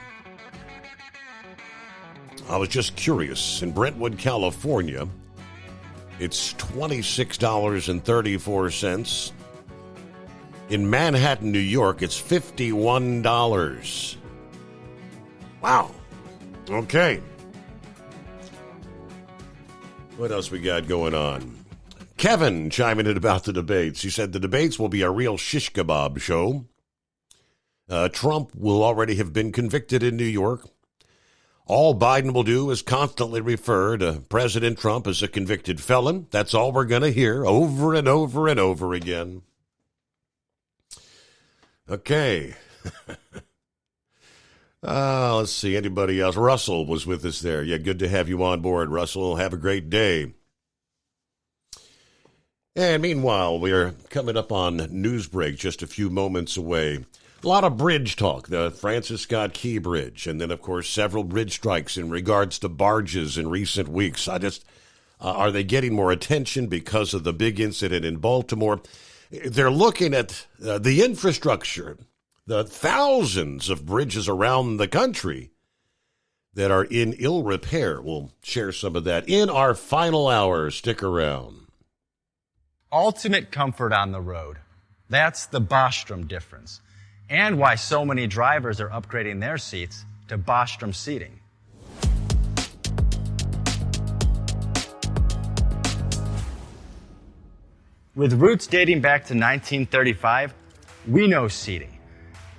Speaker 11: I was just curious. In Brentwood, California, it's $26.34. In Manhattan, New York, it's $51. Wow. Okay. What else we got going on? Kevin chiming in about the debates. He said the debates will be a real shish kebab show. Trump will already have been convicted in New York. All Biden will do is constantly refer to President Trump as a convicted felon. That's all we're going to hear over and over and over again. Okay. Let's see. Anybody else? Russell was with us there. Yeah, good to have you on board, Russell. Have a great day. And meanwhile, we are coming up on Newsbreak, just a few moments away. A lot of bridge talk, the Francis Scott Key Bridge, and then, of course, several bridge strikes in regards to barges in recent weeks. Are they getting more attention because of the big incident in Baltimore? They're looking at the infrastructure, the thousands of bridges around the country that are in ill repair. We'll share some of that in our final hour. Stick around.
Speaker 5: Ultimate comfort on the road. That's the Bostrom difference. And why so many drivers are upgrading their seats to Bostrom seating. With roots dating back to 1935, we know seating.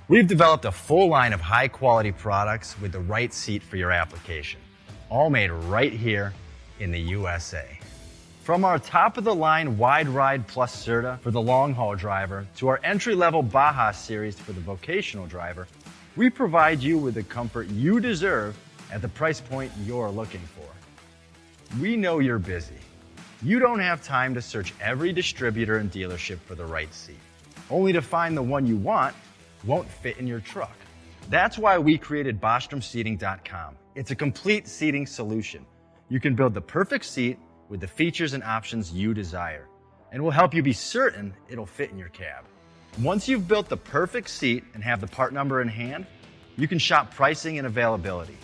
Speaker 5: We've developed a full line of high-quality products with the right seat for your application, all made right here in the USA. From our top-of-the-line Wide Ride Plus Certa for the long-haul driver to our entry-level Baja series for the vocational driver, we provide you with the comfort you deserve at the price point you're looking for. We know you're busy. You don't have time to search every distributor and dealership for the right seat, only to find the one you want won't fit in your truck. That's why we created BostromSeating.com. It's a complete seating solution. You can build the perfect seat with the features and options you desire, and we'll help you be certain it'll fit in your cab. Once you've built the perfect seat and have the part number in hand, you can shop pricing and availability.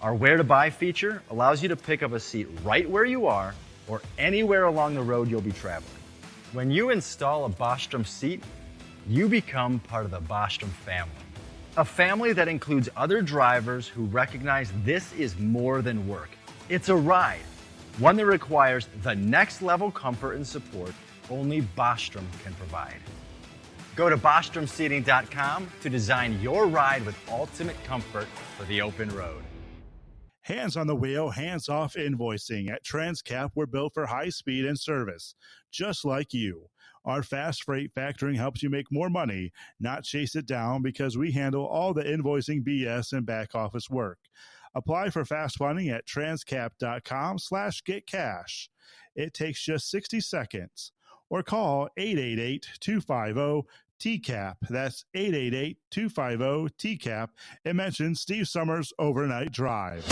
Speaker 5: Our Where to Buy feature allows you to pick up a seat right where you are or anywhere along the road you'll be traveling. When you install a Bostrom seat, you become part of the Bostrom family. A family that includes other drivers who recognize this is more than work. It's a ride. One that requires the next level comfort and support only Bostrom can provide. Go to BostromSeating.com to design your ride with ultimate comfort for the open road.
Speaker 12: Hands on the wheel, hands off invoicing. At Transcap, we're built for high speed and service, just like you. Our fast freight factoring helps you make more money, not chase it down, because we handle all the invoicing BS and back office work. Apply for fast funding at transcap.com/getcash. It takes just 60 seconds. Or call 888-250-TCAP. That's 888-250-TCAP. And mention Steve Summers Overnight Drive.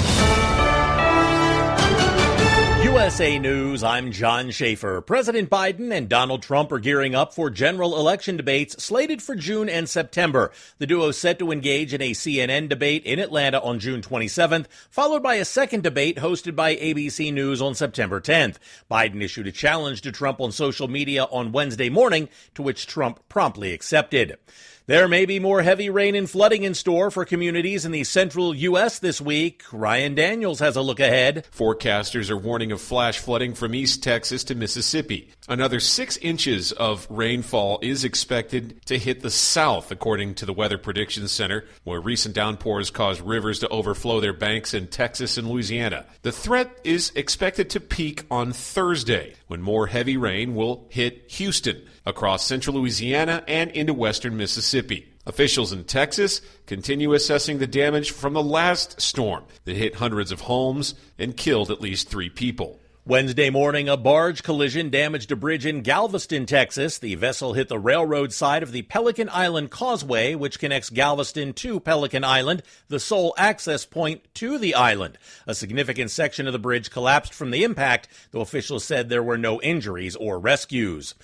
Speaker 2: USA News, I'm John Schaefer. President Biden and Donald Trump are gearing up for general election debates slated for June and September. The duo is set to engage in a CNN debate in Atlanta on June 27th, followed by a second debate hosted by ABC News on September 10th. Biden issued a challenge to Trump on social media on Wednesday morning, to which Trump promptly accepted. There may be more heavy rain and flooding in store for communities in the central U.S. this week. Ryan Daniels has a look ahead.
Speaker 17: Forecasters are warning of flash flooding from East Texas to Mississippi. Another 6 inches of rainfall is expected to hit the south, according to the Weather Prediction Center, where recent downpours caused rivers to overflow their banks in Texas and Louisiana. The threat is expected to peak on Thursday, when more heavy rain will hit Houston, across central Louisiana and into western Mississippi. Officials in Texas continue assessing the damage from the last storm that hit hundreds of homes and killed at least 3 people.
Speaker 2: Wednesday morning, a barge collision damaged a bridge in Galveston, Texas. The vessel hit the railroad side of the Pelican Island Causeway, which connects Galveston to Pelican Island, the sole access point to the island. A significant section of the bridge collapsed from the impact, though officials said there were no injuries or rescues.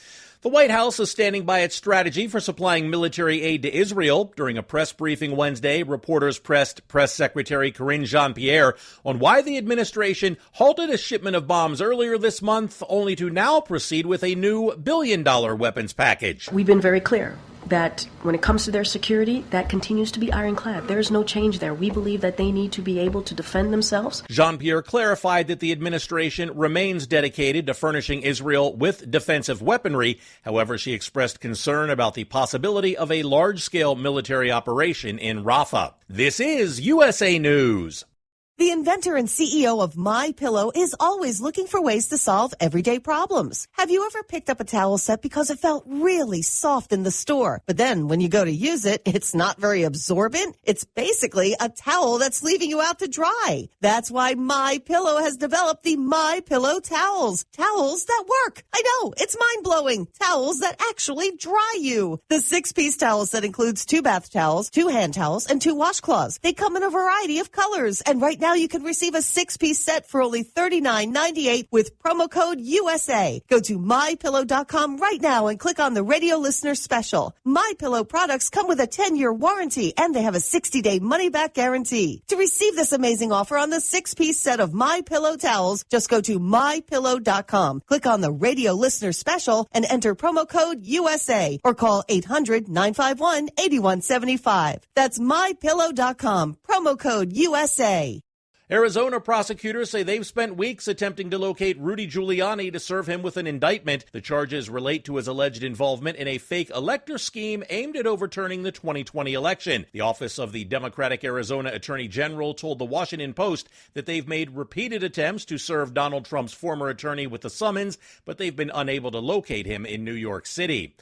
Speaker 2: The White House is standing by its strategy for supplying military aid to Israel. During a press briefing Wednesday, reporters pressed Press Secretary Karine Jean-Pierre on why the administration halted a shipment of bombs earlier this month, only to now proceed with a new billion-dollar weapons package.
Speaker 6: We've been very clear that when it comes to their security, that continues to be ironclad. There is no change there. We believe that they need to be able to defend themselves.
Speaker 2: Jean-Pierre clarified that the administration remains dedicated to furnishing Israel with defensive weaponry. However, she expressed concern about the possibility of a large-scale military operation in Rafah. This is USA News.
Speaker 7: The inventor and CEO of MyPillow is always looking for ways to solve everyday problems. Have you ever picked up a towel set because it felt really soft in the store, but then when you go to use it, it's not very absorbent? It's basically a towel that's leaving you out to dry. That's why MyPillow has developed the MyPillow towels. Towels that work. I know, it's mind-blowing. Towels that actually dry you. The 6-piece towel set includes 2 bath towels, 2 hand towels, and 2 washcloths. They come in a variety of colors, and right now you can receive a 6-piece set for only $39.98 with promo code USA. Go to MyPillow.com right now and click on the radio listener special. MyPillow products come with a 10-year warranty and they have a 60-day money-back guarantee. To receive this amazing offer on the 6-piece set of MyPillow towels, just go to MyPillow.com. Click on the radio listener special and enter promo code USA or call 800-951-8175. That's MyPillow.com. Promo code USA.
Speaker 2: Arizona prosecutors say they've spent weeks attempting to locate Rudy Giuliani to serve him with an indictment. The charges relate to his alleged involvement in a fake elector scheme aimed at overturning the 2020 election. The Office of the Democratic Arizona Attorney General told the Washington Post that they've made repeated attempts to serve Donald Trump's former attorney with the summons, but they've been unable to locate him in New York City.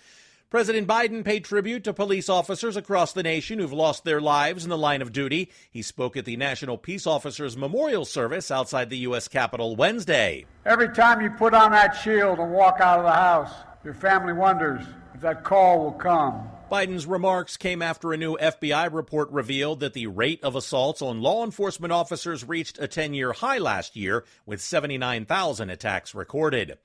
Speaker 2: President Biden paid tribute to police officers across the nation who've lost their lives in the line of duty. He spoke at the National Peace Officers Memorial Service outside the U.S. Capitol Wednesday.
Speaker 18: Every time you put on that shield and walk out of the house, your family wonders if that call will come.
Speaker 2: Biden's remarks came after a new FBI report revealed that the rate of assaults on law enforcement officers reached a 10-year high last year, with 79,000 attacks recorded.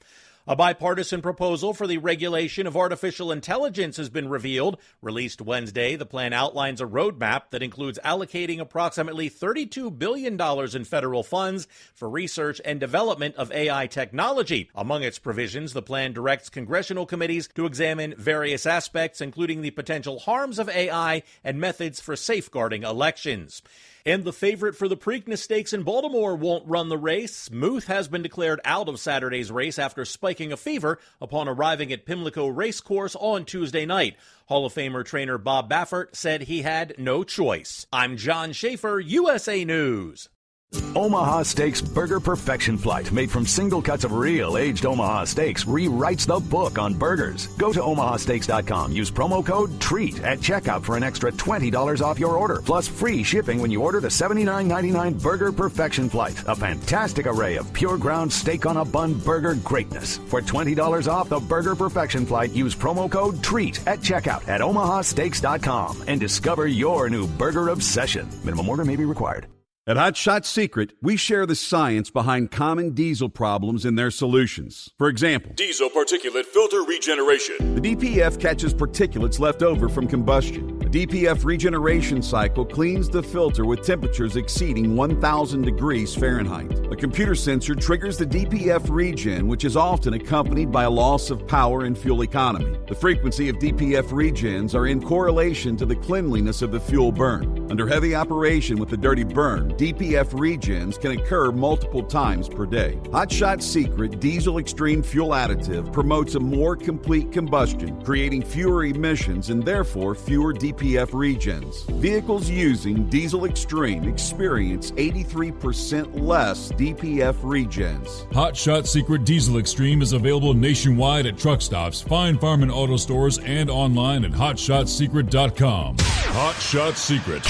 Speaker 2: A bipartisan proposal for the regulation of artificial intelligence has been revealed. Released Wednesday, the plan outlines a roadmap that includes allocating approximately $32 billion in federal funds for research and development of AI technology. Among its provisions, the plan directs congressional committees to examine various aspects, including the potential harms of AI and methods for safeguarding elections. And the favorite for the Preakness Stakes in Baltimore won't run the race. Muth has been declared out of Saturday's race after spiking a fever upon arriving at Pimlico Racecourse on Tuesday night. Hall of Famer trainer Bob Baffert said he had no choice. I'm John Schaefer, USA News.
Speaker 22: Omaha Steaks Burger Perfection Flight, made from single cuts of real aged Omaha steaks, rewrites the book on burgers. Go to omahasteaks.com. Use promo code TREAT at checkout for an extra $20 off your order, plus free shipping when you order the $79.99 Burger Perfection Flight. A fantastic array of pure ground steak on a bun burger greatness. For $20 off the Burger Perfection Flight, use promo code TREAT at checkout at omahasteaks.com and discover your new burger obsession. Minimum order may be required.
Speaker 8: At Hot Shot Secret, we share the science behind common diesel problems and their solutions. For example,
Speaker 9: diesel particulate filter regeneration.
Speaker 8: The DPF catches particulates left over from combustion. The DPF regeneration cycle cleans the filter with temperatures exceeding 1,000 degrees Fahrenheit. A computer sensor triggers the DPF regen, which is often accompanied by a loss of power and fuel economy. The frequency of DPF regens are in correlation to the cleanliness of the fuel burn. Under heavy operation with the dirty burn, DPF regens can occur multiple times per day. Hot Shot Secret Diesel Extreme Fuel Additive promotes a more complete combustion, creating fewer emissions and therefore fewer DPF regens. Vehicles using Diesel Extreme experience 83% less DPF regens.
Speaker 9: Hot Shot Secret Diesel Extreme is available nationwide at truck stops, fine farm and auto stores, and online at hotshotsecret.com. Hot Shot Secret,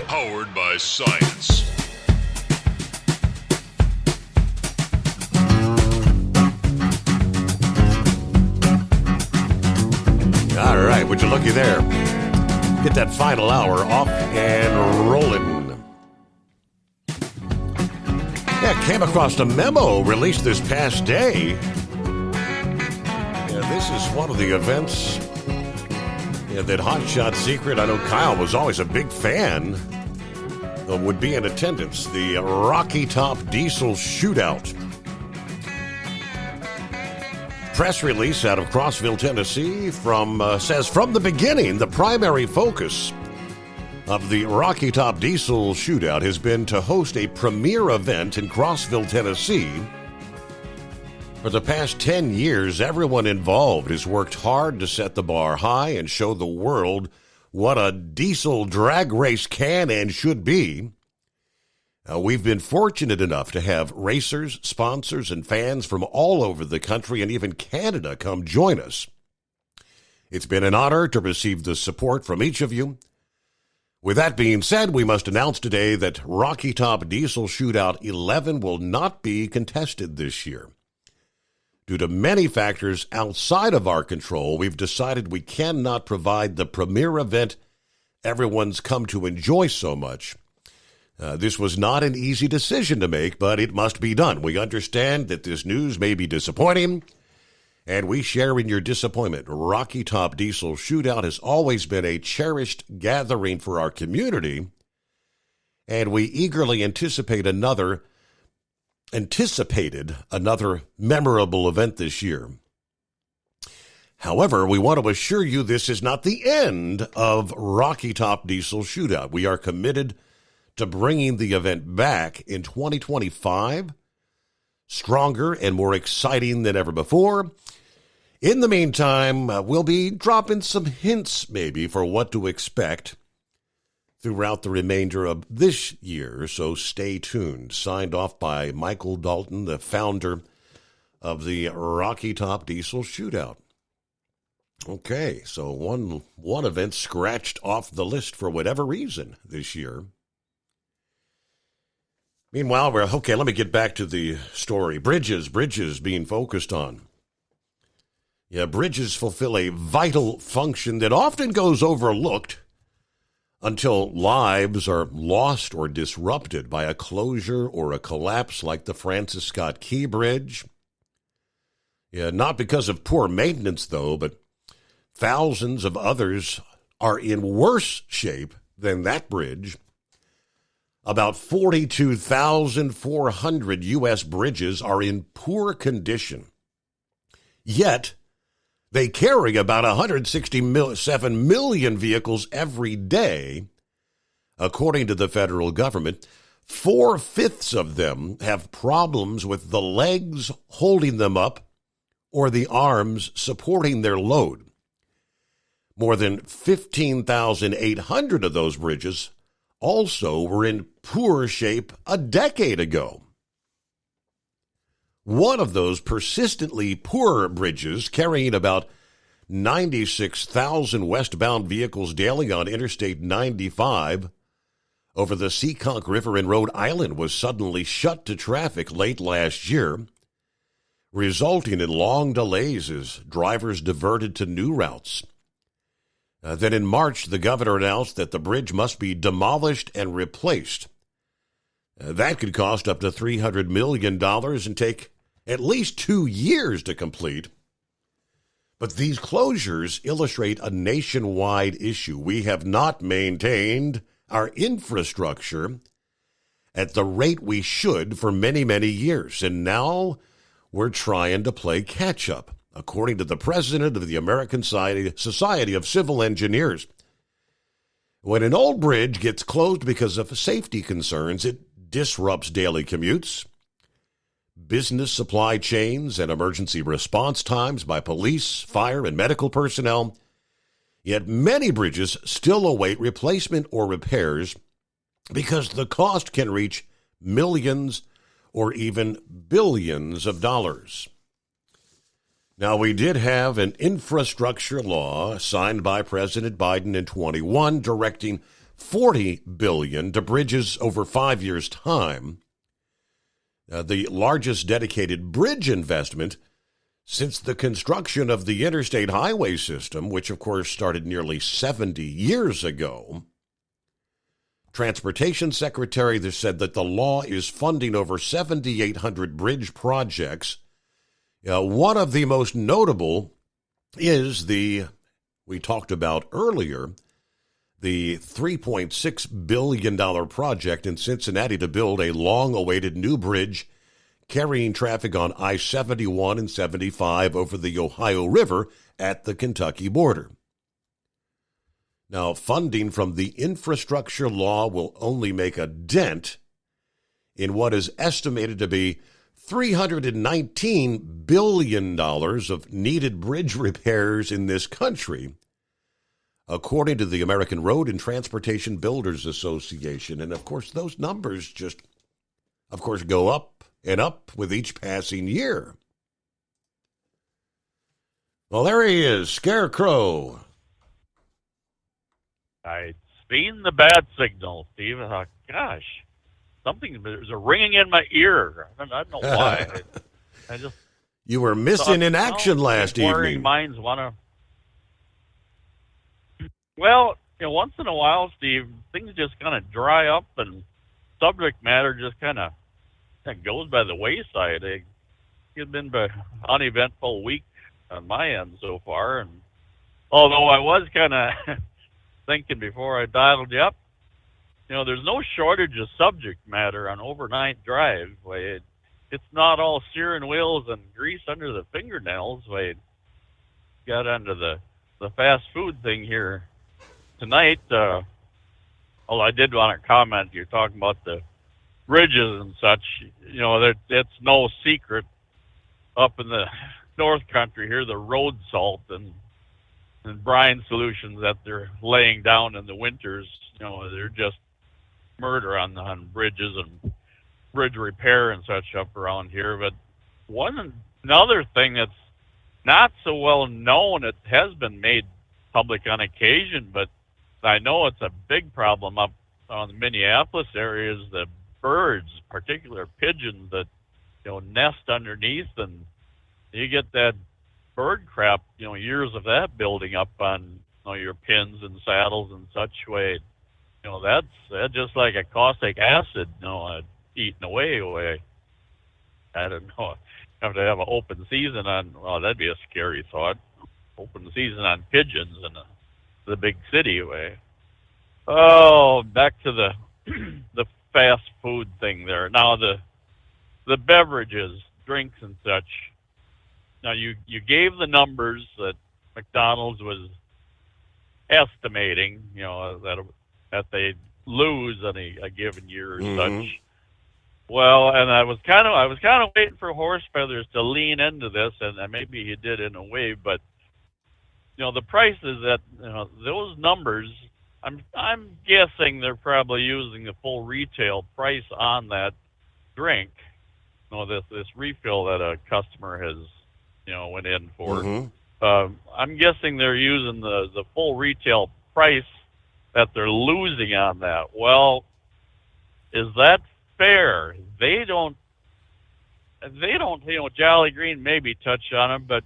Speaker 9: powered by science.
Speaker 11: All right, would you looky there? Get that final hour off and rolling. Yeah, came across a memo released this past day. Yeah, this is one of the events that Hot Shot Secret, I know Kyle was always a big fan, would be in attendance. The Rocky Top Diesel Shootout. Press release out of Crossville, Tennessee says, from the beginning, the primary focus of the Rocky Top Diesel Shootout has been to host a premier event in Crossville, Tennessee. For the past 10 years, everyone involved has worked hard to set the bar high and show the world what a diesel drag race can and should be. We've been fortunate enough to have racers, sponsors, and fans from all over the country and even Canada come join us. It's been an honor to receive the support from each of you. With that being said, we must announce today that Rocky Top Diesel Shootout 11 will not be contested this year. Due to many factors outside of our control, we've decided we cannot provide the premier event everyone's come to enjoy so much. This was not an easy decision to make, but it must be done. We understand that this news may be disappointing, and we share in your disappointment. Rocky Top Diesel Shootout has always been a cherished gathering for our community, and we eagerly anticipated another memorable event this year. However, we want to assure you this is not the end of Rocky Top Diesel Shootout. We are committed to bringing the event back in 2025, stronger and more exciting than ever before. In the meantime, we'll be dropping some hints maybe for what to expect throughout the remainder of this year, so stay tuned. Signed off by Michael Dalton, the founder of the Rocky Top Diesel Shootout. Okay, so one event scratched off the list for whatever reason this year. Meanwhile, let me get back to the story. Bridges being focused on. Yeah, bridges fulfill a vital function that often goes overlooked until lives are lost or disrupted by a closure or a collapse like the Francis Scott Key Bridge. Yeah, not because of poor maintenance, though, but thousands of others are in worse shape than that bridge. About 42,400 U.S. bridges are in poor condition. Yet, they carry about 167 million vehicles every day. According to the federal government, 4/5 of them have problems with the legs holding them up or the arms supporting their load. More than 15,800 of those bridges also were in poor shape a decade ago. One of those persistently poor bridges, carrying about 96,000 westbound vehicles daily on Interstate 95 over the Seekonk River in Rhode Island, was suddenly shut to traffic late last year, resulting in long delays as drivers diverted to new routes. Then in March, the governor announced that the bridge must be demolished and replaced. That could cost up to $300 million and take at least 2 years to complete. But these closures illustrate a nationwide issue. We have not maintained our infrastructure at the rate we should for many, many years. And now we're trying to play catch up, according to the president of the American Society of Civil Engineers. When an old bridge gets closed because of safety concerns, it disrupts daily commutes, business supply chains, and emergency response times by police, fire, and medical personnel. Yet many bridges still await replacement or repairs because the cost can reach millions or even billions of dollars. Now, we did have an infrastructure law signed by President Biden in 21 directing $40 billion to bridges over 5 years' time. The largest dedicated bridge investment since the construction of the interstate highway system, which of course started nearly 70 years ago. Transportation Secretary said that the law is funding over 7,800 bridge projects. One of the most notable is we talked about earlier, the $3.6 billion project in Cincinnati to build a long-awaited new bridge carrying traffic on I-71 and 75 over the Ohio River at the Kentucky border. Now, funding from the infrastructure law will only make a dent in what is estimated to be $319 billion of needed bridge repairs in this country, according to the American Road and Transportation Builders Association. And, of course, those numbers just, go up and up with each passing year. Well, there he is, Scarecrow.
Speaker 15: I seen the bad signal, Steve. I thought, gosh, there's a ringing in my ear. I don't know why. I just
Speaker 11: you were missing in action last evening.
Speaker 15: Minds want to. Well, once in a while, Steve, things just kind of dry up and subject matter just kind of goes by the wayside. It's been an uneventful week on my end so far, and although I was kind of thinking before I dialed you up, there's no shortage of subject matter on overnight drive. It's not all steering wheels and grease under the fingernails. Got onto the fast food thing here tonight. Although I did want to comment, you're talking about the bridges and such. It's no secret up in the North Country here, the road salt and brine solutions that they're laying down in the winters, they're just murder on bridges and bridge repair and such up around here. But another thing that's not so well known, it has been made public on occasion, but I know it's a big problem up on the Minneapolis area, is the birds, particular pigeons that nest underneath, and you get that bird crap, years of that building up on your pins and saddles and such way. That's just like a caustic acid, eating away. I don't know. Have to have an open season on. Well, that'd be a scary thought. Open season on pigeons in the big city way. Oh, back to the fast food thing there. Now the beverages, drinks and such. Now you gave the numbers that McDonald's was estimating, that they lose in a given year or such. Well, and I was kind of waiting for Horse Feathers to lean into this, and maybe he did in a way, but the prices that those numbers, I'm guessing they're probably using the full retail price on that drink. This refill that a customer has, went in for.
Speaker 11: Mm-hmm.
Speaker 15: I'm guessing they're using the full retail price that they're losing on that. Well, is that fair? They don't, Jolly Green maybe touched on it, but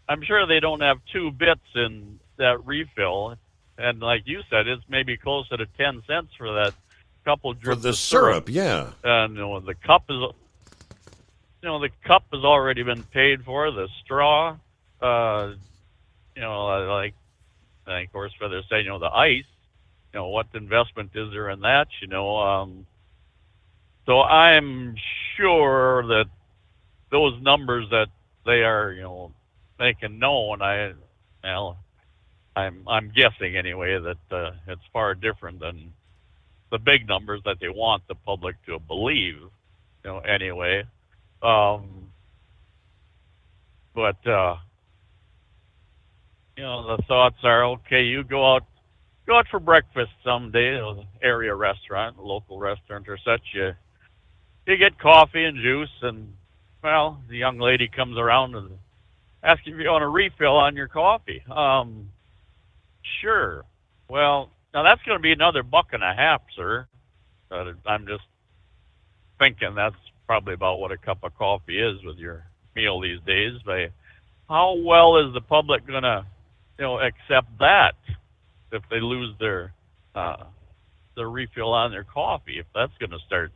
Speaker 15: I'm sure they don't have 2 bits in that refill. And like you said, it's maybe closer to 10 cents for that couple drips
Speaker 11: for the
Speaker 15: of
Speaker 11: syrup. Yeah.
Speaker 15: And the cup is, the cup has already been paid for. The straw, like, of course, for they're saying, the ice, what investment is there in that, So I'm sure that those numbers that they are, making known, I'm guessing anyway that it's far different than the big numbers that they want the public to believe, anyway. But the thoughts are, okay, you go out for breakfast someday, area restaurant, local restaurant or such. You get coffee and juice, and well, the young lady comes around and asks if you want a refill on your coffee. Sure. Well, now that's going to be another $1.50, sir. I'm just thinking that's probably about what a cup of coffee is with your meal these days. But how well is the public going to, accept that if they lose their refill on their coffee? If that's going to start,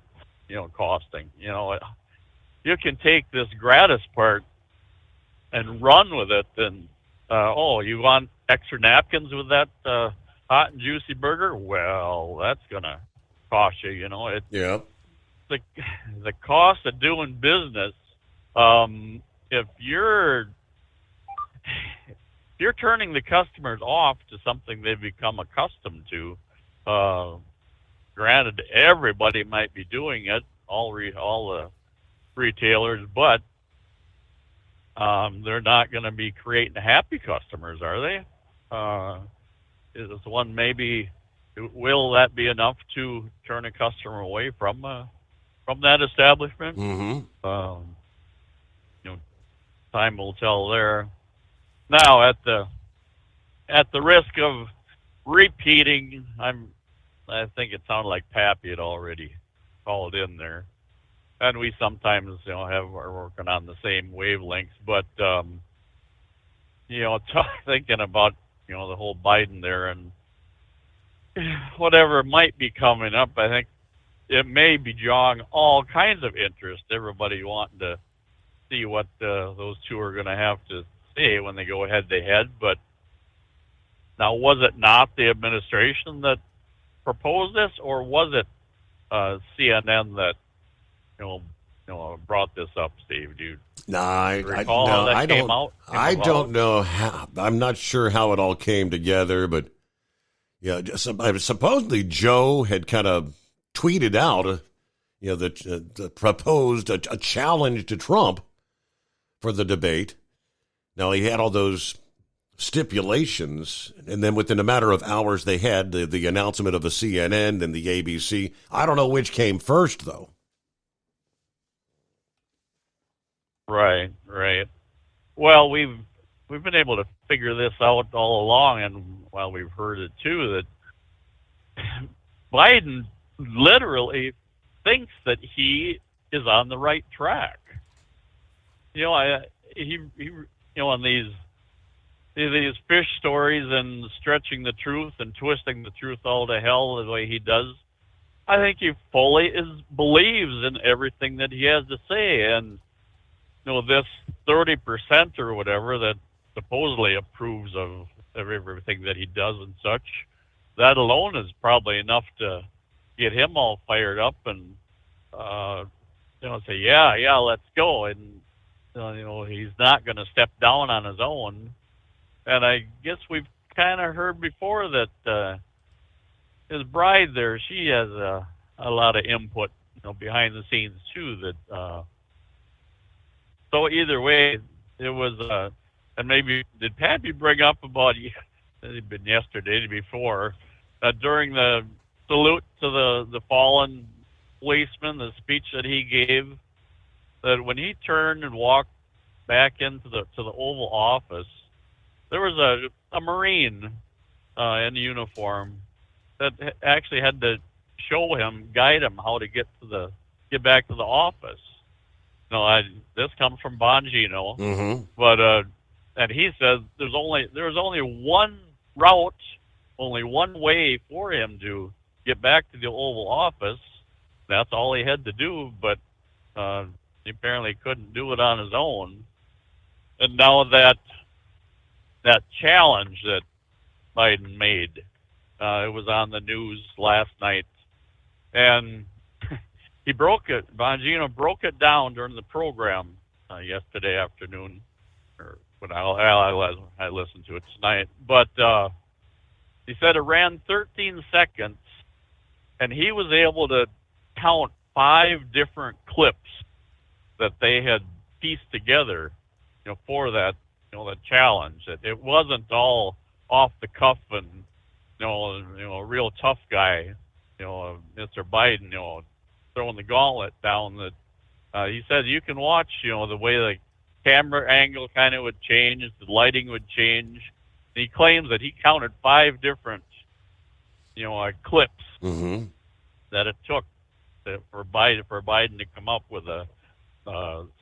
Speaker 15: costing, you can take this gratis part and run with it. And you want extra napkins with that hot and juicy burger? Well, that's going to cost you,
Speaker 11: Yeah.
Speaker 15: The cost of doing business, if you're turning the customers off to something they've become accustomed to, granted, everybody might be doing it, all the retailers, but they're not going to be creating happy customers, are they? Is one maybe? Will that be enough to turn a customer away from that establishment?
Speaker 11: Mm-hmm.
Speaker 15: Time will tell there. Now, at the risk of repeating, I think it sounded like Pappy had already called in there, and we sometimes are working on the same wavelengths. But thinking about the whole Biden there and whatever might be coming up, I think it may be drawing all kinds of interest. Everybody wanting to see what those two are going to have to say when they go head to head. But now, was it not the administration that proposed this, or was it CNN that brought this up, Steve? Do you recall how that came out?
Speaker 11: I don't know how. I'm not sure how it all came together, but supposedly Joe had kind of tweeted out, that proposed a challenge to Trump for the debate. Now, he had all those stipulations, and then within a matter of hours, they had the announcement of the CNN and the ABC. I don't know which came first, though.
Speaker 15: Right. Well, we've been able to figure this out all along, and we've heard it too, that Biden literally thinks that he is on the right track. He on these fish stories and stretching the truth and twisting the truth all to hell the way he does, I think he fully believes in everything that he has to say. And this 30% or whatever that supposedly approves of everything that he does and such, that alone is probably enough to get him all fired up and say, yeah, let's go. And he's not going to step down on his own. And I guess we've kind of heard before that his bride there, she has a lot of input, behind the scenes too. That so either way, it was. And maybe did Pappy bring up about? It had been yesterday, before, during the salute to the fallen policeman, the speech that he gave, that when he turned and walked back into the Oval Office, there was a Marine in uniform that actually had to guide him how to get back to the office. This comes from Bongino,
Speaker 11: Mm-hmm.
Speaker 15: but and he says there was only one route, only one way for him to get back to the Oval Office. That's all he had to do, but he apparently couldn't do it on his own. And now that challenge that Biden made, it was on the news last night, and Bongino broke it down during the program yesterday afternoon, or when I listened to it tonight. But he said it ran 13 seconds, and he was able to count 5 different clips that they had pieced together, for that, the challenge. It wasn't all off the cuff and, a real tough guy, Mr. Biden, throwing the gauntlet down. That he said you can watch, the way the camera angle kind of would change, the lighting would change. And he claims that he counted 5 different, clips
Speaker 11: Mm-hmm.
Speaker 15: that it took for Biden to come up with a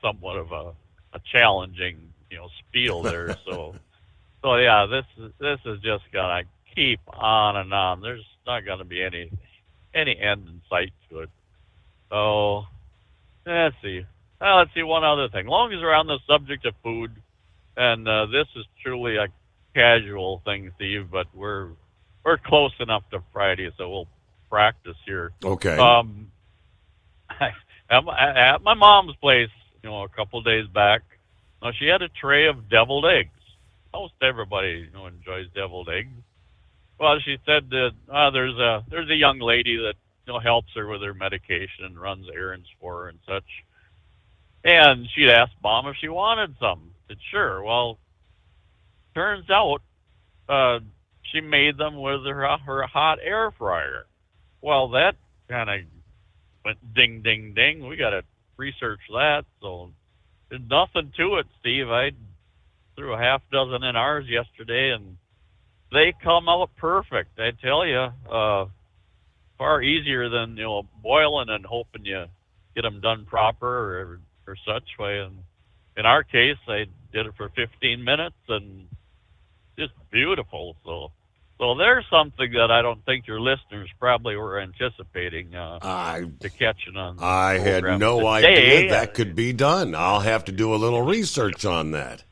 Speaker 15: somewhat of a challenging, spiel there. So yeah, this is just gonna keep on and on. There's not gonna be any end in sight to it. So let's see. Let's see one other thing. As long as we're on the subject of food, and this is truly a casual thing, Steve, but we're close enough to Friday, so we'll practice here.
Speaker 11: Okay.
Speaker 15: At my mom's place, a couple of days back, she had a tray of deviled eggs. Most everybody, enjoys deviled eggs. Well, she said that there's a young lady that helps her with her medication and runs errands for her and such. And she'd asked Mom if she wanted some. I said, sure. Well, turns out she made them with her hot air fryer. Well, that kind of went ding, ding, ding. We got to research that. So there's nothing to it, Steve. I threw a half dozen in ours yesterday, and they come out perfect. I tell you, far easier than boiling and hoping you get them done proper or such way. And in our case, I did it for 15 minutes and just beautiful. So there's something that I don't think your listeners probably were anticipating to catching on.
Speaker 11: I had no idea that could be done. I'll have to do a little research on that.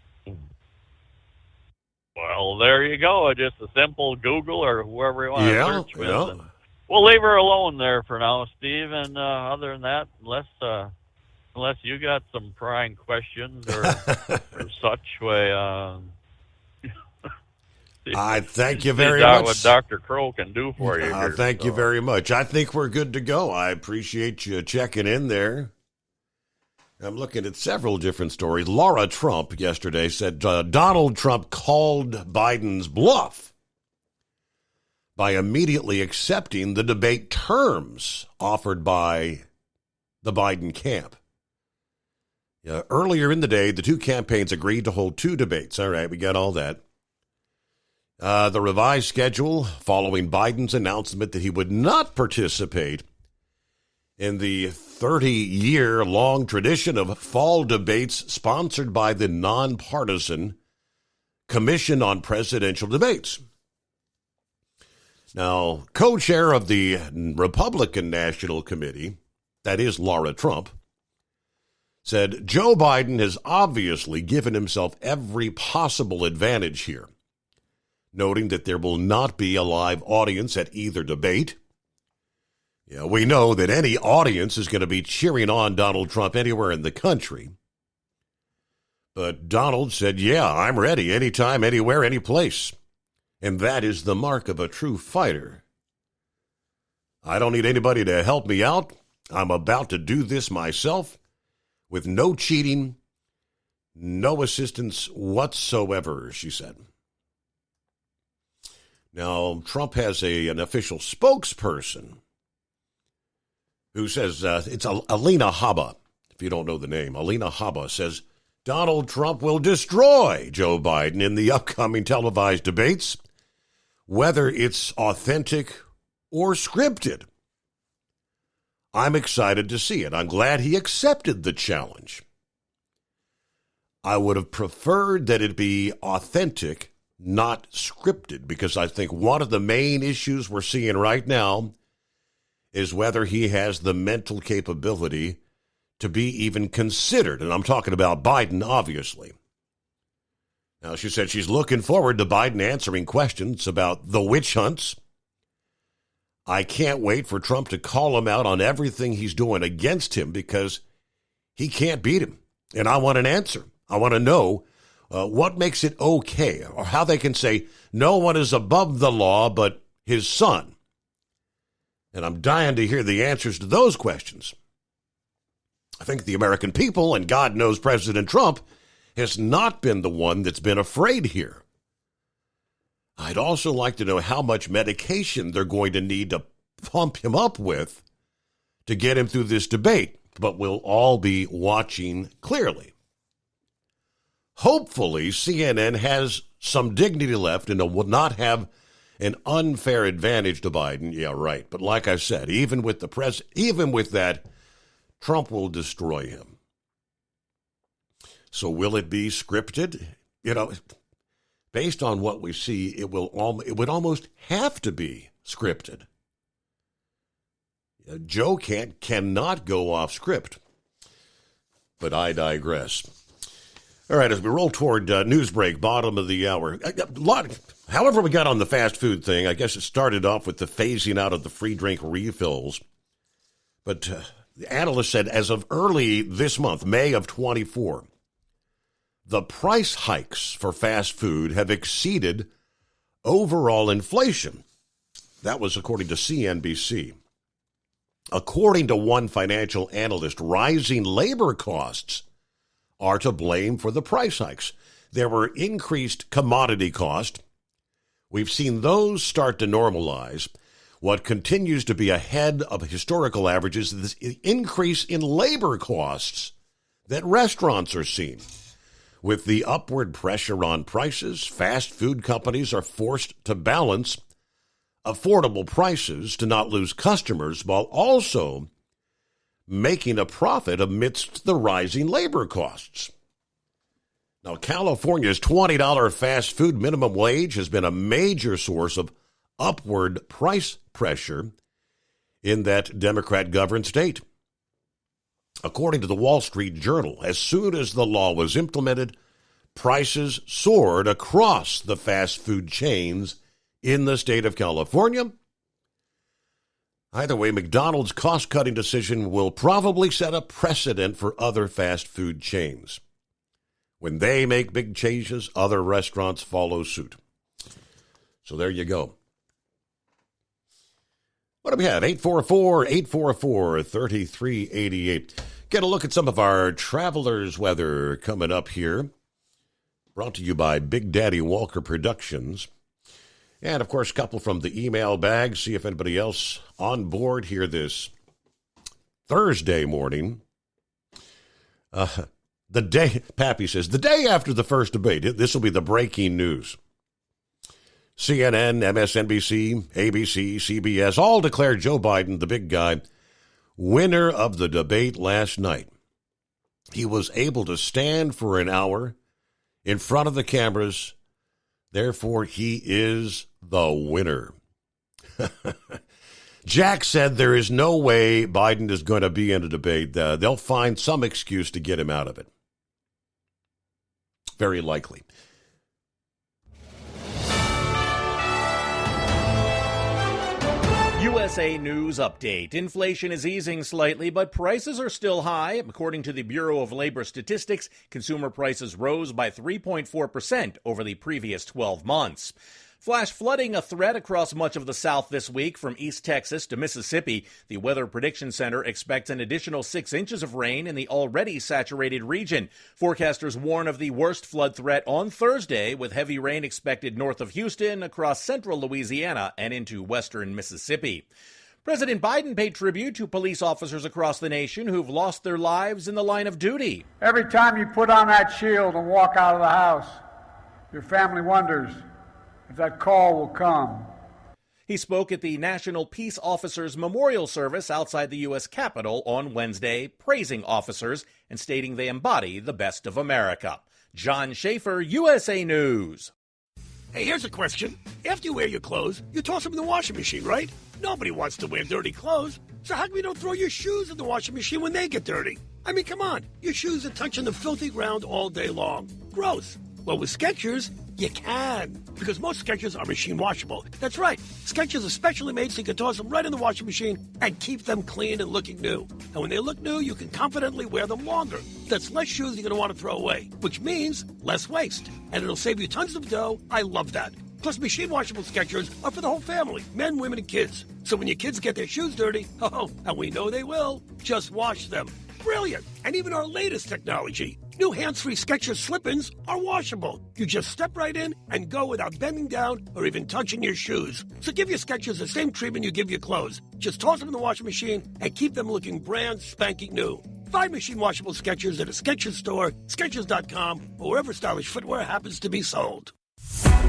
Speaker 15: Well, there you go. Just a simple Google or whoever you want to search with.
Speaker 11: Yeah.
Speaker 15: And we'll leave her alone there for now, Steve. And other than that, unless you got some prying questions or such way.
Speaker 11: I thank you very much.
Speaker 15: What Dr. Crow can do for you. Here,
Speaker 11: thank you very much. I think we're good to go. I appreciate you checking in there. I'm looking at several different stories. Laura Trump yesterday said Donald Trump called Biden's bluff by immediately accepting the debate terms offered by the Biden camp. Earlier in the day, the two campaigns agreed to hold 2 debates. All right, we got all that. The revised schedule following Biden's announcement that he would not participate in the 30-year-long tradition of fall debates sponsored by the nonpartisan Commission on Presidential Debates. Now, co-chair of the Republican National Committee, that is Laura Trump, said Joe Biden has obviously given himself every possible advantage here, noting that there will not be a live audience at either debate. We know that any audience is going to be cheering on Donald Trump anywhere in the country. But Donald said, I'm ready anytime, anywhere, any place. And that is the mark of a true fighter. I don't need anybody to help me out. I'm about to do this myself with no cheating, no assistance whatsoever, she said. Now, Trump has an official spokesperson who says, it's Alina Habba, if you don't know the name. Alina Habba says Donald Trump will destroy Joe Biden in the upcoming televised debates, whether it's authentic or scripted. I'm excited to see it. I'm glad he accepted the challenge. I would have preferred that it be authentic, not scripted, because I think one of the main issues we're seeing right now is whether he has the mental capability to be even considered. And I'm talking about Biden, obviously. Now, she said she's looking forward to Biden answering questions about the witch hunts. I can't wait for Trump to call him out on everything he's doing against him because he can't beat him. And I want an answer. I want to know what makes it okay, or how they can say no one is above the law but his son. And I'm dying to hear the answers to those questions. I think the American people, and God knows President Trump, has not been the one that's been afraid here. I'd also like to know how much medication they're going to need to pump him up with to get him through this debate, but we'll all be watching clearly. Hopefully, CNN has some dignity left and will not have an unfair advantage to Biden. Yeah, right. But like I said, even with that, Trump will destroy him. So will it be scripted? You know, based on what we see, it would almost have to be scripted. Joe cannot go off script. But I digress. All right, as we roll toward news break, bottom of the hour. However we got on the fast food thing, I guess it started off with the phasing out of the free drink refills. But the analyst said as of early this month, May of 24, the price hikes for fast food have exceeded overall inflation. That was according to CNBC. According to one financial analyst, rising labor costs are to blame for the price hikes. There were increased commodity costs. We've seen those start to normalize. What continues to be ahead of historical averages is this increase in labor costs that restaurants are seeing. With the upward pressure on prices, fast food companies are forced to balance affordable prices to not lose customers while also making a profit amidst the rising labor costs. Now, California's $20 fast food minimum wage has been a major source of upward price pressure in that Democrat-governed state. According to the Wall Street Journal, as soon as the law was implemented, prices soared across the fast food chains in the state of California. Either way, McDonald's cost-cutting decision will probably set a precedent for other fast food chains. When they make big changes, other restaurants follow suit. So there you go. What do we have? 844-844-3388. Get a look at some of our travelers' weather coming up here. Brought to you by Big Daddy Walker Productions. And, of course, a couple from the email bag. See if anybody else on board here this Thursday morning. Pappy says, the day after the first debate, this will be the breaking news. CNN, MSNBC, ABC, CBS all declared Joe Biden, the big guy, winner of the debate last night. He was able to stand for an hour in front of the cameras. Therefore, he is the winner. Jack said there is no way Biden is going to be in a debate. They'll find some excuse to get him out of it. Very likely.
Speaker 2: USA News Update. Inflation is easing slightly, but prices are still high. According to the Bureau of Labor Statistics, consumer prices rose by 3.4% over the previous 12 months. Flash flooding a threat across much of the South this week from East Texas to Mississippi. The Weather Prediction Center expects an additional 6 inches of rain in the already saturated region. Forecasters warn of the worst flood threat on Thursday, with heavy rain expected north of Houston, across central Louisiana, and into western Mississippi. President Biden paid tribute to police officers across the nation who've lost their lives in the line of duty.
Speaker 18: Every time you put on that shield and walk out of the house, your family wonders if that call will come.
Speaker 2: He spoke at the National Peace Officers Memorial Service outside the U.S. Capitol on Wednesday, praising officers and stating they embody the best of America. John Schaefer, USA News.
Speaker 13: Hey, here's a question. After you wear your clothes, you toss them in the washing machine, right? Nobody wants to wear dirty clothes. So how come you don't throw your shoes in the washing machine when they get dirty? I mean, come on. Your shoes are touching the filthy ground all day long. Gross. Well, with Skechers, you can, because most Skechers are machine washable. That's right. Skechers are specially made so you can toss them right in the washing machine and keep them clean and looking new. And when they look new, you can confidently wear them longer. That's less shoes you're going to want to throw away, which means less waste. And it'll save you tons of dough. I love that. Plus, machine washable Skechers are for the whole family, men, women, and kids. So when your kids get their shoes dirty, and we know they will, just wash them. Brilliant. And even our latest technology, new hands-free Skechers slip-ins are washable. You just step right in and go without bending down or even touching your shoes. So give your Skechers the same treatment you give your clothes. Just toss them in the washing machine and keep them looking brand spanking new. Find machine washable Skechers at a Skechers store, Skechers.com, or wherever stylish footwear happens to be sold.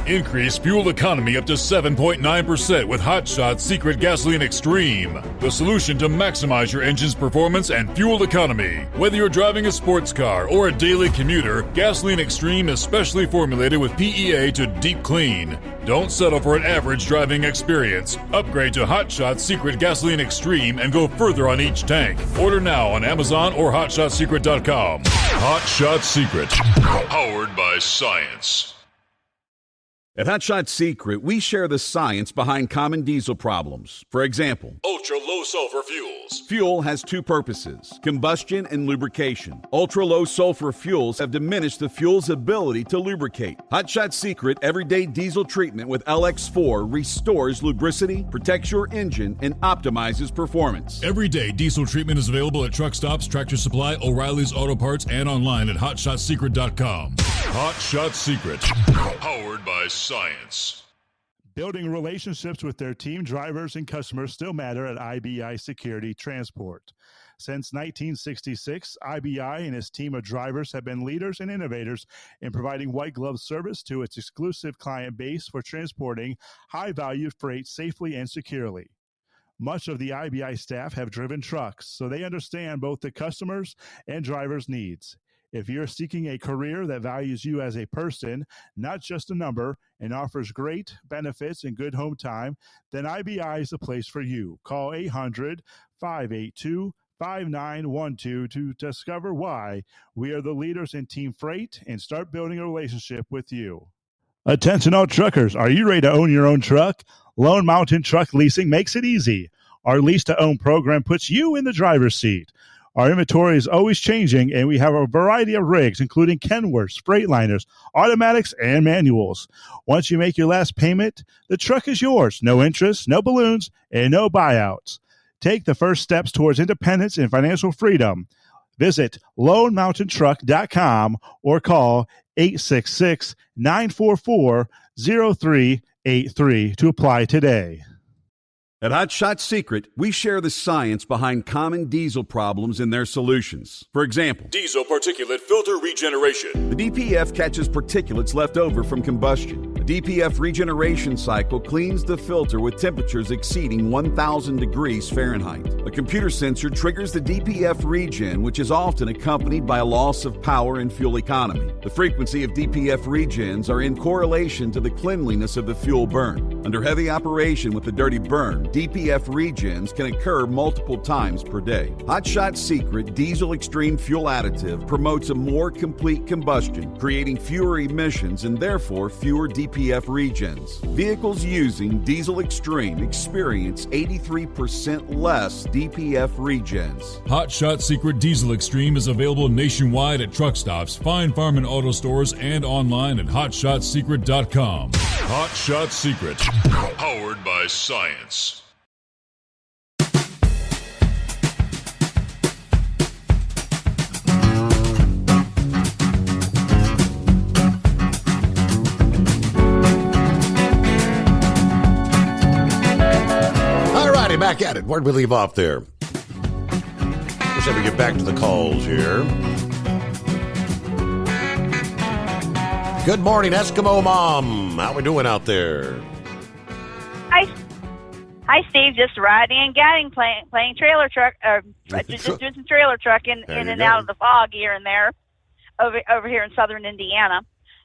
Speaker 9: Increase fuel economy up to 7.9% with Hot Shot Secret Gasoline Extreme, the solution to maximize your engine's performance and fuel economy. Whether you're driving a sports car or a daily commuter, Gasoline Extreme is specially formulated with PEA to deep clean. Don't settle for an average driving experience. Upgrade to Hot Shot Secret Gasoline Extreme and go further on each tank. Order now on Amazon or HotShotSecret.com. Hot Shot Secret, powered by science.
Speaker 8: At Hot Shot Secret, we share the science behind common diesel problems. For example,
Speaker 9: ultra-low sulfur fuels.
Speaker 8: Fuel has two purposes, combustion and lubrication. Ultra-low sulfur fuels have diminished the fuel's ability to lubricate. Hot Shot Secret Everyday Diesel Treatment with LX4 restores lubricity, protects your engine, and optimizes performance.
Speaker 9: Everyday diesel treatment is available at truck stops, Tractor Supply, O'Reilly's Auto Parts, and online at HotShotSecret.com. Hot Shot Secret, powered by science.
Speaker 12: Building relationships with their team, drivers, and customers still matter at IBI Security Transport. Since 1966, IBI and its team of drivers have been leaders and innovators in providing white glove service to its exclusive client base for transporting high-value freight safely and securely. Much of the IBI staff have driven trucks, so they understand both the customers' and drivers' needs. If you're seeking a career that values you as a person, not just a number, and offers great benefits and good home time, then IBI is the place for you. Call 800-582-5912 to discover why we are the leaders in team freight and start building a relationship with you. Attention all truckers, are you ready to own your own truck? Lone Mountain Truck Leasing makes it easy. Our lease-to-own program puts you in the driver's seat. Our inventory is always changing, and we have a variety of rigs, including Kenworths, Freightliners, automatics, and manuals. Once you make your last payment, the truck is yours. No interest, no balloons, and no buyouts. Take the first steps towards independence and financial freedom. Visit LoneMountainTruck.com or call 866-944-0383 to apply today.
Speaker 8: At Hot Shot Secret, we share the science behind common diesel problems and their solutions. For example,
Speaker 9: diesel particulate filter regeneration.
Speaker 8: The DPF catches particulates left over from combustion. The DPF regeneration cycle cleans the filter with temperatures exceeding 1,000 degrees Fahrenheit. A computer sensor triggers the DPF regen, which is often accompanied by a loss of power and fuel economy. The frequency of DPF regens are in correlation to the cleanliness of the fuel burn. Under heavy operation with the dirty burn, DPF regens can occur multiple times per day. Hot Shot Secret Diesel Extreme Fuel Additive promotes a more complete combustion, creating fewer emissions and therefore fewer DPF regens. Vehicles using Diesel Extreme experience 83% less DPF regens.
Speaker 9: Hot Shot Secret Diesel Extreme is available nationwide at truck stops, Fine Farm and Auto stores, and online at hotshotsecret.com. Hot Shot Secret, powered by science.
Speaker 11: All righty, back at it. Where'd we leave off there? Just have to get back to the calls here. Good morning, Eskimo Mom. How we doing out there?
Speaker 1: Hi, Steve. Just riding and guiding, playing trailer truck, just doing some trailer trucking in and out of the fog here and there, over here in southern Indiana.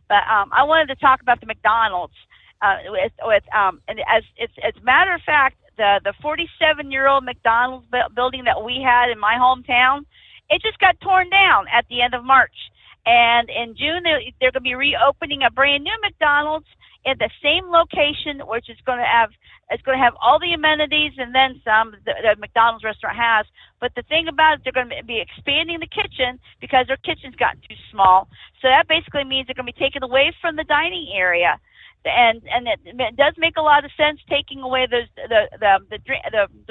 Speaker 1: But I wanted to talk about the McDonald's. And as a matter of fact, the 47-year-old McDonald's building that we had in my hometown, it just got torn down at the end of March. And in June, they're going to be reopening a brand new McDonald's at the same location, which is going to have all the amenities and then some the McDonald's restaurant has. But the thing about it, they're going to be expanding the kitchen because their kitchen's gotten too small. So that basically means they're going to be taken away from the dining area. And it does make a lot of sense taking away the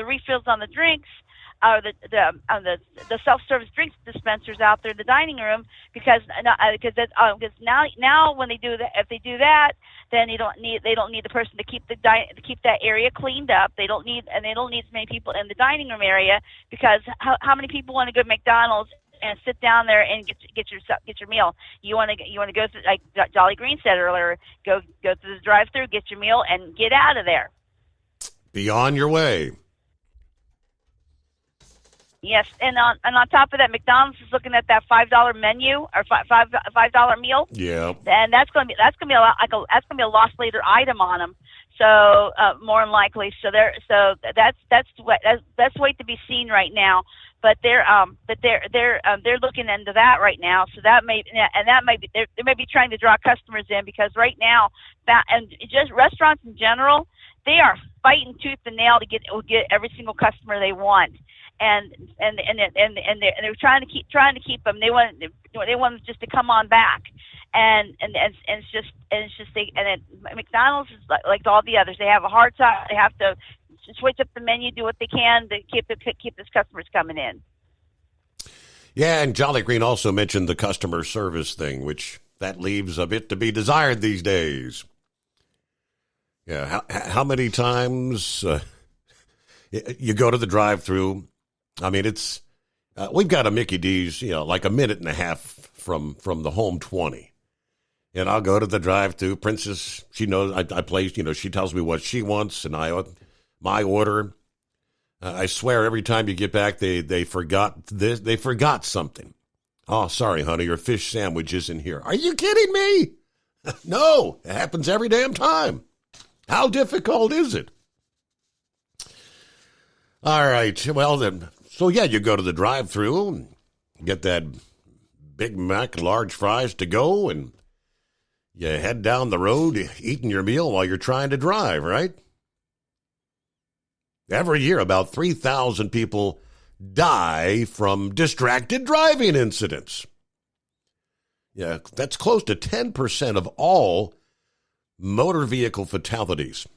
Speaker 1: refills on the drinks, or the self-service drinks dispensers out there in the dining room, because now when they do that, if they do that, then they don't need the person to keep that area cleaned up. They don't need as many people in the dining room area, because how many people want to go to McDonald's and sit down there and get your meal? You want to go through, like Jolly Green said earlier, go through the drive-through, get your meal, and get out of there.
Speaker 11: Be on your way.
Speaker 1: Yes, and on top of that, McDonald's is looking at that $5 menu or $5 meal.
Speaker 11: Yeah,
Speaker 1: and that's going to be a lost later item on them. So more than likely, that's wait to be seen right now. But they're looking into that right now. So that may be they may be trying to draw customers in, because right now and just restaurants in general, they are fighting tooth and nail to get every single customer they want. And they're trying to keep them. They want them just to come on back, and McDonald's is like all the others. They have a hard time. They have to switch up the menu, do what they can to keep these customers coming in.
Speaker 11: Yeah, and Jolly Green also mentioned the customer service thing, which that leaves a bit to be desired these days. Yeah, how many times you go to the drive-through? I mean, it's we've got a Mickey D's, like a minute and a half from the home 20. And I'll go to the drive-thru. Princess, she knows I place, she tells me what she wants, and my order. I swear every time you get back, they forgot this. They forgot something. Oh, sorry, honey, your fish sandwich isn't here. Are you kidding me? No, it happens every damn time. How difficult is it? All right, well then. So, yeah, you go to the drive-thru and get that Big Mac large fries to go, and you head down the road eating your meal while you're trying to drive, right? Every year, about 3,000 people die from distracted driving incidents. Yeah, that's close to 10% of all motor vehicle fatalities.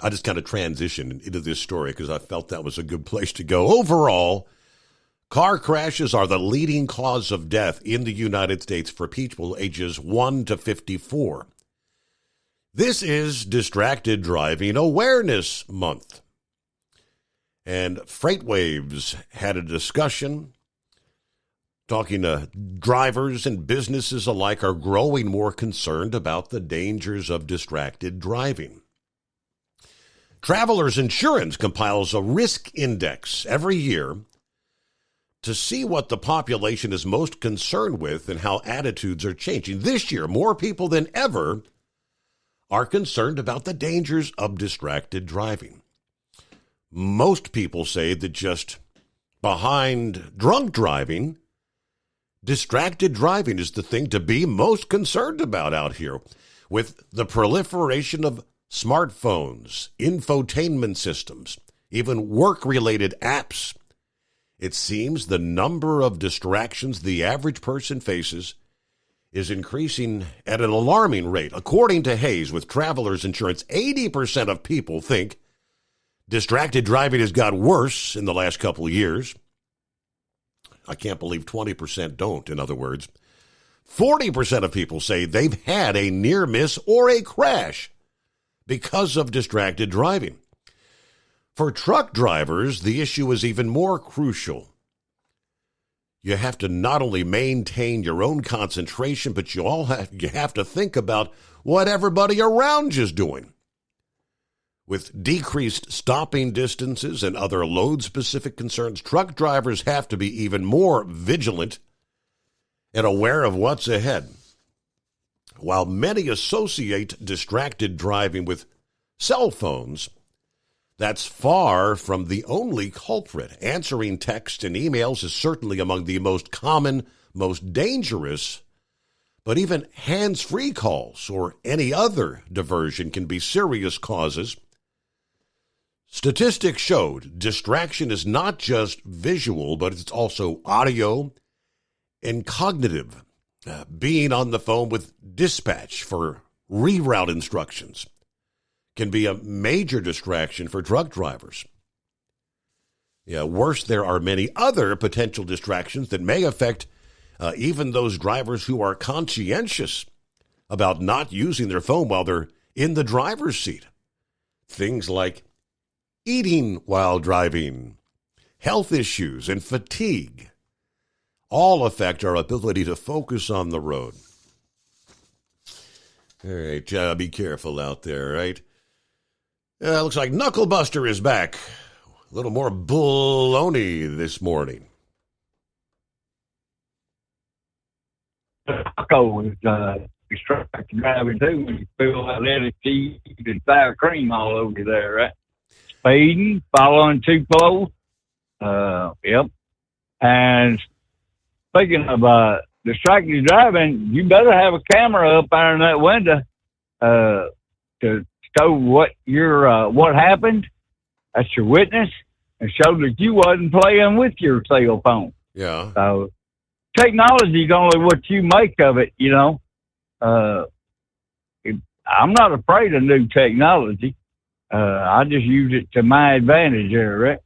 Speaker 11: I just kind of transitioned into this story because I felt that was a good place to go. Overall, car crashes are the leading cause of death in the United States for people ages 1 to 54. This is Distracted Driving Awareness Month. And FreightWaves had a discussion talking to drivers, and businesses alike are growing more concerned about the dangers of distracted driving. Travelers Insurance compiles a risk index every year to see what the population is most concerned with and how attitudes are changing. This year, more people than ever are concerned about the dangers of distracted driving. Most people say that just behind drunk driving, distracted driving is the thing to be most concerned about out here. With the proliferation of smartphones, infotainment systems, even work-related apps, it seems the number of distractions the average person faces is increasing at an alarming rate. According to Hayes, with Travelers Insurance, 80% of people think distracted driving has got worse in the last couple of years. I can't believe 20% don't, in other words. 40% of people say they've had a near miss or a crash because of distracted driving. For truck drivers, the issue is even more crucial. You have to not only maintain your own concentration, but you have to think about what everybody around you is doing. With decreased stopping distances and other load-specific concerns, truck drivers have to be even more vigilant and aware of what's ahead. While many associate distracted driving with cell phones, that's far from the only culprit. Answering texts and emails is certainly among the most common, most dangerous, but even hands-free calls or any other diversion can be serious causes. Statistics showed distraction is not just visual, but it's also audio and cognitive. Being on the phone with dispatch for reroute instructions can be a major distraction for truck drivers. Worse, there are many other potential distractions that may affect even those drivers who are conscientious about not using their phone while they're in the driver's seat. Things like eating while driving, health issues, and fatigue all affect our ability to focus on the road. All right, be careful out there, right? Looks like Knucklebuster is back. A little more baloney this morning.
Speaker 16: Taco is distracted driving too when you feel that lettuce, cheese, and sour cream all over you there, right? Speeding, following too close. Yep. And speaking of distracted driving, you better have a camera up there in that window to show what happened. That's your witness, and show that you wasn't playing with your cell phone.
Speaker 11: Yeah.
Speaker 16: So technology is only what you make of it, you know. I'm not afraid of new technology. I just use it to my advantage there, right?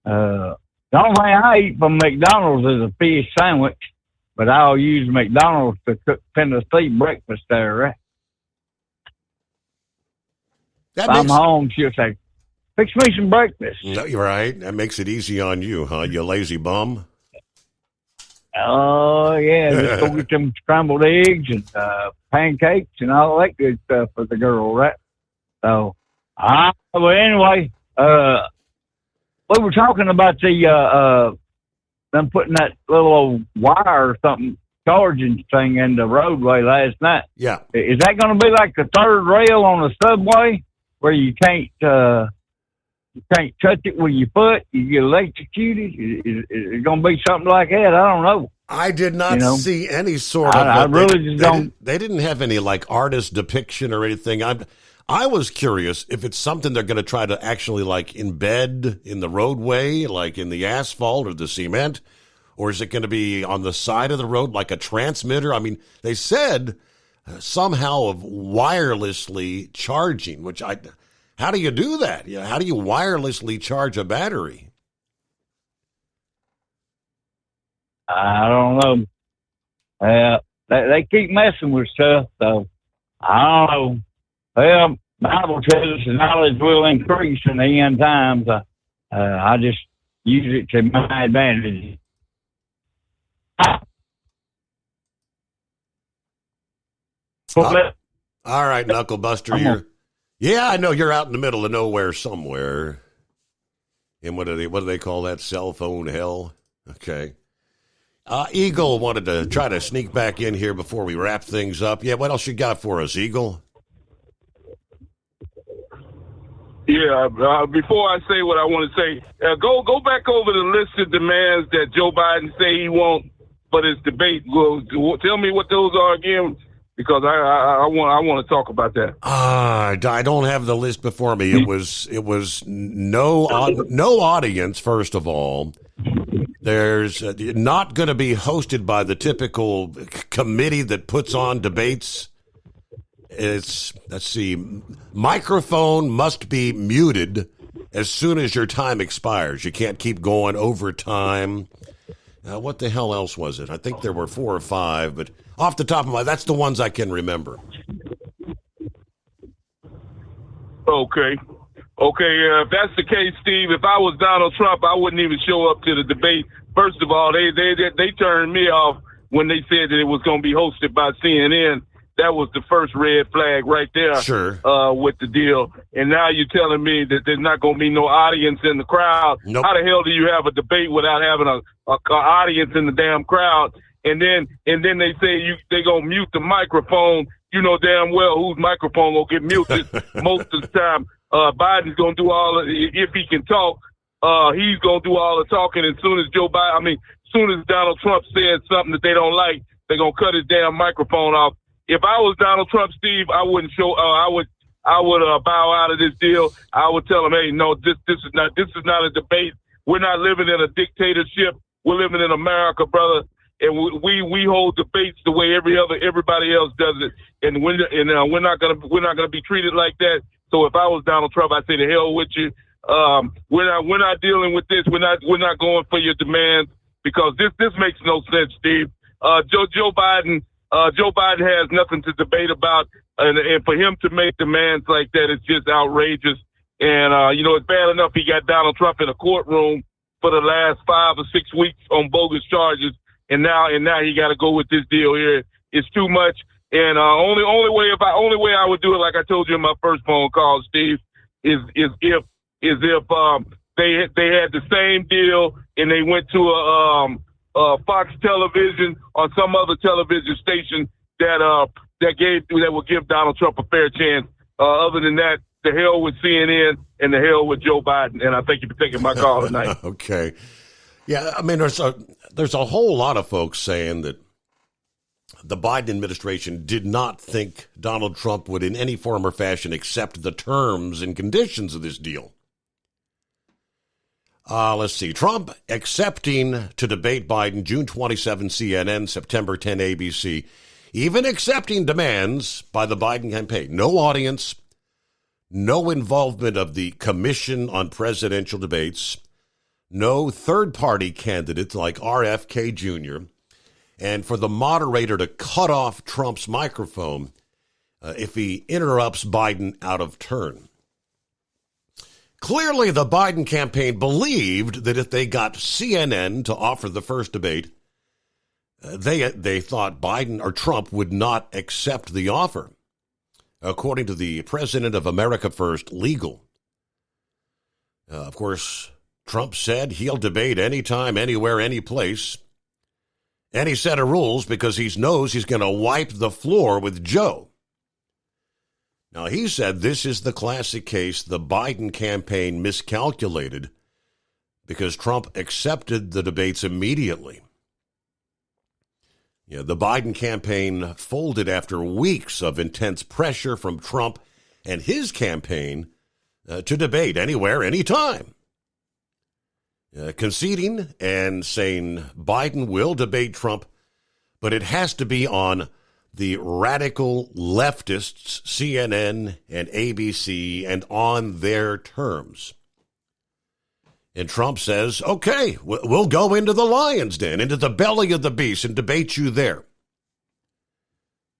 Speaker 16: The only thing I eat from McDonald's is a fish sandwich, but I'll use McDonald's to cook Tennessee breakfast there, right? If I'm home, she'll say, fix me some breakfast.
Speaker 11: No, you're right. That makes it easy on you, huh, you lazy bum?
Speaker 16: Oh, yeah. Just go get them scrambled eggs and pancakes and all that good stuff for the girl, right? So, well, anyway, we were talking about them putting that little old wire or something, charging thing in the roadway last night.
Speaker 11: Yeah.
Speaker 16: Is that going to be like the third rail on the subway where you can't touch it with your foot? You get electrocuted? Is it going to be something like that? I don't know.
Speaker 11: I did not see any sort of.
Speaker 16: I really just don't.
Speaker 11: They didn't have any like artist depiction or anything. I was curious if it's something they're going to try to actually like embed in the roadway, like in the asphalt or the cement, or is it going to be on the side of the road like a transmitter? I mean, they said somehow of wirelessly charging, how do you do that? How do you wirelessly charge a battery?
Speaker 16: I don't know. They keep messing with stuff, so I don't know. Well, Bible says knowledge will increase in the end times. I just use it to my advantage.
Speaker 11: All right, Knucklebuster. I know you're out in the middle of nowhere somewhere. And what do they call that? Cell phone hell? Okay. Eagle wanted to try to sneak back in here before we wrap things up. Yeah, what else you got for us, Eagle?
Speaker 4: Yeah, before I say what I want to say, go back over the list of demands that Joe Biden say he won't for this debate. Tell me what those are again, because I want to talk about that.
Speaker 11: I don't have the list before me. It was no audience, first of all. There's not going to be hosted by the typical committee that puts on debates. Let's see, microphone must be muted as soon as your time expires. You can't keep going over time. What the hell else was it? I think there were 4 or 5, but off the top of my, that's the ones I can remember.
Speaker 4: Okay, if that's the case, Steve, if I was Donald Trump, I wouldn't even show up to the debate. First of all, they turned me off when they said that it was going to be hosted by CNN. That was the first red flag right there.
Speaker 11: Sure.
Speaker 4: With the deal. And now you're telling me that there's not going to be no audience in the crowd.
Speaker 11: Nope.
Speaker 4: How the hell do you have a debate without having a audience in the damn crowd? And then they say they going to mute the microphone. You know damn well whose microphone will get muted most of the time. Biden's going to do if he can talk, he's going to do all the talking. As soon as Donald Trump says something that they don't like, they're going to cut his damn microphone off. If I was Donald Trump, Steve, I wouldn't show. I would bow out of this deal. I would tell him, hey, no, this is not a debate. We're not living in a dictatorship. We're living in America, brother, and we hold debates the way everybody else does it. And we're not gonna be treated like that. So if I was Donald Trump, I'd say to hell with you. We're not dealing with this. We're not going for your demands, because this makes no sense, Steve. Joe Biden has nothing to debate about, and for him to make demands like that is just outrageous. And it's bad enough he got Donald Trump in a courtroom for the last 5 or 6 weeks on bogus charges, and now he got to go with this deal here. It's too much. And only way I would do it, like I told you in my first phone call, Steve, is if they had the same deal and they went to a Fox Television or some other television station that would give Donald Trump a fair chance. Other than that, the hell with CNN and the hell with Joe Biden. And I thank you for taking my call tonight.
Speaker 11: Okay. Yeah, I mean, there's a whole lot of folks saying that the Biden administration did not think Donald Trump would in any form or fashion accept the terms and conditions of this deal. Let's see. Trump accepting to debate Biden, June 27, CNN, September 10, ABC, even accepting demands by the Biden campaign. No audience, no involvement of the Commission on Presidential Debates, no third-party candidates like RFK Jr., and for the moderator to cut off Trump's microphone if he interrupts Biden out of turn. Clearly, the Biden campaign believed that if they got CNN to offer the first debate, they thought Biden or Trump would not accept the offer, according to the president of America First Legal. Of course, Trump said he'll debate anytime, anywhere, any place. Any set of rules because he knows he's going to wipe the floor with Joe. Now, he said this is the classic case the Biden campaign miscalculated because Trump accepted the debates immediately. The Biden campaign folded after weeks of intense pressure from Trump and his campaign to debate anywhere, anytime. Conceding and saying Biden will debate Trump, but it has to be on the radical leftists, CNN and ABC, and on their terms. And Trump says, okay, we'll go into the lion's den, into the belly of the beast, and debate you there.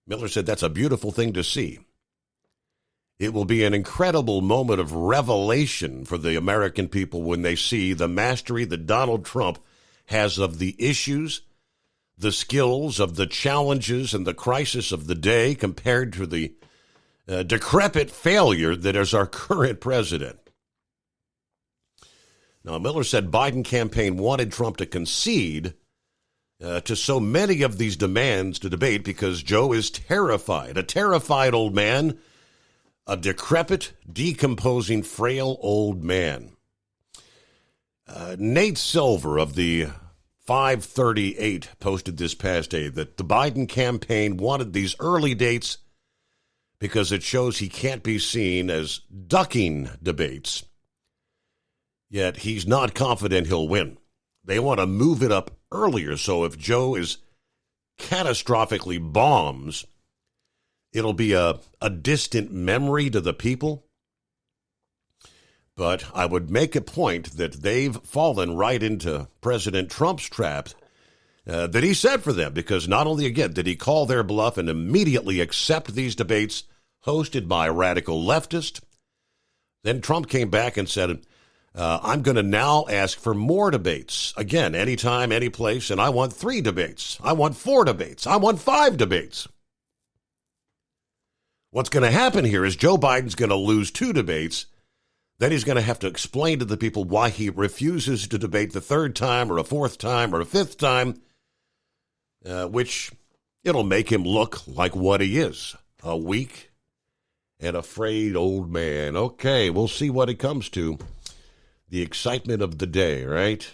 Speaker 11: Miller said that's a beautiful thing to see. It will be an incredible moment of revelation for the American people when they see the mastery that Donald Trump has of the issues, the skills, of the challenges and the crisis of the day compared to the decrepit failure that is our current president. Now, Miller said Biden campaign wanted Trump to concede to so many of these demands to debate because Joe is terrified, a terrified old man a decrepit, decomposing, frail old man. Nate Silver of the 538 posted this past day that the Biden campaign wanted these early dates because it shows he can't be seen as ducking debates. Yet he's not confident he'll win. They want to move it up earlier, so if Joe is catastrophically bombs, it'll be a distant memory to the people. But I would make a point that they've fallen right into President Trump's trap that he set for them, because not only, again, did he call their bluff and immediately accept these debates hosted by a radical leftist, then Trump came back and said, I'm going to now ask for more debates. Again, anytime, any place, and I want 3 debates. I want 4 debates. I want 5 debates. What's going to happen here is Joe Biden's going to lose 2 debates. Then he's going to have to explain to the people why he refuses to debate the 3rd time or a 4th time or a 5th time, which it'll make him look like what he is, a weak and afraid old man. Okay, we'll see what it comes to. The excitement of the day, right?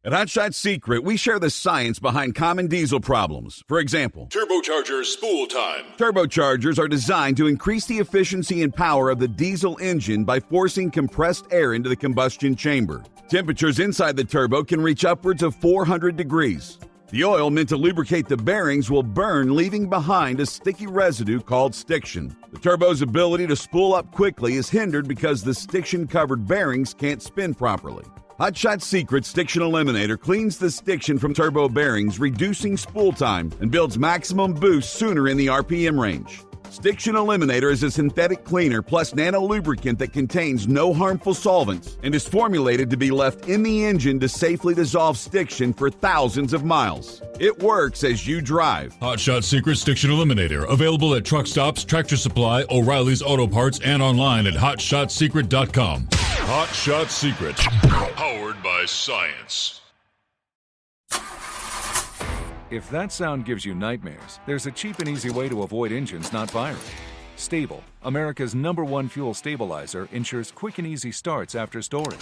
Speaker 8: At Hot Shot Secret, we share the science behind common diesel problems. For example,
Speaker 9: turbocharger spool time.
Speaker 8: Turbochargers are designed to increase the efficiency and power of the diesel engine by forcing compressed air into the combustion chamber. Temperatures inside the turbo can reach upwards of 400 degrees. The oil meant to lubricate the bearings will burn, leaving behind a sticky residue called stiction. The turbo's ability to spool up quickly is hindered because the stiction-covered bearings can't spin properly. Hot Shot Secret Stiction Eliminator cleans the stiction from turbo bearings, reducing spool time, and builds maximum boost sooner in the RPM range. Stiction Eliminator is a synthetic cleaner plus nano-lubricant that contains no harmful solvents and is formulated to be left in the engine to safely dissolve stiction for thousands of miles. It works as you drive.
Speaker 9: Hot Shot Secret Stiction Eliminator. Available at truck stops, Tractor Supply, O'Reilly's Auto Parts, and online at hotshotsecret.com. Hot Shot Secret. Powered by science.
Speaker 14: If that sound gives you nightmares, there's a cheap and easy way to avoid engines not firing. Stable, America's #1 fuel stabilizer, ensures quick and easy starts after storage.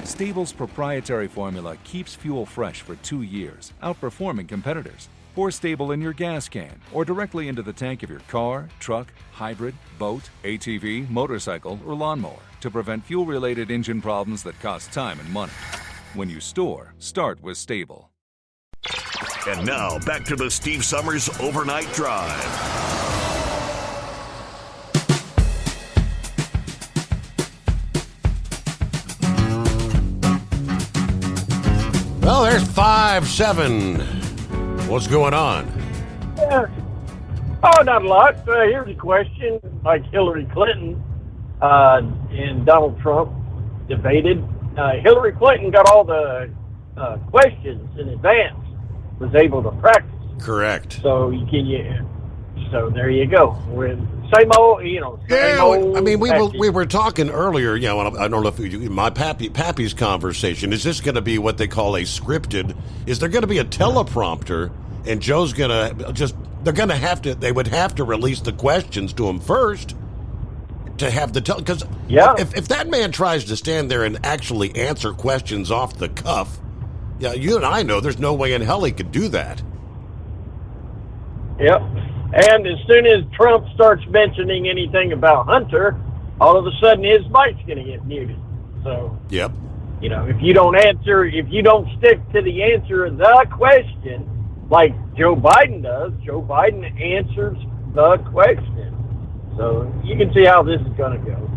Speaker 14: Stable's proprietary formula keeps fuel fresh for 2 years, outperforming competitors. Pour Stable in your gas can or directly into the tank of your car, truck, hybrid, boat, ATV, motorcycle, or lawnmower to prevent fuel-related engine problems that cost time and money. When you store, start with Stable.
Speaker 22: And now, back to the Steve Summers Overnight Drive.
Speaker 11: Well, there's 5-7. What's going on?
Speaker 19: Oh, not a lot. Here's a question. Like Hillary Clinton and Donald Trump debated. Hillary Clinton got all the questions in advance, was able to practice.
Speaker 11: Correct.
Speaker 19: So so there you go. We're same old, same old.
Speaker 11: I mean, we were talking earlier. I don't know if my Pappy's conversation is this going to be what they call a scripted? Is there going to be a teleprompter, and Joe's going to they would have to release the questions to him first to have the because if that man tries to stand there and actually answer questions off the cuff, you and I know there's no way in hell he could do that.
Speaker 19: Yep. And as soon as Trump starts mentioning anything about Hunter, all of a sudden his mic's going to get muted. So,
Speaker 11: yep.
Speaker 19: If you don't stick to the answer of the question, like Joe Biden does, Joe Biden answers the question. So you can see how this is going to go.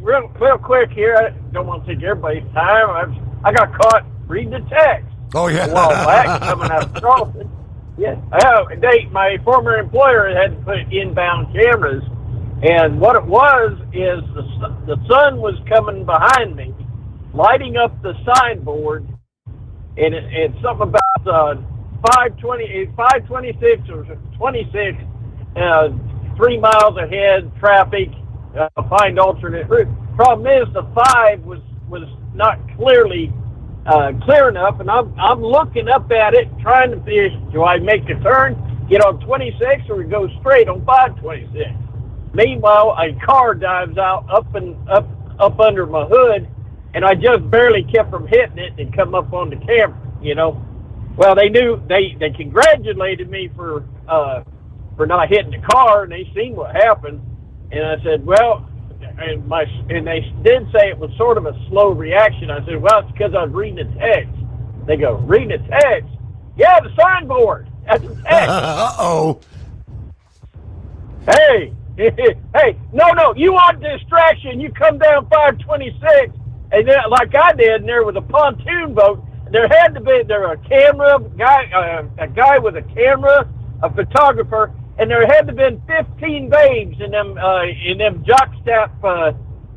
Speaker 19: Real quick here, I don't want to take everybody's time. I got caught reading the text.
Speaker 11: Oh, yeah.
Speaker 19: A while back coming out of Charleston. Yeah. My former employer had to put inbound cameras, and what it was is the sun was coming behind me, lighting up the signboard, and it's something about 526 or 26, 3 miles ahead, traffic, find alternate route. Problem is the 5 was not clearly clear enough, and I'm looking up at it, trying to figure, do I make a turn, get on 26, or go straight on 526? Meanwhile, a car dives out up under my hood, and I just barely kept from hitting it and come up on the camera, you know. Well, they knew, they congratulated me for not hitting the car, and they seen what happened. And I said, well, and they did say it was sort of a slow reaction. I said, well, it's because I was reading a text. They go, reading a text? Yeah, the signboard. That's a text.
Speaker 11: Uh-oh.
Speaker 19: Hey, hey, no, you want distraction, you come down 526, and then, like I did, and there was a pontoon boat. There had to be a camera guy, a guy with a camera, a photographer, and there had to been 15 babes in them jockstrap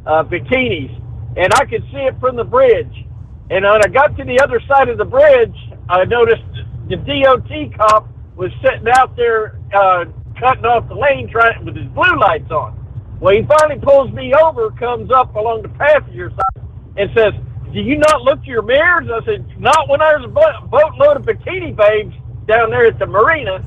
Speaker 19: bikinis, and I could see it from the bridge. And when I got to the other side of the bridge, I noticed the DOT cop was sitting out there cutting off the lane with his blue lights on. Well, he finally pulls me over, comes up along the passenger side, and says, do you not look to your mirrors? I said, not when there's a boatload of bikini babes down there at the marina.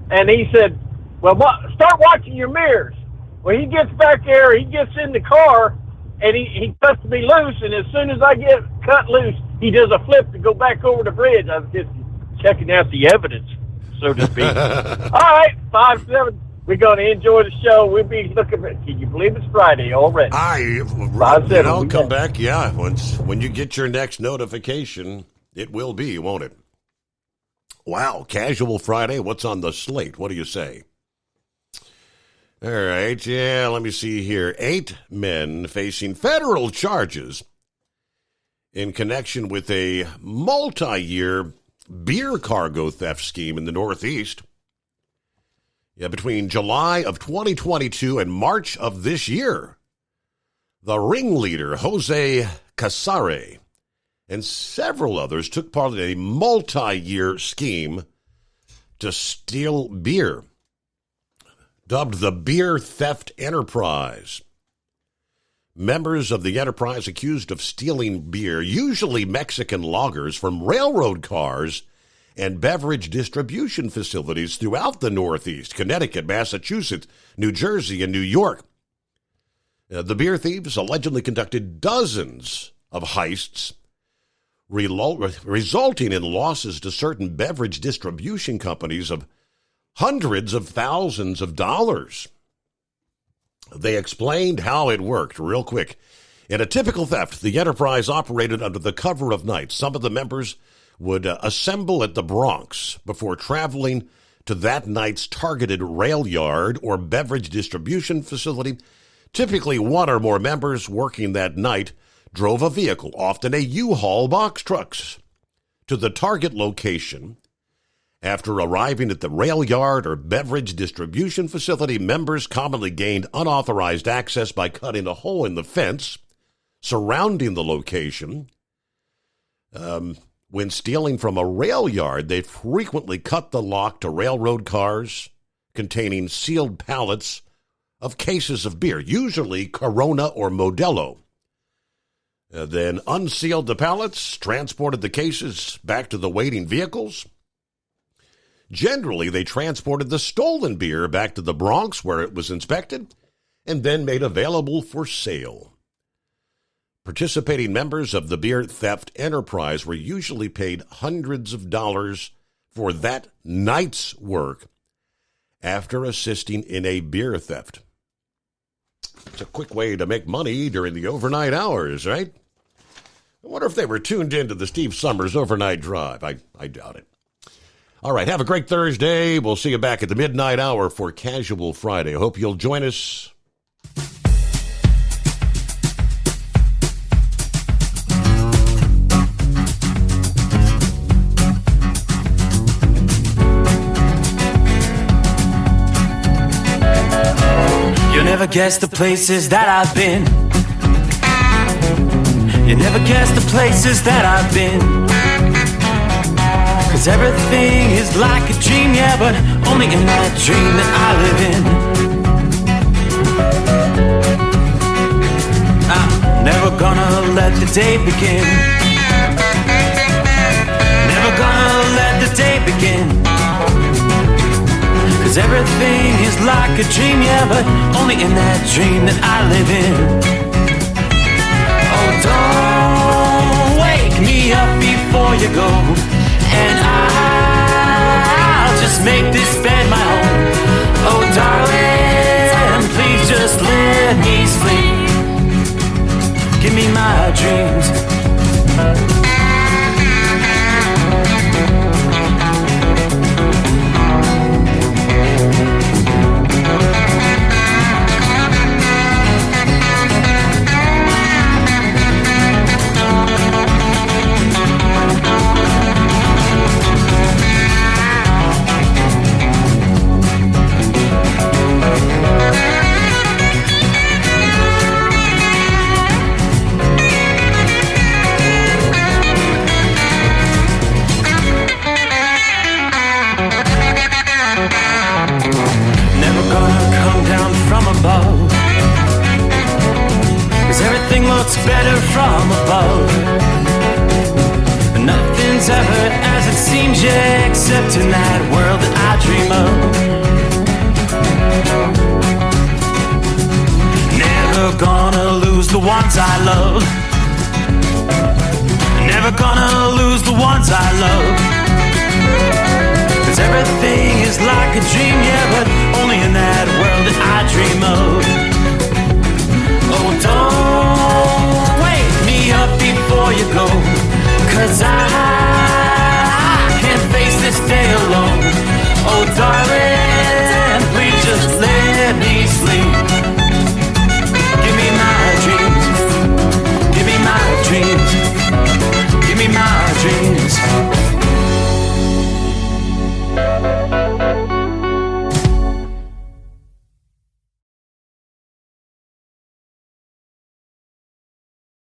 Speaker 19: And he said, well, start watching your mirrors. Well, he gets back there, he gets in the car, and he cuts me loose, and as soon as I get cut loose, he does a flip to go back over the bridge. I was just checking out the evidence, so to speak. All right, 5-7. We're going to enjoy the show. We'll be looking at, can you believe it's Friday already?
Speaker 11: I'll come back, yeah. When you get your next notification, it will be, won't it? Wow, Casual Friday. What's on the slate? What do you say? All right, yeah, let me see here. 8 men facing federal charges in connection with a multi-year beer cargo theft scheme in the Northeast. Yeah, between July of 2022 and March of this year, the ringleader, Jose Casare, and several others took part in a multi-year scheme to steal beer, dubbed the Beer Theft Enterprise. Members of the enterprise accused of stealing beer, usually Mexican lagers, from railroad cars and beverage distribution facilities throughout the Northeast, Connecticut, Massachusetts, New Jersey, and New York. The beer thieves allegedly conducted dozens of heists, resulting in losses to certain beverage distribution companies of hundreds of thousands of dollars. They explained how it worked real quick. In a typical theft, the enterprise operated under the cover of night. Some of the members would assemble at the Bronx before traveling to that night's targeted rail yard or beverage distribution facility. Typically, one or more members working that night drove a vehicle, often a U-Haul box trucks, to the target location. After arriving at the rail yard or beverage distribution facility, members commonly gained unauthorized access by cutting a hole in the fence surrounding the location. When stealing from a rail yard, they frequently cut the lock to railroad cars containing sealed pallets of cases of beer, usually Corona or Modelo. Then unsealed the pallets, transported the cases back to the waiting vehicles. Generally, they transported the stolen beer back to the Bronx where it was inspected and then made available for sale. Participating members of the beer theft enterprise were usually paid hundreds of dollars for that night's work after assisting in a beer theft. It's a quick way to make money during the overnight hours, right? I wonder if they were tuned into the Steve Summers Overnight Drive. I doubt it. All right, have a great Thursday. We'll see you back at the midnight hour for Casual Friday. I hope you'll join us.
Speaker 20: You'll never guess the places that I've been. You never guess the places that I've been. 'Cause everything is like a dream, yeah, but only in that dream that I live in. I'm never gonna let the day begin. Never gonna let the day begin. 'Cause everything is like a dream, yeah, but only in that dream that I live in. Oh, don't wake me up before you go, and I'll just make this bed my home. Oh, darling, please just let me sleep. Give me my dreams. Better from above. Nothing's ever as it seems, yeah, except in that world that I dream of. Never gonna lose the ones I love. Never gonna lose the ones I love. 'Cause everything is like a dream, yeah, but